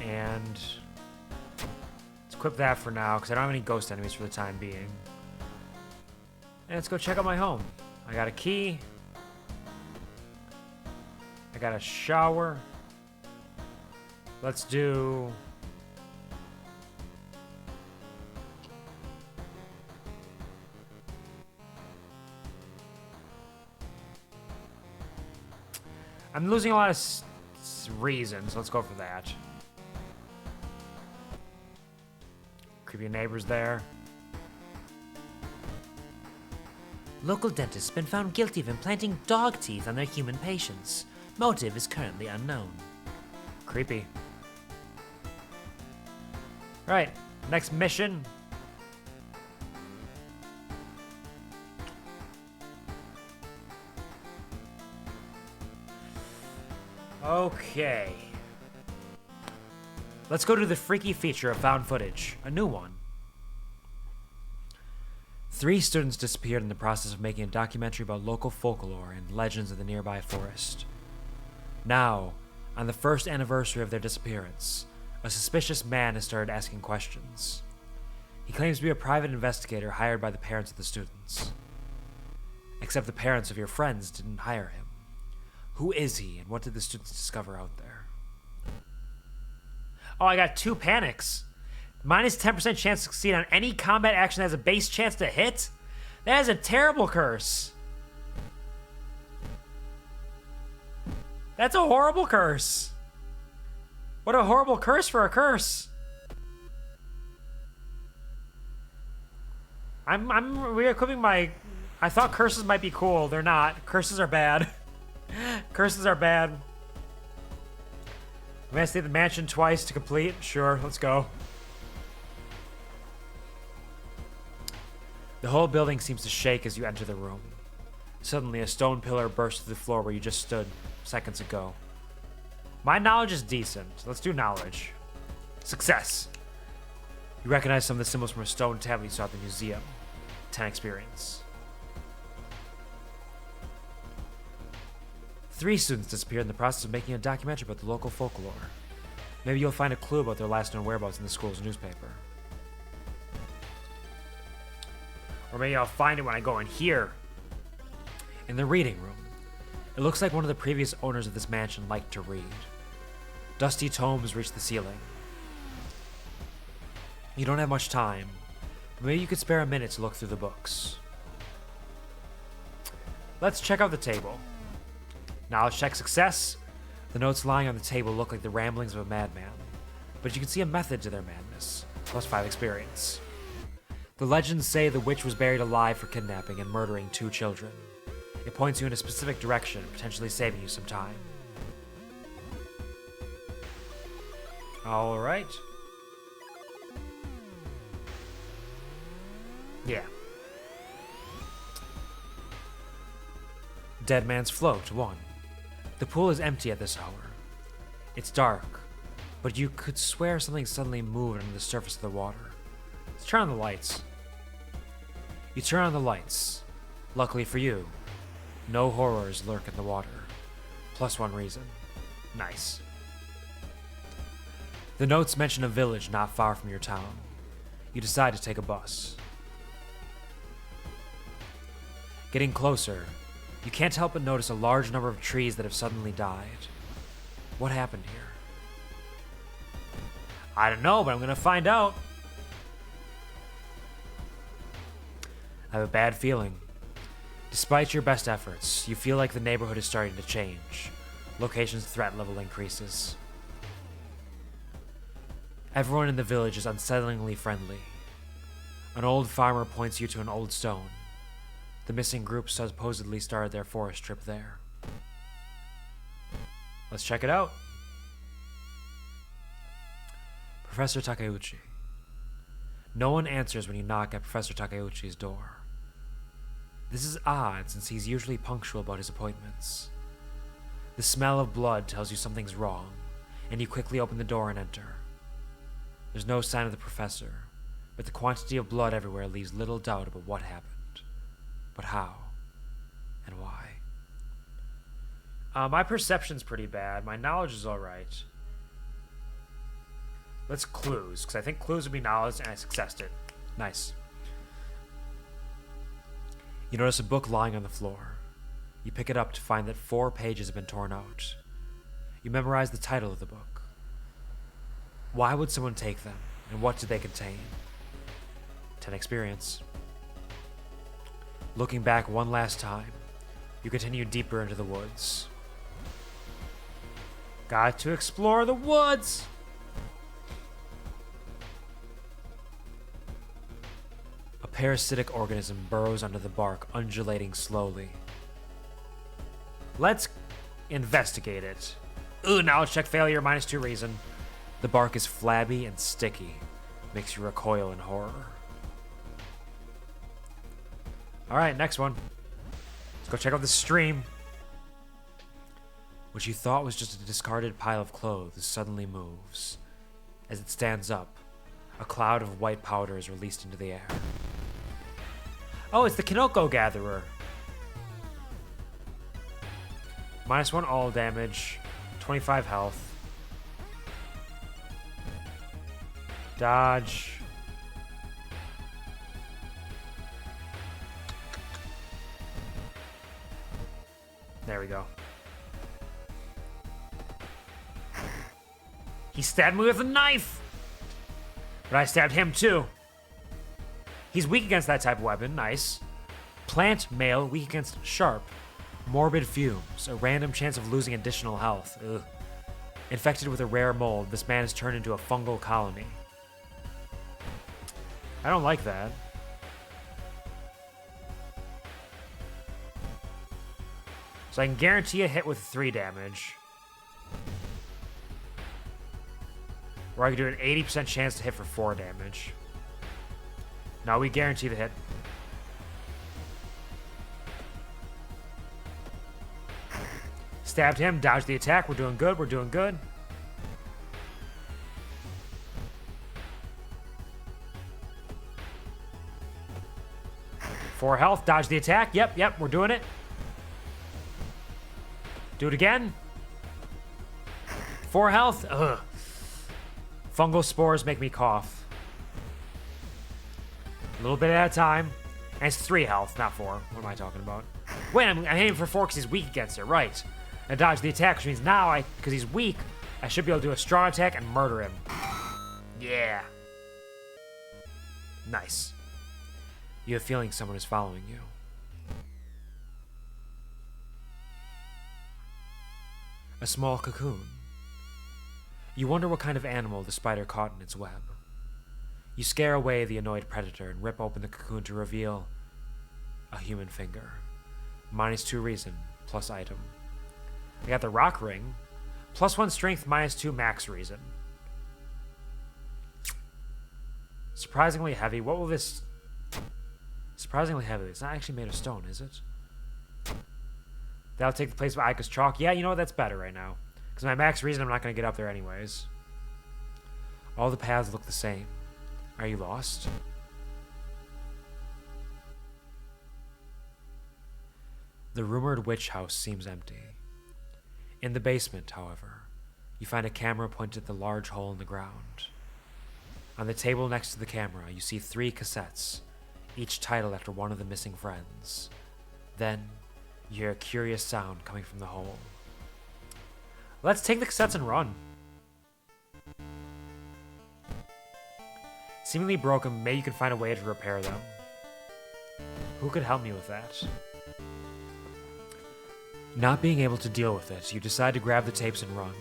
And let's equip that for now, because I don't have any ghost enemies for the time being. And let's go check out my home. I got a key. I got a shower. Let's do... I'm losing a lot of reasons. Let's go for that. Creepy neighbors there. Local dentist has been found guilty of implanting dog teeth on their human patients. Motive is currently unknown. Creepy. Right, next mission. Okay. Let's go to the freaky feature of found footage. A new one. 3 students disappeared in the process of making a documentary about local folklore and legends of the nearby forest. Now, on the first anniversary of their disappearance, a suspicious man has started asking questions. He claims to be a private investigator hired by the parents of the students. Except the parents of your friends didn't hire him. Who is he, and what did the students discover out there? Oh, I got 2 panics. Minus 10% chance to succeed on any combat action that has a base chance to hit? That is a terrible curse. That's a horrible curse. What a horrible curse for a curse. I'm re-equipping my... I thought curses might be cool. They're not. Curses are bad. Curses are bad. I'm gonna stay at the mansion twice to complete. Sure, let's go. The whole building seems to shake as you enter the room. Suddenly, a stone pillar bursts through the floor where you just stood seconds ago. My knowledge is decent. Let's do knowledge. Success. You recognize some of the symbols from a stone tablet you saw at the museum. 10 experience. 3 students disappeared in the process of making a documentary about the local folklore. Maybe you'll find a clue about their last known whereabouts in the school's newspaper. Or maybe I'll find it when I go in here. In the reading room. It looks like one of the previous owners of this mansion liked to read. Dusty tomes reach the ceiling. You don't have much time, but maybe you could spare a minute to look through the books. Let's check out the table. Knowledge check success. The notes lying on the table look like the ramblings of a madman, but you can see a method to their madness. Plus 5 experience. The legends say the witch was buried alive for kidnapping and murdering 2 children. It points you in a specific direction, potentially saving you some time. Alright. Yeah. Dead Man's Float, 1. The pool is empty at this hour. It's dark, but you could swear something suddenly moved under the surface of the water. Let's turn on the lights. You turn on the lights. Luckily for you, no horrors lurk in the water. Plus 1 reason. Nice. The notes mention a village not far from your town. You decide to take a bus. Getting closer, you can't help but notice a large number of trees that have suddenly died. What happened here? I don't know, but I'm gonna find out. I have a bad feeling. Despite your best efforts, you feel like the neighborhood is starting to change. Location's threat level increases. Everyone in the village is unsettlingly friendly. An old farmer points you to an old stone. The missing group supposedly started their forest trip there. Let's check it out. Professor Takeuchi. No one answers when you knock at Professor Takeuchi's door. This is odd since he's usually punctual about his appointments. The smell of blood tells you something's wrong, and you quickly open the door and enter. There's no sign of the professor, but the quantity of blood everywhere leaves little doubt about what happened. But how? And why? My perception's pretty bad. My knowledge is alright. Let's clues, because I think clues would be knowledge, and I successed it. Nice. You notice a book lying on the floor. You pick it up to find that 4 pages have been torn out. You memorize the title of the book. Why would someone take them, and what do they contain? 10 experience. Looking back one last time, you continue deeper into the woods. Got to explore the woods! A parasitic organism burrows under the bark, undulating slowly. Let's investigate it. Ooh, knowledge check failure, -2 reason. The bark is flabby and sticky. Makes you recoil in horror. Alright, next one. Let's go check out the stream. What you thought was just a discarded pile of clothes suddenly moves. As it stands up, a cloud of white powder is released into the air. Oh, it's the Kinoko Gatherer. -1 all damage, 25 health. Dodge. There we go. He stabbed me with a knife! But I stabbed him too. He's weak against that type of weapon, nice. Plant male, weak against sharp. Morbid fumes, a random chance of losing additional health. Ugh. Infected with a rare mold, this man is turned into a fungal colony. I don't like that. So I can guarantee a hit with 3 damage. Or I can do an 80% chance to hit for 4 damage. No, we guarantee the hit. Stabbed him, dodged the attack. We're doing good, we're doing good. Four health, dodge the attack. Yep, we're doing it. Do it again. 4 health. Ugh. Fungal spores make me cough. A little bit at a time. And it's 3 health, not 4. What am I talking about? Wait, I'm aiming for 4 because he's weak against it. Right. And dodge the attack, which means now, because he's weak, I should be able to do a strong attack and murder him. Yeah. Nice. You have a feeling someone is following you. A small cocoon. You wonder what kind of animal the spider caught in its web. You scare away the annoyed predator and rip open the cocoon to reveal a human finger. -2 reason, plus item. I got the rock ring. +1 strength, -2 max reason. Surprisingly heavy. What will this... Surprisingly heavy. It's not actually made of stone, is it? That'll take the place of Aika's chalk. Yeah, you know what? That's better right now. Because my max reason, I'm not going to get up there anyways. All the paths look the same. Are you lost? The rumored witch house seems empty. In the basement, however, you find a camera pointed at the large hole in the ground. On the table next to the camera, you see 3 cassettes, each titled after one of the missing friends. Then, you hear a curious sound coming from the hole. Let's take the cassettes and run. Seemingly broken, maybe you can find a way to repair them. Who could help me with that? Not being able to deal with it, you decide to grab the tapes and run.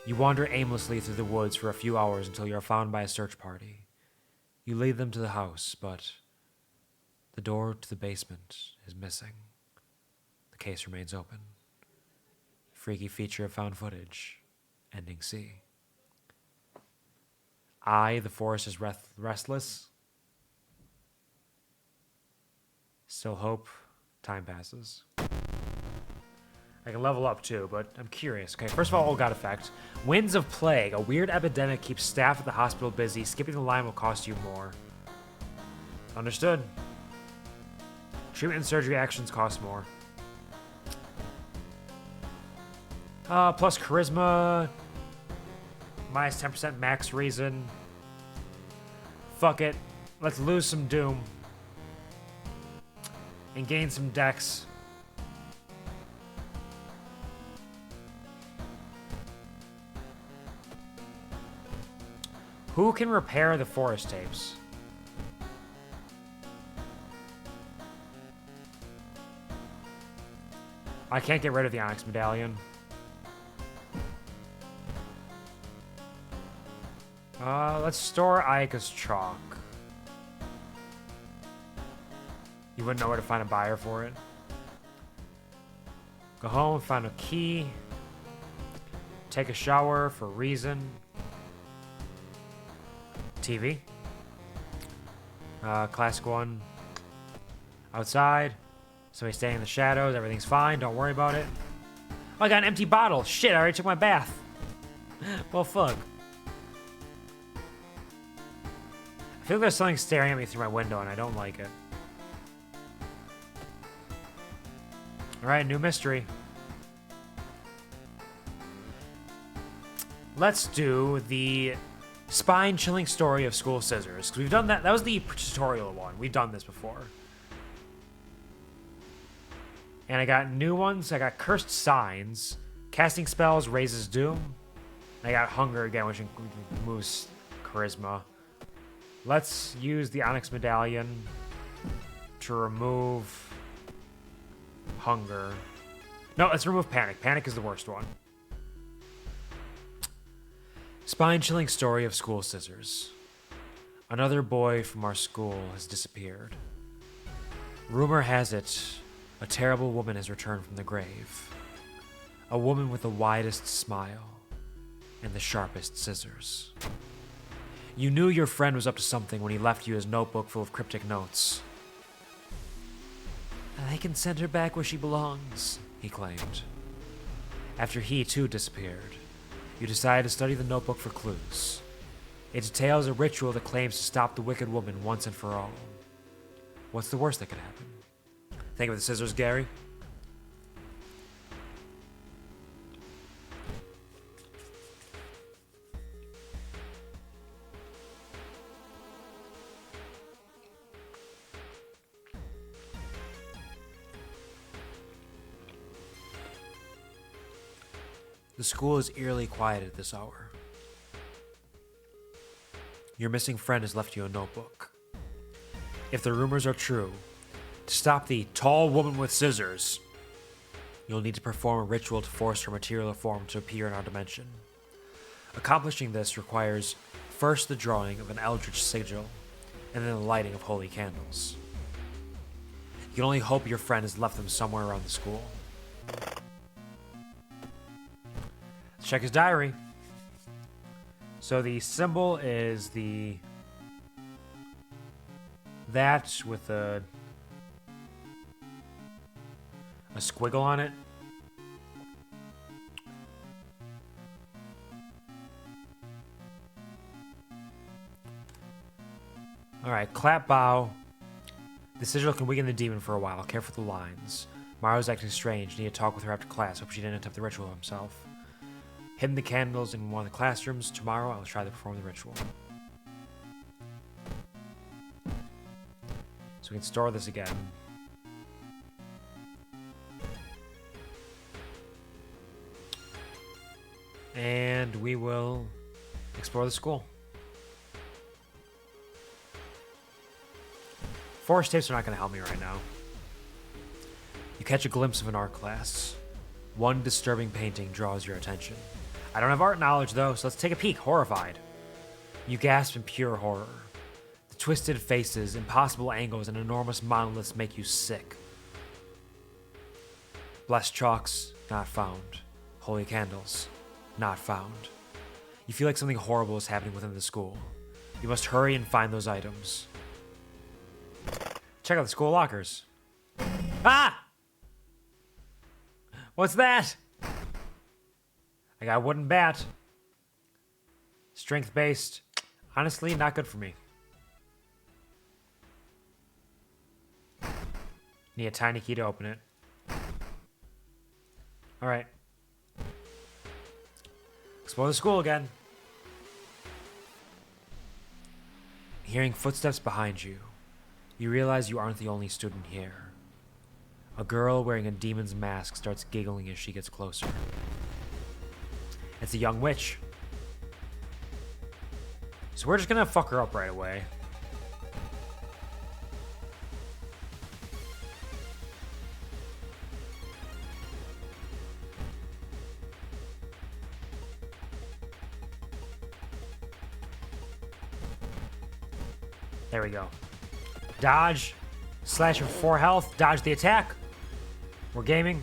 You wander aimlessly through the woods for a few hours until you are found by a search party. You lead them to the house, but the door to the basement is missing. The case remains open. Freaky feature of found footage. Ending C. The forest is restless. Still hope. Time passes. I can level up too, but I'm curious. Okay, first of all, God effect. Winds of plague. A weird epidemic keeps staff at the hospital busy. Skipping the line will cost you more. Understood. Treatment and surgery actions cost more. Plus charisma. Minus 10% max reason. Fuck it. Let's lose some doom. And gain some dex. Who can repair the forest tapes? I can't get rid of the Onyx Medallion. Let's store Ayaka's chalk. You wouldn't know where to find a buyer for it. Go home, find a key. Take a shower for reason. TV. Classic one. Outside. Somebody staying in the shadows. Everything's fine. Don't worry about it. Oh, I got an empty bottle. Shit, I already took my bath. Well, fuck. I feel like there's something staring at me through my window and I don't like it. Alright, new mystery. Let's do the spine-chilling story of school scissors. 'Cause we've done that. That was the tutorial one. We've done this before. And I got new ones. I got cursed signs. Casting spells raises doom. And I got hunger again, which moves charisma. Let's use the Onyx Medallion to remove hunger. No, let's remove panic. Panic is the worst one. Spine-chilling story of school scissors. Another boy from our school has disappeared. Rumor has it, a terrible woman has returned from the grave. A woman with the widest smile and the sharpest scissors. You knew your friend was up to something when he left you his notebook full of cryptic notes. I can send her back where she belongs, he claimed. After he too disappeared, you decided to study the notebook for clues. It details a ritual that claims to stop the wicked woman once and for all. What's the worst that could happen? Think of the scissors, Gary. The school is eerily quiet at this hour. Your missing friend has left you a notebook. If the rumors are true, to stop the tall woman with scissors, you'll need to perform a ritual to force her material form to appear in our dimension. Accomplishing this requires first the drawing of an eldritch sigil, and then the lighting of holy candles. You can only hope your friend has left them somewhere around the school. Let's check his diary. So the symbol is that with a squiggle on it. Alright, clap bow. The sigil can weaken the demon for a while. Careful with the lines. Maru's acting strange. Need to talk with her after class. Hope she didn't attempt the ritual himself. Hidden the candles in one of the classrooms. Tomorrow I'll try to perform the ritual. So we can store this again. And we will explore the school. Forest tapes are not going to help me right now. You catch a glimpse of an art class. One disturbing painting draws your attention. I don't have art knowledge though, so let's take a peek, horrified. You gasp in pure horror. The twisted faces, impossible angles, and enormous monoliths make you sick. Blessed chalks, not found. Holy candles, not found. You feel like something horrible is happening within the school. You must hurry and find those items. Check out the school lockers. Ah! What's that? I got a wooden bat. Strength-based. Honestly, not good for me. Need a tiny key to open it. Alright. Explore the school again. Hearing footsteps behind you, you realize you aren't the only student here. A girl wearing a demon's mask starts giggling as she gets closer. It's a young witch. So we're just gonna fuck her up right away. There we go. Dodge. Slash for 4 health. Dodge the attack. We're gaming.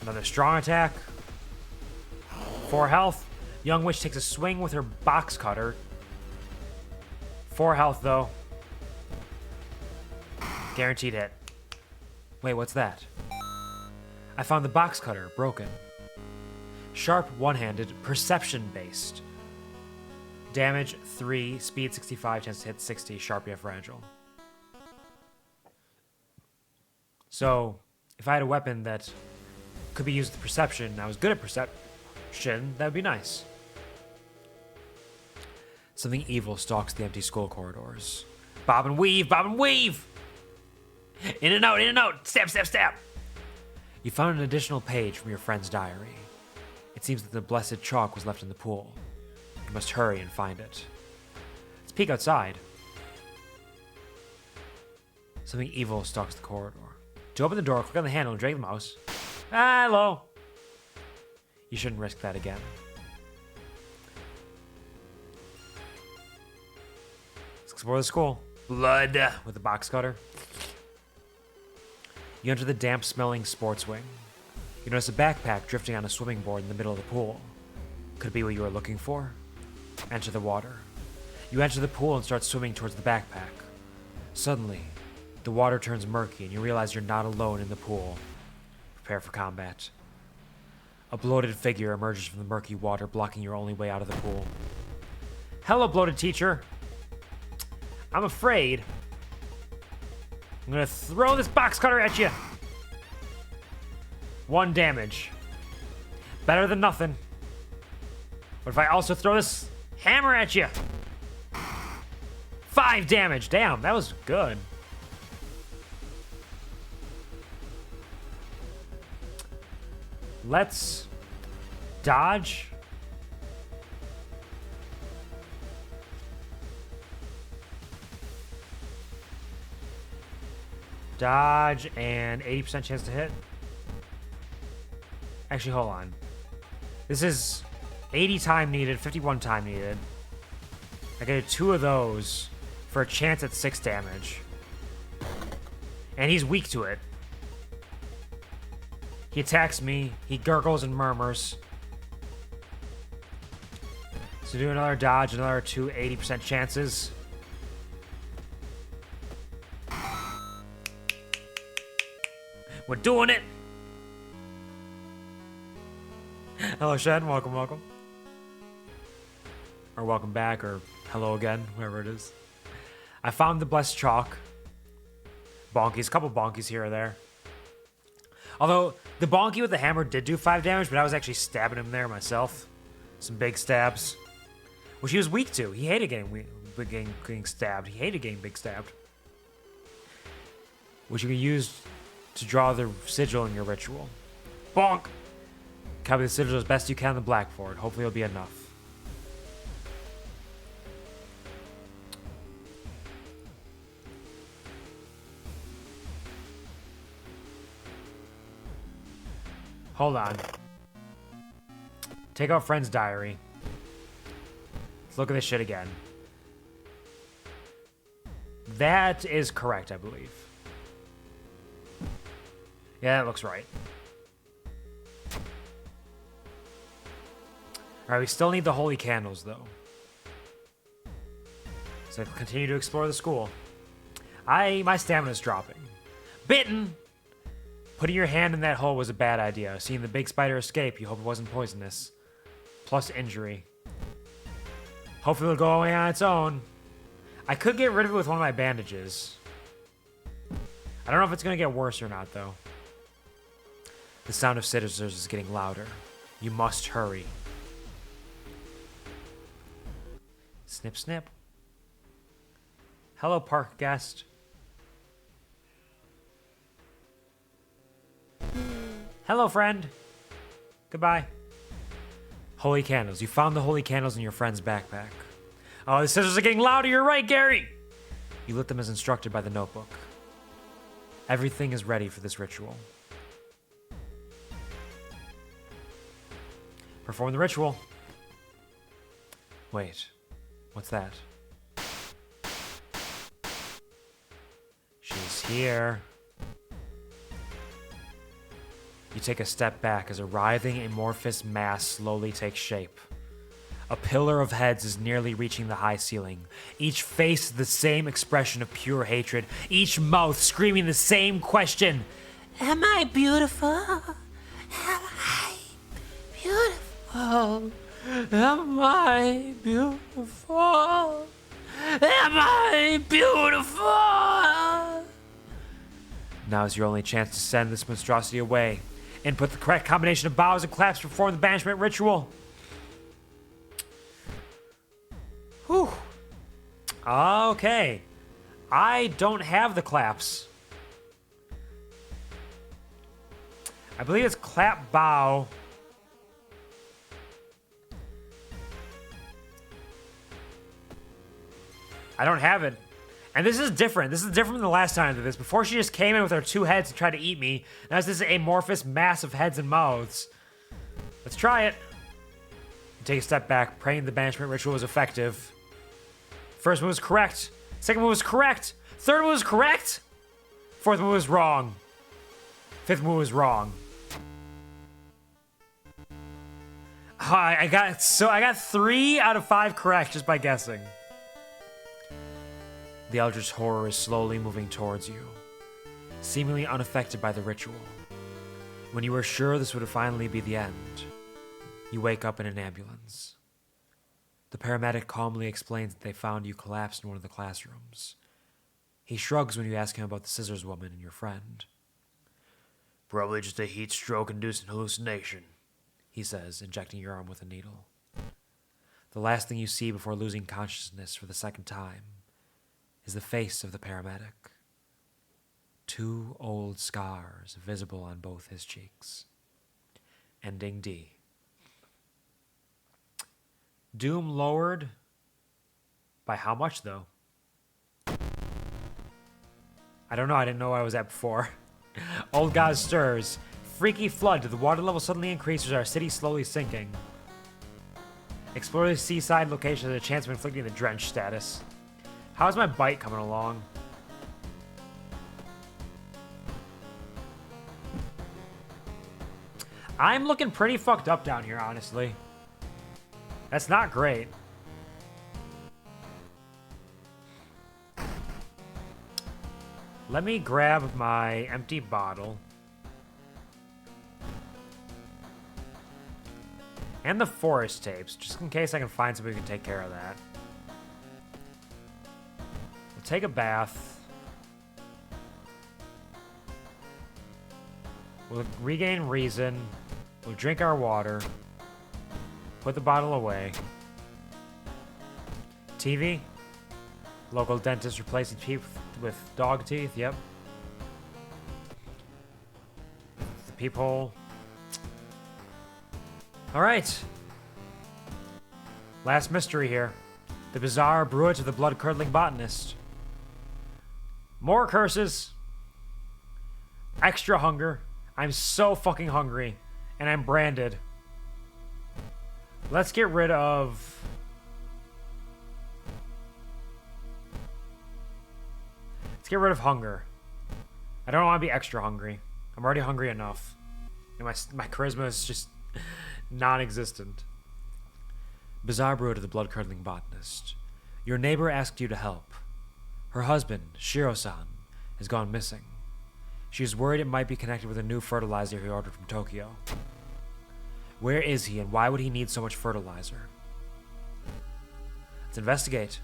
Another strong attack. 4 health. Young witch takes a swing with her box cutter. 4 health though. Guaranteed hit. Wait, what's that? I found the box cutter broken. Sharp, one-handed, perception-based. Damage 3, speed 65, chance to hit 60, sharp yet fragile. So, if I had a weapon that could be used with perception, and I was good at perception, that would be nice. Something evil stalks the empty school corridors. Bob and weave, bob and weave! In and out, stab, stab, stab! You found an additional page from your friend's diary. It seems that the blessed chalk was left in the pool. You must hurry and find it. Let's peek outside. Something evil stalks the corridor. To open the door, click on the handle and drag the mouse. Ah, hello. You shouldn't risk that again. Let's explore the school. Blood with the box cutter. You enter the damp-smelling sports wing. You notice a backpack drifting on a swimming board in the middle of the pool. Could it be what you were looking for? Enter the water. You enter the pool and start swimming towards the backpack. Suddenly, the water turns murky and you realize you're not alone in the pool. Prepare for combat. A bloated figure emerges from the murky water, blocking your only way out of the pool. Hello, bloated teacher. I'm afraid I'm gonna throw this box cutter at you. 1 damage. Better than nothing. What if I also throw this hammer at you? 5 damage. Damn, that was good. Let's dodge. Dodge and 80% chance to hit. Actually, hold on. This is 80 time needed, 51 time needed. I get 2 of those for a chance at 6 damage. And he's weak to it. He attacks me. He gurgles and murmurs. So do another dodge, another 2 80% chances. We're doing it! Hello, Shen. Welcome, welcome. Or welcome back, or hello again, whatever it is. I found the blessed chalk. Bonkies, a couple bonkies here or there. Although, the bonky with the hammer did do 5 damage, but I was actually stabbing him there myself. Some big stabs. Which he was weak to. He hated getting stabbed. He hated getting big stabbed. Which you can use to draw the sigil in your ritual. Bonk! Copy the sigil as best you can on the blackboard. Hopefully it'll be enough. Hold on. Take out friend's diary. Let's look at this shit again. That is correct, I believe. Yeah, that looks right. Alright, we still need the holy candles, though. So continue to explore the school. My stamina's dropping. Bitten! Putting your hand in that hole was a bad idea. Seeing the big spider escape, you hope it wasn't poisonous. Plus injury. Hopefully it'll go away on its own. I could get rid of it with one of my bandages. I don't know if it's gonna get worse or not, though. The sound of scissors is getting louder. You must hurry. Snip, snip. Hello, park guest. Hello, friend. Goodbye. Holy candles. You found the holy candles in your friend's backpack. Oh, the scissors are getting louder. You're right, Gary. You lit them as instructed by the notebook. Everything is ready for this ritual. Perform the ritual. Wait. What's that? She's here. You take a step back as a writhing amorphous mass slowly takes shape. A pillar of heads is nearly reaching the high ceiling. Each face the same expression of pure hatred. Each mouth screaming the same question. Am I beautiful? Am I beautiful? Am I beautiful? Am I beautiful? Now is your only chance to send this monstrosity away. Input the correct combination of bows and claps to perform the banishment ritual. Whew. Okay. I don't have the claps. I believe it's clap bow. I don't have it. And this is different. This is different than the last time I did this. Before she just came in with her two heads and tried to eat me. Now this is amorphous mass of heads and mouths. Let's try it. Take a step back, praying the banishment ritual was effective. First move was correct. Second move was correct. Third move was correct. Fourth move was wrong. Fifth move was wrong. Oh, I got 3 out of 5 correct just by guessing. The Eldritch Horror is slowly moving towards you, seemingly unaffected by the ritual. When you were sure this would finally be the end, you wake up in an ambulance. The paramedic calmly explains that they found you collapsed in one of the classrooms. He shrugs when you ask him about the scissors woman and your friend. Probably just a heat stroke-induced hallucination, he says, injecting your arm with a needle. The last thing you see before losing consciousness for the second time is the face of the paramedic. 2 old scars visible on both his cheeks. Ending D. Doom lowered by how much, though? I don't know. I didn't know where I was at before. Old God stirs. Freaky flood. The water level suddenly increases. Our city slowly sinking. Explore the seaside location as a chance of inflicting the drench status. How's my bite coming along? I'm looking pretty fucked up down here, honestly. That's not great. Let me grab my empty bottle. And the forest tapes, just in case I can find somebody who can take care of that. We'll take a bath. We'll regain reason. We'll drink our water. Put the bottle away. TV. Local dentist replacing teeth with dog teeth. Yep. The peephole. All right. Last mystery here. The bizarre bruit of the blood-curdling botanist. More curses. Extra hunger. I'm so fucking hungry. And I'm branded. Let's get rid of... Let's get rid of hunger. I don't want to be extra hungry. I'm already hungry enough. And my charisma is just non-existent. Bizarre brew to the blood-curdling botanist. Your neighbor asked you to help. Her husband, Shiro-san, has gone missing. She is worried it might be connected with a new fertilizer he ordered from Tokyo. Where is he, and why would he need so much fertilizer? Let's investigate.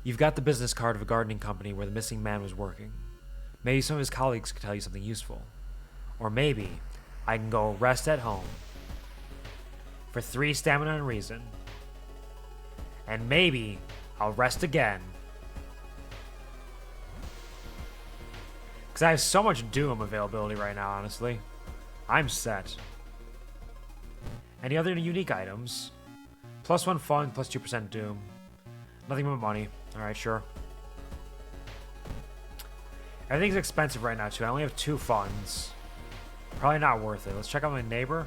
You've got the business card of a gardening company where the missing man was working. Maybe some of his colleagues could tell you something useful. Or maybe I can go rest at home for 3 stamina and reason. And maybe I'll rest again. Because I have so much Doom availability right now, honestly. I'm set. Any other unique items? +1 fun, +2% Doom. Nothing but money. Alright, sure. Everything's expensive right now, too. I only have 2 funds. Probably not worth it. Let's check out my neighbor.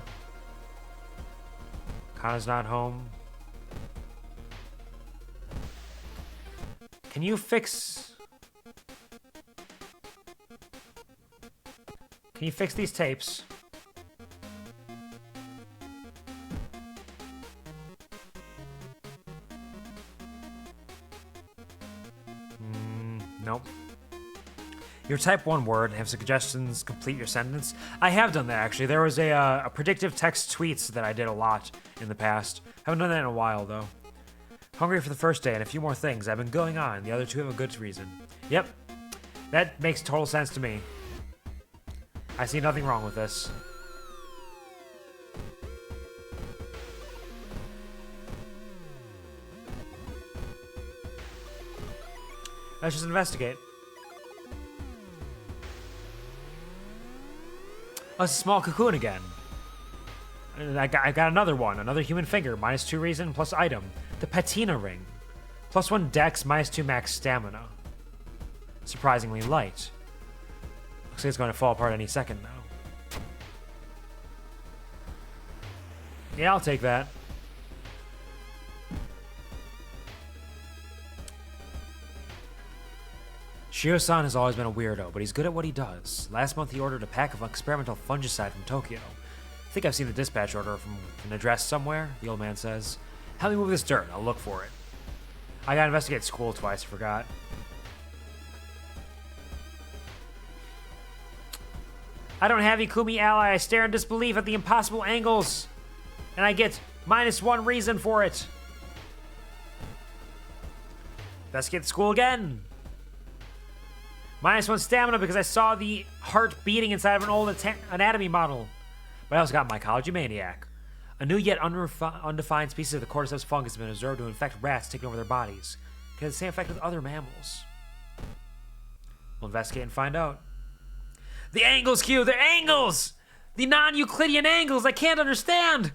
Kana's not home. Can you fix... Can you fix these tapes? Nope. Your type 1 word and have suggestions complete your sentence. I have done that, actually. There was a predictive text tweets that I did a lot in the past. Haven't done that in a while, though. Hungry for the first day and a few more things have been going on. The other 2 have a good reason. Yep. That makes total sense to me. I see nothing wrong with this. Let's just investigate. Oh, it's a small cocoon again. I got another one. Another human finger. -2 reason plus item. The patina ring. +1 dex, -2 max stamina. Surprisingly light. Looks like it's going to fall apart any second now. Yeah, I'll take that. Shiro-san has always been a weirdo, but he's good at what he does. Last month he ordered a pack of experimental fungicide from Tokyo. I think I've seen the dispatch order from an address somewhere, the old man says. Help me move this dirt, I'll look for it. I gotta investigate school twice, I forgot. I don't have Ikumi ally, I stare in disbelief at the impossible angles. And I get -1 reason for it. Investigate school again. -1 stamina because I saw the heart beating inside of an old anatomy model. But I also got Mycology Maniac. A new yet undefined species of the cordyceps fungus has been observed to infect rats, taking over their bodies. Can it have the same effect with other mammals? We'll investigate and find out. The angles, Q! They're angles! The non-Euclidean angles! I can't understand!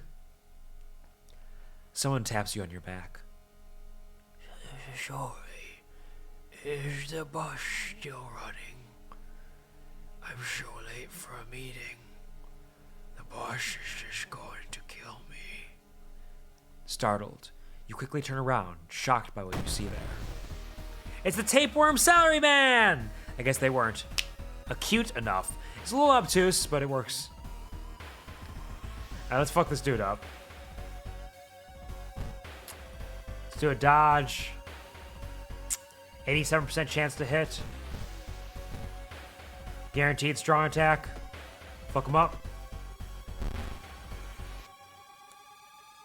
Someone taps you on your back. Sorry. Is the bus still running? I'm so late for a meeting. The boss is just going to kill me. Startled, you quickly turn around, shocked by what you see there. It's the tapeworm salaryman! I guess they weren't acute enough. It's a little obtuse, but it works. Alright, let's fuck this dude up. Let's do a dodge. 87% chance to hit. Guaranteed strong attack. Fuck him up.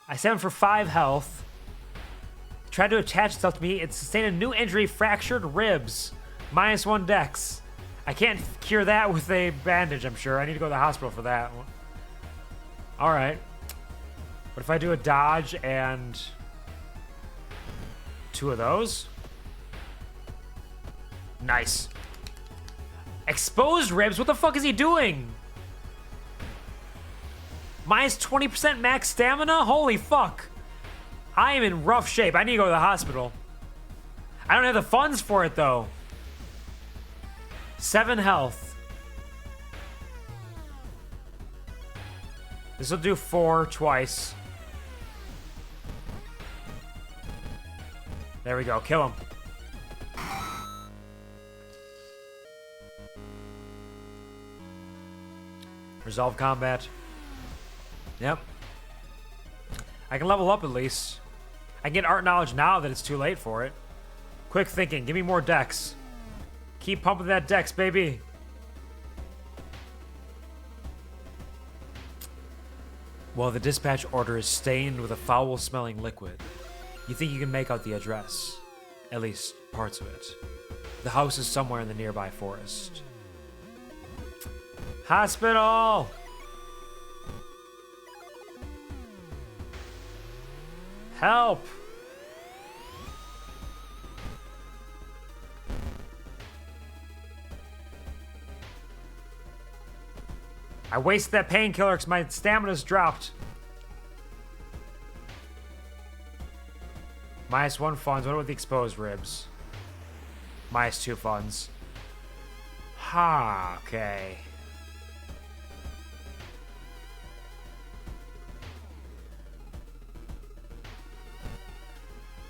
I set him for 5 health. Tried to attach itself to me. It sustained a new injury, fractured ribs. -1 dex. I can't cure that with a bandage, I'm sure. I need to go to the hospital for that. Alright. What if I do a dodge and 2 of those? Nice. Exposed ribs? What the fuck is he doing? -20% max stamina? Holy fuck. I am in rough shape. I need to go to the hospital. I don't have the funds for it, though. 7 health. This will do 4 twice. There we go. Kill him. Resolve combat. Yep. I can level up at least. I can get art knowledge now that it's too late for it. Quick thinking, give me more dex. Keep pumping that dex, baby. Well, the dispatch order is stained with a foul-smelling liquid. You think you can make out the address. At least, parts of it. The house is somewhere in the nearby forest. Hospital! Help! I wasted that painkiller because my stamina's dropped. -1 funds. What about the exposed ribs? -2 funds. Ha, okay.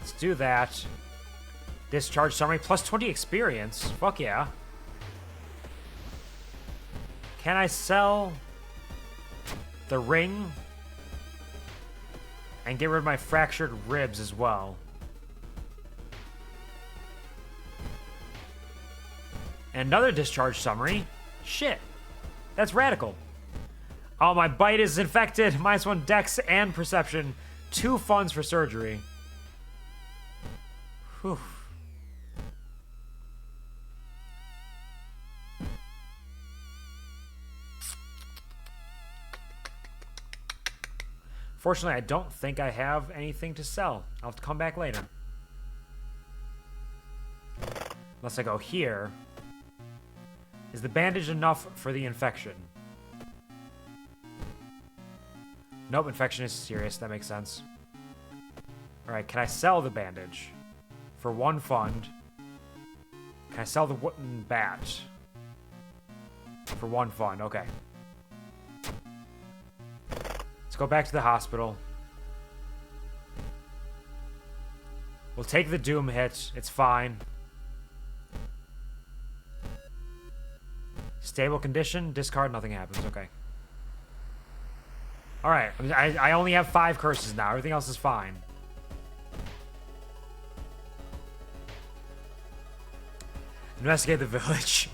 Let's do that. Discharge summary plus 20 experience. Fuck yeah. Can I sell the ring and get rid of my fractured ribs as well? And another discharge summary. Shit. That's radical. Oh, my bite is infected. -1 dex and perception. 2 funds for surgery. Whew. Fortunately, I don't think I have anything to sell. I'll have to come back later. Unless I go here. Is the bandage enough for the infection? Nope, infection is serious. That makes sense. Alright, can I sell the bandage? For 1 fund. Can I sell the wooden bat? For 1 fund, okay. Let's go back to the hospital. We'll take the doom hit. It's fine. Stable condition. Discard. Nothing happens. Okay. Alright. I only have 5 curses now. Everything else is fine. Investigate the village.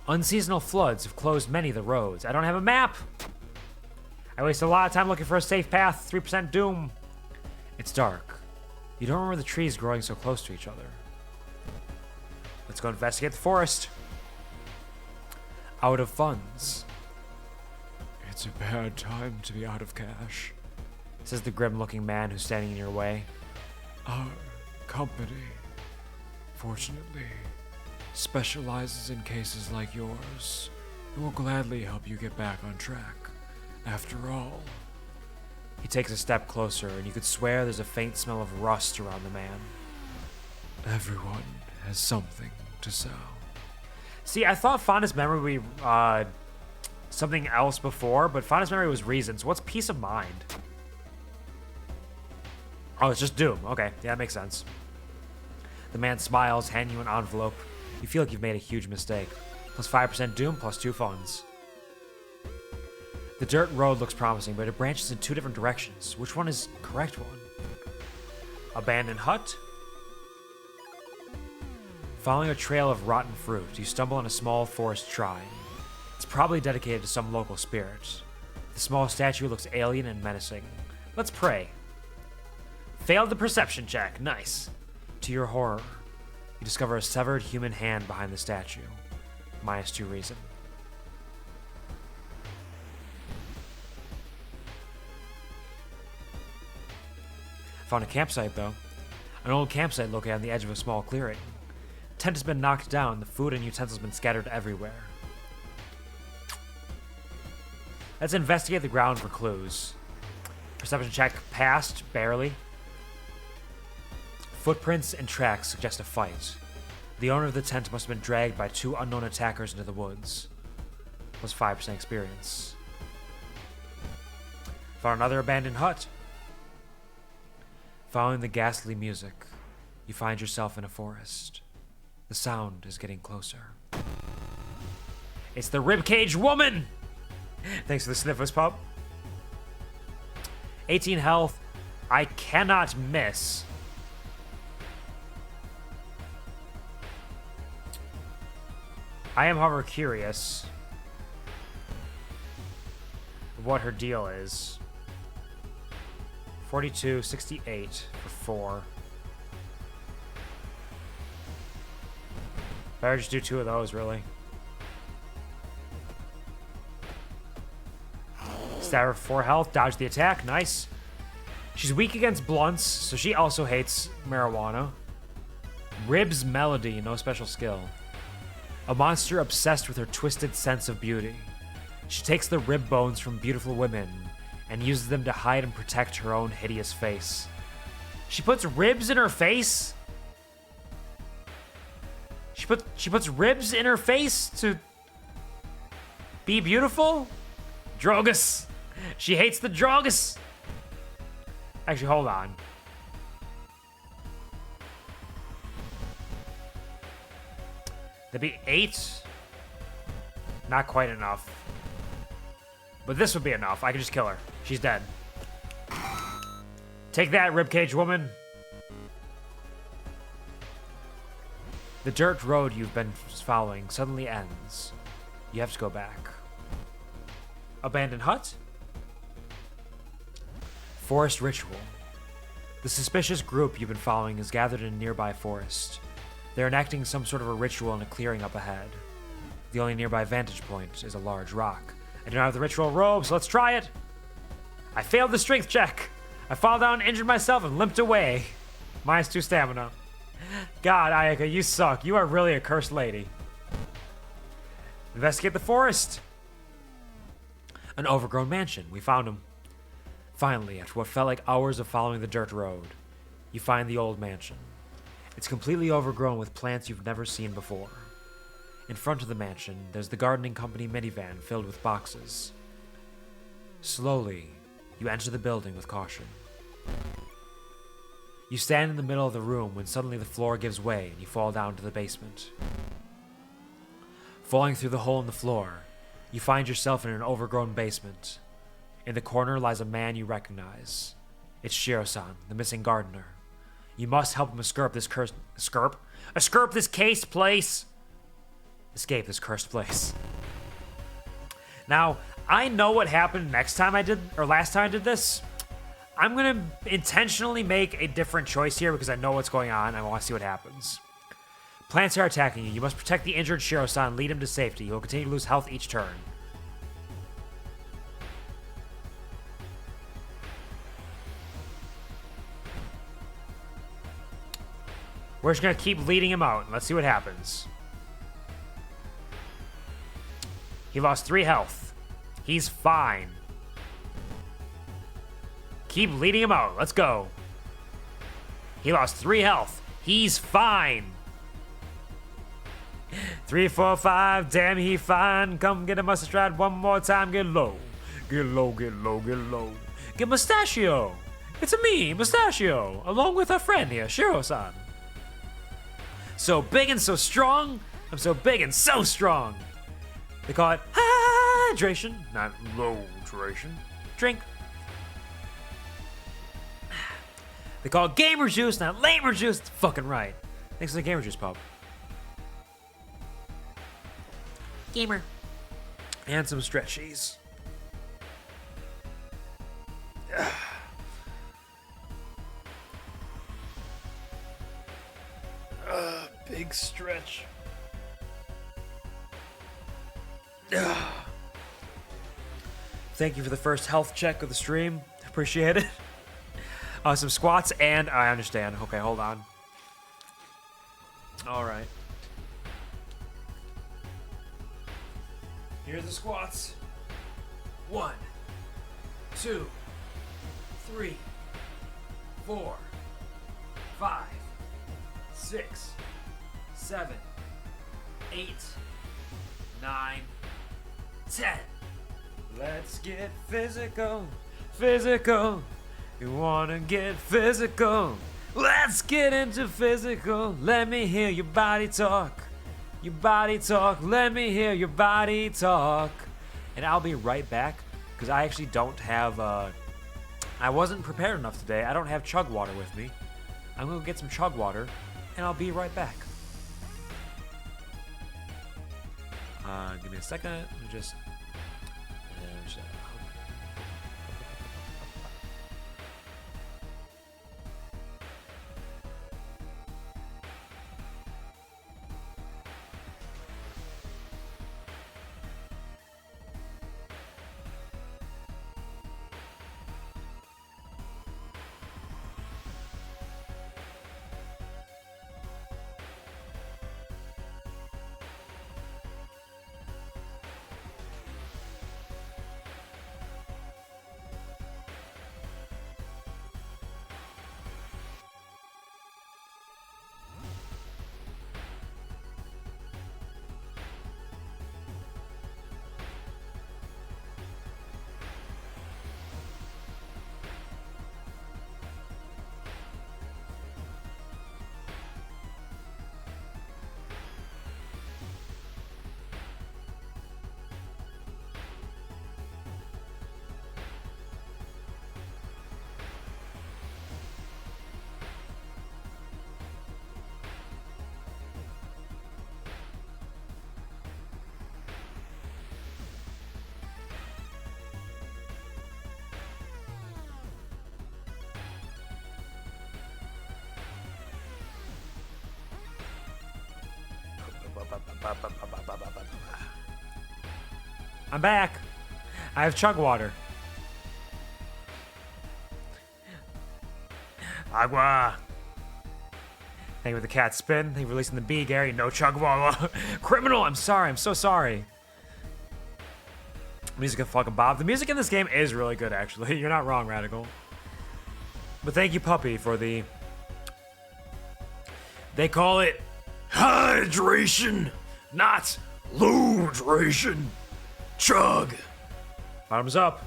Unseasonal floods have closed many of the roads. I don't have a map. I wasted a lot of time looking for a safe path. 3% doom. It's dark. You don't remember the trees growing so close to each other. Let's go investigate the forest. Out of funds. It's a bad time to be out of cash. Says the grim-looking man who's standing in your way. Our company, fortunately, specializes in cases like yours. It will gladly help you get back on track. After all, He takes a step closer, and you could swear there's a faint smell of rust around the man. everyone has something to sell. See, I thought fondest memory would be something else before, but fondest memory was reasons. What's peace of mind? Oh, it's just doom. Okay, yeah, that makes sense. The man smiles, handing you an envelope. You feel like you've made a huge mistake. Plus 5% doom, plus 2 funds. The dirt road looks promising, but it branches in 2 different directions. Which one is the correct one? Abandoned hut? Following a trail of rotten fruit, you stumble on a small forest shrine. It's probably dedicated to some local spirit. The small statue looks alien and menacing. Let's pray. Failed the perception check. Nice. To your horror, you discover a severed human hand behind the statue. Minus 2 reason. Found a campsite, though. An old campsite located on the edge of a small clearing. Tent has been knocked down, the food and utensils have been scattered everywhere. Let's investigate the ground for clues. Perception check passed, barely. Footprints and tracks suggest a fight. The owner of the tent must have been dragged by 2 unknown attackers into the woods. Plus 5% experience. Found another abandoned hut. Following the ghastly music, you find yourself in a forest. The sound is getting closer. It's the ribcage woman! Thanks for the sniffers, pup. 18 health. I cannot miss. I am, however, curious what her deal is. 42, 68 for 4. Better just do 2 of those, really. Stab her for 4 health, dodge the attack, nice. She's weak against blunts, so she also hates marijuana. Ribs Melody, no special skill. A monster obsessed with her twisted sense of beauty. She takes the rib bones from beautiful women and uses them to hide and protect her own hideous face. She puts ribs in her face? She puts ribs in her face to be beautiful? Drogus. She hates the Drogus. Actually, hold on. That'd be 8. Not quite enough. But this would be enough. I can just kill her. She's dead. Take that, ribcage woman. The dirt road you've been following suddenly ends. You have to go back. Abandoned hut? Forest ritual. The suspicious group you've been following is gathered in a nearby forest. They're enacting some sort of a ritual in a clearing up ahead. The only nearby vantage point is a large rock. I do not have the ritual robe, so let's try it. I failed the strength check. I fall down, injured myself, and limped away. -2 stamina. God, Ayaka, you suck. You are really a cursed lady. Investigate the forest. An overgrown mansion. We found him. Finally, after what felt like hours of following the dirt road, you find the old mansion. It's completely overgrown with plants you've never seen before. In front of the mansion, there's the gardening company minivan filled with boxes. Slowly, you enter the building with caution. You stand in the middle of the room when suddenly the floor gives way and you fall down to the basement. Falling through the hole in the floor, you find yourself in an overgrown basement. In the corner lies a man you recognize. It's Shiro-san, the missing gardener. You must help him escape this cursed... Escape this cased place! Escape this cursed place. Now, I know what happened last time I did this. I'm gonna intentionally make a different choice here because I know what's going on. I want to see what happens. Plants are attacking you. You must protect the injured Shiro-san and lead him to safety. He will continue to lose health each turn. We're just gonna keep leading him out. Let's see what happens. He lost 3 health. He's fine. Keep leading him out. Let's go. He lost 3 health. He's fine. 3, 4, 5. Damn, he fine. Come get a mustache ride one more time. Get low. Get low, get low, get low. Get Mustachio. It's me, Mustachio, along with our friend here, Shiro-san. So big and so strong. I'm so big and so strong. They call it hydration, not low-tration. Drink. They call it gamer juice, not lamer juice. It's fucking right. Thanks for the gamer juice, pub. Gamer. And some stretchies. Big stretch. Thank you for the first health check of the stream. Appreciate it. Some squats, and I understand. Okay, hold on. All right. Here's the squats. 1, 2, 3, 4, 5, 6, 7, 8, 9, 10. Let's get physical, physical. You wanna get physical? Let's get into physical. Let me hear your body talk. Your body talk. Let me hear your body talk. and I'll be right back because I actually don't have. I wasn't prepared enough today. I don't have chug water with me. I'm gonna go get some chug water, and I'll be right back. Give me a second. Let me just. I'm back. I have chug water. Agua. Thank you for the cat spin. Thank you for releasing the bee, Gary. No chug water. Criminal. I'm sorry. I'm so sorry. Music of fucking Bob. The music in this game is really good, actually. You're not wrong, Radical. But thank you, Puppy, for the... They call it hydration, not ludration. Chug. Bottoms up.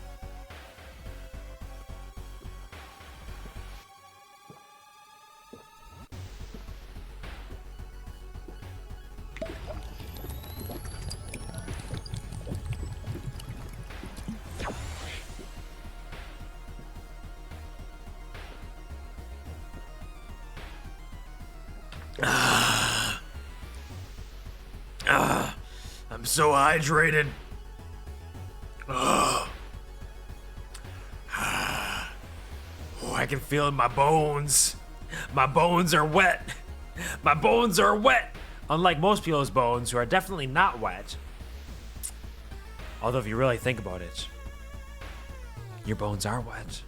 I'm so hydrated. Oh, I can feel it in my bones. My bones are wet. My bones are wet. Unlike most people's bones, who are definitely not wet. Although if you really think about it, your bones are wet.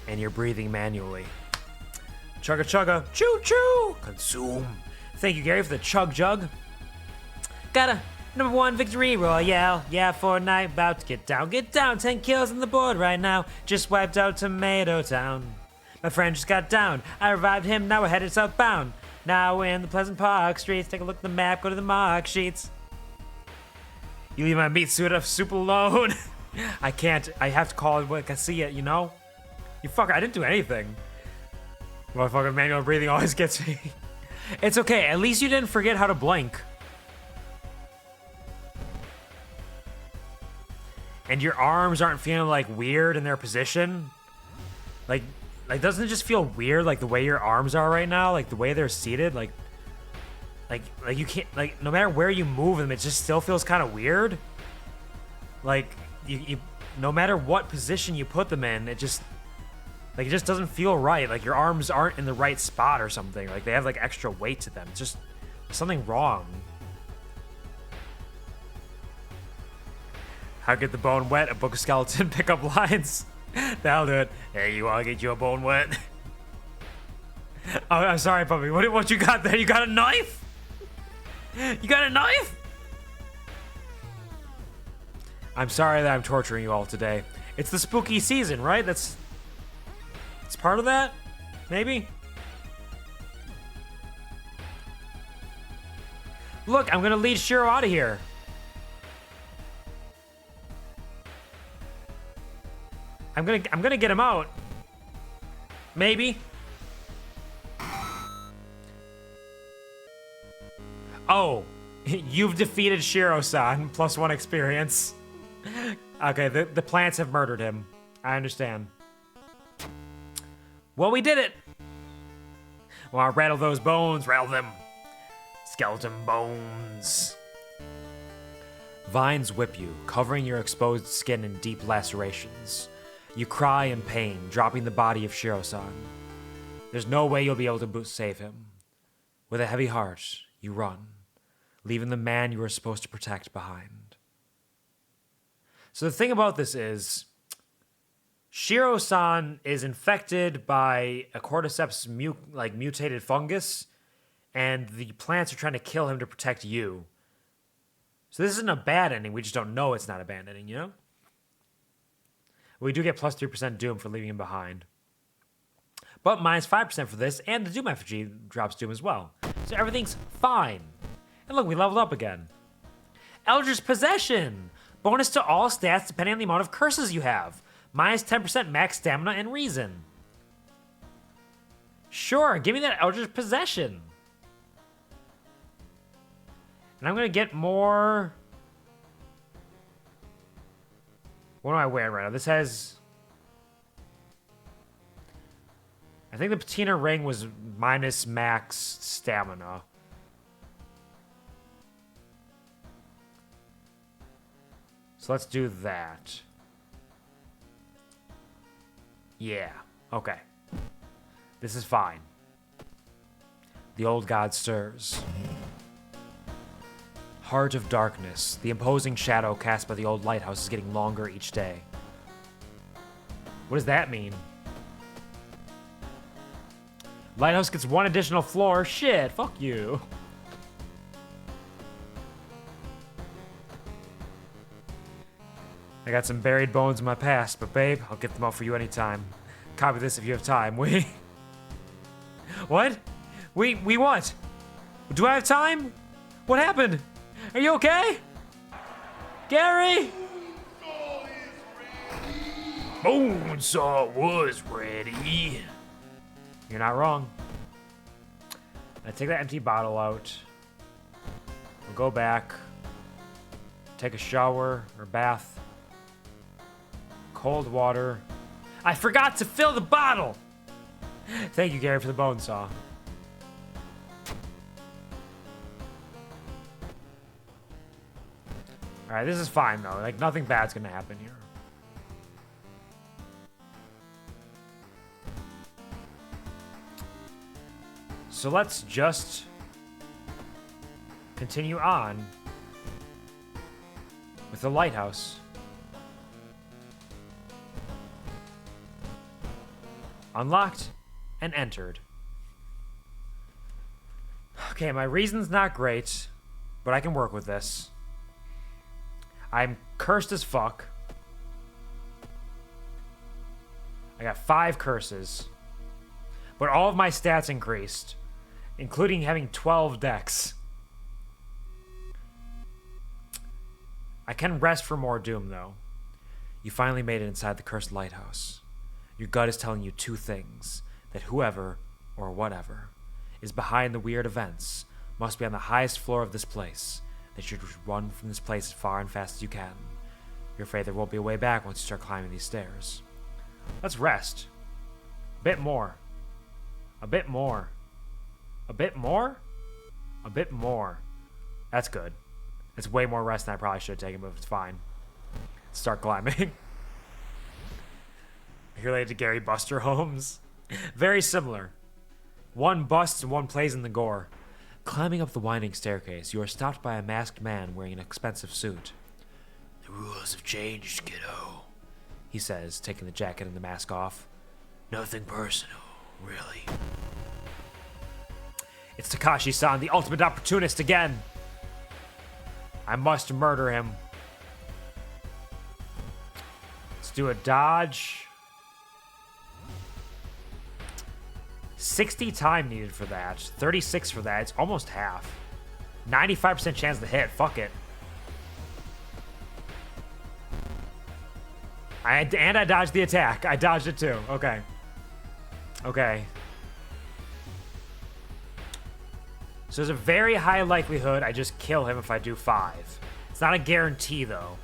And you're breathing manually. Chugga chugga, choo choo, consume. Thank you, Gary, for the chug jug. Got a #1 victory royale. Yeah, Fortnite about to get down. Get down, 10 kills on the board right now. Just wiped out Tomato Town. My friend just got down. I revived him, now we're headed southbound. Now we're in the Pleasant Park streets. Take a look at the map, go to the mark sheets. You leave my meat suit up soup alone. I can't, I have to call it when I see it, you know? You fucker, I didn't do anything. Motherfucking manual breathing always gets me. It's okay, at least you didn't forget how to blink. And your arms aren't feeling like weird in their position. Like doesn't it just feel weird like the way your arms are right now? Like the way they're seated? Like you can't, like no matter where you move them, it just still feels kind of weird. Like you no matter what position you put them in, it just doesn't feel right. Like your arms aren't in the right spot or something. Like they have like extra weight to them. It's just something wrong. How get the bone wet? A book of skeleton pickup lines. That'll do it. Hey, you wanna get your bone wet? Oh, I'm sorry, Puppy. What you got there? You got a knife? You got a knife? I'm sorry that I'm torturing you all today. It's the spooky season, right? It's part of that? Maybe? Look, I'm gonna lead Shiro out of here. I'm gonna get him out. Maybe. Oh, You've defeated Shiro-san, +1 experience. Okay, the plants have murdered him. I understand. Well, we did it! Well, rattle those bones, rattle them. Skeleton bones. Vines whip you, covering your exposed skin in deep lacerations. You cry in pain, dropping the body of Shiro-san. There's no way you'll be able to save him. With a heavy heart, you run, leaving the man you were supposed to protect behind. So the thing about this is, Shiro-san is infected by a cordyceps mutated fungus, and the plants are trying to kill him to protect you. So this isn't a bad ending, we just don't know it's not a bad ending, you know? We do get +3% Doom for leaving him behind. But -5% for this, and the Doom effigy drops Doom as well. So everything's fine. And look, we leveled up again. Eldritch Possession! Bonus to all stats depending on the amount of curses you have. -10% max stamina and reason. Sure, give me that Eldritch Possession. And I'm gonna get more... What am I wearing right now? This has... I think the patina ring was minus max stamina. So let's do that. Yeah, okay. This is fine. The old god stirs. Heart of Darkness. The imposing shadow cast by the old lighthouse is getting longer each day. What does that mean? Lighthouse gets 1 additional floor. Shit, fuck you. I got some buried bones in my past, but babe, I'll get them out for you anytime. Copy this if you have time. We... What? We what? Do I have time? What happened? Are you okay? Gary? Bonesaw was ready. You're not wrong. I take that empty bottle out. We'll go back. Take a shower or bath. Cold water. I forgot to fill the bottle! Thank you, Gary, for the bone saw. Alright, this is fine, though. Like, nothing bad's gonna happen here. So let's just continue on with the lighthouse. Unlocked and entered. Okay, my reason's not great, but I can work with this. I'm cursed as fuck. I got 5 curses. But all of my stats increased, including having 12 decks. I can rest for more doom, though. You finally made it inside the cursed lighthouse. Your gut is telling you 2 things. That whoever, or whatever, is behind the weird events must be on the highest floor of this place. That you should run from this place as far and fast as you can. You're afraid there won't be a way back once you start climbing these stairs. Let's rest. A bit more. A bit more. A bit more? A bit more. That's good. It's way more rest than I probably should have taken, but it's fine. Start climbing. Related to Gary Buster Holmes. Very similar. One busts and one plays in the gore. Climbing up the winding staircase, you are stopped by a masked man wearing an expensive suit. The rules have changed, kiddo, he says, taking the jacket and the mask off. Nothing personal, really. It's Takashi-san, the ultimate opportunist again. I must murder him. Let's do a dodge. 60 time needed for that. 36 for that. It's almost half. 95% chance to hit. Fuck it. And I dodged the attack. I dodged it too. Okay. Okay. So there's a very high likelihood I just kill him if I do 5. It's not a guarantee, though.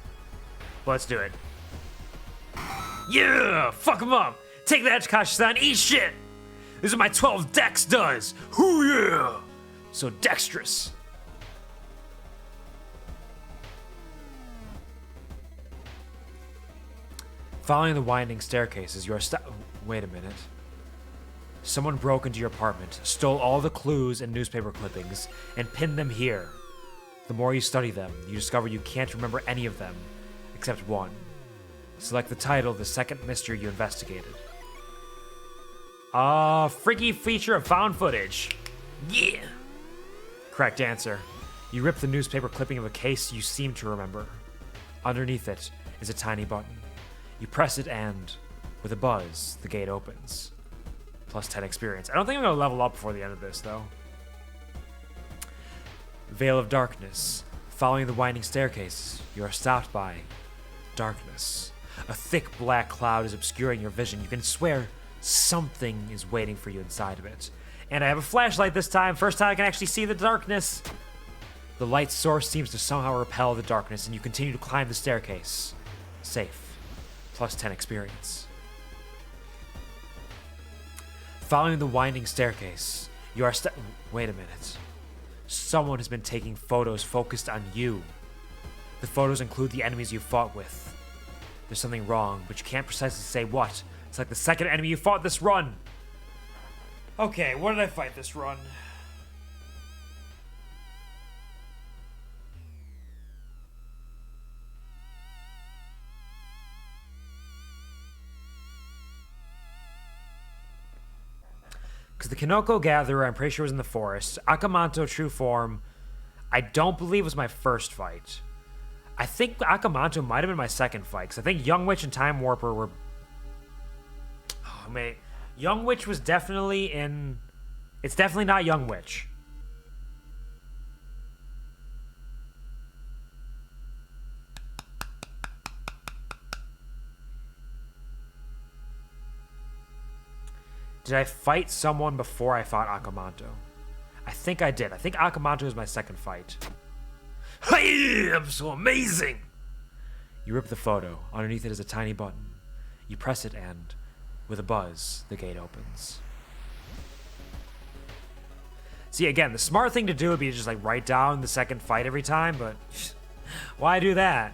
But let's do it. Yeah! Fuck him up! Take that, Takashi-san! Eat shit! This is what my 12 dex does! Hoo yeah! So dexterous. Following the winding staircases, you are Wait a minute. Someone broke into your apartment, stole all the clues and newspaper clippings, and pinned them here. The more you study them, you discover you can't remember any of them, except one. Select the title of the second mystery you investigated. Freaky feature of found footage. Yeah! Correct answer. You rip the newspaper clipping of a case you seem to remember. Underneath it is a tiny button. You press it and, with a buzz, the gate opens. Plus 10 experience. I don't think I'm going to level up before the end of this, though. Veil of Darkness. Following the winding staircase, you are stopped by darkness. A thick black cloud is obscuring your vision. You can swear something is waiting for you inside of it. And I have a flashlight this time. First time I can actually see the darkness. The light source seems to somehow repel the darkness, and you continue to climb the staircase. Safe. Plus 10 experience. Following the winding staircase, you are Wait a minute. Someone has been taking photos focused on you. The photos include the enemies you fought with. There's something wrong, but you can't precisely say what. It's like the second enemy you fought this run. Okay, what did I fight this run? Because the Kinoko Gatherer, I'm pretty sure was in the forest. Akamanto True Form, I don't believe was my first fight. I think Akamanto might have been my second fight, because I think Young Witch and Time Warper were... Oh, man. Young Witch was definitely in... It's definitely not Young Witch. Did I fight someone before I fought Akamanto? I think I did. I think Akamanto was my second fight. Hey, I'm so amazing! You rip the photo. Underneath it is a tiny button. You press it and, with a buzz, the gate opens. See, again, the smart thing to do would be to just like write down the second fight every time, but why do that?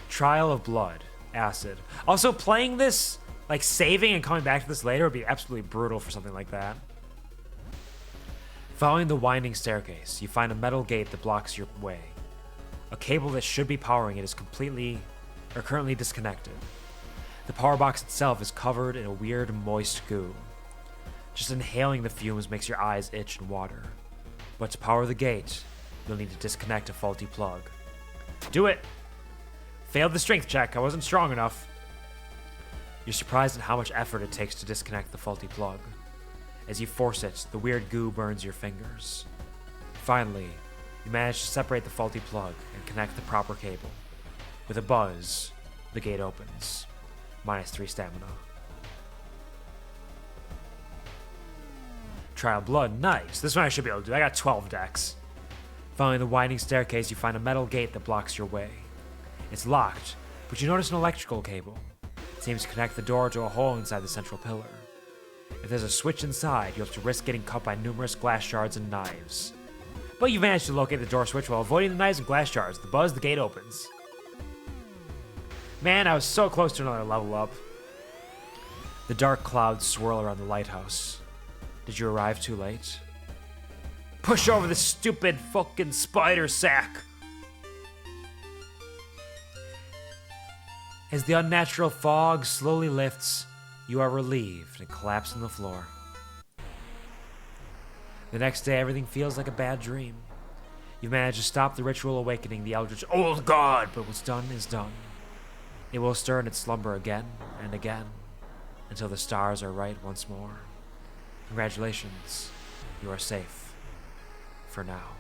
Trial of Blood. Acid. Also, playing this... Like, saving and coming back to this later would be absolutely brutal for something like that. Following the winding staircase, you find a metal gate that blocks your way. A cable that should be powering it is currently disconnected. The power box itself is covered in a weird, moist goo. Just inhaling the fumes makes your eyes itch and water. But to power the gate, you'll need to disconnect a faulty plug. Do it! Failed the strength check, I wasn't strong enough. You're surprised at how much effort it takes to disconnect the faulty plug. As you force it, the weird goo burns your fingers. Finally, you manage to separate the faulty plug and connect the proper cable. With a buzz, the gate opens. -3 stamina. Trial Blood, nice. This one I should be able to do. I got 12 dex. Following the winding staircase, you find a metal gate that blocks your way. It's locked, but you notice an electrical cable. Seems to connect the door to a hole inside the central pillar. If there's a switch inside, you'll have to risk getting cut by numerous glass shards and knives. But you managed to locate the door switch while avoiding the knives and glass shards. The buzz, the gate opens. Man, I was so close to another level up. The dark clouds swirl around the lighthouse. Did you arrive too late? Push over the stupid fucking spider sack! As the unnatural fog slowly lifts, you are relieved and collapse on the floor. The next day, everything feels like a bad dream. You manage to stop the ritual awakening the eldritch old god, but what's done is done. It will stir in its slumber again and again, until the stars are right once more. Congratulations, you are safe. For now.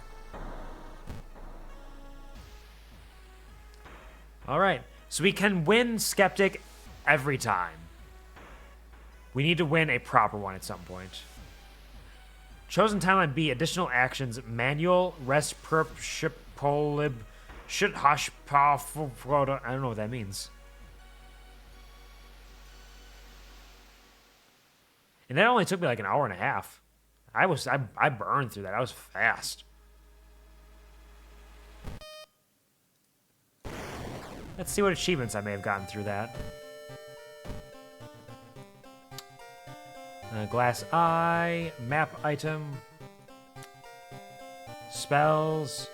Alright. So we can win Skeptic every time. We need to win a proper one at some point. Chosen timeline B, additional actions, manual, rest, perp, ship, polib, shit, hash, I don't know what that means. And that only took me like an hour and a half. I burned through that. I was fast. Let's see what achievements I may have gotten through that. Glass eye, map item, spells.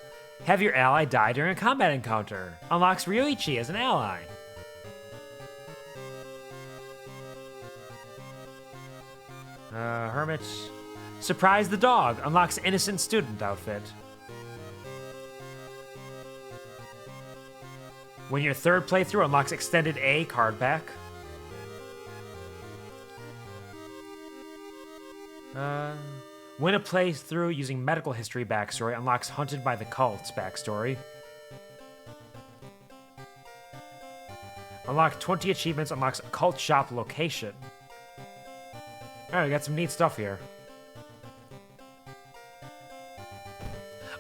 Have your ally die during a combat encounter. Unlocks Ryoichi as an ally. Hermit. Surprise the dog. Unlocks innocent student outfit. When your third playthrough, unlocks extended A card back. Win a playthrough using medical history backstory. Unlocks Hunted by the Cults backstory. Unlock 20 achievements. Unlocks Cult Shop location. Alright, we got some neat stuff here.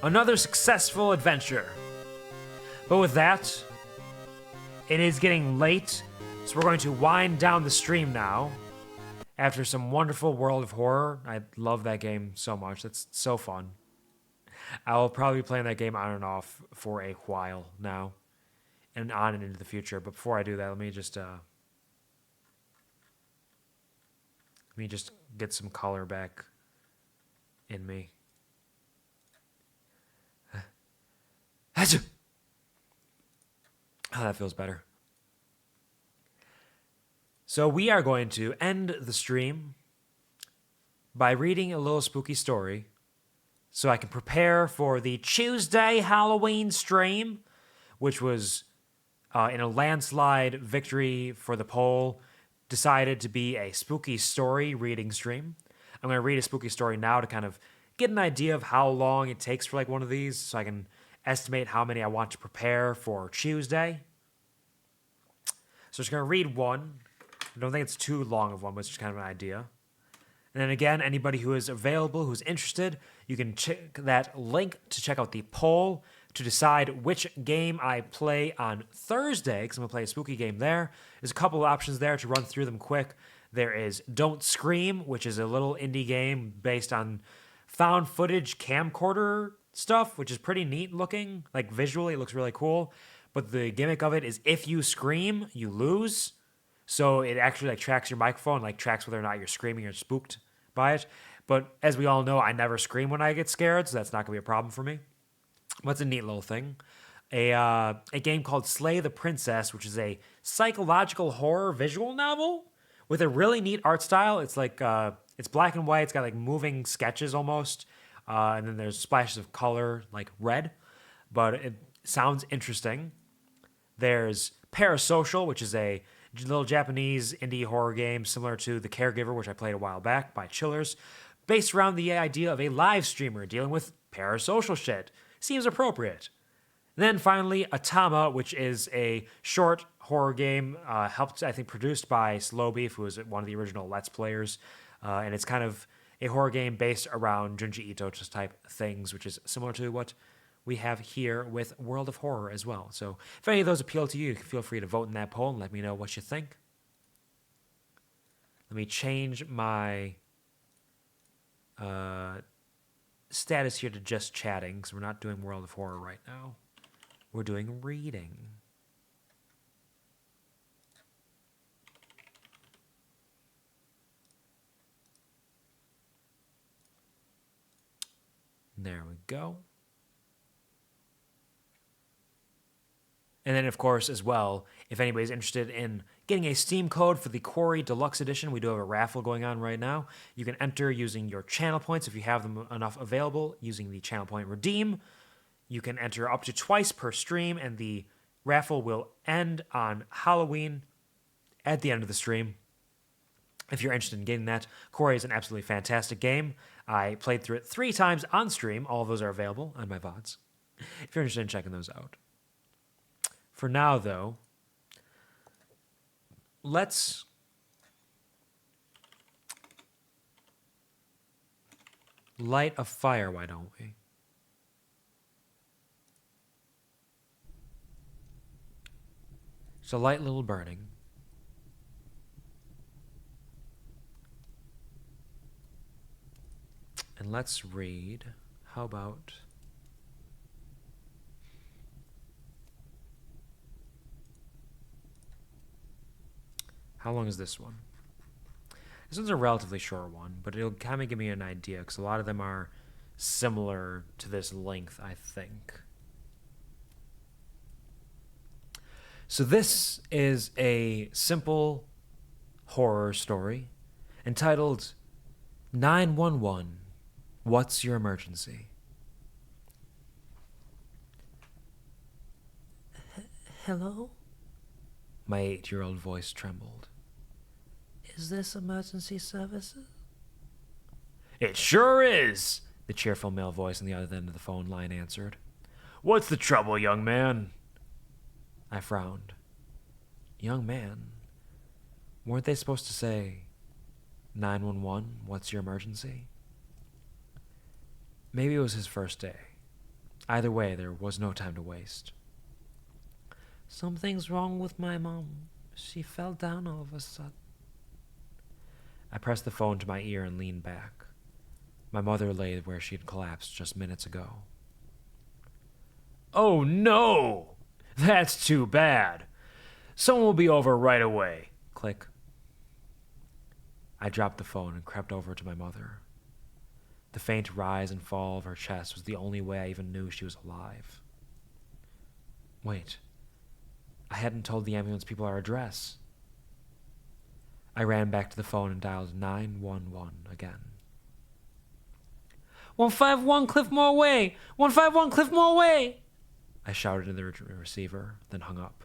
Another successful adventure. But with that, it is getting late, so we're going to wind down the stream now. After some wonderful World of Horror. I love that game so much. It's so fun. I will probably be playing that game on and off for a while now. And on and into the future. But before I do that, let me just get some color back in me. Oh, that feels better. So we are going to end the stream by reading a little spooky story so I can prepare for the Tuesday Halloween stream, which was in a landslide victory for the poll, decided to be a spooky story reading stream. I'm going to read a spooky story now to kind of get an idea of how long it takes for like one of these so I can estimate how many I want to prepare for Tuesday. So I'm just going to read one. I don't think it's too long of one, but it's just kind of an idea. And then again, anybody who is available, who's interested, you can check that link to check out the poll to decide which game I play on Thursday, because I'm going to play a spooky game there. There's a couple of options there to run through them quick. There is Don't Scream, which is a little indie game based on found footage camcorder stuff, which is pretty neat looking. Like visually, it looks really cool. But the gimmick of it is if you scream, you lose. So it actually like tracks your microphone, like tracks whether or not you're screaming or spooked by it. But as we all know, I never scream when I get scared, so that's not gonna be a problem for me. But it's a neat little thing. A game called Slay the Princess, which is a psychological horror visual novel with a really neat art style. It's like it's black and white. It's got like moving sketches almost, and then there's splashes of color like red. But it sounds interesting. There's Parasocial, which is a little Japanese indie horror game similar to The Caregiver, which I played a while back by Chillers, based around the idea of a live streamer dealing with parasocial shit. Seems appropriate. And then finally, Atama, which is a short horror game, helped, I think, produced by Slow Beef, who was one of the original Let's Players. And it's kind of a horror game based around Junji Ito type things, which is similar to what we have here with World of Horror as well. So if any of those appeal to you, feel free to vote in that poll and let me know what you think. Let me change my status here to just chatting, because we're not doing World of Horror right now. We're doing reading. There we go. And then, of course, as well, if anybody's interested in getting a Steam code for the Quarry Deluxe Edition, we do have a raffle going on right now. You can enter using your channel points if you have them enough available, using the channel point redeem. You can enter up to twice per stream, and the raffle will end on Halloween at the end of the stream. If you're interested in getting that, Quarry is an absolutely fantastic game. I played through it 3 times on stream. All of those are available on my VODs, if you're interested in checking those out. For now, though, Light a fire, why don't we? It's a light little burning. And let's read. How about... How long is this one? This one's a relatively short one, but it'll kind of give me an idea, because a lot of them are similar to this length, I think. So this is a simple horror story entitled 911, What's Your Emergency? Hello? My 8-year-old voice trembled. Is this emergency services? It sure is, the cheerful male voice on the other end of the phone line answered. What's the trouble, young man? I frowned. Young man? Weren't they supposed to say 911, what's your emergency? Maybe it was his first day. Either way, there was no time to waste. Something's wrong with my mom. She fell down all of a sudden. I pressed the phone to my ear and leaned back. My mother lay where she had collapsed just minutes ago. Oh no! That's too bad. Someone will be over right away. Click. I dropped the phone and crept over to my mother. The faint rise and fall of her chest was the only way I even knew she was alive. Wait. I hadn't told the ambulance people our address. I ran back to the phone and dialed 911 again. 151 Cliffmore Way! 151 Cliffmore Way! I shouted in the receiver, then hung up.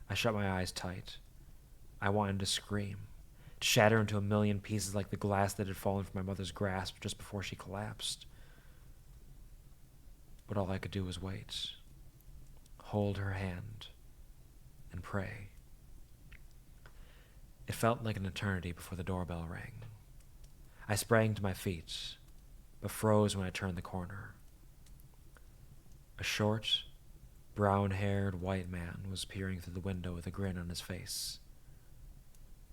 I shut my eyes tight. I wanted to scream, to shatter into a million pieces like the glass that had fallen from my mother's grasp just before she collapsed. But all I could do was wait, hold her hand, and pray. It felt like an eternity before the doorbell rang. I sprang to my feet, but froze when I turned the corner. A short, brown-haired white man was peering through the window with a grin on his face.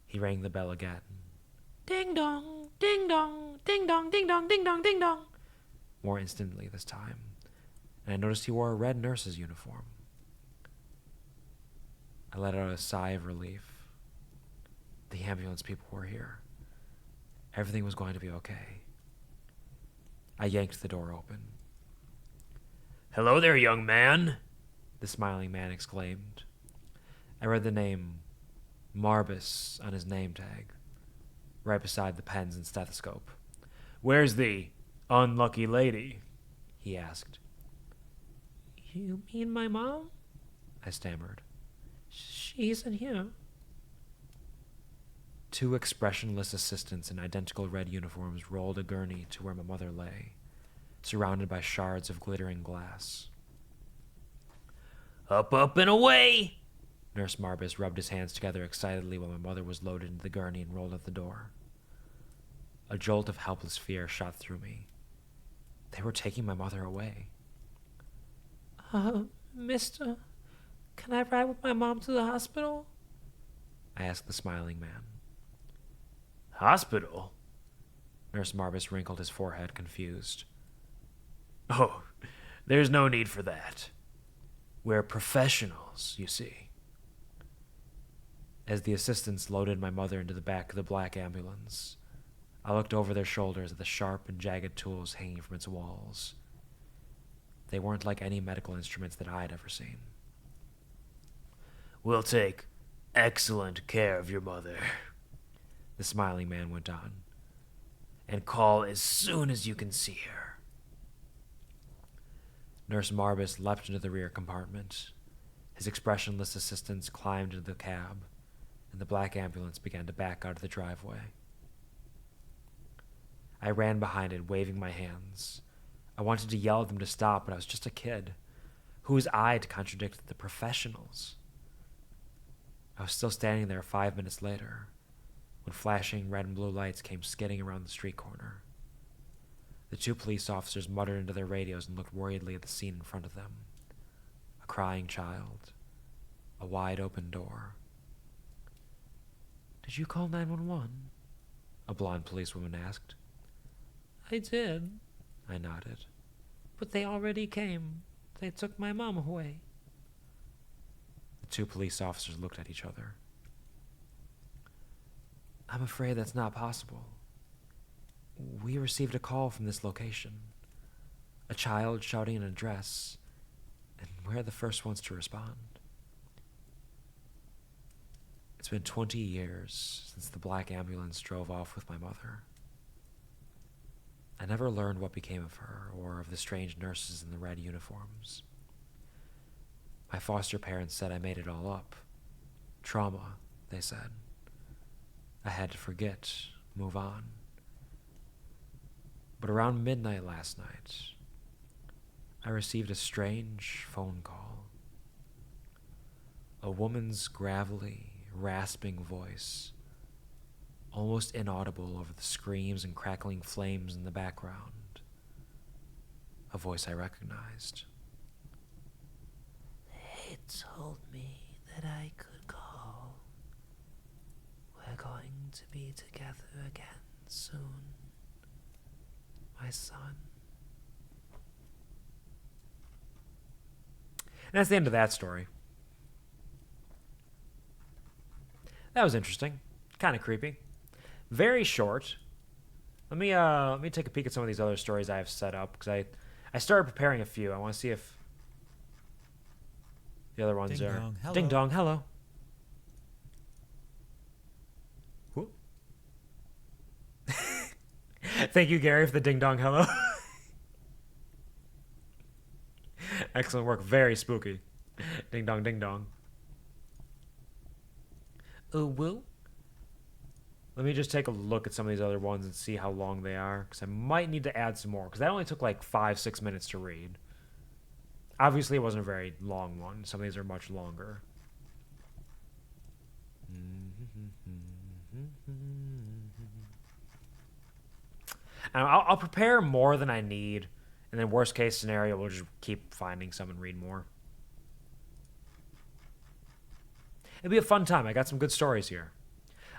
He rang the bell again. Ding dong, ding dong, ding dong, ding dong, ding dong, ding dong. More instantly this time, and I noticed he wore a red nurse's uniform. I let out a sigh of relief. The ambulance people were here. Everything was going to be okay. I yanked the door open. Hello there, young man, the smiling man exclaimed. I read the name Marbus on his name tag, right beside the pens and stethoscope. Where's the unlucky lady? He asked. You mean my mom? I stammered. She isn't here. Two expressionless assistants in identical red uniforms rolled a gurney to where my mother lay, surrounded by shards of glittering glass. Up, up, and away! Nurse Marbus rubbed his hands together excitedly while my mother was loaded into the gurney and rolled out the door. A jolt of helpless fear shot through me. They were taking my mother away. Mister, can I ride with my mom to the hospital? I asked the smiling man. Hospital? Nurse Marbus wrinkled his forehead, confused. Oh, there's no need for that. We're professionals, you see. As the assistants loaded my mother into the back of the black ambulance, I looked over their shoulders at the sharp and jagged tools hanging from its walls. They weren't like any medical instruments that I'd ever seen. We'll take excellent care of your mother, the smiling man went on, and call as soon as you can see her. Nurse Marbus leapt into the rear compartment. His expressionless assistants climbed into the cab, and the black ambulance began to back out of the driveway. I ran behind it, waving my hands. I wanted to yell at them to stop, but I was just a kid. Who was I to contradict the professionals? I was still standing there 5 minutes later, when flashing red and blue lights came skidding around the street corner. The two police officers muttered into their radios and looked worriedly at the scene in front of them. A crying child. A wide open door. "Did you call 911?" a blonde policewoman asked. "I did," I nodded. "But they already came. They took my mom away." The two police officers looked at each other. "I'm afraid that's not possible. We received a call from this location. A child shouting an address, and we're the first ones to respond." It's been 20 years since the black ambulance drove off with my mother. I never learned what became of her or of the strange nurses in the red uniforms. My foster parents said I made it all up. Trauma, they said. I had to forget, move on. But around midnight last night, I received a strange phone call. A woman's gravelly, rasping voice, almost inaudible over the screams and crackling flames in the background. A voice I recognized. They told me that I could call. We're going to be together again soon, my son. And that's the end of that story. That was interesting. Kind of creepy. Very short. Let me take a peek at some of these other stories I have set up, because I started preparing a few. I want to see if the other ones Ding are... dong, hello. Ding dong, hello. Whoop. Thank you, Gary, for the ding dong, hello. Excellent work. Very spooky. Ding dong, ding dong. Woo. Let me just take a look at some of these other ones and see how long they are, because I might need to add some more, because that only took like 5-6 minutes to read. Obviously, it wasn't a very long one. Some of these are much longer. And I'll prepare more than I need, and then worst case scenario, we'll just keep finding some and read more. It'll be a fun time. I got some good stories here.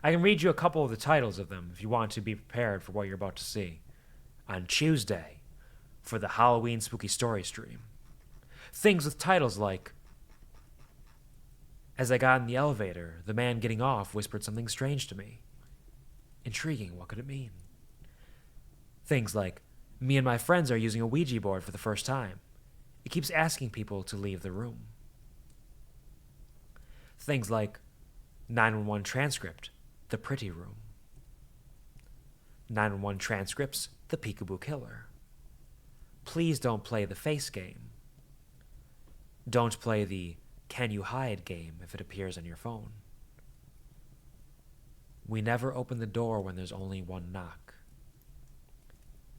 I can read you a couple of the titles of them if you want to be prepared for what you're about to see. On Tuesday, for the Halloween Spooky Story stream. Things with titles like, "As I got in the elevator, the man getting off whispered something strange to me. Intriguing, what could it mean?" Things like, "Me and my friends are using a Ouija board for the first time. It keeps asking people to leave the room." Things like, 911 transcript, the pretty room. 911 transcripts, the peekaboo killer. Please don't play the face game. Don't play the can you hide game if it appears on your phone. We never open the door when there's only one knock.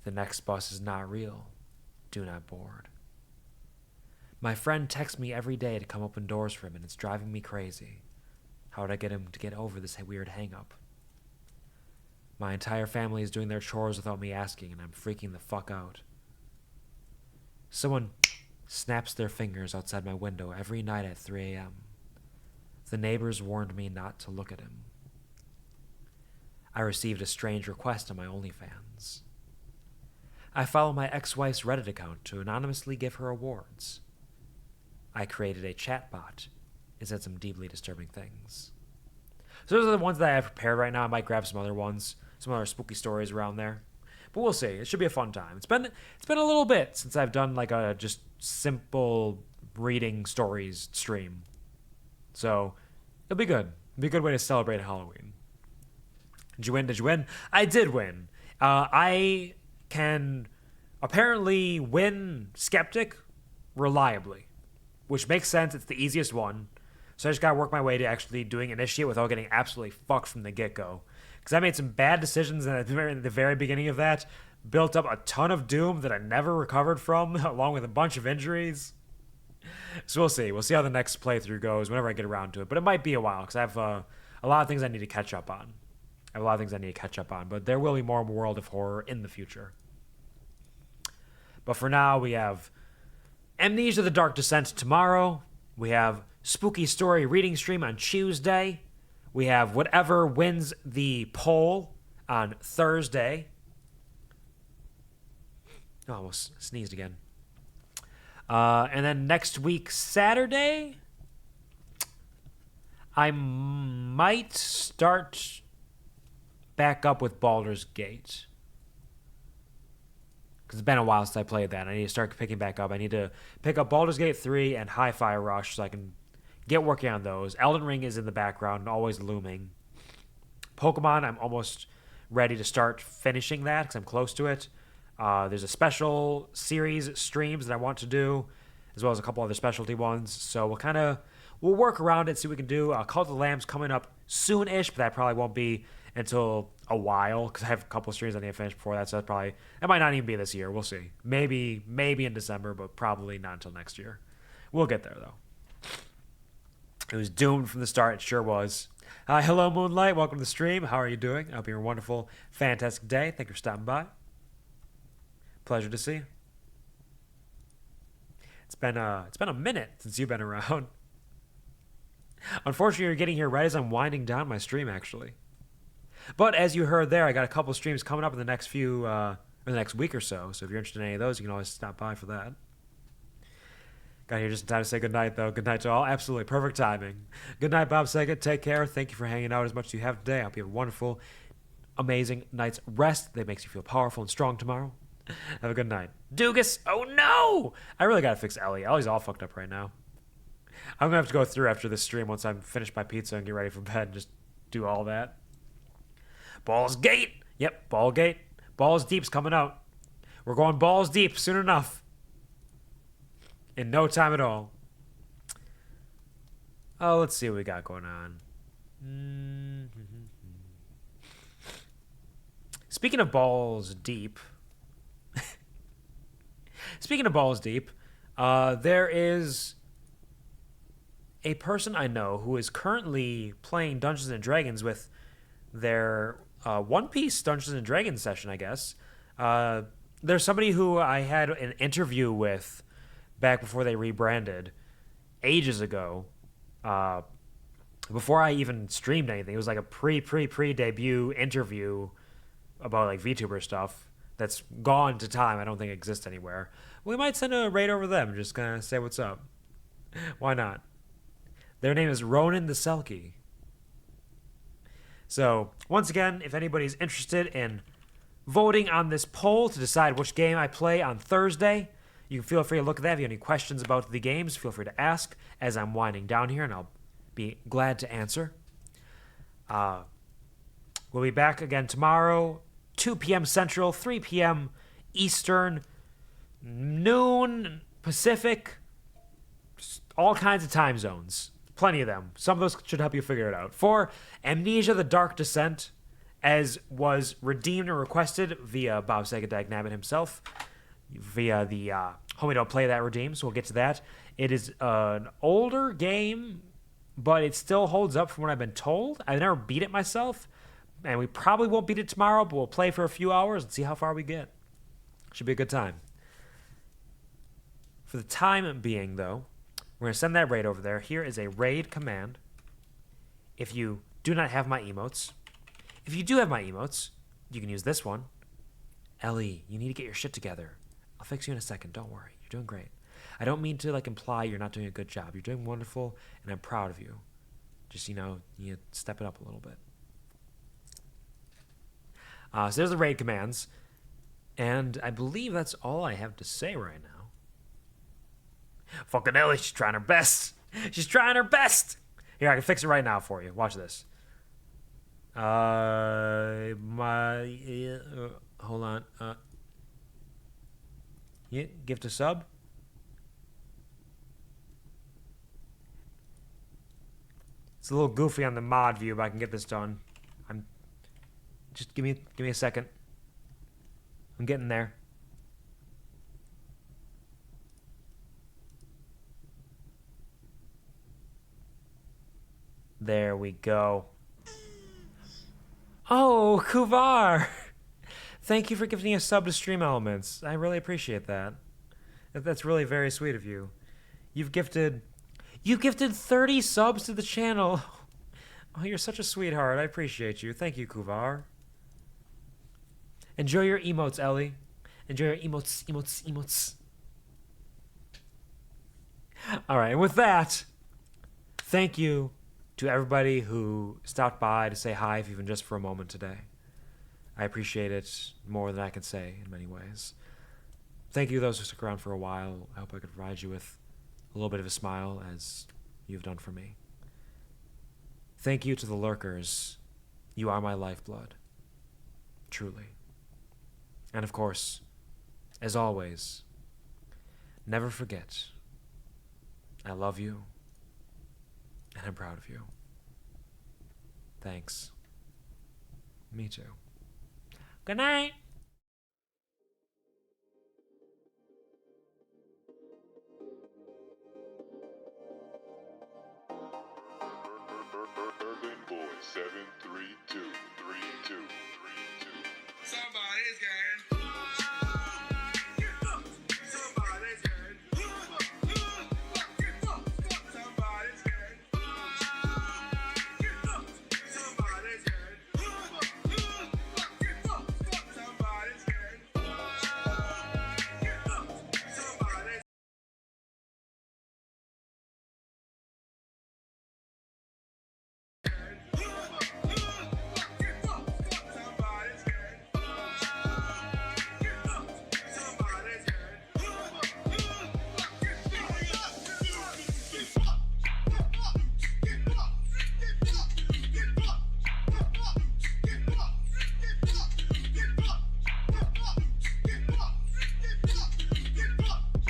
The next bus is not real. Do not board. My friend texts me every day to come open doors for him, and it's driving me crazy. How would I get him to get over this weird hang-up? My entire family is doing their chores without me asking, and I'm freaking the fuck out. Someone snaps their fingers outside my window every night at 3 a.m. The neighbors warned me not to look at him. I received a strange request on my OnlyFans. I follow my ex-wife's Reddit account to anonymously give her awards. I created a chatbot and said some deeply disturbing things. So those are the ones that I have prepared right now. I might grab some other ones, some other spooky stories around there. But we'll see. It should be a fun time. It's been a little bit since I've done like a just simple reading stories stream. So it'll be good. It'll be a good way to celebrate Halloween. Did you win? Did you win? I did win. I can apparently win Skeptic reliably, which makes sense. It's the easiest one. So I just gotta work my way to actually doing Initiate without getting absolutely fucked from the get-go. Because I made some bad decisions at the very beginning of that, built up a ton of doom that I never recovered from, along with a bunch of injuries. So we'll see. We'll see how the next playthrough goes whenever I get around to it. But it might be a while, because I have a lot of things I need to catch up on. But there will be more World of Horror in the future. But for now, we have Amnesia: The Dark Descent tomorrow. We have Spooky Story reading stream on Tuesday. We have whatever wins the poll on Thursday. Oh, I almost sneezed again. And then next week, Saturday, I might start back up with Baldur's Gate. Because it's been a while since I played that. I need to start picking back up. I need to pick up Baldur's Gate 3 and Hi-Fi Rush so I can get working on those. Elden Ring is in the background, always looming. Pokemon, I'm almost ready to start finishing that because I'm close to it. There's a special series streams that I want to do, as well as a couple other specialty ones. So we'll work around it, see what we can do. Cult of the Lamb's coming up soon-ish, but that probably won't be until a while because I have a couple of streams I need to finish before that. So that might not even be this year. We'll see. Maybe in December, but probably not until next year. We'll get there though. It was doomed from the start. It sure was. Hello, Moonlight. Welcome to the stream. How are you doing? I hope you're a wonderful, fantastic day. Thank you for stopping by. Pleasure to see you. It's been a minute since you've been around. Unfortunately, you're getting here right as I'm winding down my stream, actually. But as you heard there, I got a couple streams coming up in the next week or so. So if you're interested in any of those, you can always stop by for that. Got here just in time to say goodnight, though. Good night to all. Absolutely perfect timing. Good night, Bob Saget. Take care. Thank you for hanging out as much as you have today. I hope you have a wonderful, amazing night's rest that makes you feel powerful and strong tomorrow. Have a good night. Dugas! Oh, no! I really got to fix Ellie. Ellie's all fucked up right now. I'm going to have to go through after this stream once I'm finished my pizza and get ready for bed and just do all that. Balls Gate! Yep, Ball Gate. Balls Deep's coming out. We're going balls deep soon enough. In no time at all. Oh, let's see what we got going on. Speaking of balls deep. There is a person I know who is currently playing Dungeons and Dragons with their One Piece Dungeons and Dragons session, I guess. There's somebody who I had an interview with back before they rebranded ages ago, before I even streamed anything. It was like a pre-debut interview about like VTuber stuff that's gone to time. I don't think it exists anywhere. We might send a raid over them, just gonna say what's up. Why not? Their name is Ronan the Selkie. So once again, if anybody's interested in voting on this poll to decide which game I play on Thursday, you can feel free to look at that. If you have any questions about the games, feel free to ask as I'm winding down here, and I'll be glad to answer. We'll be back again tomorrow, 2 p.m. Central, 3 p.m. Eastern, noon Pacific, all kinds of time zones. Plenty of them. Some of those should help you figure it out. For Amnesia: The Dark Descent, as was redeemed and requested via Bob Sagadagnabbit Nabbit himself, via the Homie Don't Play That redeem, so we'll get to that. It is an older game, but it still holds up from what I've been told. I've never beat it myself, and we probably won't beat it tomorrow, but we'll play for a few hours and see how far we get. Should be a good time. For the time being, though, we're going to send that raid over there. Here is a raid command. If you do not have my emotes, if you do have my emotes, you can use this one. Ellie, you need to get your shit together. I'll fix you in a second. Don't worry. You're doing great. I don't mean to imply you're not doing a good job. You're doing wonderful, and I'm proud of you. Just, you step it up a little bit. So there's the raid commands. And I believe that's all I have to say right now. Fucking Ellie, she's trying her best. She's trying her best. Here, I can fix it right now for you. Watch this. Hold on. Yeah, gift a sub. It's a little goofy on the mod view, but I can get this done. Just give me a second. I'm getting there. There we go. Oh, Kuvar! Thank you for gifting a sub to Stream Elements. I really appreciate that. That's really very sweet of you. You gifted 30 subs to the channel. Oh, you're such a sweetheart. I appreciate you. Thank you, Quvar. Enjoy your emotes, Ellie. Enjoy your emotes. All right, and with that, thank you to everybody who stopped by to say hi, if even just for a moment today. I appreciate it more than I can say in many ways. Thank you to those who stuck around for a while. I hope I could provide you with a little bit of a smile, as you've done for me. Thank you to the lurkers. You are my lifeblood. Truly. And of course, as always, never forget, I love you, and I'm proud of you. Thanks. Me too. Good night. Urban Boy 7323232. Somebody's got